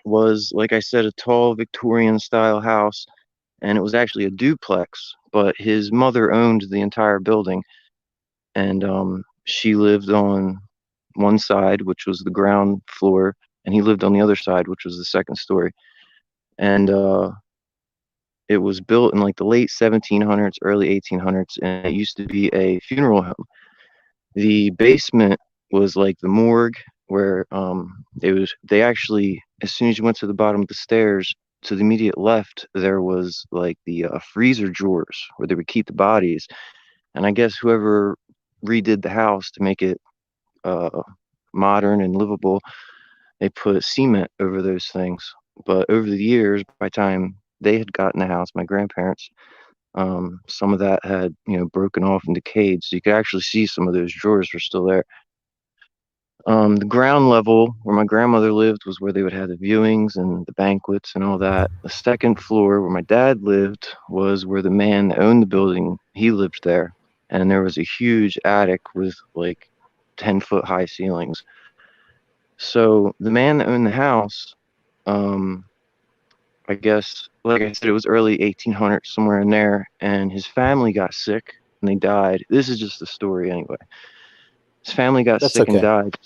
was, like I said, a tall Victorian style house, and it was actually a duplex, but his mother owned the entire building, and she lived on one side, which was the ground floor, and he lived on the other side, which was the second story. And it was built in like the late 1700s, early 1800s, and it used to be a funeral home. The basement was like the morgue, where they actually, as soon as you went to the bottom of the stairs, to the immediate left, there was like the freezer drawers where they would keep the bodies. And I guess whoever redid the house to make it uh, modern and livable, they put cement over those things. But over the years, by the time they had gotten the house, my grandparents, some of that had, broken off and decayed. So you could actually see some of those drawers were still there. The ground level where my grandmother lived was where they would have the viewings and the banquets and all that. The second floor where my dad lived was where the man that owned the building, he lived there. And there was a huge attic with like 10-foot high ceilings. So the man that owned the house, I guess, like I said, it was early 1800s, somewhere in there, and his family got sick and they died. This is just the story anyway. His family got That's sick and okay. died.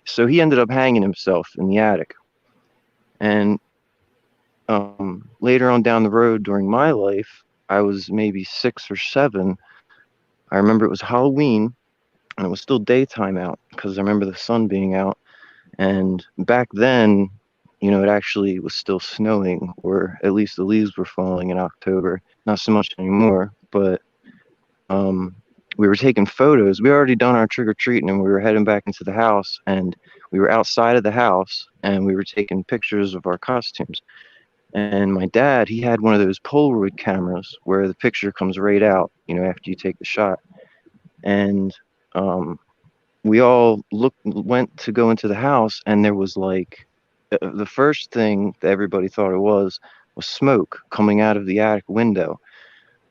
So he ended up hanging himself in the attic. And later on down the road during my life, I was maybe 6 or 7. I remember it was Halloween and it was still daytime out because I remember the sun being out. And back then, it actually was still snowing, or at least the leaves were falling in October. Not so much anymore, but we were taking photos. We already done our trick-or-treating and we were heading back into the house, and we were outside of the house and we were taking pictures of our costumes. And my dad, he had one of those Polaroid cameras where the picture comes right out, after you take the shot. And we all went to go into the house, and there was like, the first thing that everybody thought it was smoke coming out of the attic window,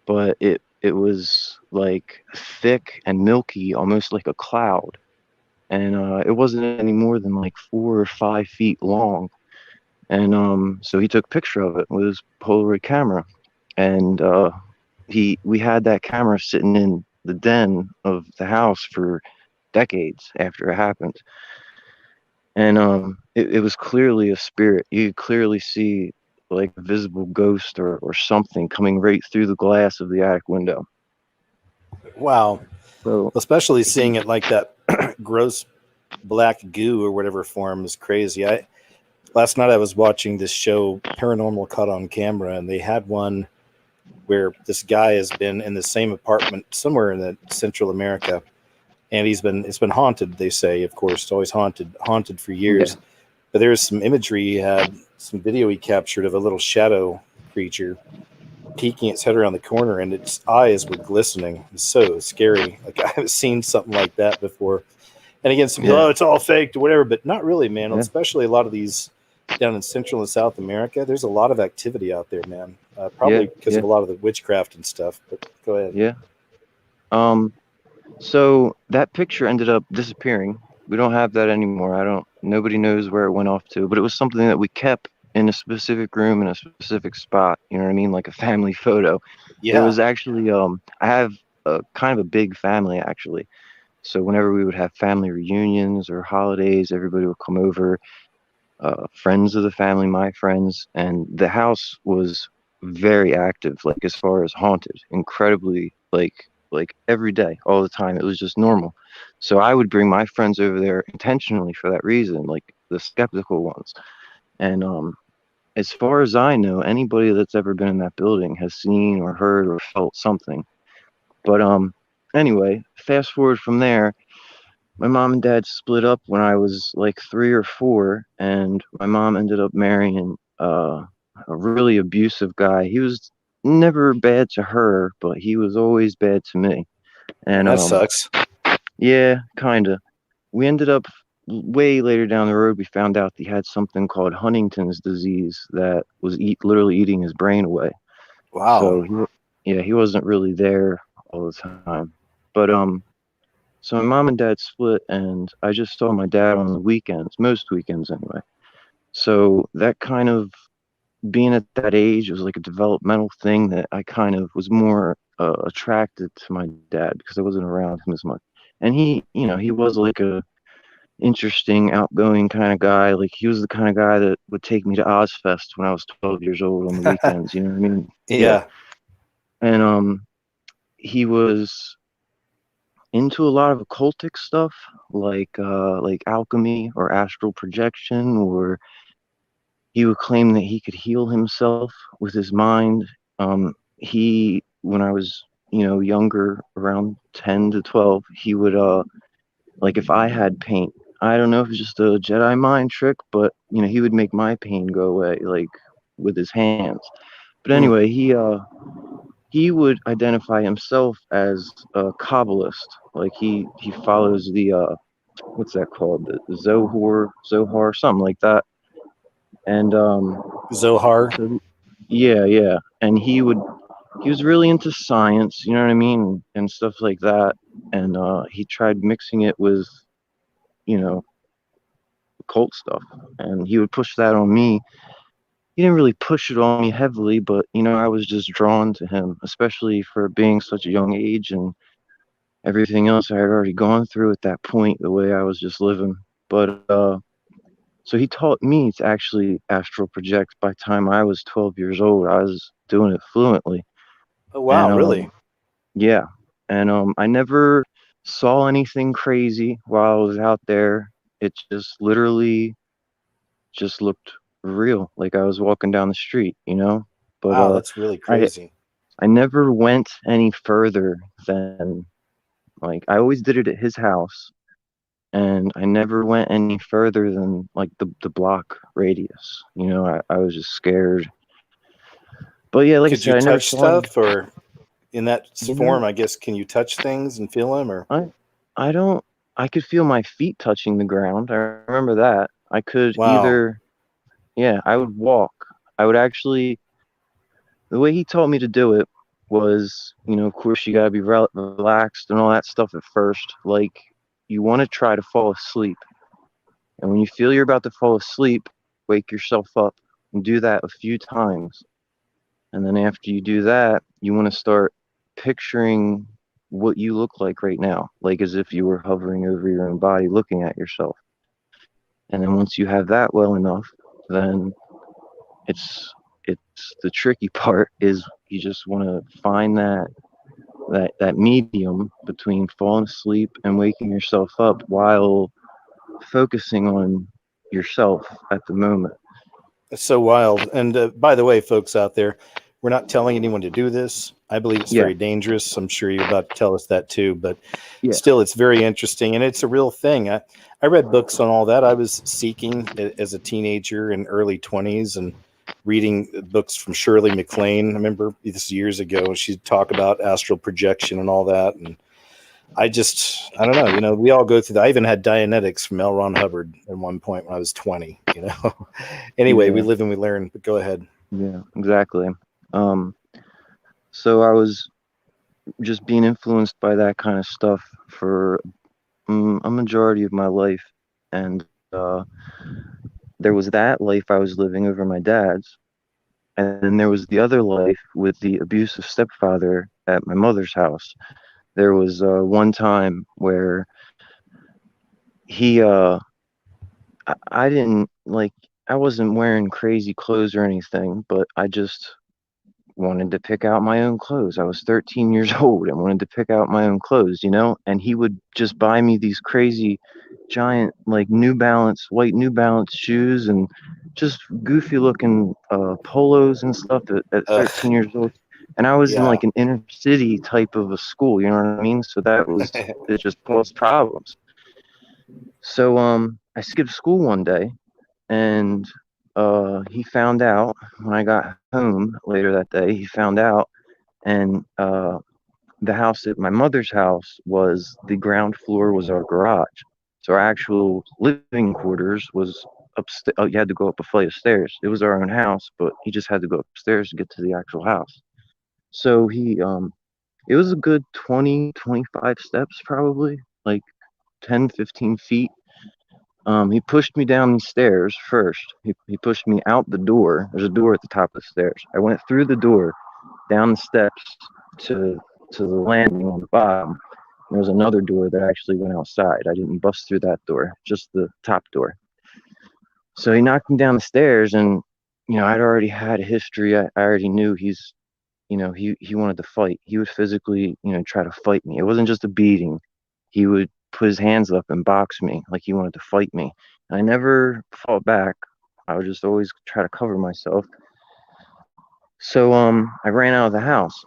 but it was like thick and milky, almost like a cloud, and it wasn't any more than like 4 or 5 feet long. And so he took a picture of it with his Polaroid camera, and we had that camera sitting in the den of the house for decades after it happened. And it was clearly a spirit. You could clearly see like a visible ghost or something coming right through the glass of the attic window. Wow. So Especially seeing it like that gross black goo or whatever form is crazy. Last night I was watching this show, Paranormal Caught on Camera, and they had one where this guy has been in the same apartment somewhere in the Central America, and it's been haunted. They say, of course, it's always haunted for years. Yeah. But there's some imagery he had, some video he captured of a little shadow creature peeking its head around the corner, and its eyes were glistening. It's so scary. Like, I haven't seen something like that before. And again, some people, Yeah. oh, it's all faked or whatever, but not really, man. Yeah. Especially a lot of these down in Central and South America, there's a lot of activity out there, man. Probably because of a lot of the witchcraft and stuff. But go ahead. Yeah. So that picture ended up disappearing. We don't have that anymore. Nobody knows where it went off to, but it was something that we kept in a specific room in a specific spot. You know what I mean? Like a family photo. Yeah. It was actually, I have a kind of a big family actually. So whenever we would have family reunions or holidays, everybody would come over, friends of the family, my friends, and the house was very active, like as far as haunted, incredibly, like every day, all the time. It was just normal. So I would bring my friends over there intentionally for that reason, like the skeptical ones. And as far as I know, anybody that's ever been in that building has seen or heard or felt something. But anyway, fast forward from there, my mom and dad split up when I was like 3 or 4, and my mom ended up marrying a really abusive guy. He was never bad to her, but he was always bad to me. And that sucks. Yeah, kinda. We ended up way later down the road. We found out he had something called Huntington's disease that was literally eating his brain away. Wow. So he wasn't really there all the time. But So my mom and dad split, and I just saw my dad on the weekends, most weekends anyway. So that kind of being at that age, it was like a developmental thing that I kind of was more attracted to my dad because I wasn't around him as much. And he, you know, he was like a interesting, outgoing kind of guy. Like he was the kind of guy that would take me to Ozfest when I was 12 years old on the weekends. You know what I mean? Yeah. And he was into a lot of occultic stuff, like alchemy or astral projection, or he would claim that he could heal himself with his mind. He, when I was, you know, younger, around 10 to 12, he would, like if I had pain, I don't know if it's just a Jedi mind trick, but, you know, he would make my pain go away, like with his hands. But anyway, he would identify himself as a Kabbalist. Like he follows the, what's that called? The Zohar, something like that. And, Zohar. so, yeah. And he was really into science, you know what I mean? And stuff like that. And, he tried mixing it with, you know, occult stuff. And he would push that on me. He didn't really push it on me heavily, but, you know, I was just drawn to him, especially for being such a young age and everything else I had already gone through at that point, the way I was just living. But, so he taught me to actually astral project by the time I was 12 years old. I was doing it fluently. Oh, wow. And, Really? yeah. And I never saw anything crazy while I was out there. It just literally just looked real, like I was walking down the street, you know? But Wow. That's really crazy. I never went any further than, like, I always did it at his house. And I never went any further than like the block radius. You know, I was just scared. But yeah, like I Could you said, I never touch saw any. stuff, or in that You form, know, I guess, can you touch things and feel them, or? I don't. I could feel my feet touching the ground. I remember that. I could Wow. either, yeah, I would walk. I would actually. The way he taught me to do it was, you know, of course, you gotta be relaxed and all that stuff at first. Like, you want to try to fall asleep. And when you feel you're about to fall asleep, wake yourself up and do that a few times. And then after you do that, you want to start picturing what you look like right now, like as if you were hovering over your own body, looking at yourself. And then once you have that well enough, then it's the tricky part is you just want to find that medium between falling asleep and waking yourself up while focusing on yourself at the moment. It's so wild. And by the way, folks out there, we're not telling anyone to do this. I believe it's very dangerous. I'm sure you're about to tell us that too, but still, it's very interesting, and it's a real thing. I read books on all that. I was seeking as a teenager in early 20s and reading books from Shirley MacLaine. I remember this years ago. She'd talk about astral projection and all that, and I don't know. You know, we all go through that. I even had Dianetics from L. Ron Hubbard at one point when I was 20. You know, anyway, we live and we learn. But go ahead. Yeah, exactly. So I was just being influenced by that kind of stuff for a majority of my life, and there was that life I was living over my dad's, and then there was the other life with the abusive stepfather at my mother's house. There was one time where he I didn't like I wasn't wearing crazy clothes or anything, but I just wanted to pick out my own clothes. I was 13 years old and wanted to pick out my own clothes, you know? And he would just buy me these crazy giant like white New Balance shoes and just goofy looking polos and stuff at 13 years old. And I was in like an inner city type of a school, you know what I mean? So it just caused problems. So I skipped school one day, and he found out when I got home later that day. He found out, and the house at my mother's house was the ground floor was our garage. So our actual living quarters was upstairs. Oh, you had to go up a flight of stairs. It was our own house, but he just had to go upstairs to get to the actual house. So it was a good 20, 25 steps probably like 10, 15 feet. He pushed me down the stairs first. He pushed me out the door. There's a door at the top of the stairs. I went through the door, down the steps to the landing on the bottom. There was another door that actually went outside. I didn't bust through that door, just the top door. So he knocked me down the stairs, and I'd already had a history. I already knew he's, he wanted to fight. He would physically, try to fight me. It wasn't just a beating. He would put his hands up and box me like he wanted to fight me. And I never fought back. I would just always try to cover myself. So I ran out of the house,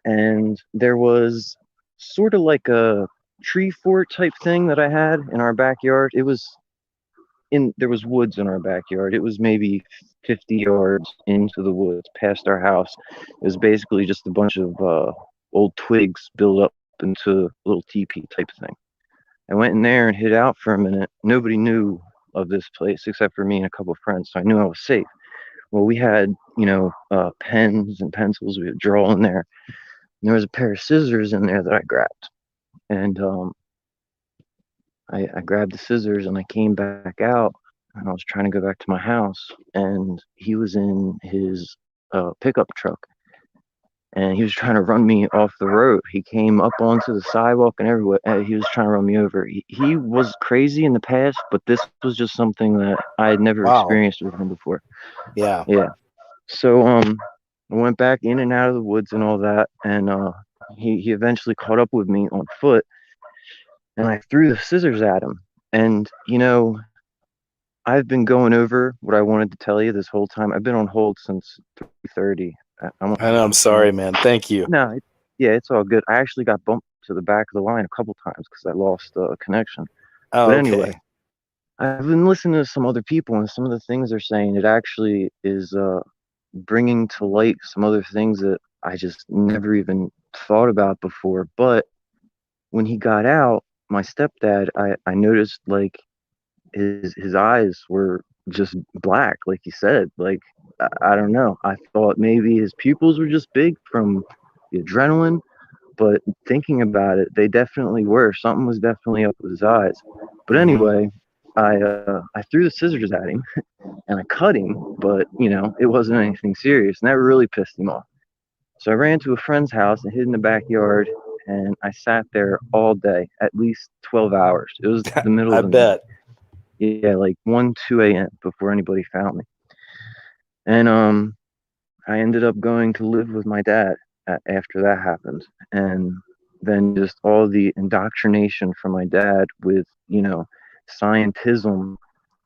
and there was sort of like a tree fort type thing that I had in our backyard. There was woods in our backyard. It was maybe 50 yards into the woods past our house. It was basically just a bunch of old twigs built up into a little teepee type thing. I went in there and hid out for a minute. Nobody knew of this place except for me and a couple of friends, so I knew I was safe. Well, we had, pens and pencils. We would draw in there. And there was a pair of scissors in there that I grabbed. And I grabbed the scissors and I came back out, and I was trying to go back to my house, and he was in his pickup truck, and he was trying to run me off the road. He came up onto the sidewalk and everywhere. He was trying to run me over. He was crazy in the past, but this was just something that I had never experienced with him before. Yeah. So I went back in and out of the woods and all that, and he eventually caught up with me on foot, and I threw the scissors at him. And I've been going over what I wanted to tell you this whole time. I've been on hold since 3:30. I know. I'm sorry, man. Thank you. No, it's all good. I actually got bumped to the back of the line a couple times because I lost connection. Oh, but okay. anyway, I've been listening to some other people, and some of the things they're saying, it actually is bringing to light some other things that I just never even thought about before. But when he got out, my stepdad, I noticed like his eyes were just black, like he said. Like, I don't know. I thought maybe his pupils were just big from the adrenaline, but thinking about it, they definitely were. Something was definitely up with his eyes. But anyway, I threw the scissors at him and I cut him, but it wasn't anything serious, and that really pissed him off. So I ran to a friend's house and hid in the backyard, and I sat there all day, at least 12 hours. It was the middle of the night. Yeah, like 1, 2 a.m. before anybody found me. And I ended up going to live with my dad after that happened. And then just all the indoctrination from my dad with, scientism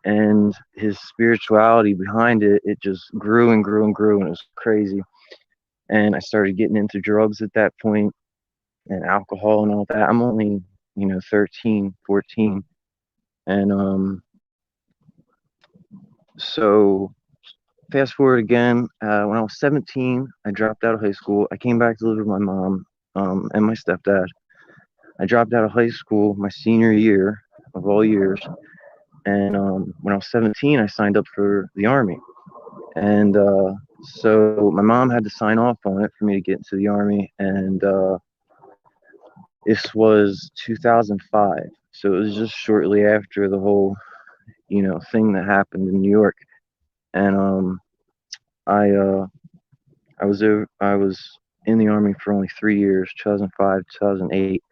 and his spirituality behind it, it just grew and grew and grew, and it was crazy. And I started getting into drugs at that point, and alcohol and all that. I'm only, 13, 14. And so fast forward again, when I was 17, I dropped out of high school. I came back to live with my mom and my stepdad. I dropped out of high school my senior year of all years. And when I was 17, I signed up for the Army. And so my mom had to sign off on it for me to get into the Army. And this was 2005. So it was just shortly after the whole, thing that happened in New York. And I was in the Army for only 3 years, 2005, 2008.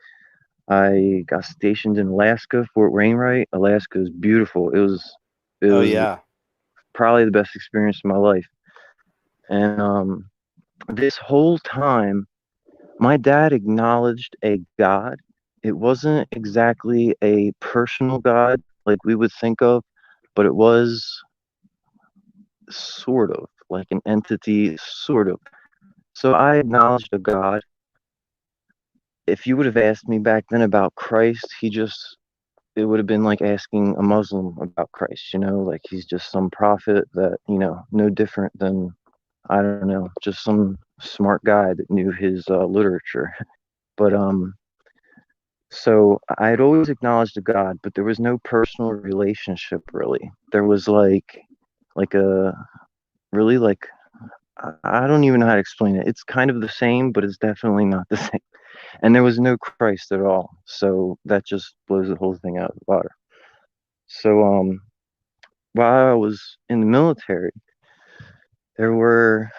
I got stationed in Alaska, Fort Wainwright. Alaska is beautiful. It was probably the best experience of my life. And this whole time, my dad acknowledged a God. It wasn't exactly a personal God like we would think of, but it was sort of like an entity, sort of. So I acknowledged a God. If you would have asked me back then about Christ, it would have been like asking a Muslim about Christ, like he's just some prophet that, no different than, I don't know, just some smart guy that knew his literature. But so I had always acknowledged a God, but there was no personal relationship really. There was like a really like, I don't even know how to explain it. It's kind of the same, but it's definitely not the same. And there was no Christ at all. So that just blows the whole thing out of the water. So while I was in the military, there were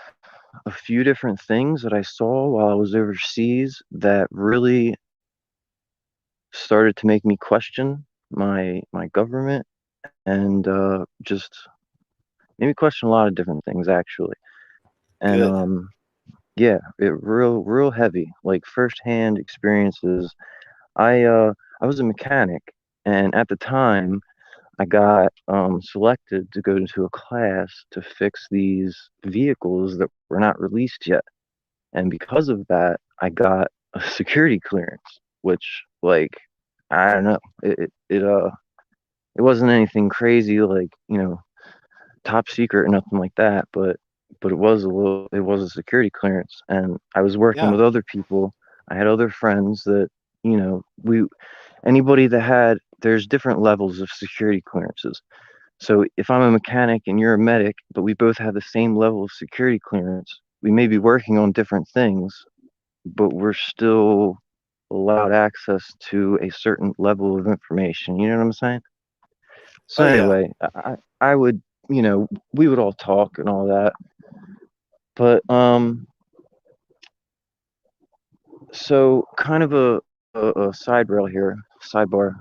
a few different things that I saw while I was overseas that really started to make me question my government, and just made me question a lot of different things actually. And Good. yeah, it real heavy, like firsthand experiences. I was a mechanic, and at the time I got selected to go into a class to fix these vehicles that were not released yet. And because of that, I got a security clearance, which, like, I don't know, it wasn't anything crazy, like, top secret or nothing like that, but it was a security clearance, and I was working Yeah. with other people. I had other friends that, we anybody that had there's different levels of security clearances. So if I'm a mechanic and you're a medic, but we both have the same level of security clearance, we may be working on different things, but we're still allowed access to a certain level of information. You know what I'm saying? So Oh yeah. anyway, I would, we would all talk and all that. But so kind of a side rail here, sidebar.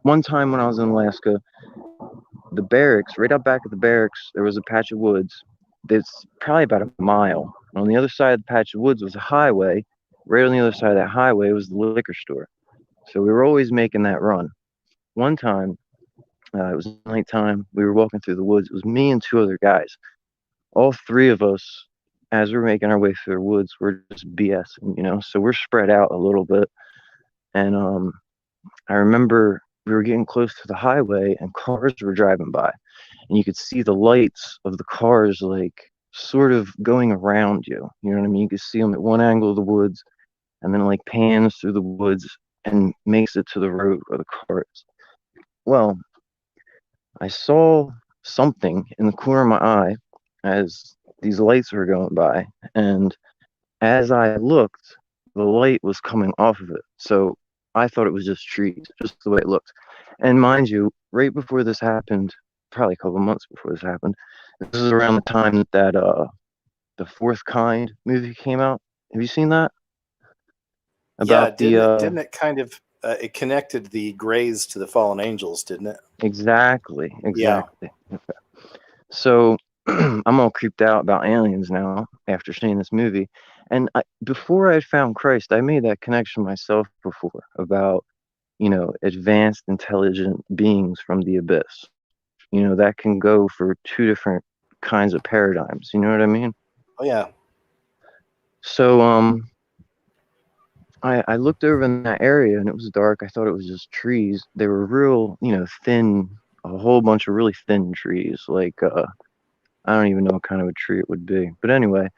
One time when I was in Alaska, the barracks, right out back of the barracks, there was a patch of woods that's probably about a mile. On the other side of the patch of woods was a highway. Right on the other side of that highway was the liquor store. So we were always making that run. One time, it was nighttime. We were walking through the woods. It was me and two other guys. All three of us, as we're making our way through the woods, we're just BSing. So we're spread out a little bit. And I remember we were getting close to the highway and cars were driving by. And you could see the lights of the cars, like, sort of going around you. You know what I mean? You could see them at one angle of the woods, and then, like, pans through the woods and makes it to the road where the car is. Well, I saw something in the corner of my eye as these lights were going by, and as I looked, the light was coming off of it. So I thought it was just trees, just the way it looked. And mind you, right before this happened, probably a couple months before this happened, this is around the time that the Fourth Kind movie came out. Have you seen that? Yeah. About the Didn't it kind of it connected the Greys to the fallen angels, didn't it? exactly. Yeah. Okay. So I'm all creeped out about aliens now after seeing this movie. And before I had found Christ, I made that connection myself before about, advanced intelligent beings from the abyss. That can go for two different kinds of paradigms. You know what I mean? Oh yeah. So I looked over in that area and it was dark. I thought it was just trees. They were real, thin, a whole bunch of really thin trees. Like I don't even know what kind of a tree it would be. But anyway,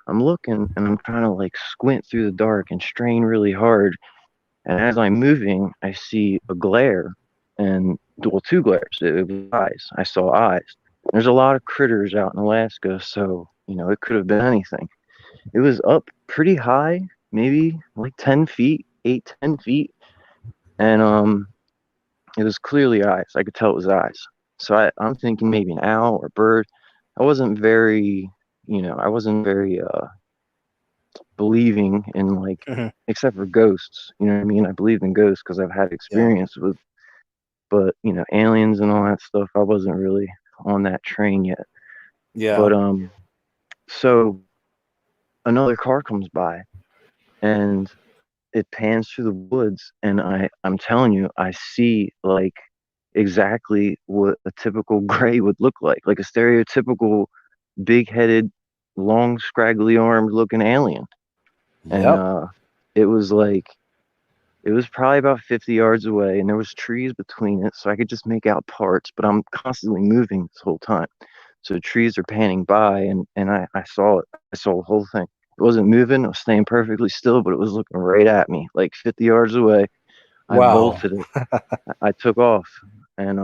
I'm looking and I'm trying to, like, squint through the dark and strain really hard. And as I'm moving, I see a glare, and, well, two glares. It was eyes. I saw eyes. There's a lot of critters out in Alaska, so, it could have been anything. It was up pretty high, maybe like 10 feet, 8, 10 feet. And it was clearly eyes. I could tell it was eyes. So I'm thinking maybe an owl or bird. I wasn't very, believing in, like, except for ghosts. You know what I mean? I believed in ghosts because I've had Yeah. experience with, but aliens and all that stuff. I wasn't really on that train yet. Yeah. But so another car comes by, and it pans through the woods, and I'm telling you, I see, like, exactly what a typical gray would look like a stereotypical big-headed, long, scraggly armed looking alien. And Yep. it was like, it was probably about 50 yards away, and there was trees between it, so I could just make out parts, but I'm constantly moving this whole time. So the trees are panning by, and I saw it. I saw the whole thing. It wasn't moving. It was staying perfectly still, but it was looking right at me, like 50 yards away. I Wow. bolted it. I took off, and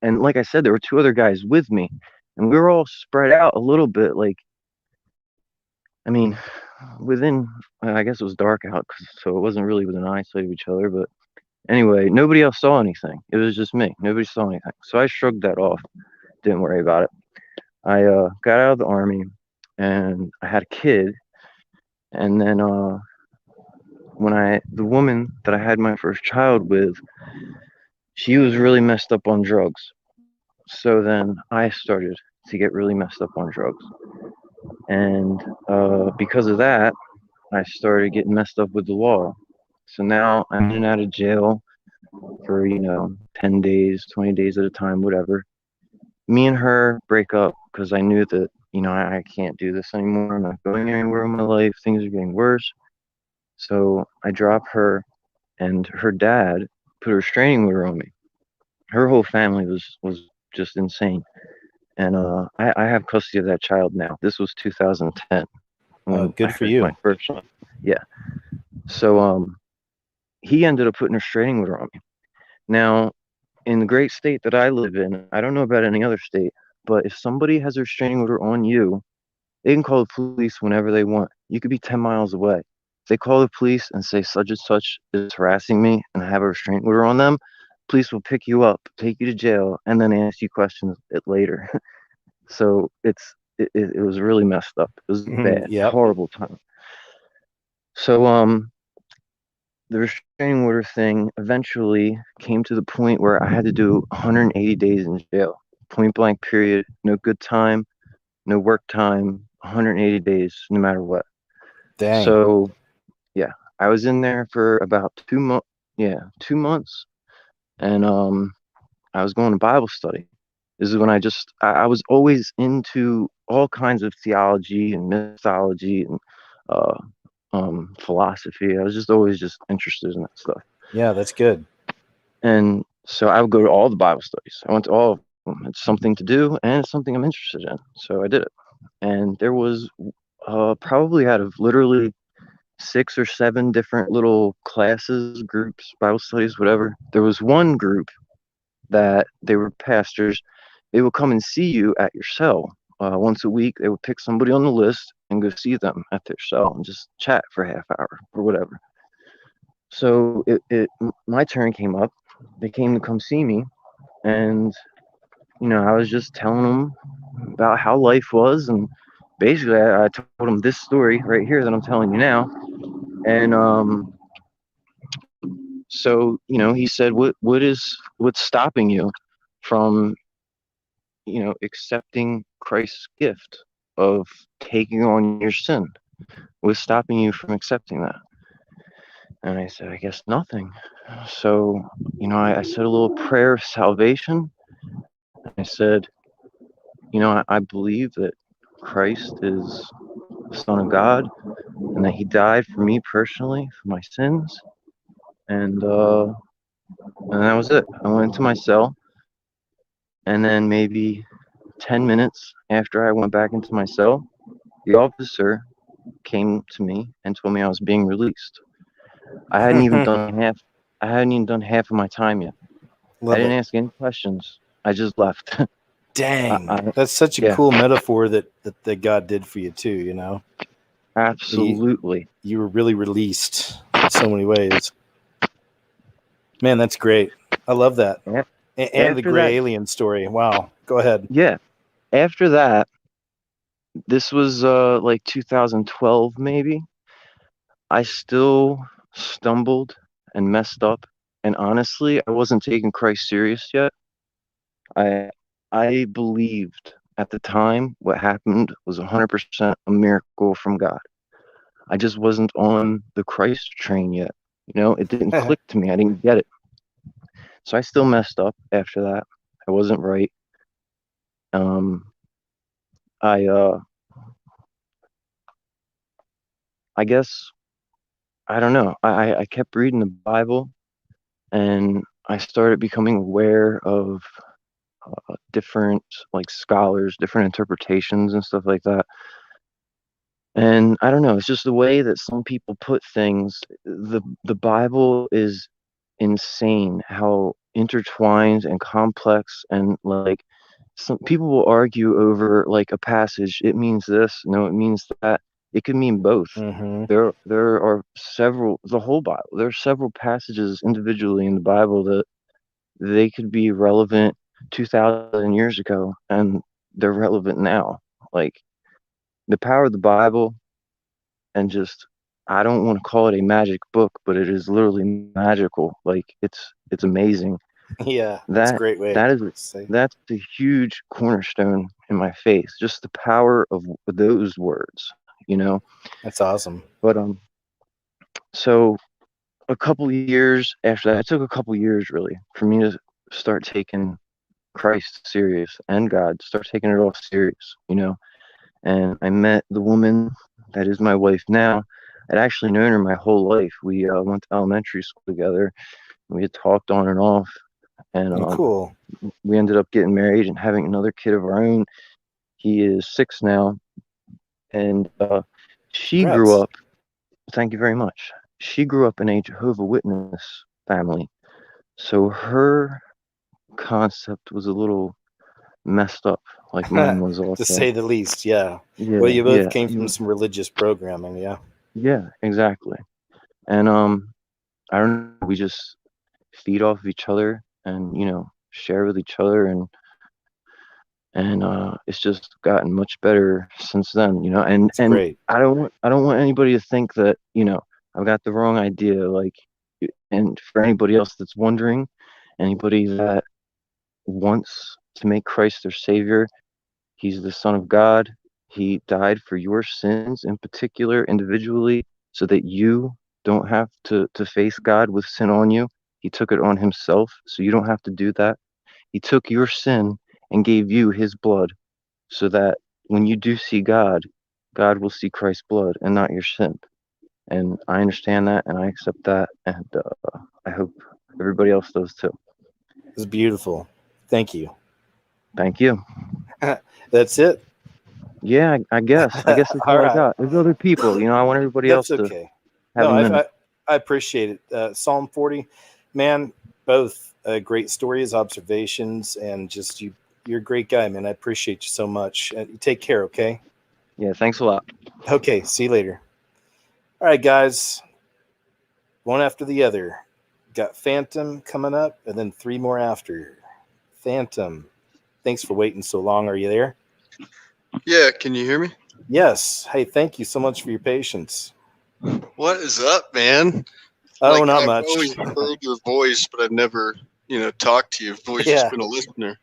like I said, there were two other guys with me, and we were all spread out a little bit. Like, I mean, within, I guess it was dark out, so it wasn't really within eyesight of each other. But anyway, nobody else saw anything. It was just me. Nobody saw anything. So I shrugged that off. Didn't worry about it. I got out of the army, and I had a kid. And then the woman that I had my first child with, she was really messed up on drugs. So then I started to get really messed up on drugs. And because of that, I started getting messed up with the law. So now I'm in and out of jail for, 10 days, 20 days at a time, whatever. Me and her break up because I knew that, I can't do this anymore. I'm not going anywhere in my life. Things are getting worse. So I drop her, and her dad put a restraining order on me. Her whole family was just insane. And I have custody of that child now. This was 2010. When Good I for had you. my first son. Yeah. So he ended up putting a restraining order on me. Now, in the great state that I live in, I don't know about any other state, but if somebody has a restraining order on you, they can call the police whenever they want. You could be 10 miles away. If they call the police and say such and such is harassing me and have a restraining order on them, police will pick you up, take you to jail, and then ask you questions later. So it was really messed up. It was bad. Yep. Horrible time. So the restraining order thing eventually came to the point where I had to do 180 days in jail. Point blank period. No good time, no work time, 180 days, no matter what. Dang. So yeah, I was in there for about 2 months. Yeah, 2 months. And I was going to Bible study. This is when I was always into all kinds of theology and mythology and philosophy. I was just always just interested in that stuff. Yeah, that's good. And so I would go to all the Bible studies. I went to all of them. It's something to do, and it's something I'm interested in. So I did it. And there was probably out of literally 6 or 7 different little classes, groups, Bible studies, whatever. There was one group that they were pastors. They would come and see you at your cell once a week. They would pick somebody on the list and go see them at their cell and just chat for a half hour or whatever. So my turn came up. They came to come see me, and I was just telling them about how life was, and basically I told them this story right here that I'm telling you now. And so he said, what's stopping you from accepting Christ's gift of taking on your sin? What's stopping you from accepting that? And I said, I guess nothing. So I said a little prayer of salvation. I said, I believe that Christ is the Son of God and that he died for me personally for my sins. And that was it. I went into my cell, and then maybe 10 minutes after I went back into my cell, the officer came to me and told me I was being released. I hadn't even done half of my time yet. I didn't ask any questions. I just left. Dang, that's such a cool metaphor that God did for you too. Absolutely. You were really released in so many ways. Man, that's great. I love that. And the gray alien story. Wow. Go ahead. Yeah. After that, this was like 2012 maybe. I still stumbled and messed up, and honestly, I wasn't taking Christ serious yet. I believed at the time what happened was 100% a miracle from God. I just wasn't on the Christ train yet. It didn't click to me. I didn't get it. So I still messed up after that. I wasn't right. I guess, I don't know. I kept reading the Bible, and I started becoming aware of different scholars, different interpretations and stuff like that. And I don't know, it's just the way that some people put things. The Bible is insane how intertwined and complex, and some people will argue over a passage. It means this, no, it means that. It could mean both. Mm-hmm. There are several, the whole Bible. There are several passages individually in the Bible that they could be relevant 2,000 years ago, and they're relevant now. Like the power of the Bible, and just, I don't want to call it a magic book, but it is literally magical. Like it's amazing. Yeah, that's a That great way that to is say. that's a huge cornerstone in my faith. Just the power of those words, you know. That's awesome. But so a couple years after that, it took a couple years really for me to start taking Christ serious and God, start taking it all serious, you know. And I met the woman that is my wife now. I'd actually known her my whole life. We went to elementary school together. We had talked on and off, and Oh, cool. we ended up getting married and having another kid of our own. He is 6 now, and she grew Congrats. up. Thank you very much. She grew up in a Jehovah Witness family, so her concept was a little messed up, like mine was To also. say the least, yeah. Yeah, Well, you both yeah, came from some religious programming, yeah. yeah, exactly. And I don't know, we just feed off of each other and, you know, share with each other, and it's just gotten much better since then, you know. And It's great. I don't want anybody to think that, you know, I've got the wrong idea, like, and for anybody else that's wondering, anybody that wants to make Christ their savior, he's the Son of God. He died for your sins in particular, individually, so that you don't have to face God with sin on you. He took it on himself, so you don't have to do that. He took your sin and gave you his blood, so that when you do see God, God will see Christ's blood and not your sin. And I understand that, and I accept that, and I hope everybody else does too. It's beautiful. Thank you. Thank you. That's it. Yeah, I guess that's All all I right. got. There's other people, you know. I want everybody That's else to okay. have No, a minute. I appreciate it. Psalm 40, man, both great stories, observations, and just you're a great guy, man. I appreciate you so much. You take care, okay? Yeah, thanks a lot. Okay, see you later. All right, guys, one after the other. Got Phantom coming up, and then 3 more after. Phantom, thanks for waiting so long. Are you there? Yeah, can you hear me? Yes. Hey, thank you so much for your patience. What is up, man? Oh, Like, not I've much. always heard your voice, but I've never, talked to you. I've always Yeah. just been a listener.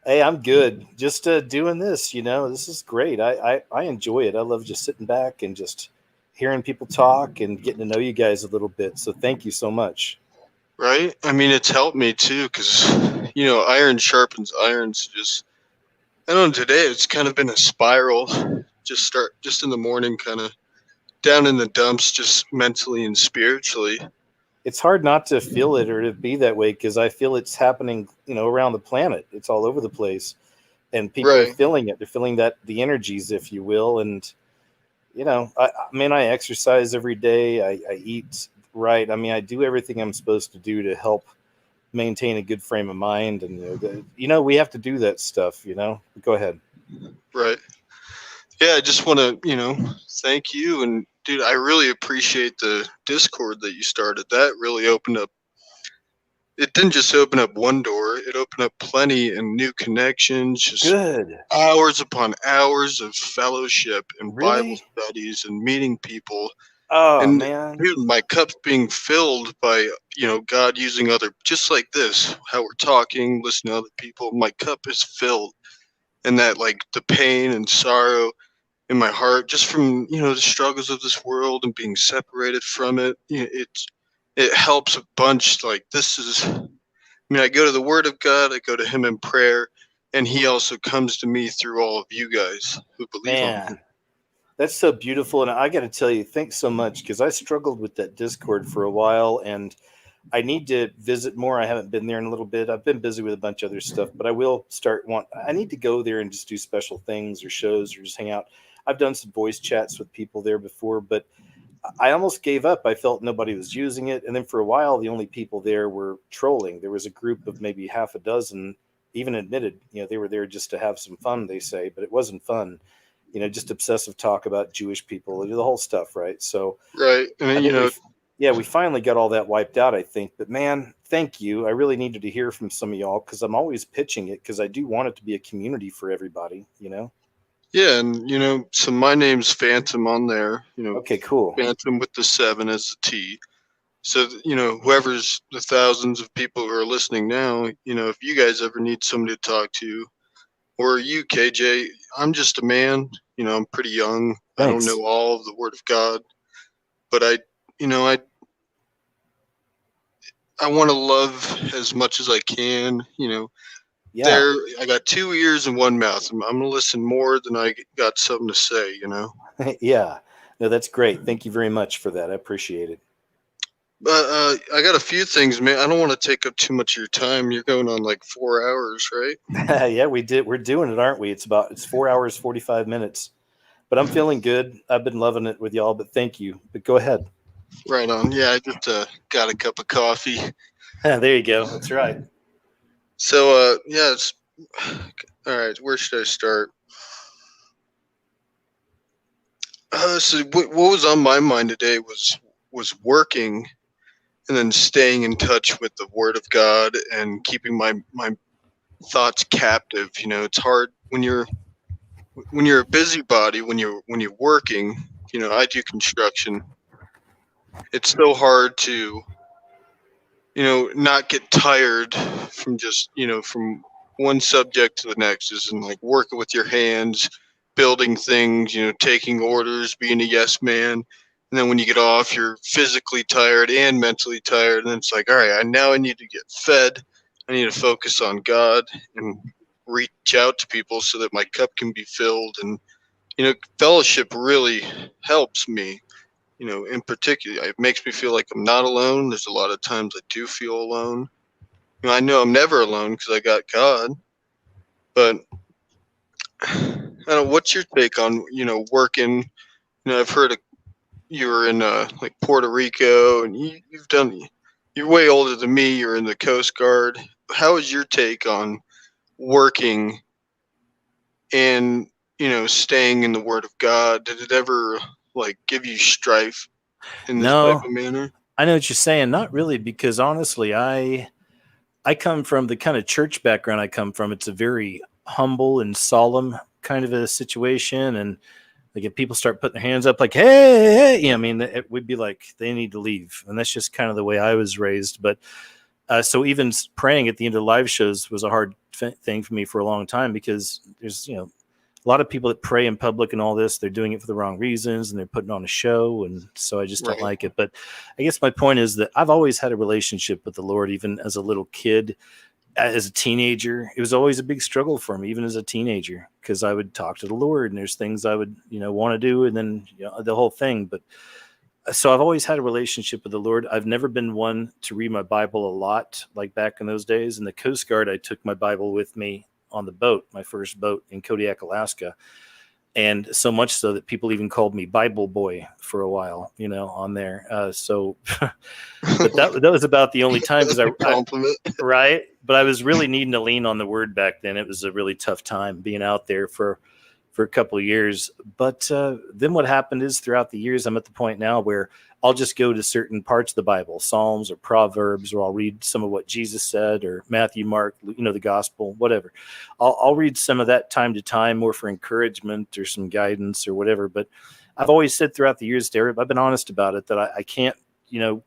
Hey, I'm good. Just doing this, this is great. I enjoy it. I love just sitting back and just hearing people talk and getting to know you guys a little bit. So thank you so much. Right? I mean, it's helped me too, because, iron sharpens iron. So I don't know, today it's kind of been a spiral. Just in the morning, kind of down in the dumps, just mentally and spiritually. It's hard not to feel it or to be that way because I feel it's happening, around the planet. It's all over the place. And people are Right. feeling it. They're feeling the energies, if you will. And, I exercise every day. I eat right. I mean, I do everything I'm supposed to do to help maintain a good frame of mind. And, we have to do that stuff, Go ahead. Right. Yeah, I just want to, thank you. And dude, I really appreciate the Discord that you started. That really opened up. It didn't just open up one door, it opened up plenty and new connections, just Good. hours upon hours of fellowship and Bible Really? studies and meeting people. Oh, And man. dude, my cup's being filled by, God using other, just like this, how we're talking, listening to other people. My cup is filled. And that, like, the pain and sorrow in my heart, just from, the struggles of this world and being separated from it, it helps a bunch. Like, I go to the Word of God, I go to Him in prayer, and He also comes to me through all of you guys who believe on Him. Man, that's so beautiful. And I got to tell you, thanks so much because I struggled with that Discord for a while and I need to visit more. I haven't been there in a little bit. I've been busy with a bunch of other stuff, but I will I need to go there and just do special things or shows or just hang out. I've done some voice chats with people there before, but I almost gave up. I felt nobody was using it. And then for a while, the only people there were trolling. There was a group of maybe half a dozen, even admitted, they were there just to have some fun, they say, but it wasn't fun. just obsessive talk about Jewish people, the whole stuff, right? So Right. And I then, think we finally got all that wiped out, I think. But man, thank you. I really needed to hear from some of y'all because I'm always pitching it because I do want it to be a community for everybody, yeah, and so my name's Phantom on there. Okay, cool. Phantom with the 7 as the T. So whoever's the thousands of people who are listening now, if you guys ever need somebody to talk to, or you, KJ, I'm just a man. I'm pretty young. Thanks. I don't know all of the Word of God, but I want to love as much as I can. Yeah. I got 2 ears and 1 mouth. I'm gonna listen more than I got something to say. Yeah. No, that's great. Thank you very much for that. I appreciate it. But I got a few things, man. I don't want to take up too much of your time. You're going on like 4 hours, right? Yeah, we're doing it, aren't we? It's 4 hours, 45 minutes. But I'm feeling good. I've been loving it with y'all, but thank you. But go ahead. Right on. Yeah, I just got a cup of coffee. There you go. That's right. So yeah, it's all right. Where should I start? So what was on my mind today was working, and then staying in touch with the Word of God and keeping my thoughts captive. It's hard when you're a busybody, when you're working. I do construction. It's so hard to not get tired from just from one subject to the next. Is in like working with your hands, building things, taking orders, being a yes man. And then when you get off, you're physically tired and mentally tired. And it's like, all right, now I need to get fed. I need to focus on God and reach out to people so that my cup can be filled. And, fellowship really helps me, in particular. It makes me feel like I'm not alone. There's a lot of times I do feel alone. I know I'm never alone because I got God. But I don't know, what's your take on, working? I've heard you were in like Puerto Rico, and you're way older than me. You're in the Coast Guard. How is your take on working and staying in the Word of God? Did it ever like give you strife in this type of manner? I know what you're saying. Not really, because honestly, I come from the kind of church background I come from. It's a very humble and solemn kind of a situation, and like if people start putting their hands up like, hey, we'd be like, they need to leave. And that's just kind of the way I was raised. But so even praying at the end of live shows was a hard thing for me for a long time, because there's, a lot of people that pray in public and all this, they're doing it for the wrong reasons and they're putting on a show. And so I just don't like it. But I guess my point is that I've always had a relationship with the Lord, even as a little kid. As a teenager, it was always a big struggle for me, even as a teenager, because I would talk to the Lord and there's things I would, want to do. And then, the whole thing. But so I've always had a relationship with the Lord. I've never been one to read my Bible a lot, like back in those days. In the Coast Guard, I took my Bible with me on the boat, my first boat in Kodiak, Alaska. And so much so that people even called me Bible Boy for a while, on there. But that was about the only time, because right. But I was really needing to lean on the Word back then. It was a really tough time being out there for a couple of years. But then what happened is, throughout the years, I'm at the point now where I'll just go to certain parts of the Bible, Psalms or Proverbs, or I'll read some of what Jesus said, or Matthew, Mark, the gospel, whatever. I'll read some of that time to time, more for encouragement or some guidance or whatever. But I've always said throughout the years, Derek, I've been honest about it, that I can't,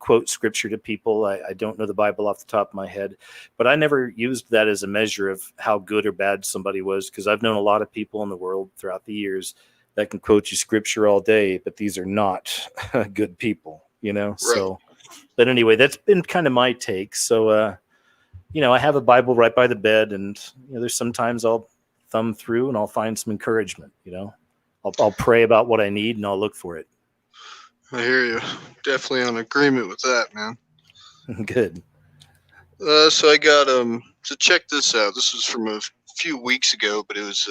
quote scripture to people. I don't know the Bible off the top of my head, but I never used that as a measure of how good or bad somebody was, because I've known a lot of people in the world throughout the years that can quote you scripture all day, but these are not good people, So, but anyway, that's been kind of my take. So, I have a Bible right by the bed, and there's sometimes I'll thumb through and I'll find some encouragement. I'll pray about what I need and I'll look for it. I hear you. Definitely on agreement with that, man. Good. So I got so check this out. This was from a few weeks ago, but it was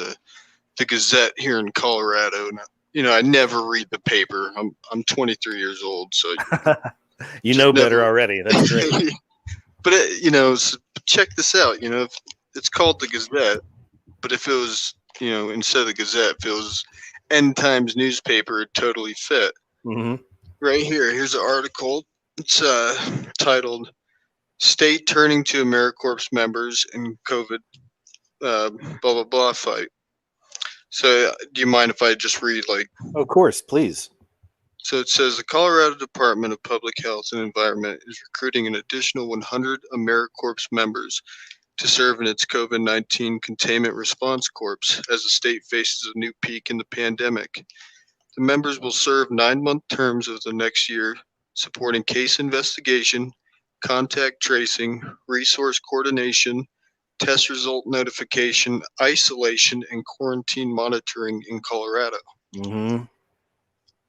the Gazette here in Colorado. And I never read the paper. I'm 23 years old, so you know better already. That's great. But so check this out. It's called the Gazette, but if it was instead of the Gazette, if it was end times newspaper would totally fit. Mm-hmm. Right here, here's an article. It's titled "State Turning to AmeriCorps Members in COVID blah blah blah fight." So, do you mind if I just read like? Of course, please. So it says the Colorado Department of Public Health and Environment is recruiting an additional 100 AmeriCorps members to serve in its COVID-19 Containment Response Corps as the state faces a new peak in the pandemic. The members will serve 9-month terms of the next year, supporting case investigation, contact tracing, resource coordination, test result notification, isolation, and quarantine monitoring in Colorado. Mm-hmm.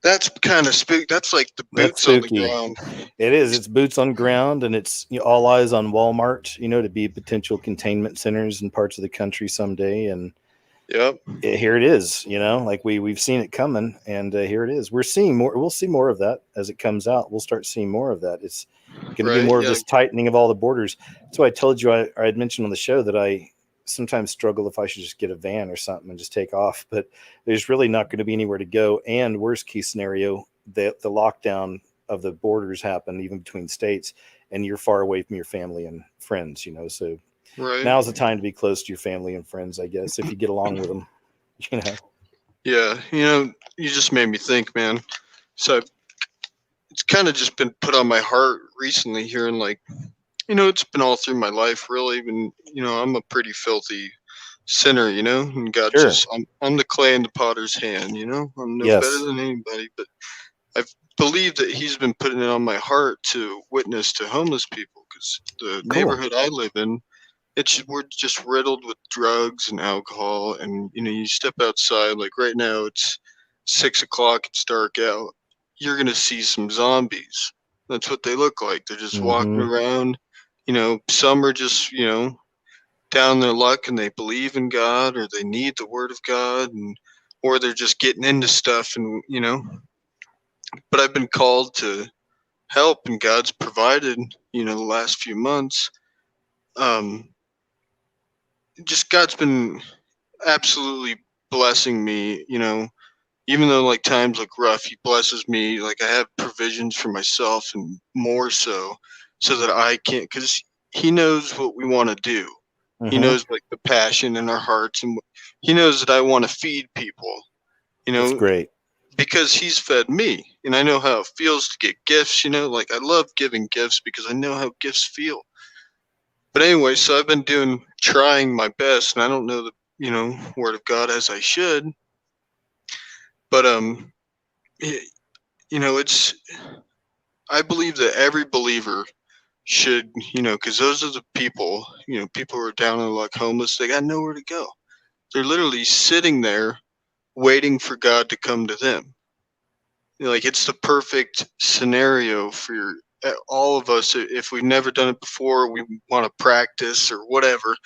That's kind of spooky. That's like the That's boots on the spooky. ground. It is. It's boots on ground, and it's all eyes on Walmart. To be potential containment centers in parts of the country someday. And yep, here it is. Like we've seen it coming, and here it is. We're seeing more. We'll see more of that as it comes out. We'll start seeing more of that. It's going to be more of this tightening of all the borders. That's why I told you I had mentioned on the show that I sometimes struggle if I should just get a van or something and just take off, but there's really not going to be anywhere to go. And worst case scenario, the lockdown of the borders happen even between states, and you're far away from your family and friends, so now's the time to be close to your family and friends, I guess, if you get along with them. Yeah, you just made me think, man. So it's kind of just been put on my heart recently here, and it's been all through my life, really. And I'm a pretty filthy sinner, and God I'm the clay in the potter's hand, I'm no better than anybody, but I've believed that He's been putting it on my heart to witness to homeless people, because the neighborhood I live in, we're just riddled with drugs and alcohol, and you step outside, like right now it's 6 o'clock, it's dark out, you're gonna see some zombies. That's what they look like. They're just walking around. Some are just down their luck and they believe in God, or they need the Word of God, or they're just getting into stuff, and But I've been called to help, and God's provided. The last few months. Just God's been absolutely blessing me. Even though times look rough, He blesses me. I have provisions for myself, and more so that I can, because He knows what we want to do. He knows the passion in our hearts, and He knows that I want to feed people. That's great. Because He's fed me, and I know how it feels to get gifts. I love giving gifts because I know how gifts feel. But anyway, so I've been trying my best, and I don't know the Word of God as I should. But it's, I believe that every believer should, because those are the people, people who are down on luck, homeless, they got nowhere to go. They're literally sitting there waiting for God to come to them. It's the perfect scenario for all of us. If we've never done it before, we want to practice or whatever.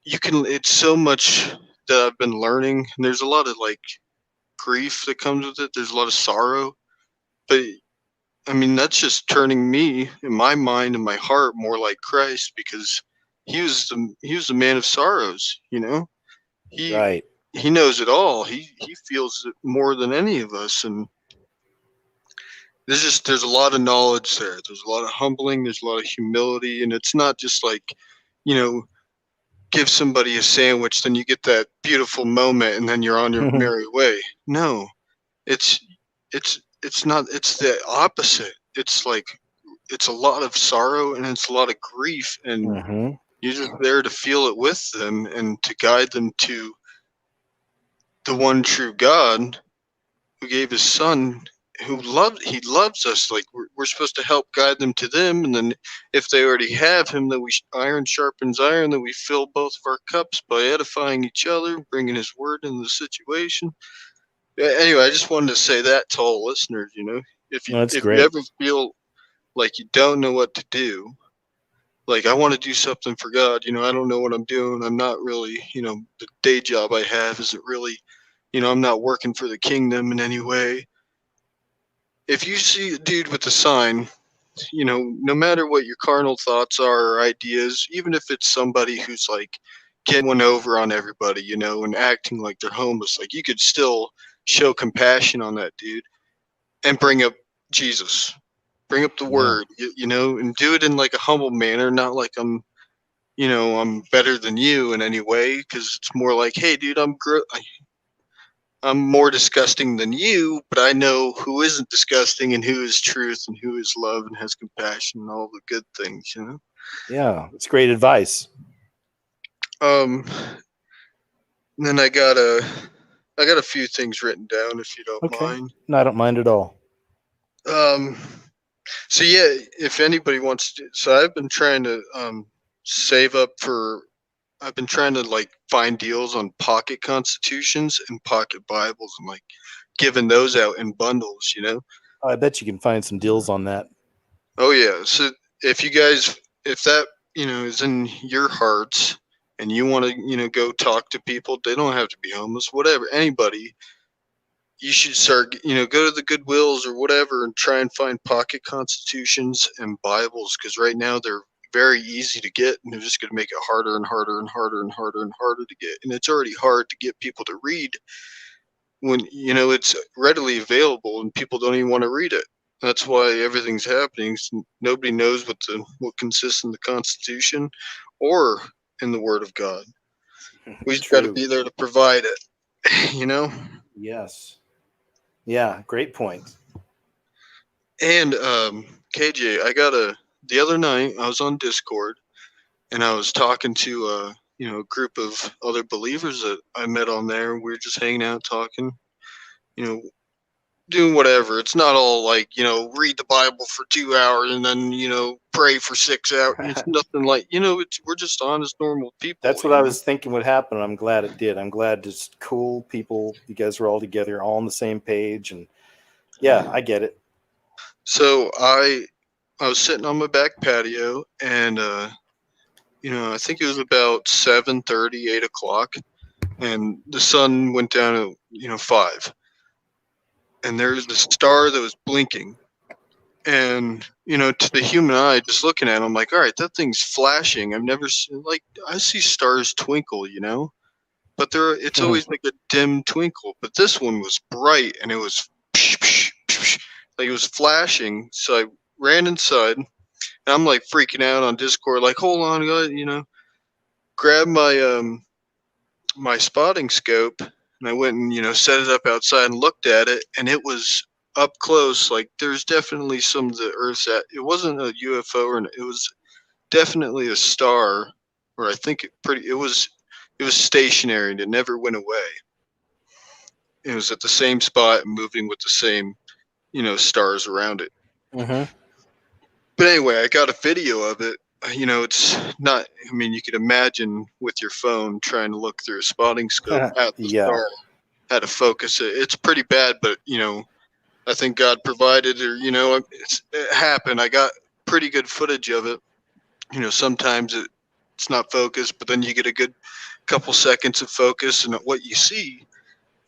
It's so much that I've been learning, and there's a lot of grief that comes with it. There's a lot of sorrow, but I mean, that's just turning me in my mind and my heart more like Christ, because he was the man of sorrows. He knows it all. He feels it more than any of us, and there's a lot of knowledge there. There's a lot of humbling. There's a lot of humility, and it's not just give somebody a sandwich, then you get that beautiful moment, and then you're on your merry way. No, it's not. It's the opposite. It's it's a lot of sorrow, and it's a lot of grief, and you're just there to feel it with them and to guide them to the one true God who gave His Son, He loves us. We're supposed to help guide them to them, and then if they already have Him, then iron sharpens iron, then we fill both of our cups by edifying each other, bringing His Word into the situation. Anyway, I just wanted to say that to all listeners. If you ever feel like you don't know what to do, I want to do something for God, I don't know what I'm doing. I'm not really, the day job I have isn't really, I'm not working for the kingdom in any way. If you see a dude with a sign, no matter what your carnal thoughts are or ideas, even if it's somebody who's getting one over on everybody, you know, and acting like they're homeless. Like, you could still show compassion on that dude and bring up Jesus, bring up the word, you know, and do it in like a humble manner, not like I'm better than you in any way, because it's more like, hey, dude, I'm more disgusting than you, but I know who isn't disgusting and who is truth and who is love and has compassion and all the good things, you know? Yeah, it's great advice. Then I got a few things written down, if you don't mind. No, I don't mind at all. So yeah, if anybody wants to, so I've been trying to save up for. I've been trying to like find deals on pocket constitutions and pocket Bibles and like giving those out in bundles, you know? Oh, I bet you can find some deals on that. Oh yeah. So if that, you know, is in your hearts and you want to, you know, go talk to people, they don't have to be homeless, whatever, anybody, you should start, you know, go to the Goodwills or whatever and try and find pocket constitutions and Bibles, because right now they're very easy to get, and they're just going to make it harder and harder and harder and harder and harder to get. And it's already hard to get people to read when, you know, it's readily available and people don't even want to read it. That's why everything's happening. Nobody knows what consists in the Constitution or in the Word of God. We just got to be there to provide it, you know? Yes. Yeah, great point. And KJ, the other night I was on Discord and I was talking to you know, a group of other believers that I met on there. We were just hanging out, talking, you know, doing whatever. It's not all like, you know, read the Bible for 2 hours and then, you know, pray for 6 hours. It's nothing like, you know, we're just honest, normal people. That's what I was thinking would happen. I'm glad it did. I'm glad just cool people. You guys were all together, all on the same page, and yeah, I get it. So I was sitting on my back patio, and you know, I think it was about 7:30, 8 o'clock, and the sun went down at, you know, 5. And there was a star that was blinking. And, you know, to the human eye, just looking at it, I'm like, all right, that thing's flashing. I've never seen, like, I see stars twinkle, you know, but it's always like a dim twinkle. But this one was bright, and it was like it was flashing. So I ran inside, and I'm like freaking out on Discord, like, hold on, guys, you know, grab my my spotting scope, and I went and, you know, set it up outside and looked at it, and it was up close. Like, there's definitely some of the Earth's at. It wasn't a UFO, it was definitely a star, or I think it was stationary and it never went away. It was at the same spot and moving with the same, you know, stars around it. Mm-hmm. But anyway, I got a video of it. You know, it's not, I mean, you could imagine with your phone trying to look through a spotting scope at the star, how to focus it. It's pretty bad, but, you know, I think God provided, or, you know, it happened. I got pretty good footage of it. You know, sometimes it's not focused, but then you get a good couple seconds of focus, and what you see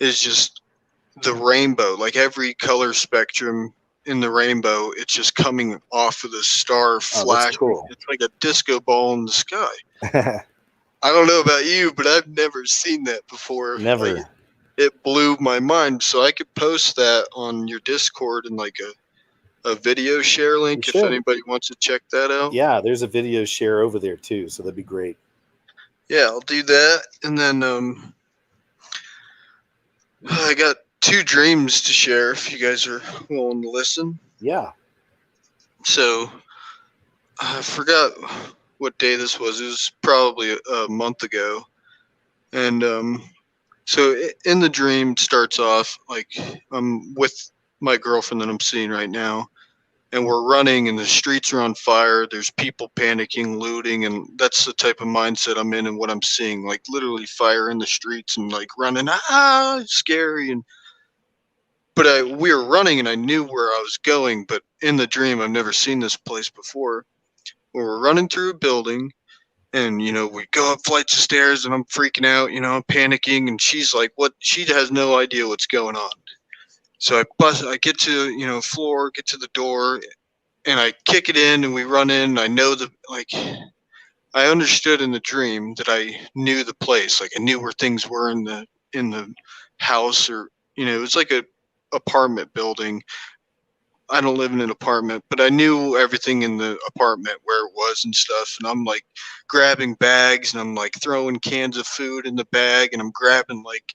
is just the rainbow, like every color spectrum in the rainbow, it's just coming off of the star flashing. Cool. It's like a disco ball in the sky. I don't know about you, but I've never seen that before. Never. Like, it blew my mind. So I could post that on your Discord in like a video share link if anybody wants to check that out. Yeah, there's a video share over there too, so that'd be great. Yeah, I'll do that. And then I got 2 dreams to share if you guys are willing to listen. Yeah. So I forgot what day this was. It was probably a month ago. And so in the dream starts off like I'm with my girlfriend that I'm seeing right now, and we're running and the streets are on fire. There's people panicking, looting, and that's the type of mindset I'm in and what I'm seeing, like literally fire in the streets and like running, it's scary. But we were running and I knew where I was going, but in the dream, I've never seen this place before. We're running through a building, and, you know, we go up flights of stairs, and I'm freaking out, you know, I'm panicking, and she's like, what? She has no idea what's going on. So I get to, you know, floor, get to the door, and I kick it in, and we run in, and I know I understood in the dream that I knew the place, like I knew where things were in the house, or it was like a apartment building. I don't live in an apartment, but I knew everything in the apartment, where it was and stuff. And I'm like grabbing bags, and I'm like throwing cans of food in the bag, and I'm grabbing like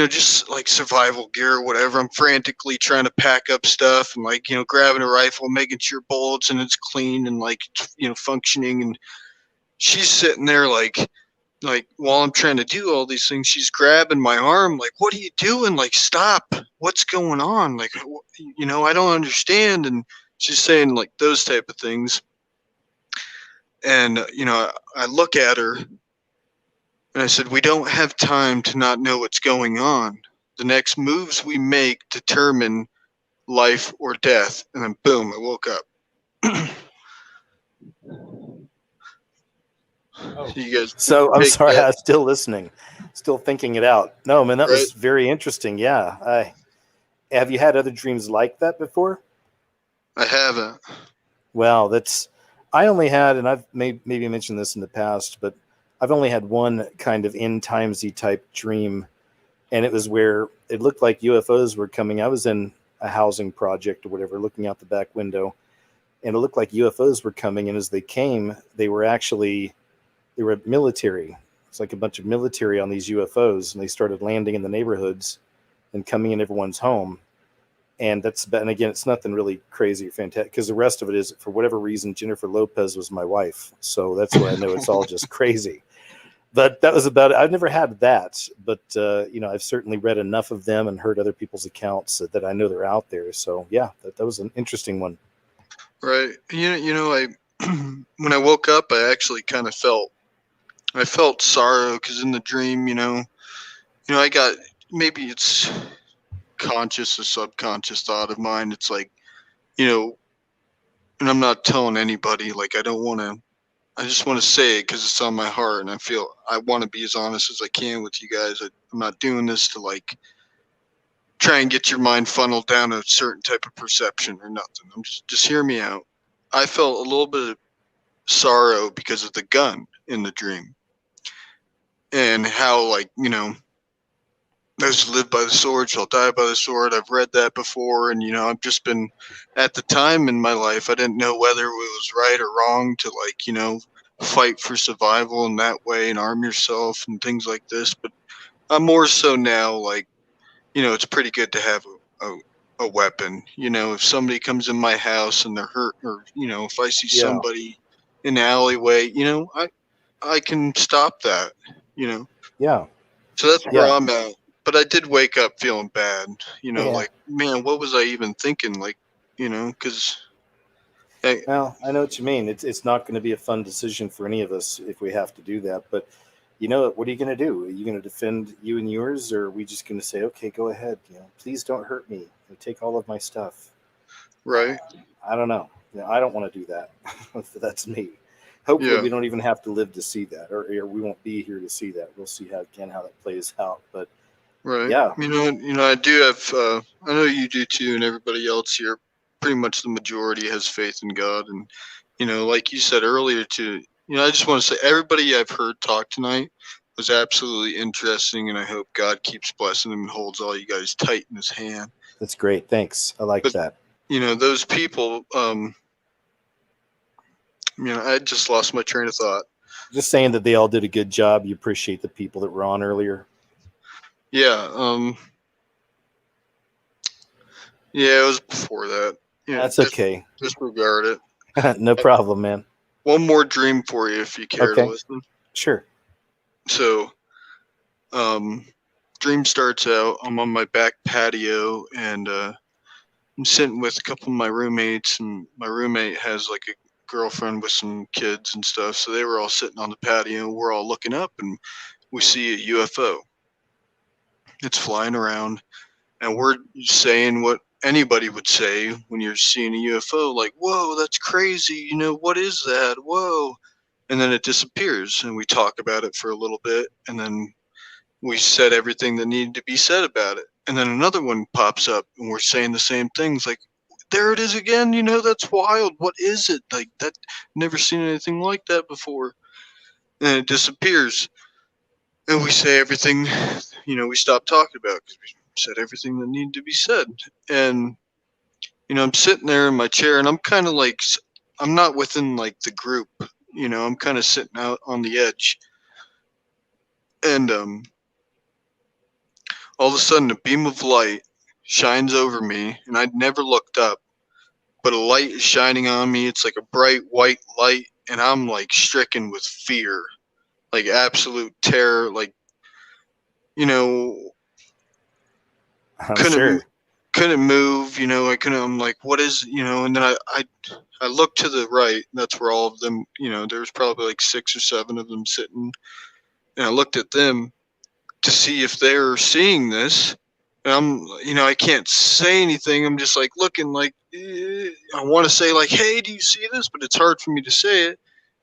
just like survival gear or whatever. I'm frantically trying to pack up stuff, and like, grabbing a rifle, making sure bullets and it's clean and like, functioning. And she's sitting there like while I'm trying to do all these things, she's grabbing my arm, like, what are you doing? Like, stop. What's going on? Like, I don't understand. And she's saying like those type of things. And, I look at her and I said, we don't have time to not know what's going on. The next moves we make determine life or death. And then boom, I woke up. You guys, So I'm take sorry, that, I was still listening, still thinking it out. No, man, that right? was very interesting. Yeah. Have you had other dreams like that before? I haven't. Well, I only had, and I've maybe mentioned this in the past, but I've only had one kind of end timesy type dream, and it was where it looked like UFOs were coming. I was in a housing project or whatever, looking out the back window, and it looked like UFOs were coming. And as they came, they were military. It's like a bunch of military on these UFOs, and they started landing in the neighborhoods and coming in everyone's home. And and again, it's nothing really crazy or fantastic, because the rest of it is, for whatever reason, Jennifer Lopez was my wife. So that's why I know it's all just crazy. But that was about it. I've never had that, but I've certainly read enough of them and heard other people's accounts that I know they're out there. So yeah, that was an interesting one. Right. I when I woke up, I actually kind of felt sorrow, because in the dream, I got, maybe it's conscious or subconscious thought of mine. It's like, and I'm not telling anybody, like, I just want to say it because it's on my heart, and I want to be as honest as I can with you guys. I'm not doing this to like try and get your mind funneled down a certain type of perception or nothing. I'm just hear me out. I felt a little bit of sorrow because of the gun in the dream, and how, like, those who live by the sword shall die by the sword. I've read that before, and I've just been, at the time in my life, I didn't know whether it was right or wrong to, like, fight for survival in that way and arm yourself and things like this. But I'm more so now, like, it's pretty good to have a weapon. If somebody comes in my house and they're hurt, or if I see Yeah. somebody in the alleyway, I can stop that. Yeah. So that's where Yeah. I'm at. But I did wake up feeling bad. Yeah. Like, man, what was I even thinking? Like, because. Well, I know what you mean. It's not going to be a fun decision for any of us if we have to do that. But what are you going to do? Are you going to defend you and yours, or are we just going to say, okay, go ahead. Please don't hurt me. Take all of my stuff. Right. I don't know. I don't want to do that. That's me. Hopefully, we don't even have to live to see that, or we won't be here to see that. We'll see how that plays out. But right. Yeah. I do have. I know you do too, and everybody else here. Pretty much the majority has faith in God, and like you said earlier too. I just want to say, everybody I've heard talk tonight was absolutely interesting, and I hope God keeps blessing them and holds all you guys tight in His hand. That's great. Thanks. I like that. Those people. I just lost my train of thought. Just saying that they all did a good job. You appreciate the people that were on earlier. Yeah. Yeah, it was before that. That's okay. Disregard it. No problem, man. One more dream for you, if you care to listen. Sure. So, dream starts out. I'm on my back patio, and I'm sitting with a couple of my roommates, and my roommate has like a girlfriend with some kids and stuff. So they were all sitting on the patio, and we're all looking up, and we see a UFO. It's flying around, and we're saying what anybody would say when you're seeing a UFO, like, whoa, that's crazy. What is that? Whoa. And then it disappears, and we talk about it for a little bit, and then we said everything that needed to be said about it. And then another one pops up, and we're saying the same things, like, there it is again. That's wild. What is it? Like that? Never seen anything like that before. And it disappears. And we say everything, we stop talking about because we said everything that needed to be said. And, I'm sitting there in my chair and I'm kind of like, I'm not within like the group, I'm kind of sitting out on the edge. And all of a sudden a beam of light shines over me and I'd never looked up, but a light is shining on me. It's like a bright white light and I'm like stricken with fear, like absolute terror, like, I'm couldn't sure. couldn't move, I couldn't. I'm like, what is, and then I looked to the right. That's where all of them, there was probably like 6 or 7 of them sitting, and I looked at them to see if they're seeing this. And I can't say anything. I'm just like looking like I want to say like, hey, do you see this? But it's hard for me to say it.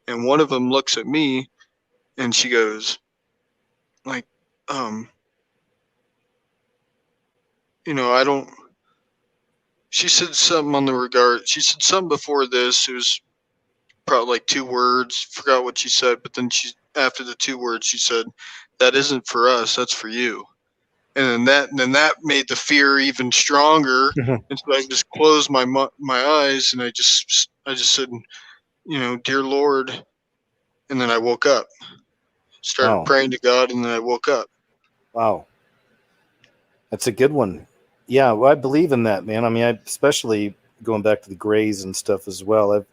And one of them looks at me, and she goes, like, I don't. She said something on the regard. She said something before this. It was probably like 2 words. Forgot what she said, but then after the 2 words, she said, "That isn't for us. That's for you." And then that made the fear even stronger. And so I just closed my eyes and I just said, "Dear Lord," and then I woke up. Started Oh, praying to God, and then I woke up. wow. That's a good one. Yeah, well, I believe in that, man. I mean, especially going back to the Grays and stuff as well. I've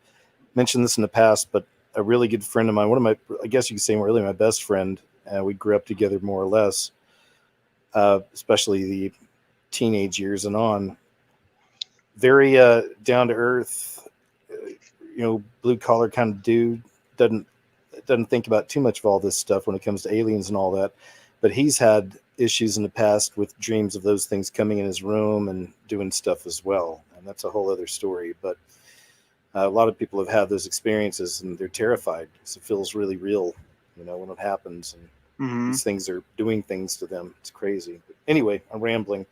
mentioned this in the past, but a really good friend of mine, I guess you could say really my best friend, we grew up together more or less, especially the teenage years and on. Very down to earth, blue collar kind of dude. Doesn't think about too much of all this stuff when it comes to aliens and all that. But he's had issues in the past with dreams of those things coming in his room and doing stuff as well. And that's a whole other story. But a lot of people have had those experiences and they're terrified because it feels really real, when it happens. And these things are doing things to them. It's crazy. But anyway, I'm rambling.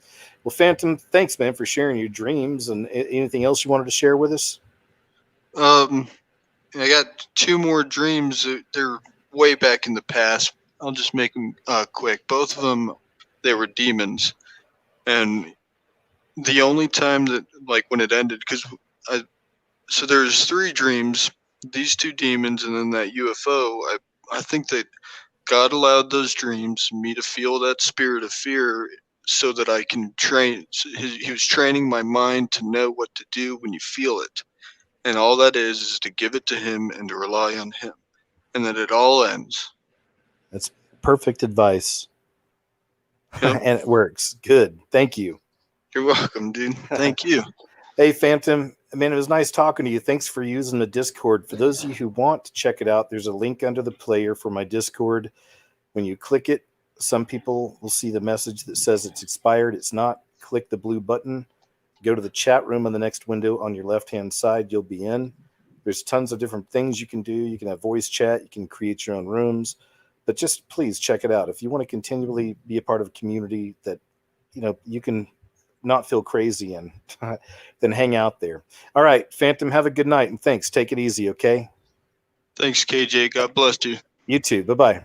Well, Phantom, thanks, man, for sharing your dreams. And anything else you wanted to share with us? I got 2 more dreams. They're way back in the past. I'll just make them quick. Both of them, they were demons. And the only time that, like, when it ended, so there's 3 dreams, these 2 demons, and then that UFO. I think that God allowed those dreams, me to feel that spirit of fear so that I can train. He was training my mind to know what to do when you feel it. And all that is to give it to him and to rely on him. And then it all ends. That's perfect advice. Yep. And it works. Good. Thank you. You're welcome, dude. Thank you. Hey, Phantom. Man, it was nice talking to you. Thanks for using the Discord. For those of you who want to check it out, there's a link under the player for my Discord. When you click it, some people will see the message that says it's expired. It's not. Click the blue button. Go to the chat room on the next window on your left-hand side. You'll be in. There's tons of different things you can do. You can have voice chat. You can create your own rooms. But just please check it out. If you want to continually be a part of a community that, you can not feel crazy in, then hang out there. All right, Phantom, have a good night, and thanks. Take it easy, okay? Thanks, KJ. God bless you. You too. Bye-bye.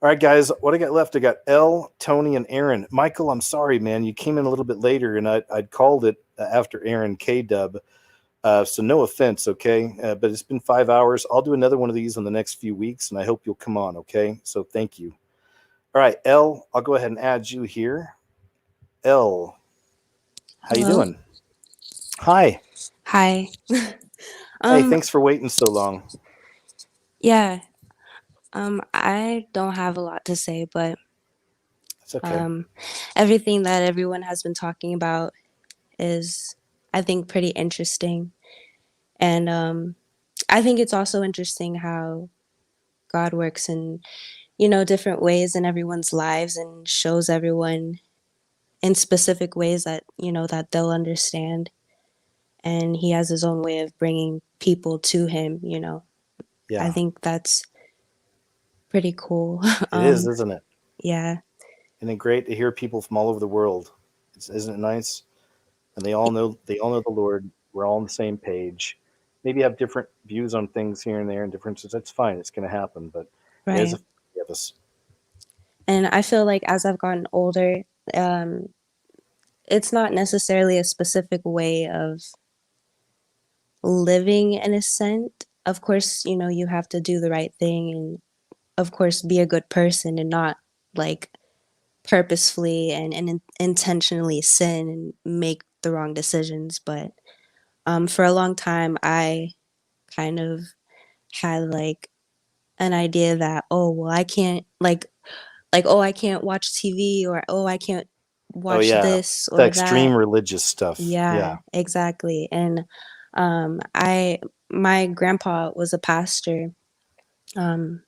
All right, guys, what I got left, I got Elle, Tony, and Aaron. Michael, I'm sorry, man. You came in a little bit later, and I'd called it after Aaron K-Dub. So no offense, okay? But it's been 5 hours. I'll do another one of these in the next few weeks, and I hope you'll come on, okay? So thank you. All right, Elle, I'll go ahead and add you here. Elle, how you doing? Hi. Hi. Hey, thanks for waiting so long. Yeah. I don't have a lot to say, but It's okay. everything that everyone has been talking about is, I think, pretty interesting. And I think it's also interesting how God works in, different ways in everyone's lives and shows everyone in specific ways that, that they'll understand. And he has his own way of bringing people to him, Yeah. I think that's pretty cool. It is, isn't it? Yeah. Isn't it great to hear people from all over the world? Isn't it nice? and they all know the Lord. We're all on the same page. Maybe have different views on things here and there and differences. That's fine. It's going to happen. But as Right. a family of us, And I feel like as I've gotten older, um, it's not necessarily a specific way of living in a sense. Of course, you know, you have to do the right thing and of course be a good person and not like purposefully and intentionally sin and make the wrong decisions. But for a long time, I kind of had like an idea that, oh, well, I can't oh, I can't watch TV or oh, I can't oh watch yeah, this the or that. extreme religious stuff. Yeah, Yeah, exactly. And my grandpa was a pastor um,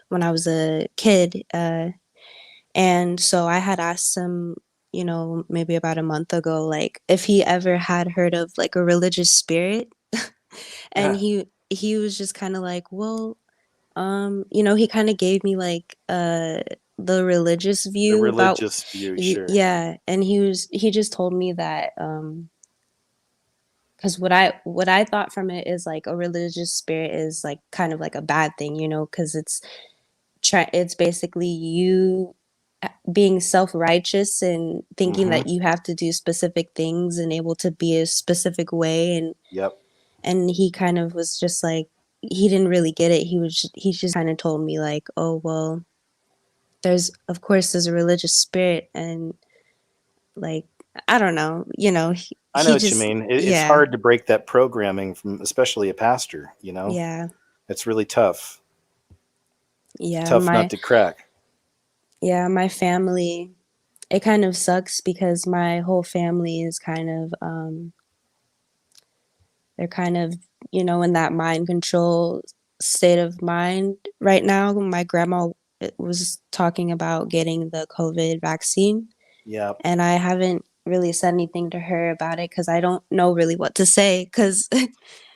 when I was a kid. And so I had asked him, you know, maybe about a month ago, like if he ever had heard of like a religious spirit. And he was just kind of like, well, you know, he kind of gave me like the religious the view about religious view, sure. yeah, and he just told me that because what I thought from it is like a religious spirit is like kind of like a bad thing, you know, because it's basically you being self-righteous and thinking Mm-hmm. that you have to do specific things and able to be a specific way. Yep. And he kind of was just like he didn't really get it. He just kind of told me like, oh well, there's a religious spirit and like I don't know, you know, I know he what you just mean. It's yeah, hard to break that programming from, especially a pastor. You know, yeah, it's really tough. It's yeah, tough not to crack. my family, it kind of sucks because my whole family is kind of they're kind of, you know, in that mind control state of mind right now. My grandma was talking about getting the COVID vaccine, Yeah, and I haven't really said anything to her about it because I don't know really what to say. Because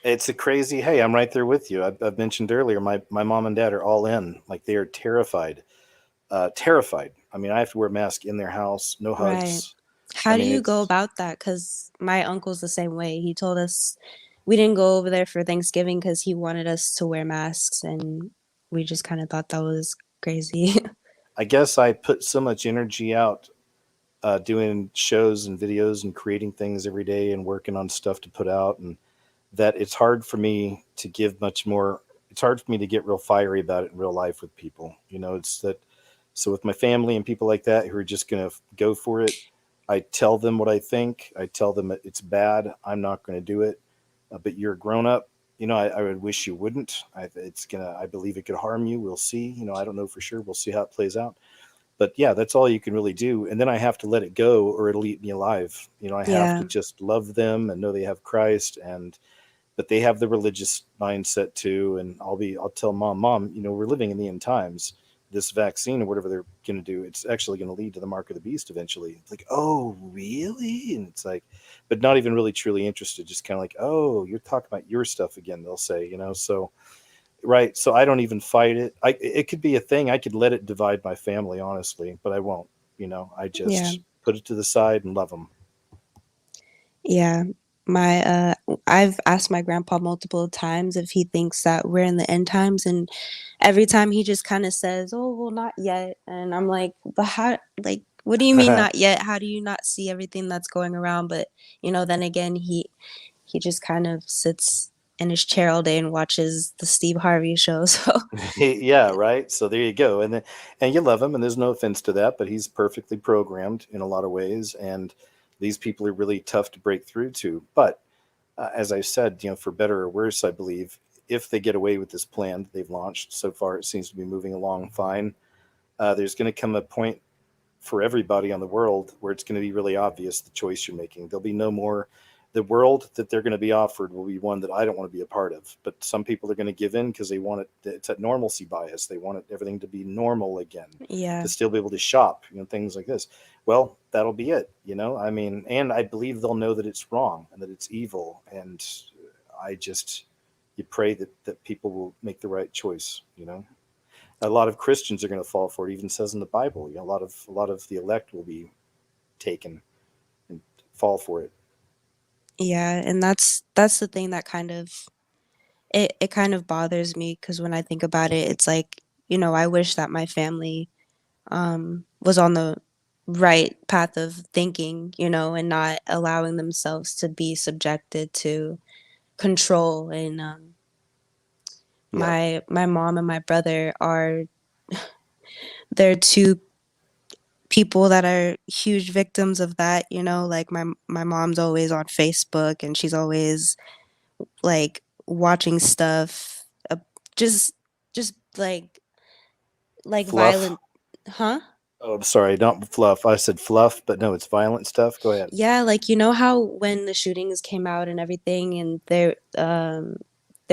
it's a crazy. Hey, I'm right there with you. I've mentioned earlier. My mom and dad are all in. Like they are terrified. Terrified. I mean, I have to wear a mask in their house. No right. hugs. I How do mean, you go it's about that? Because my uncle's the same way. He told us we didn't go over there for Thanksgiving because he wanted us to wear masks, and we just kind of thought that was crazy. I guess I put so much energy out doing shows and videos and creating things every day and working on stuff to put out, and that it's hard for me to give much more. It's hard for me to get real fiery about it in real life with people. You know, it's that. So with my family and people like that who are just going to go for it, I tell them what I think. I tell them it's bad. I'm not going to do it. But you're a grown up. You know, I would wish you wouldn't. I believe it could harm you. We'll see. You know, I don't know for sure. We'll see how it plays out. But yeah, that's all you can really do. And then I have to let it go or it'll eat me alive. You know, I have to Yeah, just love them and know they have Christ, and but they have the religious mindset too. And I'll tell mom, you know, we're living in the end times. This vaccine or whatever they're going to do, it's actually going to lead to the mark of the beast eventually. It's like, oh, really? And it's like, but not even really truly interested. Just kind of like, oh, you're talking about your stuff again. They'll say, you know, so right. So I don't even fight it. It could be a thing. I could let it divide my family, honestly, but I won't. You know, I yeah. just put it to the side and love them. Yeah, my I've asked my grandpa multiple times if he thinks that we're in the end times, and every time he just kind of says, "Oh, well, not yet." And I'm like, "But how? Like, what do you mean not yet? How do you not see everything that's going around?" But you know, then again, he just kind of sits in his chair all day and watches the Steve Harvey show. So Yeah, right. So there you go. And you love him, and there's no offense to that, but he's perfectly programmed in a lot of ways, and these people are really tough to break through to. But as I said, you know, for better or worse, I believe if they get away with this plan that they've launched so far, it seems to be moving along fine. There's going to come a point for everybody on the world where it's going to be really obvious the choice you're making. There'll be no more. The world that they're going to be offered will be one that I don't want to be a part of. But some people are going to give in because they want it. It's a normalcy bias. They want everything to be normal again, yeah, to still be able to shop, you know, things like this. Well, that'll be it. You know, I mean, and I believe they'll know that it's wrong and that it's evil. And I just, you pray that people will make the right choice. You know, a lot of Christians are going to fall for it. It even says in the Bible, you know, a lot of the elect will be taken and fall for it. Yeah, and that's the thing that kind of it kind of bothers me because when I think about it, it's like, you know, I wish that my family was on the right path of thinking, you know, and not allowing themselves to be subjected to control. And Yeah. my mom and my brother are they're two people that are huge victims of that, you know, like my mom's always on Facebook and she's always like watching stuff just just like Fluff. violent, huh? Oh, I'm sorry, not fluff. I said fluff, but no, it's violent stuff. Go ahead. Yeah, like you know how when the shootings came out and everything and there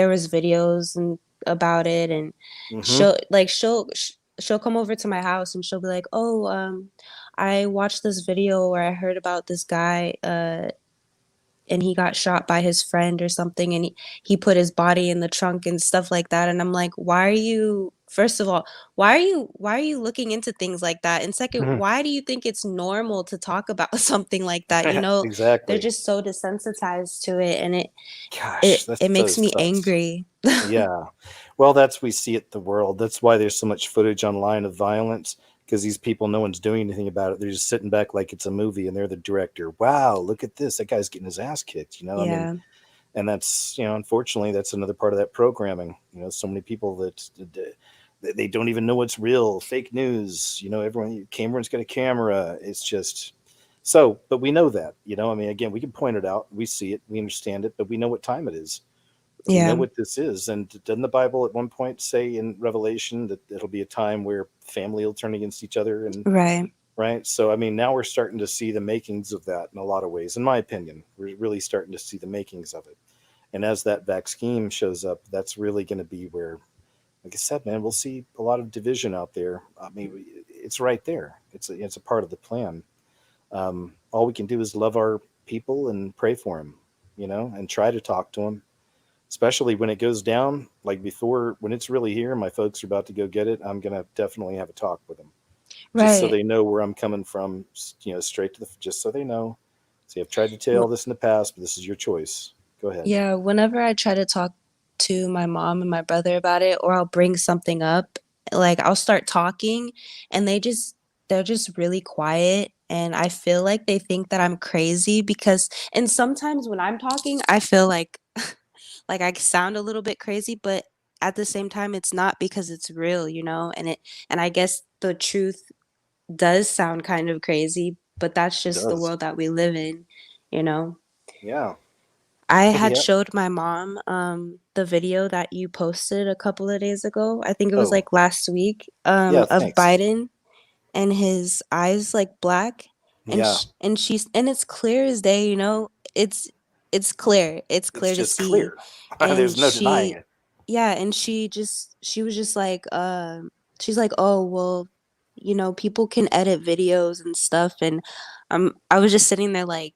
was videos and about it and Mm-hmm. she'll come over to my house and she'll be like, "Oh, I watched this video where I heard about this guy and he got shot by his friend or something and he put his body in the trunk and stuff like that." And I'm like, why are you, first of all, why are you looking into things like that? And second, Mhm. why do you think it's normal to talk about something like that? You know, they're Exactly. just so desensitized to it and Gosh, that's it so makes me sucks. angry. Yeah. Well, that's we see it in the world. That's why there's so much footage online of violence because these people, no one's doing anything about it. They're just sitting back like it's a movie and they're the director. Wow, look at this. That guy's getting his ass kicked, you know? I mean, Yeah. and that's, you know, unfortunately, that's another part of that programming. You know, so many people that they don't even know what's real, fake news. You know, everyone's got a camera. It's just so, but we know that, you know, I mean, again, we can point it out, we see it, we understand it, but we know what time it is. We know Yeah. what this is. And doesn't the Bible at one point say in Revelation that it'll be a time where family will turn against each other? And Right. right. So, I mean, now we're starting to see the makings of that in a lot of ways. In my opinion, we're really starting to see the makings of it. And as that vaccine shows up, that's really going to be where, like I said, man, we'll see a lot of division out there. I mean, it's right there. It's a part of the plan. All we can do is love our people and pray for them, you know, and try to talk to them, especially when it goes down. Like before, when it's really here, my folks are about to go get it. I'm gonna definitely have a talk with them, just so Right. they know where I'm coming from. You know, straight to the, just so they know. See, I've tried to tell you all Wh- this in the past, but this is your choice. Go ahead. Yeah, whenever I try to talk to my mom and my brother about it, or I'll bring something up, like I'll start talking and they're just really quiet and I feel like they think that I'm crazy because and sometimes when I'm talking, I feel like like I sound a little bit crazy, but at the same time it's not because it's real, you know? And I guess the truth does sound kind of crazy, but that's It just the does. world that we live in, you know? Yeah. I had Yeah. showed my mom the video that you posted a couple of days ago. I think it was Oh, like last week yeah. of Thanks. Biden and his eyes like black Yeah. and she's and it's clear as day, you know. It's clear. It's It's clear to just see. clear. And There's no denying she it. yeah, and she was just like she's like, "Oh, well, you know, people can edit videos and stuff." And I was just sitting there like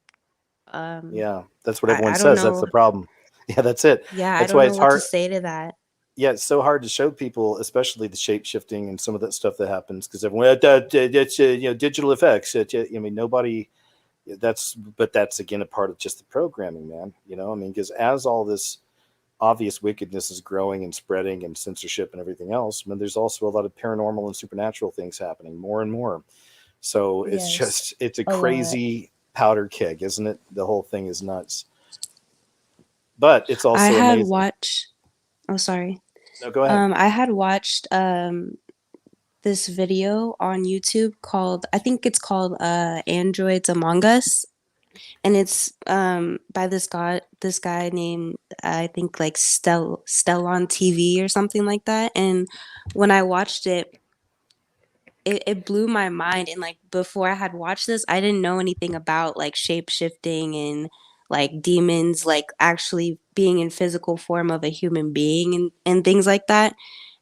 um Yeah. That's what everyone I don't says. That's the know. problem. Yeah, that's it. Yeah, I That's don't why know it's what to hard. say to that. Yeah, it's so hard to show people, especially the shape shifting and some of that stuff that happens because everyone that's you know, digital effects. I mean, nobody. But that's again a part of just the programming, man. You know, I mean, because as all this obvious wickedness is growing and spreading and censorship and everything else, I mean, there's also a lot of paranormal and supernatural things happening more and more. So it's Yes, just it's a a lot. crazy powder keg, isn't it? The whole thing is nuts, but it's I also had amazing. watched, oh, sorry. No, go ahead. I had watched this video on YouTube called, I think it's called Androids Among Us. And it's by this guy named I think like Stellon TV or something like that. And when I watched it, it blew my mind. And like before I had watched this, I didn't know anything about like shape shifting and like demons like actually being in physical form of a human being and things like that.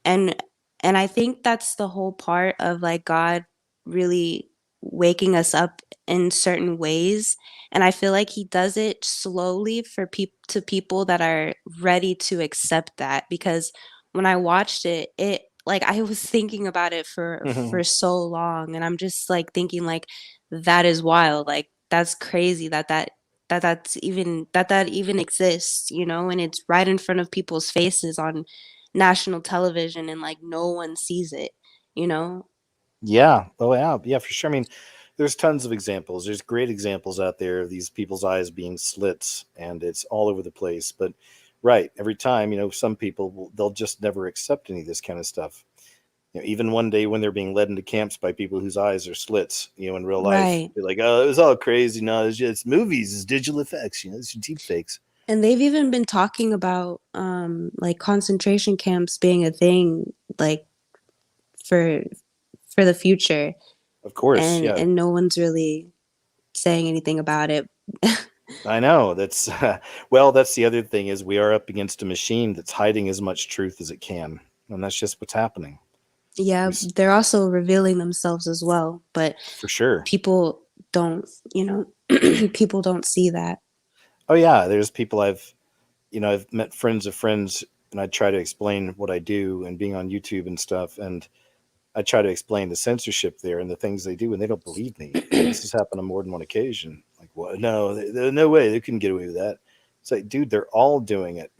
And and I think that's the whole part of like God really waking us up in certain ways. And I feel like he does it slowly for people that are ready to accept that because when I watched it, it like I was thinking about it for so long and I'm just like thinking like that is wild. Like that's crazy that that even exists, you know, and it's right in front of people's faces on national television, and like no one sees it, you know. Yeah. Oh, yeah. Yeah, for sure. I mean, there's tons of examples. There's great examples out there of these people's eyes being slits, and it's all over the place. But right, every time, some people they'll just never accept any of this kind of stuff. Even one day when they're being led into camps by people whose eyes are slits, in real life, Right. they're like, "Oh, it was all crazy. No, it's movies, it's digital effects. It's deep fakes." And they've even been talking about like concentration camps being a thing, like for the future, Of course, and yeah. no one's really saying anything about it. I know that's well. That's the other thing is we are up against a machine that's hiding as much truth as it can, and that's just what's happening. Yeah, they're also revealing themselves as well, but For sure. people don't, people don't see that. Oh yeah, there's people I've met friends of friends, and I try to explain what I do and being on YouTube and stuff, and I try to explain the censorship there and the things they do, and they don't believe me. This has happened on more than one occasion. Like, what? No, no way, they couldn't get away with that. It's like, dude, they're all doing it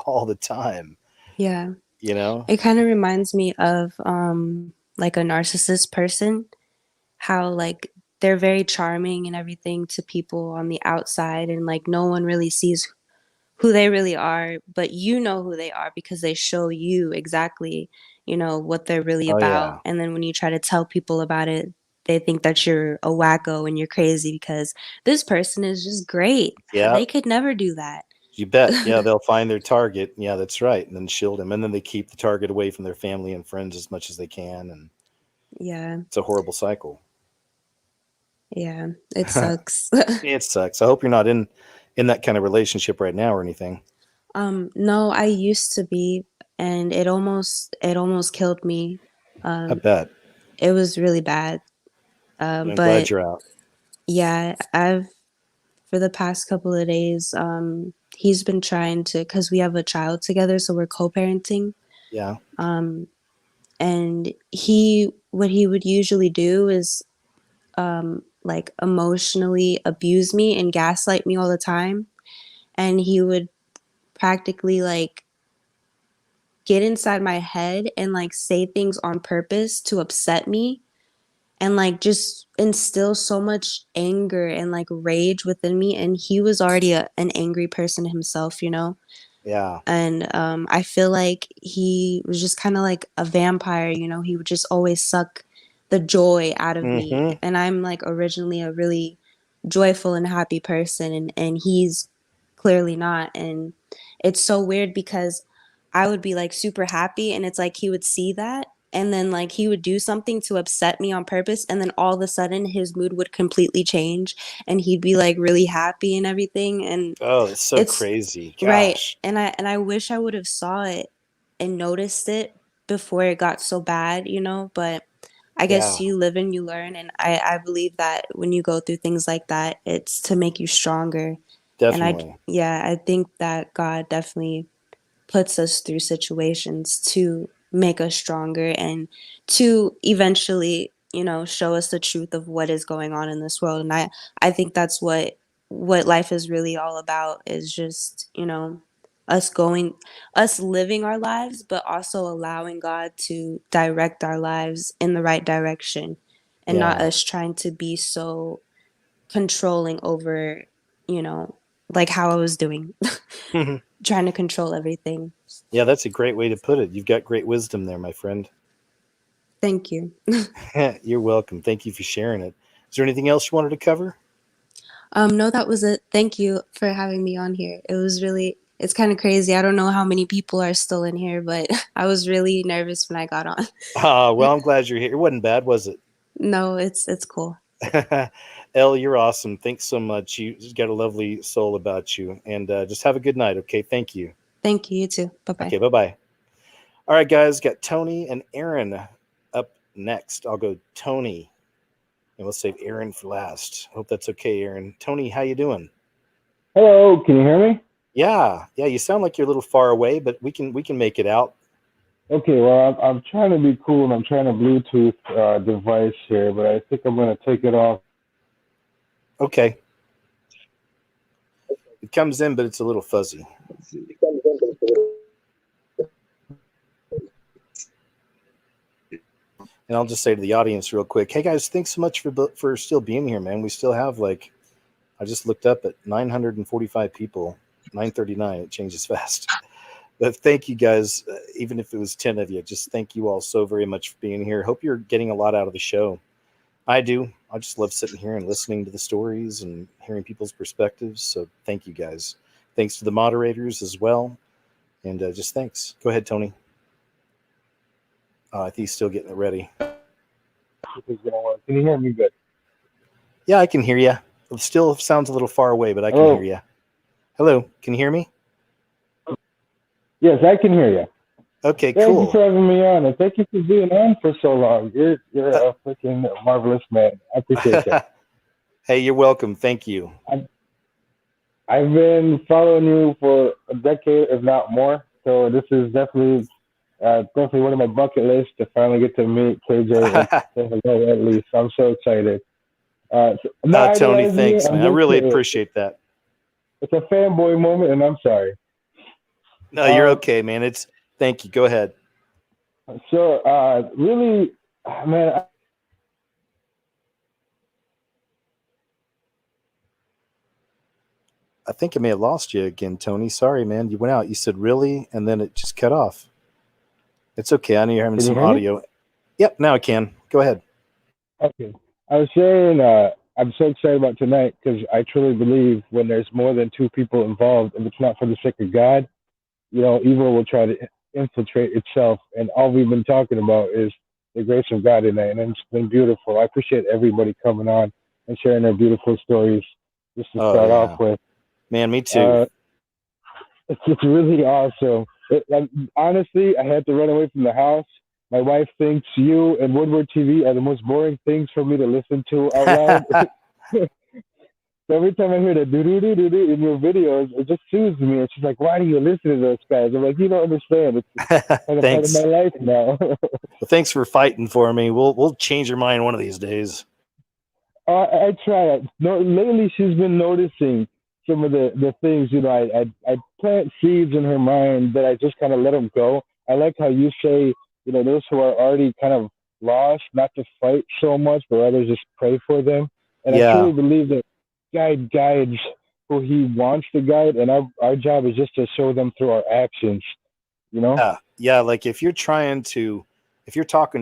all the time. Yeah. You know? It kind of reminds me of like a narcissist person, how like they're very charming and everything to people on the outside, and like no one really sees who they really are, but you know who they are because they show you exactly, what they're really Oh about. yeah. And then when you try to tell people about it, they think that you're a wacko and you're crazy because this person is just great. Yeah. They could never do that. You bet. Yeah, they'll find their target. Yeah, that's right. And then shield him. And then they keep the target away from their family and friends as much as they can. And Yeah. it's a horrible cycle. Yeah. It sucks. It sucks. I hope you're not in that kind of relationship right now or anything. No, I used to be, and it almost killed me. I bet. It was really bad. But I'm glad But you're out. yeah, for the past couple of days, he's been trying to, because we have a child together, so we're co-parenting. Yeah. And what he would usually do is like emotionally abuse me and gaslight me all the time. And he would practically like get inside my head and like say things on purpose to upset me, and like just instill so much anger and like rage within me. And he was already an angry person himself, Yeah. and I feel like he was just kind of like a vampire. He would just always suck the joy out of me, Mhm. and I'm like originally a really joyful and happy person, and he's clearly not. And it's so weird because I would be like super happy, and it's like he would see that, and then like he would do something to upset me on purpose, and then all of a sudden his mood would completely change, and he'd be like really happy and everything. And Oh, it's so it's crazy. right. Gosh. And I wish I would have saw it and noticed it before it got so bad, but I guess Yeah. you live and you learn. And I believe that when you go through things like that, it's to make you stronger. And Definitely. I think that God definitely puts us through situations to make us stronger and to eventually, show us the truth of what is going on in this world. And I think that's what life is really all about, is just, us living our lives, but also allowing God to direct our lives in the right direction, and not Yeah. us trying to be so controlling over, like how I was doing, trying to control everything. Yeah, that's a great way to put it. You've got great wisdom there, my friend. Thank you. You're welcome. Thank you for sharing it. Is there anything else you wanted to cover? No, that was it. Thank you for having me on here. It's kind of crazy. I don't know how many people are still in here, but I was really nervous when I got on. Well, I'm glad you're here. It wasn't bad, was it? No, it's cool. Elle, you're awesome. Thanks so much. You've got a lovely soul about you. And just have a good night, okay? Thank you. Thank you. You too. Bye-bye. Okay, bye-bye. All right, guys, got Tony and Aaron up next. I'll go Tony, and we'll save Aaron for last. Hope that's okay, Aaron. Tony, how you doing? Hello, can you hear me? Yeah, you sound like you're a little far away, but we can make it out. Okay, well, I'm trying to be cool and I'm trying to Bluetooth device here, but I think I'm going to take it off. Okay. It comes in, but it's a little fuzzy. And I'll just say to the audience real quick, hey guys, thanks so much for still being here, man. We still have like, I just looked up at 945 people, 939. It changes fast. But thank you guys, even if it was 10 of you, just thank you all so very much for being here. Hope you're getting a lot out of the show. I do. I just love sitting here and listening to the stories and hearing people's perspectives. So thank you guys. Thanks to the moderators as well. And just thanks. Go ahead, Tony. I think he's still getting it ready. Can you hear me good? Yeah, I can hear you. It still sounds a little far away, but I can hear you. Hello, can you hear me? Yes, I can hear you. Okay, Thank cool. you for having me on, and thank you for being on for so long. You're a freaking marvelous man. I appreciate that. Hey, you're welcome. Thank you. I've been following you for a decade, if not more. So this is definitely one of my bucket lists to finally get to meet KJ and say hello at least. I'm so excited. Tony, thanks, man. I really appreciate that. It's a fanboy moment, and I'm sorry. No, you're okay, man. Thank you. Go ahead. So, really, man. I think I may have lost you again, Tony. Sorry, man. You went out. You said really, and then it just cut off. It's okay. I know you're having some audio. Yep, now I can. Go ahead. Okay. I was saying I'm so excited about tonight because I truly believe when there's more than two people involved, and it's not for the sake of God, evil will try to infiltrate itself. And all we've been talking about is the grace of God tonight, and it's been beautiful. I appreciate everybody coming on and sharing their beautiful stories just to start off with. Man, me too. It's really awesome. Honestly, I had to run away from the house. My wife thinks you and Woodward TV are the most boring things for me to listen to out loud. So every time I hear the do-do-do-do-do in your videos, it just soothes me. It's just like, why do you listen to those guys? I'm like, you don't understand. It's kind of part of my life now. Well, thanks for fighting for me. We'll change your mind one of these days. I try it. No, lately she's been noticing some of the things, I plant seeds in her mind that I just kind of let them go. I like how you say, those who are already kind of lost, not to fight so much, but rather just pray for them. And I truly believe that God guides who he wants to guide, and our job is just to show them through our actions, Yeah, like if you're talking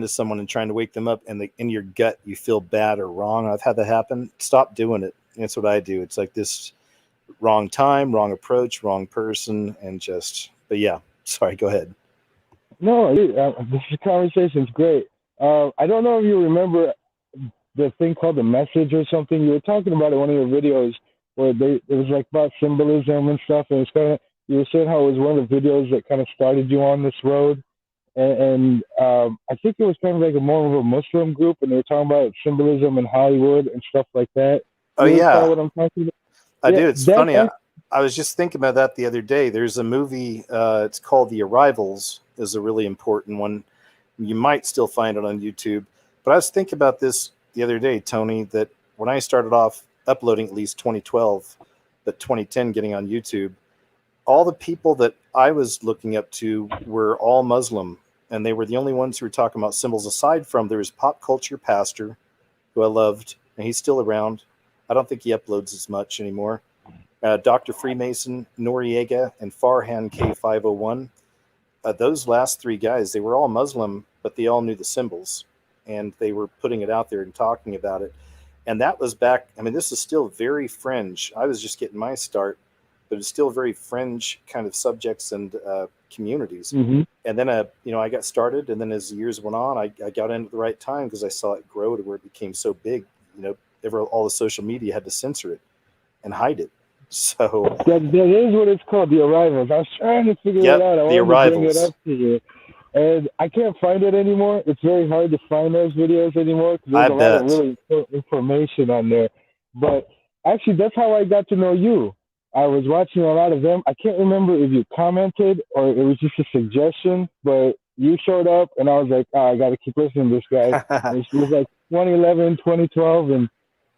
to someone and trying to wake them up and in your gut you feel bad or wrong, I've had that happen, stop doing it. That's what I do. It's like this wrong time, wrong approach, wrong person, but yeah, sorry, go ahead. No, this conversation's great. I don't know if you remember the thing called The Message or something. You were talking about it in one of your videos where it was like about symbolism and stuff, and you were saying how it was one of the videos that kind of started you on this road. And I think it was kind of like more of a Muslim group, and they were talking about symbolism in Hollywood and stuff like that. Oh, yeah. What I'm talking about? I do. It's funny. I was just thinking about that the other day. There's a movie, it's called The Arrivals, is a really important one. You might still find it on YouTube. But I was thinking about this the other day, Tony, that when I started off uploading, at least 2012, but 2010 getting on YouTube, all the people that I was looking up to were all Muslim, and they were the only ones who were talking about symbols. Aside from, there was Pop Culture Pastor, who I loved, and he's still around. I don't think he uploads as much anymore. Dr. Freemason, Noriega, and Farhan K501. Those last three guys, they were all Muslim, but they all knew the symbols, and they were putting it out there and talking about it. And that was back, this is still very fringe. I was just getting my start, but it's still very fringe kind of subjects and communities. Mm-hmm. And then, I got started, and then as the years went on, I got in at the right time because I saw it grow to where it became so big. All the social media had to censor it and hide it. So that is what it's called, The Arrivals. I was trying to figure it out. I wanted to bring it up to you, and I can't find it anymore. It's very hard to find those videos anymore because there's a lot of really important information on there. But actually, that's how I got to know you. I was watching a lot of them. I can't remember if you commented or it was just a suggestion, but you showed up, and I was like, I got to keep listening to this guy. And it was like 2011, 2012, and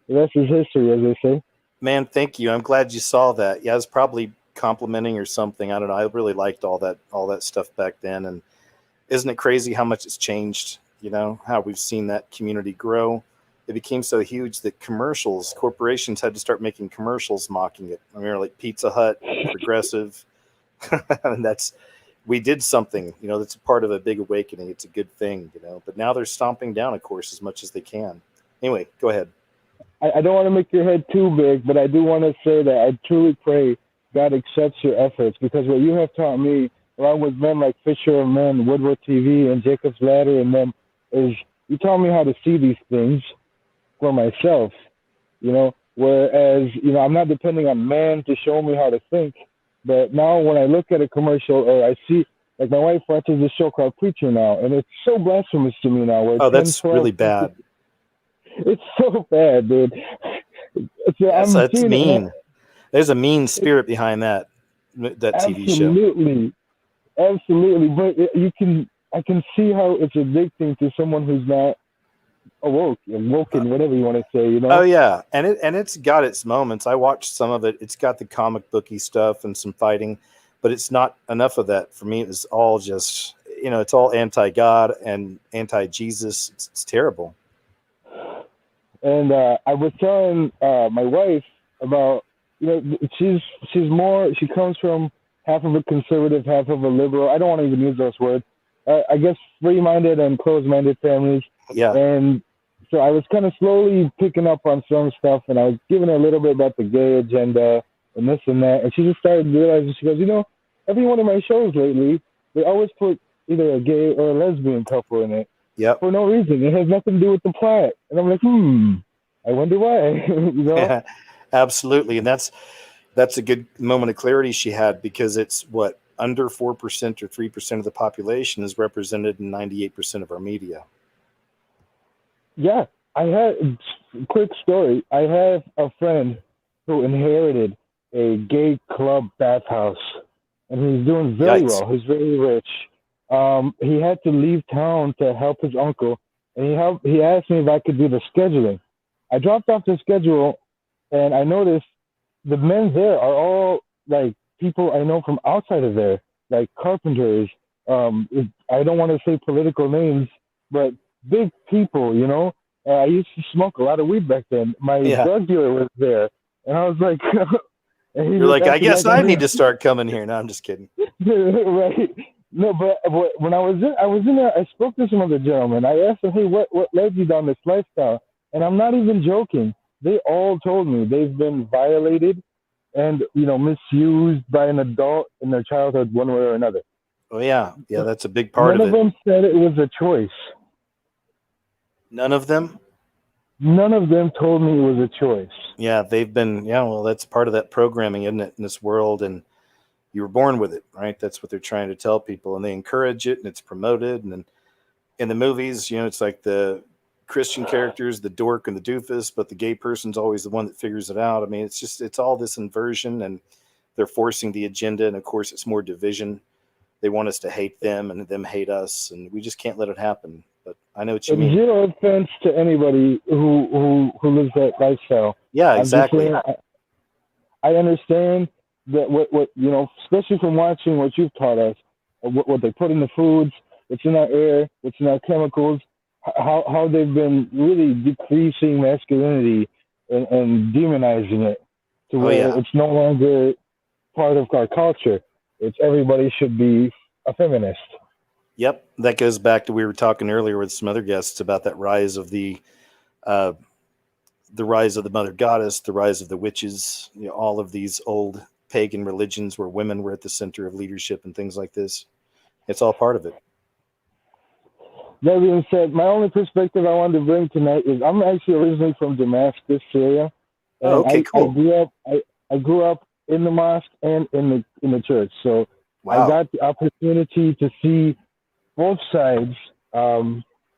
the rest is history, as they say. Man, thank you. I'm glad you saw that. Yeah, I was probably complimenting or something. I don't know. I really liked all that stuff back then. And isn't it crazy how much it's changed? You know, how we've seen that community grow. It became so huge that corporations had to start making commercials mocking it. I mean, like Pizza Hut, Progressive, and we did something. You know, that's a part of a big awakening. It's a good thing. You know, but now they're stomping down, of course, as much as they can. Anyway, go ahead. I don't want to make your head too big, but I do want to say that I truly pray God accepts your efforts, because what you have taught me, along with men like Fisher of Men, Woodward TV, and Jacob's Ladder, and them, is you taught me how to see these things for myself. You know, whereas I'm not depending on man to show me how to think, but now when I look at a commercial or I see, like my wife watches this show called Preacher now, and it's so blasphemous to me now. Where Oh, that's really bad. It's so bad, dude. So Yes, I'm that's seeing mean. There's a mean spirit behind that TV show. Absolutely. But I can see how it's addicting to someone who's not awoken, whatever you want to say. You know? Oh yeah, and it's got its moments. I watched some of it. It's got the comic booky stuff and some fighting, but it's not enough of that for me. It's all just it's all anti-God and anti-Jesus. It's terrible. And I was telling my wife about, she comes from half of a conservative, half of a liberal. I don't want to even use those words. I guess free-minded and closed-minded families. Yeah. And so I was kind of slowly picking up on some stuff, and I was giving her a little bit about the gay agenda and this and that. And she just started realizing, she goes, every one of my shows lately, they always put either a gay or a lesbian couple in it. Yep. For no reason. It has nothing to do with the plot. And I'm like, I wonder why. Absolutely. And that's a good moment of clarity she had, because it's under 4% or 3% of the population is represented in 98% of our media. Yeah. I had quick story. I have a friend who inherited a gay club bathhouse, and he's doing very well. He's very rich. He had to leave town to help his uncle, and he asked me if I could do the scheduling. I dropped off the schedule, and I noticed the men there are all like people I know from outside of there, like carpenters. I don't want to say political names, but big people, I used to smoke a lot of weed back then. My drug dealer was there, and I was like, you're like, I guess I need to start coming here. No, I'm just kidding. Right. No, but when I was in there, I spoke to some other gentlemen. I asked them, hey, what led you down this lifestyle? And I'm not even joking. They all told me they've been violated and, misused by an adult in their childhood one way or another. Oh, yeah. Yeah, that's a big part of it. None of them said it was a choice. None of them? None of them told me it was a choice. Yeah, they've been, well, that's part of that programming, isn't it, in this world? And you were born with it, right? That's what they're trying to tell people. And they encourage it, and it's promoted. And then in the movies, it's like the Christian characters, the dork and the doofus, but the gay person's always the one that figures it out. I mean, it's all this inversion, and they're forcing the agenda. And of course, it's more division. They want us to hate them and them hate us, and we just can't let it happen. But I know what you mean. Zero offense to anybody who lives that lifestyle. Yeah, exactly. I understand that what especially from watching what you've taught us, what they put in the foods, what's in our air, what's in our chemicals, how they've been really decreasing masculinity and demonizing it to where it's no longer part of our culture. It's everybody should be a feminist. Yep, that goes back to we were talking earlier with some other guests about that rise of the rise of the mother goddess, the rise of the witches, all of these old pagan religions where women were at the center of leadership and things like this. It's all part of it. That being said, my only perspective I wanted to bring tonight is I'm actually originally from Damascus, Syria. And okay, cool. I grew up in the mosque and in the church, so wow. I got the opportunity to see both sides of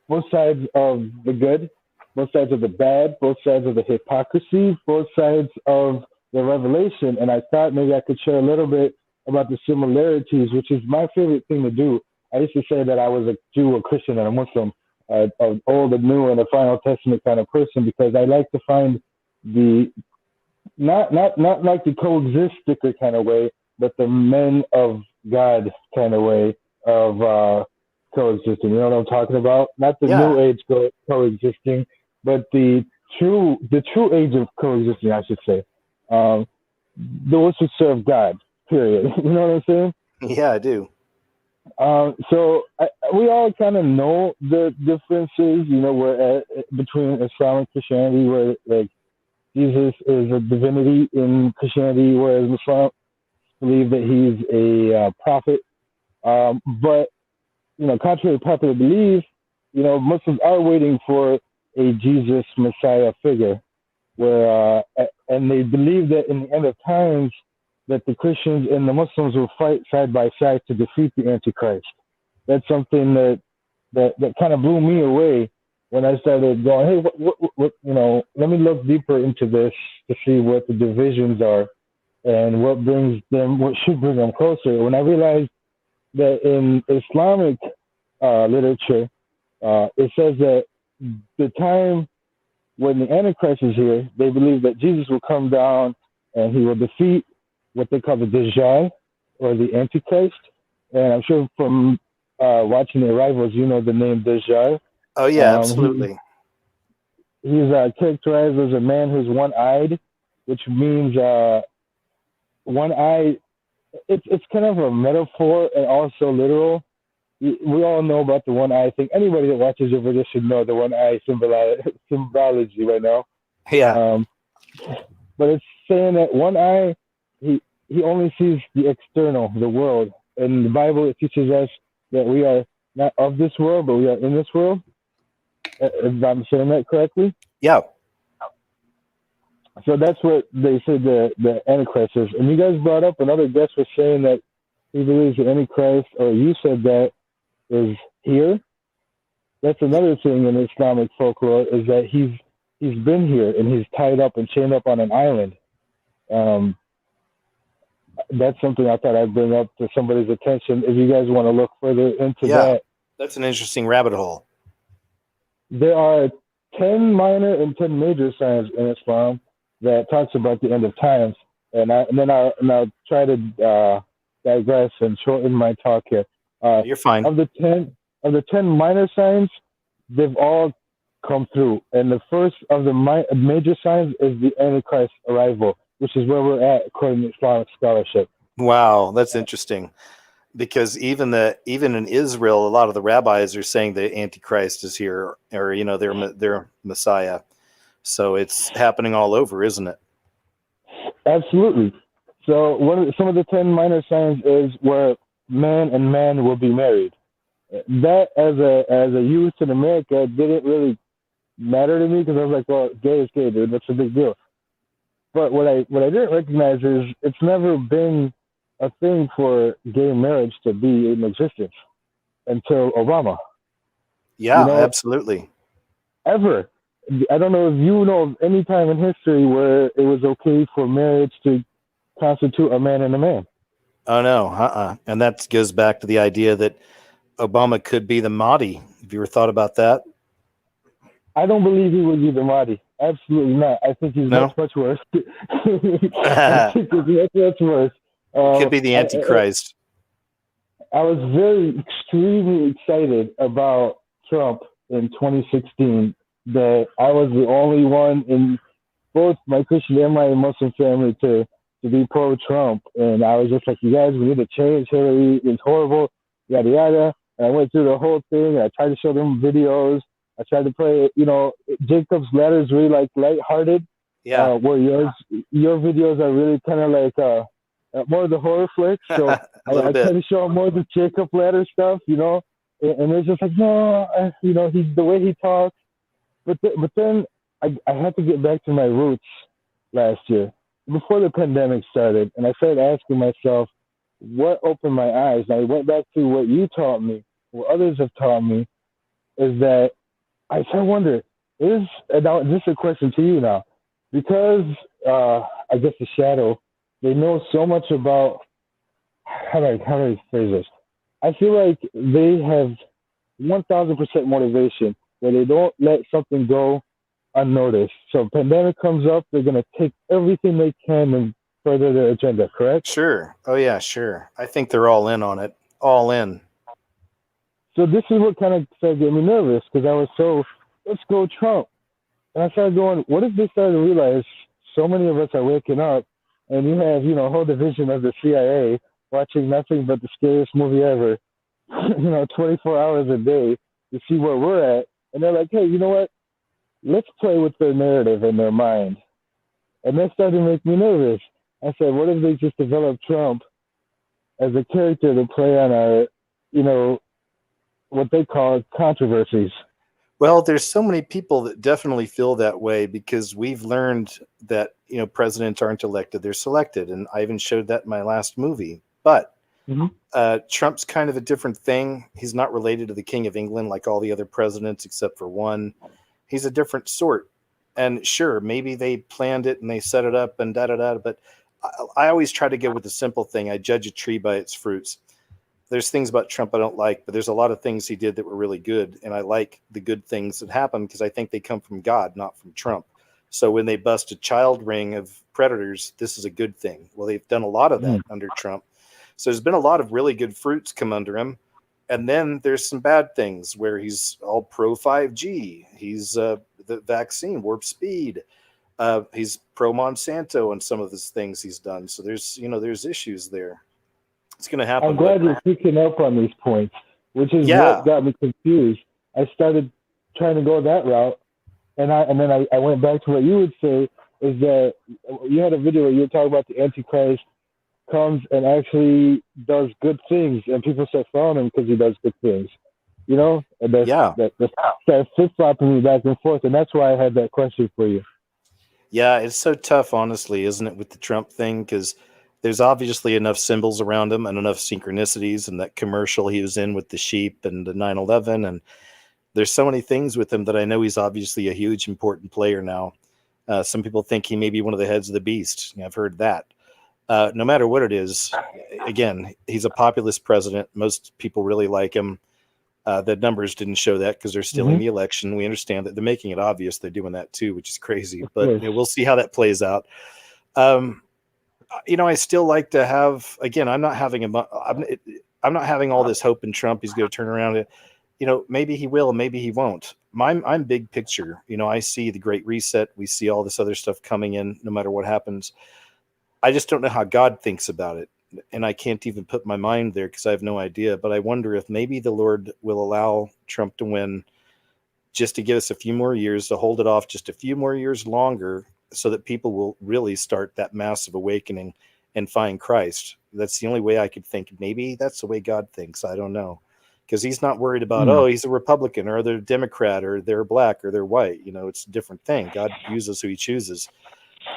the good, both sides of the bad, both sides of the hypocrisy, both sides of the revelation. And I thought maybe I could share a little bit about the similarities, which is my favorite thing to do. I used to say that I was a Jew, a Christian, and a Muslim, an old and new and a final testament kind of person, because I like to find the not like the coexist sticker kind of way, but the men of God kind of way of coexisting. You know what I'm talking about? Not the Yeah. new age coexisting, but the true age of coexisting, I should say. Um, those who serve God. Period. You know what I'm saying? Yeah, I do. So we all kind of know the differences, you know, where between Islam and Christianity, where like Jesus is a divinity in Christianity, whereas Muslims believe that he's a prophet. But you know, contrary to popular belief, you know, Muslims are waiting for a Jesus Messiah figure, where and they believe that in the end of times that the Christians and the Muslims will fight side by side to defeat the Antichrist. That's something that kind of blew me away when I started going, hey, what, you know, let me look deeper into this to see what the divisions are and what should bring them closer. When I realized that in Islamic literature, it says that the time when the Antichrist is here, they believe that Jesus will come down and he will defeat what they call the Dajjal or the Antichrist. And I'm sure from watching the Arrivals, you know the name Dajjal. Oh yeah, absolutely. He's characterized as a man who's one-eyed, which means one eye. It's kind of a metaphor and also literal. We all know about the one eye thing. Anybody that watches your video should know the one eye symbology right now. Yeah. But it's saying that one eye, he only sees the external, the world. In the Bible, it teaches us that we are not of this world, but we are in this world. If I'm saying that correctly? Yeah. So that's what they say the Antichrist is. And you guys brought up, another guest was saying that he believes the Antichrist, or you said that, is here. That's another thing in Islamic folklore, is that he's been here and he's tied up and chained up on an island. That's something I thought I'd bring up to somebody's attention. If you guys want to look further into that. That's an interesting rabbit hole. There are 10 minor and 10 major signs in Islam that talks about the end of times. And then I'll try to digress and shorten my talk here. You're fine. Of the 10 minor signs, they've all come through. And the first of the major signs is the Antichrist arrival, which is where we're at according to Islamic scholarship. Wow, that's interesting. Because even in Israel, a lot of the rabbis are saying the Antichrist is here, or you know, their Messiah. So it's happening all over, isn't it? Absolutely. So some of the 10 minor signs is where man and man will be married. That as a youth in America didn't really matter to me, because I was like, well, gay is gay, dude. That's a big deal. But what I didn't recognize is it's never been a thing for gay marriage to be in existence until Obama. Yeah, you know, absolutely. Ever. I don't know if you know of any time in history where it was okay for marriage to constitute a man and a man. Oh no, And that goes back to the idea that Obama could be the Mahdi. Have you ever thought about that? I don't believe he would be the Mahdi. Absolutely not. I think he's much worse. I think he's much worse. Could be the Antichrist. I was extremely excited about Trump in 2016. That I was the only one in both my Christian and my Muslim family to be pro-Trump. And I was just like, you guys, we need to change Hillary. It's horrible, yada, yada. And I went through the whole thing. And I tried to show them videos. I tried to play, you know, Jacob's Ladder is really like lighthearted. Yeah. Where your videos are really kind of like more of the horror flicks. So I try to show them more of the Jacob Ladder stuff, you know. And it's just like, no, you know, the way he talks. But then I had to get back to my roots last year, before the pandemic started. And I started asking myself, what opened my eyes? And I went back to what you taught me, what others have taught me, is that I wonder, this is a question to you now, because I guess the shadow, they know so much about, how do I phrase this? I feel like they have 1,000% motivation, where they don't let something go unnoticed. So pandemic comes up, they're going to take everything they can and further their agenda, correct? Sure. Oh yeah, sure. I think they're all in on it. All in. So this is what kind of started getting me nervous because I was so, let's go Trump. And I started going, what if they started to realize so many of us are waking up and you have, a whole division of the CIA watching nothing but the scariest movie ever, 24 hours a day to see where we're at. And they're like, hey, you know what? Let's play with their narrative in their mind. And that started to make me nervous. I said, what if they just develop Trump as a character to play on our, what they call controversies? Well, there's so many people that definitely feel that way because we've learned that, presidents aren't elected, they're selected. And I even showed that in my last movie. But Trump's kind of a different thing. He's not related to the King of England like all the other presidents except for one. He's a different sort. And sure, maybe they planned it and they set it up and da-da-da. But I always try to go with the simple thing. I judge a tree by its fruits. There's things about Trump I don't like, but there's a lot of things he did that were really good. And I like the good things that happen because I think they come from God, not from Trump. So when they bust a child ring of predators, this is a good thing. Well, they've done a lot of that under Trump. So there's been a lot of really good fruits come under him. And then there's some bad things where he's all pro 5G. He's the vaccine, warp speed. He's pro Monsanto and some of his things he's done. So there's issues there. It's going to happen. I'm glad you're picking up on these points, which is what got me confused. I started trying to go that route, and then I went back to what you would say is that you had a video where you were talking about the Antichrist comes and actually does good things, and people start following him because he does good things, and that flip-flopping me back and forth, and that's why I had that question for you. Yeah, it's so tough, honestly, isn't it, with the Trump thing? Because there's obviously enough symbols around him and enough synchronicities, and that commercial he was in with the sheep and the 9/11, and there's so many things with him that I know he's obviously a huge, important player now. Some people think he may be one of the heads of the beast. I've heard that. No matter what it is, again, he's a populist president. Most people really like him. The numbers didn't show that because they're stealing the election. We understand that they're making it obvious they're doing that too, which is crazy. But we'll see how that plays out. I still like to have. Again, I'm not having all this hope in Trump. He's going to turn around. Maybe he will, maybe he won't. I'm big picture. I see the Great Reset. We see all this other stuff coming in, no matter what happens. I just don't know how God thinks about it. And I can't even put my mind there because I have no idea. But I wonder if maybe the Lord will allow Trump to win just to give us a few more years, to hold it off just a few more years longer so that people will really start that massive awakening and find Christ. That's the only way I could think. Maybe that's the way God thinks. I don't know. Because he's not worried about, he's a Republican or they're a Democrat or they're black or they're white. It's a different thing. God uses who he chooses.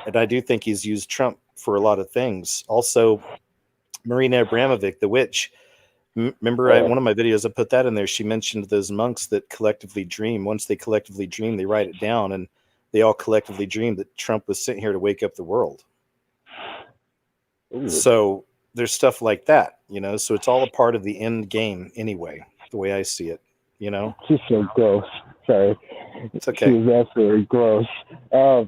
And I do think he's used Trump for a lot of things. Also, Marina Abramovic, the witch. Remember, one of my videos, I put that in there. She mentioned those monks that collectively dream. Once they collectively dream, they write it down, and they all collectively dream that Trump was sent here to wake up the world. Ooh. So there's stuff like that, so it's all a part of the end game anyway, the way I see it, She's so gross. Sorry. It's okay. She's absolutely gross. Very,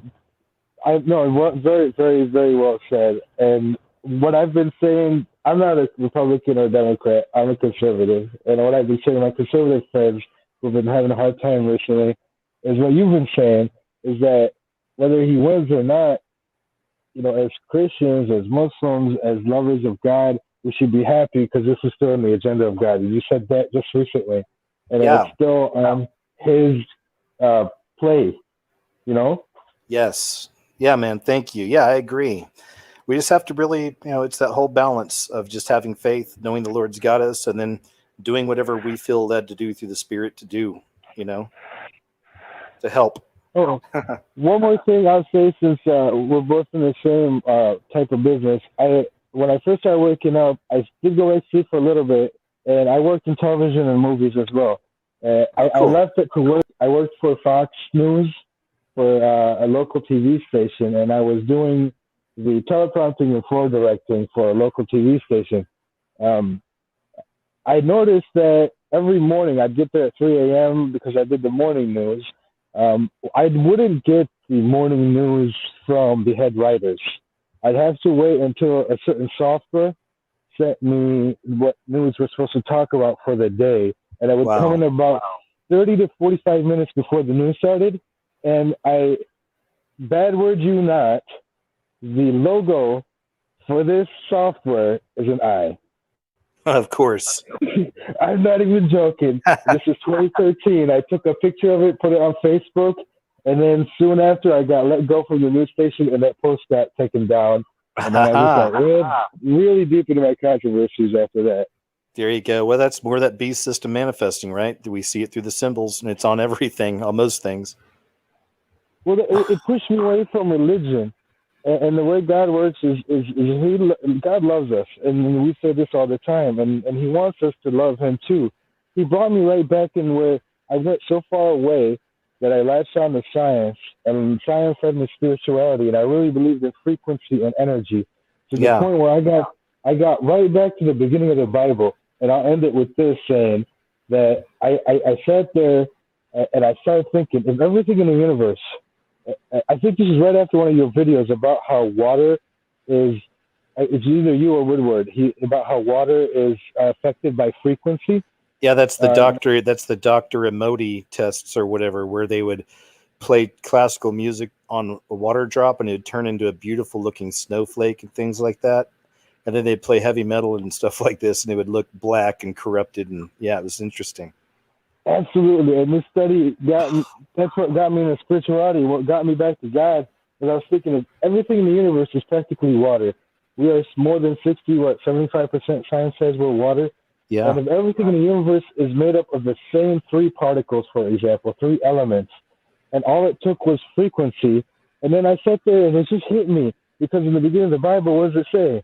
very, very well said. And what I've been saying, I'm not a Republican or Democrat. I'm a conservative. And what I've been saying to my conservative friends who've been having a hard time recently is what you've been saying, is that whether he wins or not, as Christians, as Muslims, as lovers of God, we should be happy because this is still in the agenda of God. You said that just recently. And it's still on his play, Yes. Yeah, man. Thank you. Yeah, I agree. We just have to really, it's that whole balance of just having faith, knowing the Lord's got us, and then doing whatever we feel led to do through the Spirit to do, to help. Oh, one more thing I'll say, since we're both in the same type of business. When I first started waking up, I did go XC for a little bit, and I worked in television and movies as well. I left it to work. I worked for Fox News for a local TV station, and I was doing the teleprompting and floor directing for a local TV station. I noticed that every morning I'd get there at 3 a.m. because I did the morning news. I wouldn't get the morning news from the head writers. I'd have to wait until a certain software sent me what news we're supposed to talk about for the day, and I would come in about 30 to 45 minutes before the news started, and bad word you not, the logo for this software is an eye. Of course. I'm not even joking. This is 2013. I took a picture of it, put it on Facebook, and then soon after I got let go from the news station and that post got taken down. And then I just got really deep into my controversies after that. There you go. Well, that's more that beast system manifesting, right? Do we see it through the symbols, and it's on everything, on most things. Well, it pushed me away from religion. And the way God works is God loves us, and we say this all the time, and He wants us to love Him too. He brought me right back in where I went so far away that I latched on to science, and science led me spirituality, and I really believed in frequency and energy to the point where I got right back to the beginning of the Bible, and I'll end it with this saying that I sat there and I started thinking, if everything in the universe, I think this is right after one of your videos about how water is, it's either you or Woodward, about how water is affected by frequency. Yeah, that's the Dr. Emoti tests or whatever, where they would play classical music on a water drop and it would turn into a beautiful looking snowflake and things like that. And then they'd play heavy metal and stuff like this and it would look black and corrupted. And yeah, it was interesting. Absolutely. And this study that's what got me into spirituality. What got me back to God was I was thinking of everything in the universe is practically water. We are more than 75% science says we're water. Yeah. And if everything in the universe is made up of the same three particles, for example, three elements, and all it took was frequency, and then I sat there and it just hit me because in the beginning of the Bible, what does it say?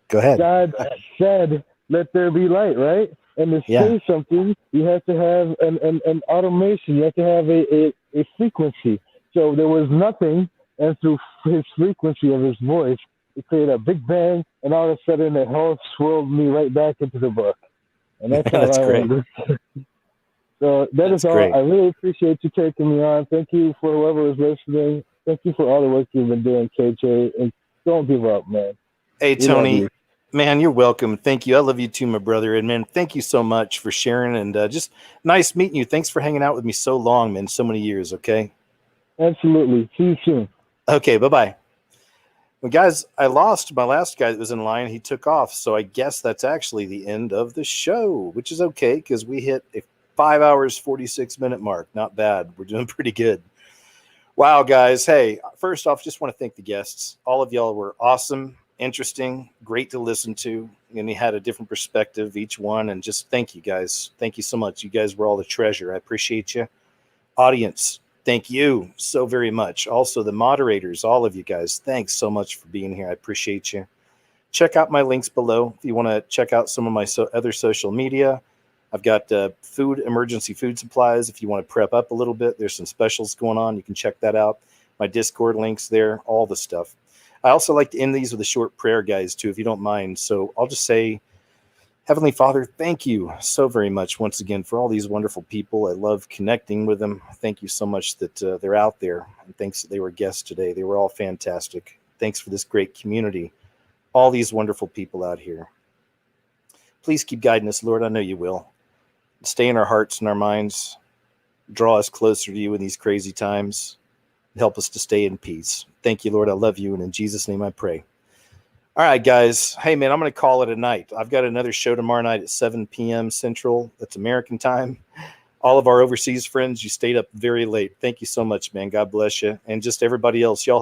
Go ahead. God said, let there be light, right? And to say something, you have to have an automation. You have to have a frequency. So there was nothing, and through his frequency of his voice, it created a big bang, and all of a sudden it all swirled me right back into the book. And that's how That's I great. went. So that's all. Great. I really appreciate you taking me on. Thank you for whoever is listening. Thank you for all the work you've been doing, KJ. And don't give up, man. Hey, We love Tony. you. Man, you're welcome. Thank you. I love you too, my brother. And man, thank you so much for sharing and just nice meeting you. Thanks for hanging out with me so long, man, so many years. Okay. Absolutely. See you soon. Okay. Bye-bye. Well, guys, I lost my last guy that was in line. He took off. So I guess that's actually the end of the show, which is okay because we hit a 5 hours, 46-minute mark. Not bad. We're doing pretty good. Wow, guys. Hey, first off, just want to thank the guests. All of y'all were awesome, interesting, great to listen to. And you had a different perspective, each one. And just thank you, guys. Thank you so much. You guys were all the treasure. I appreciate you. Audience, thank you so very much. Also, the moderators, all of you guys, thanks so much for being here. I appreciate you. Check out my links below if you want to check out some of my other social media. I've got emergency food supplies. If you want to prep up a little bit, there's some specials going on. You can check that out. My Discord links there, all the stuff. I also like to end these with a short prayer, guys, too, if you don't mind. So I'll just say, Heavenly Father, thank you so very much once again for all these wonderful people. I love connecting with them. Thank you so much that they're out there. And thanks that they were guests today. They were all fantastic. Thanks for this great community. All these wonderful people out here. Please keep guiding us, Lord. I know you will. Stay in our hearts and our minds. Draw us closer to you in these crazy times. Help us to stay in peace. Thank you, Lord. I love you. And in Jesus' name I pray. All right, guys. Hey, man, I'm going to call it a night. I've got another show tomorrow night at 7 p.m. Central. That's American time. All of our overseas friends, you stayed up very late. Thank you so much, man. God bless you. And just everybody else, y'all.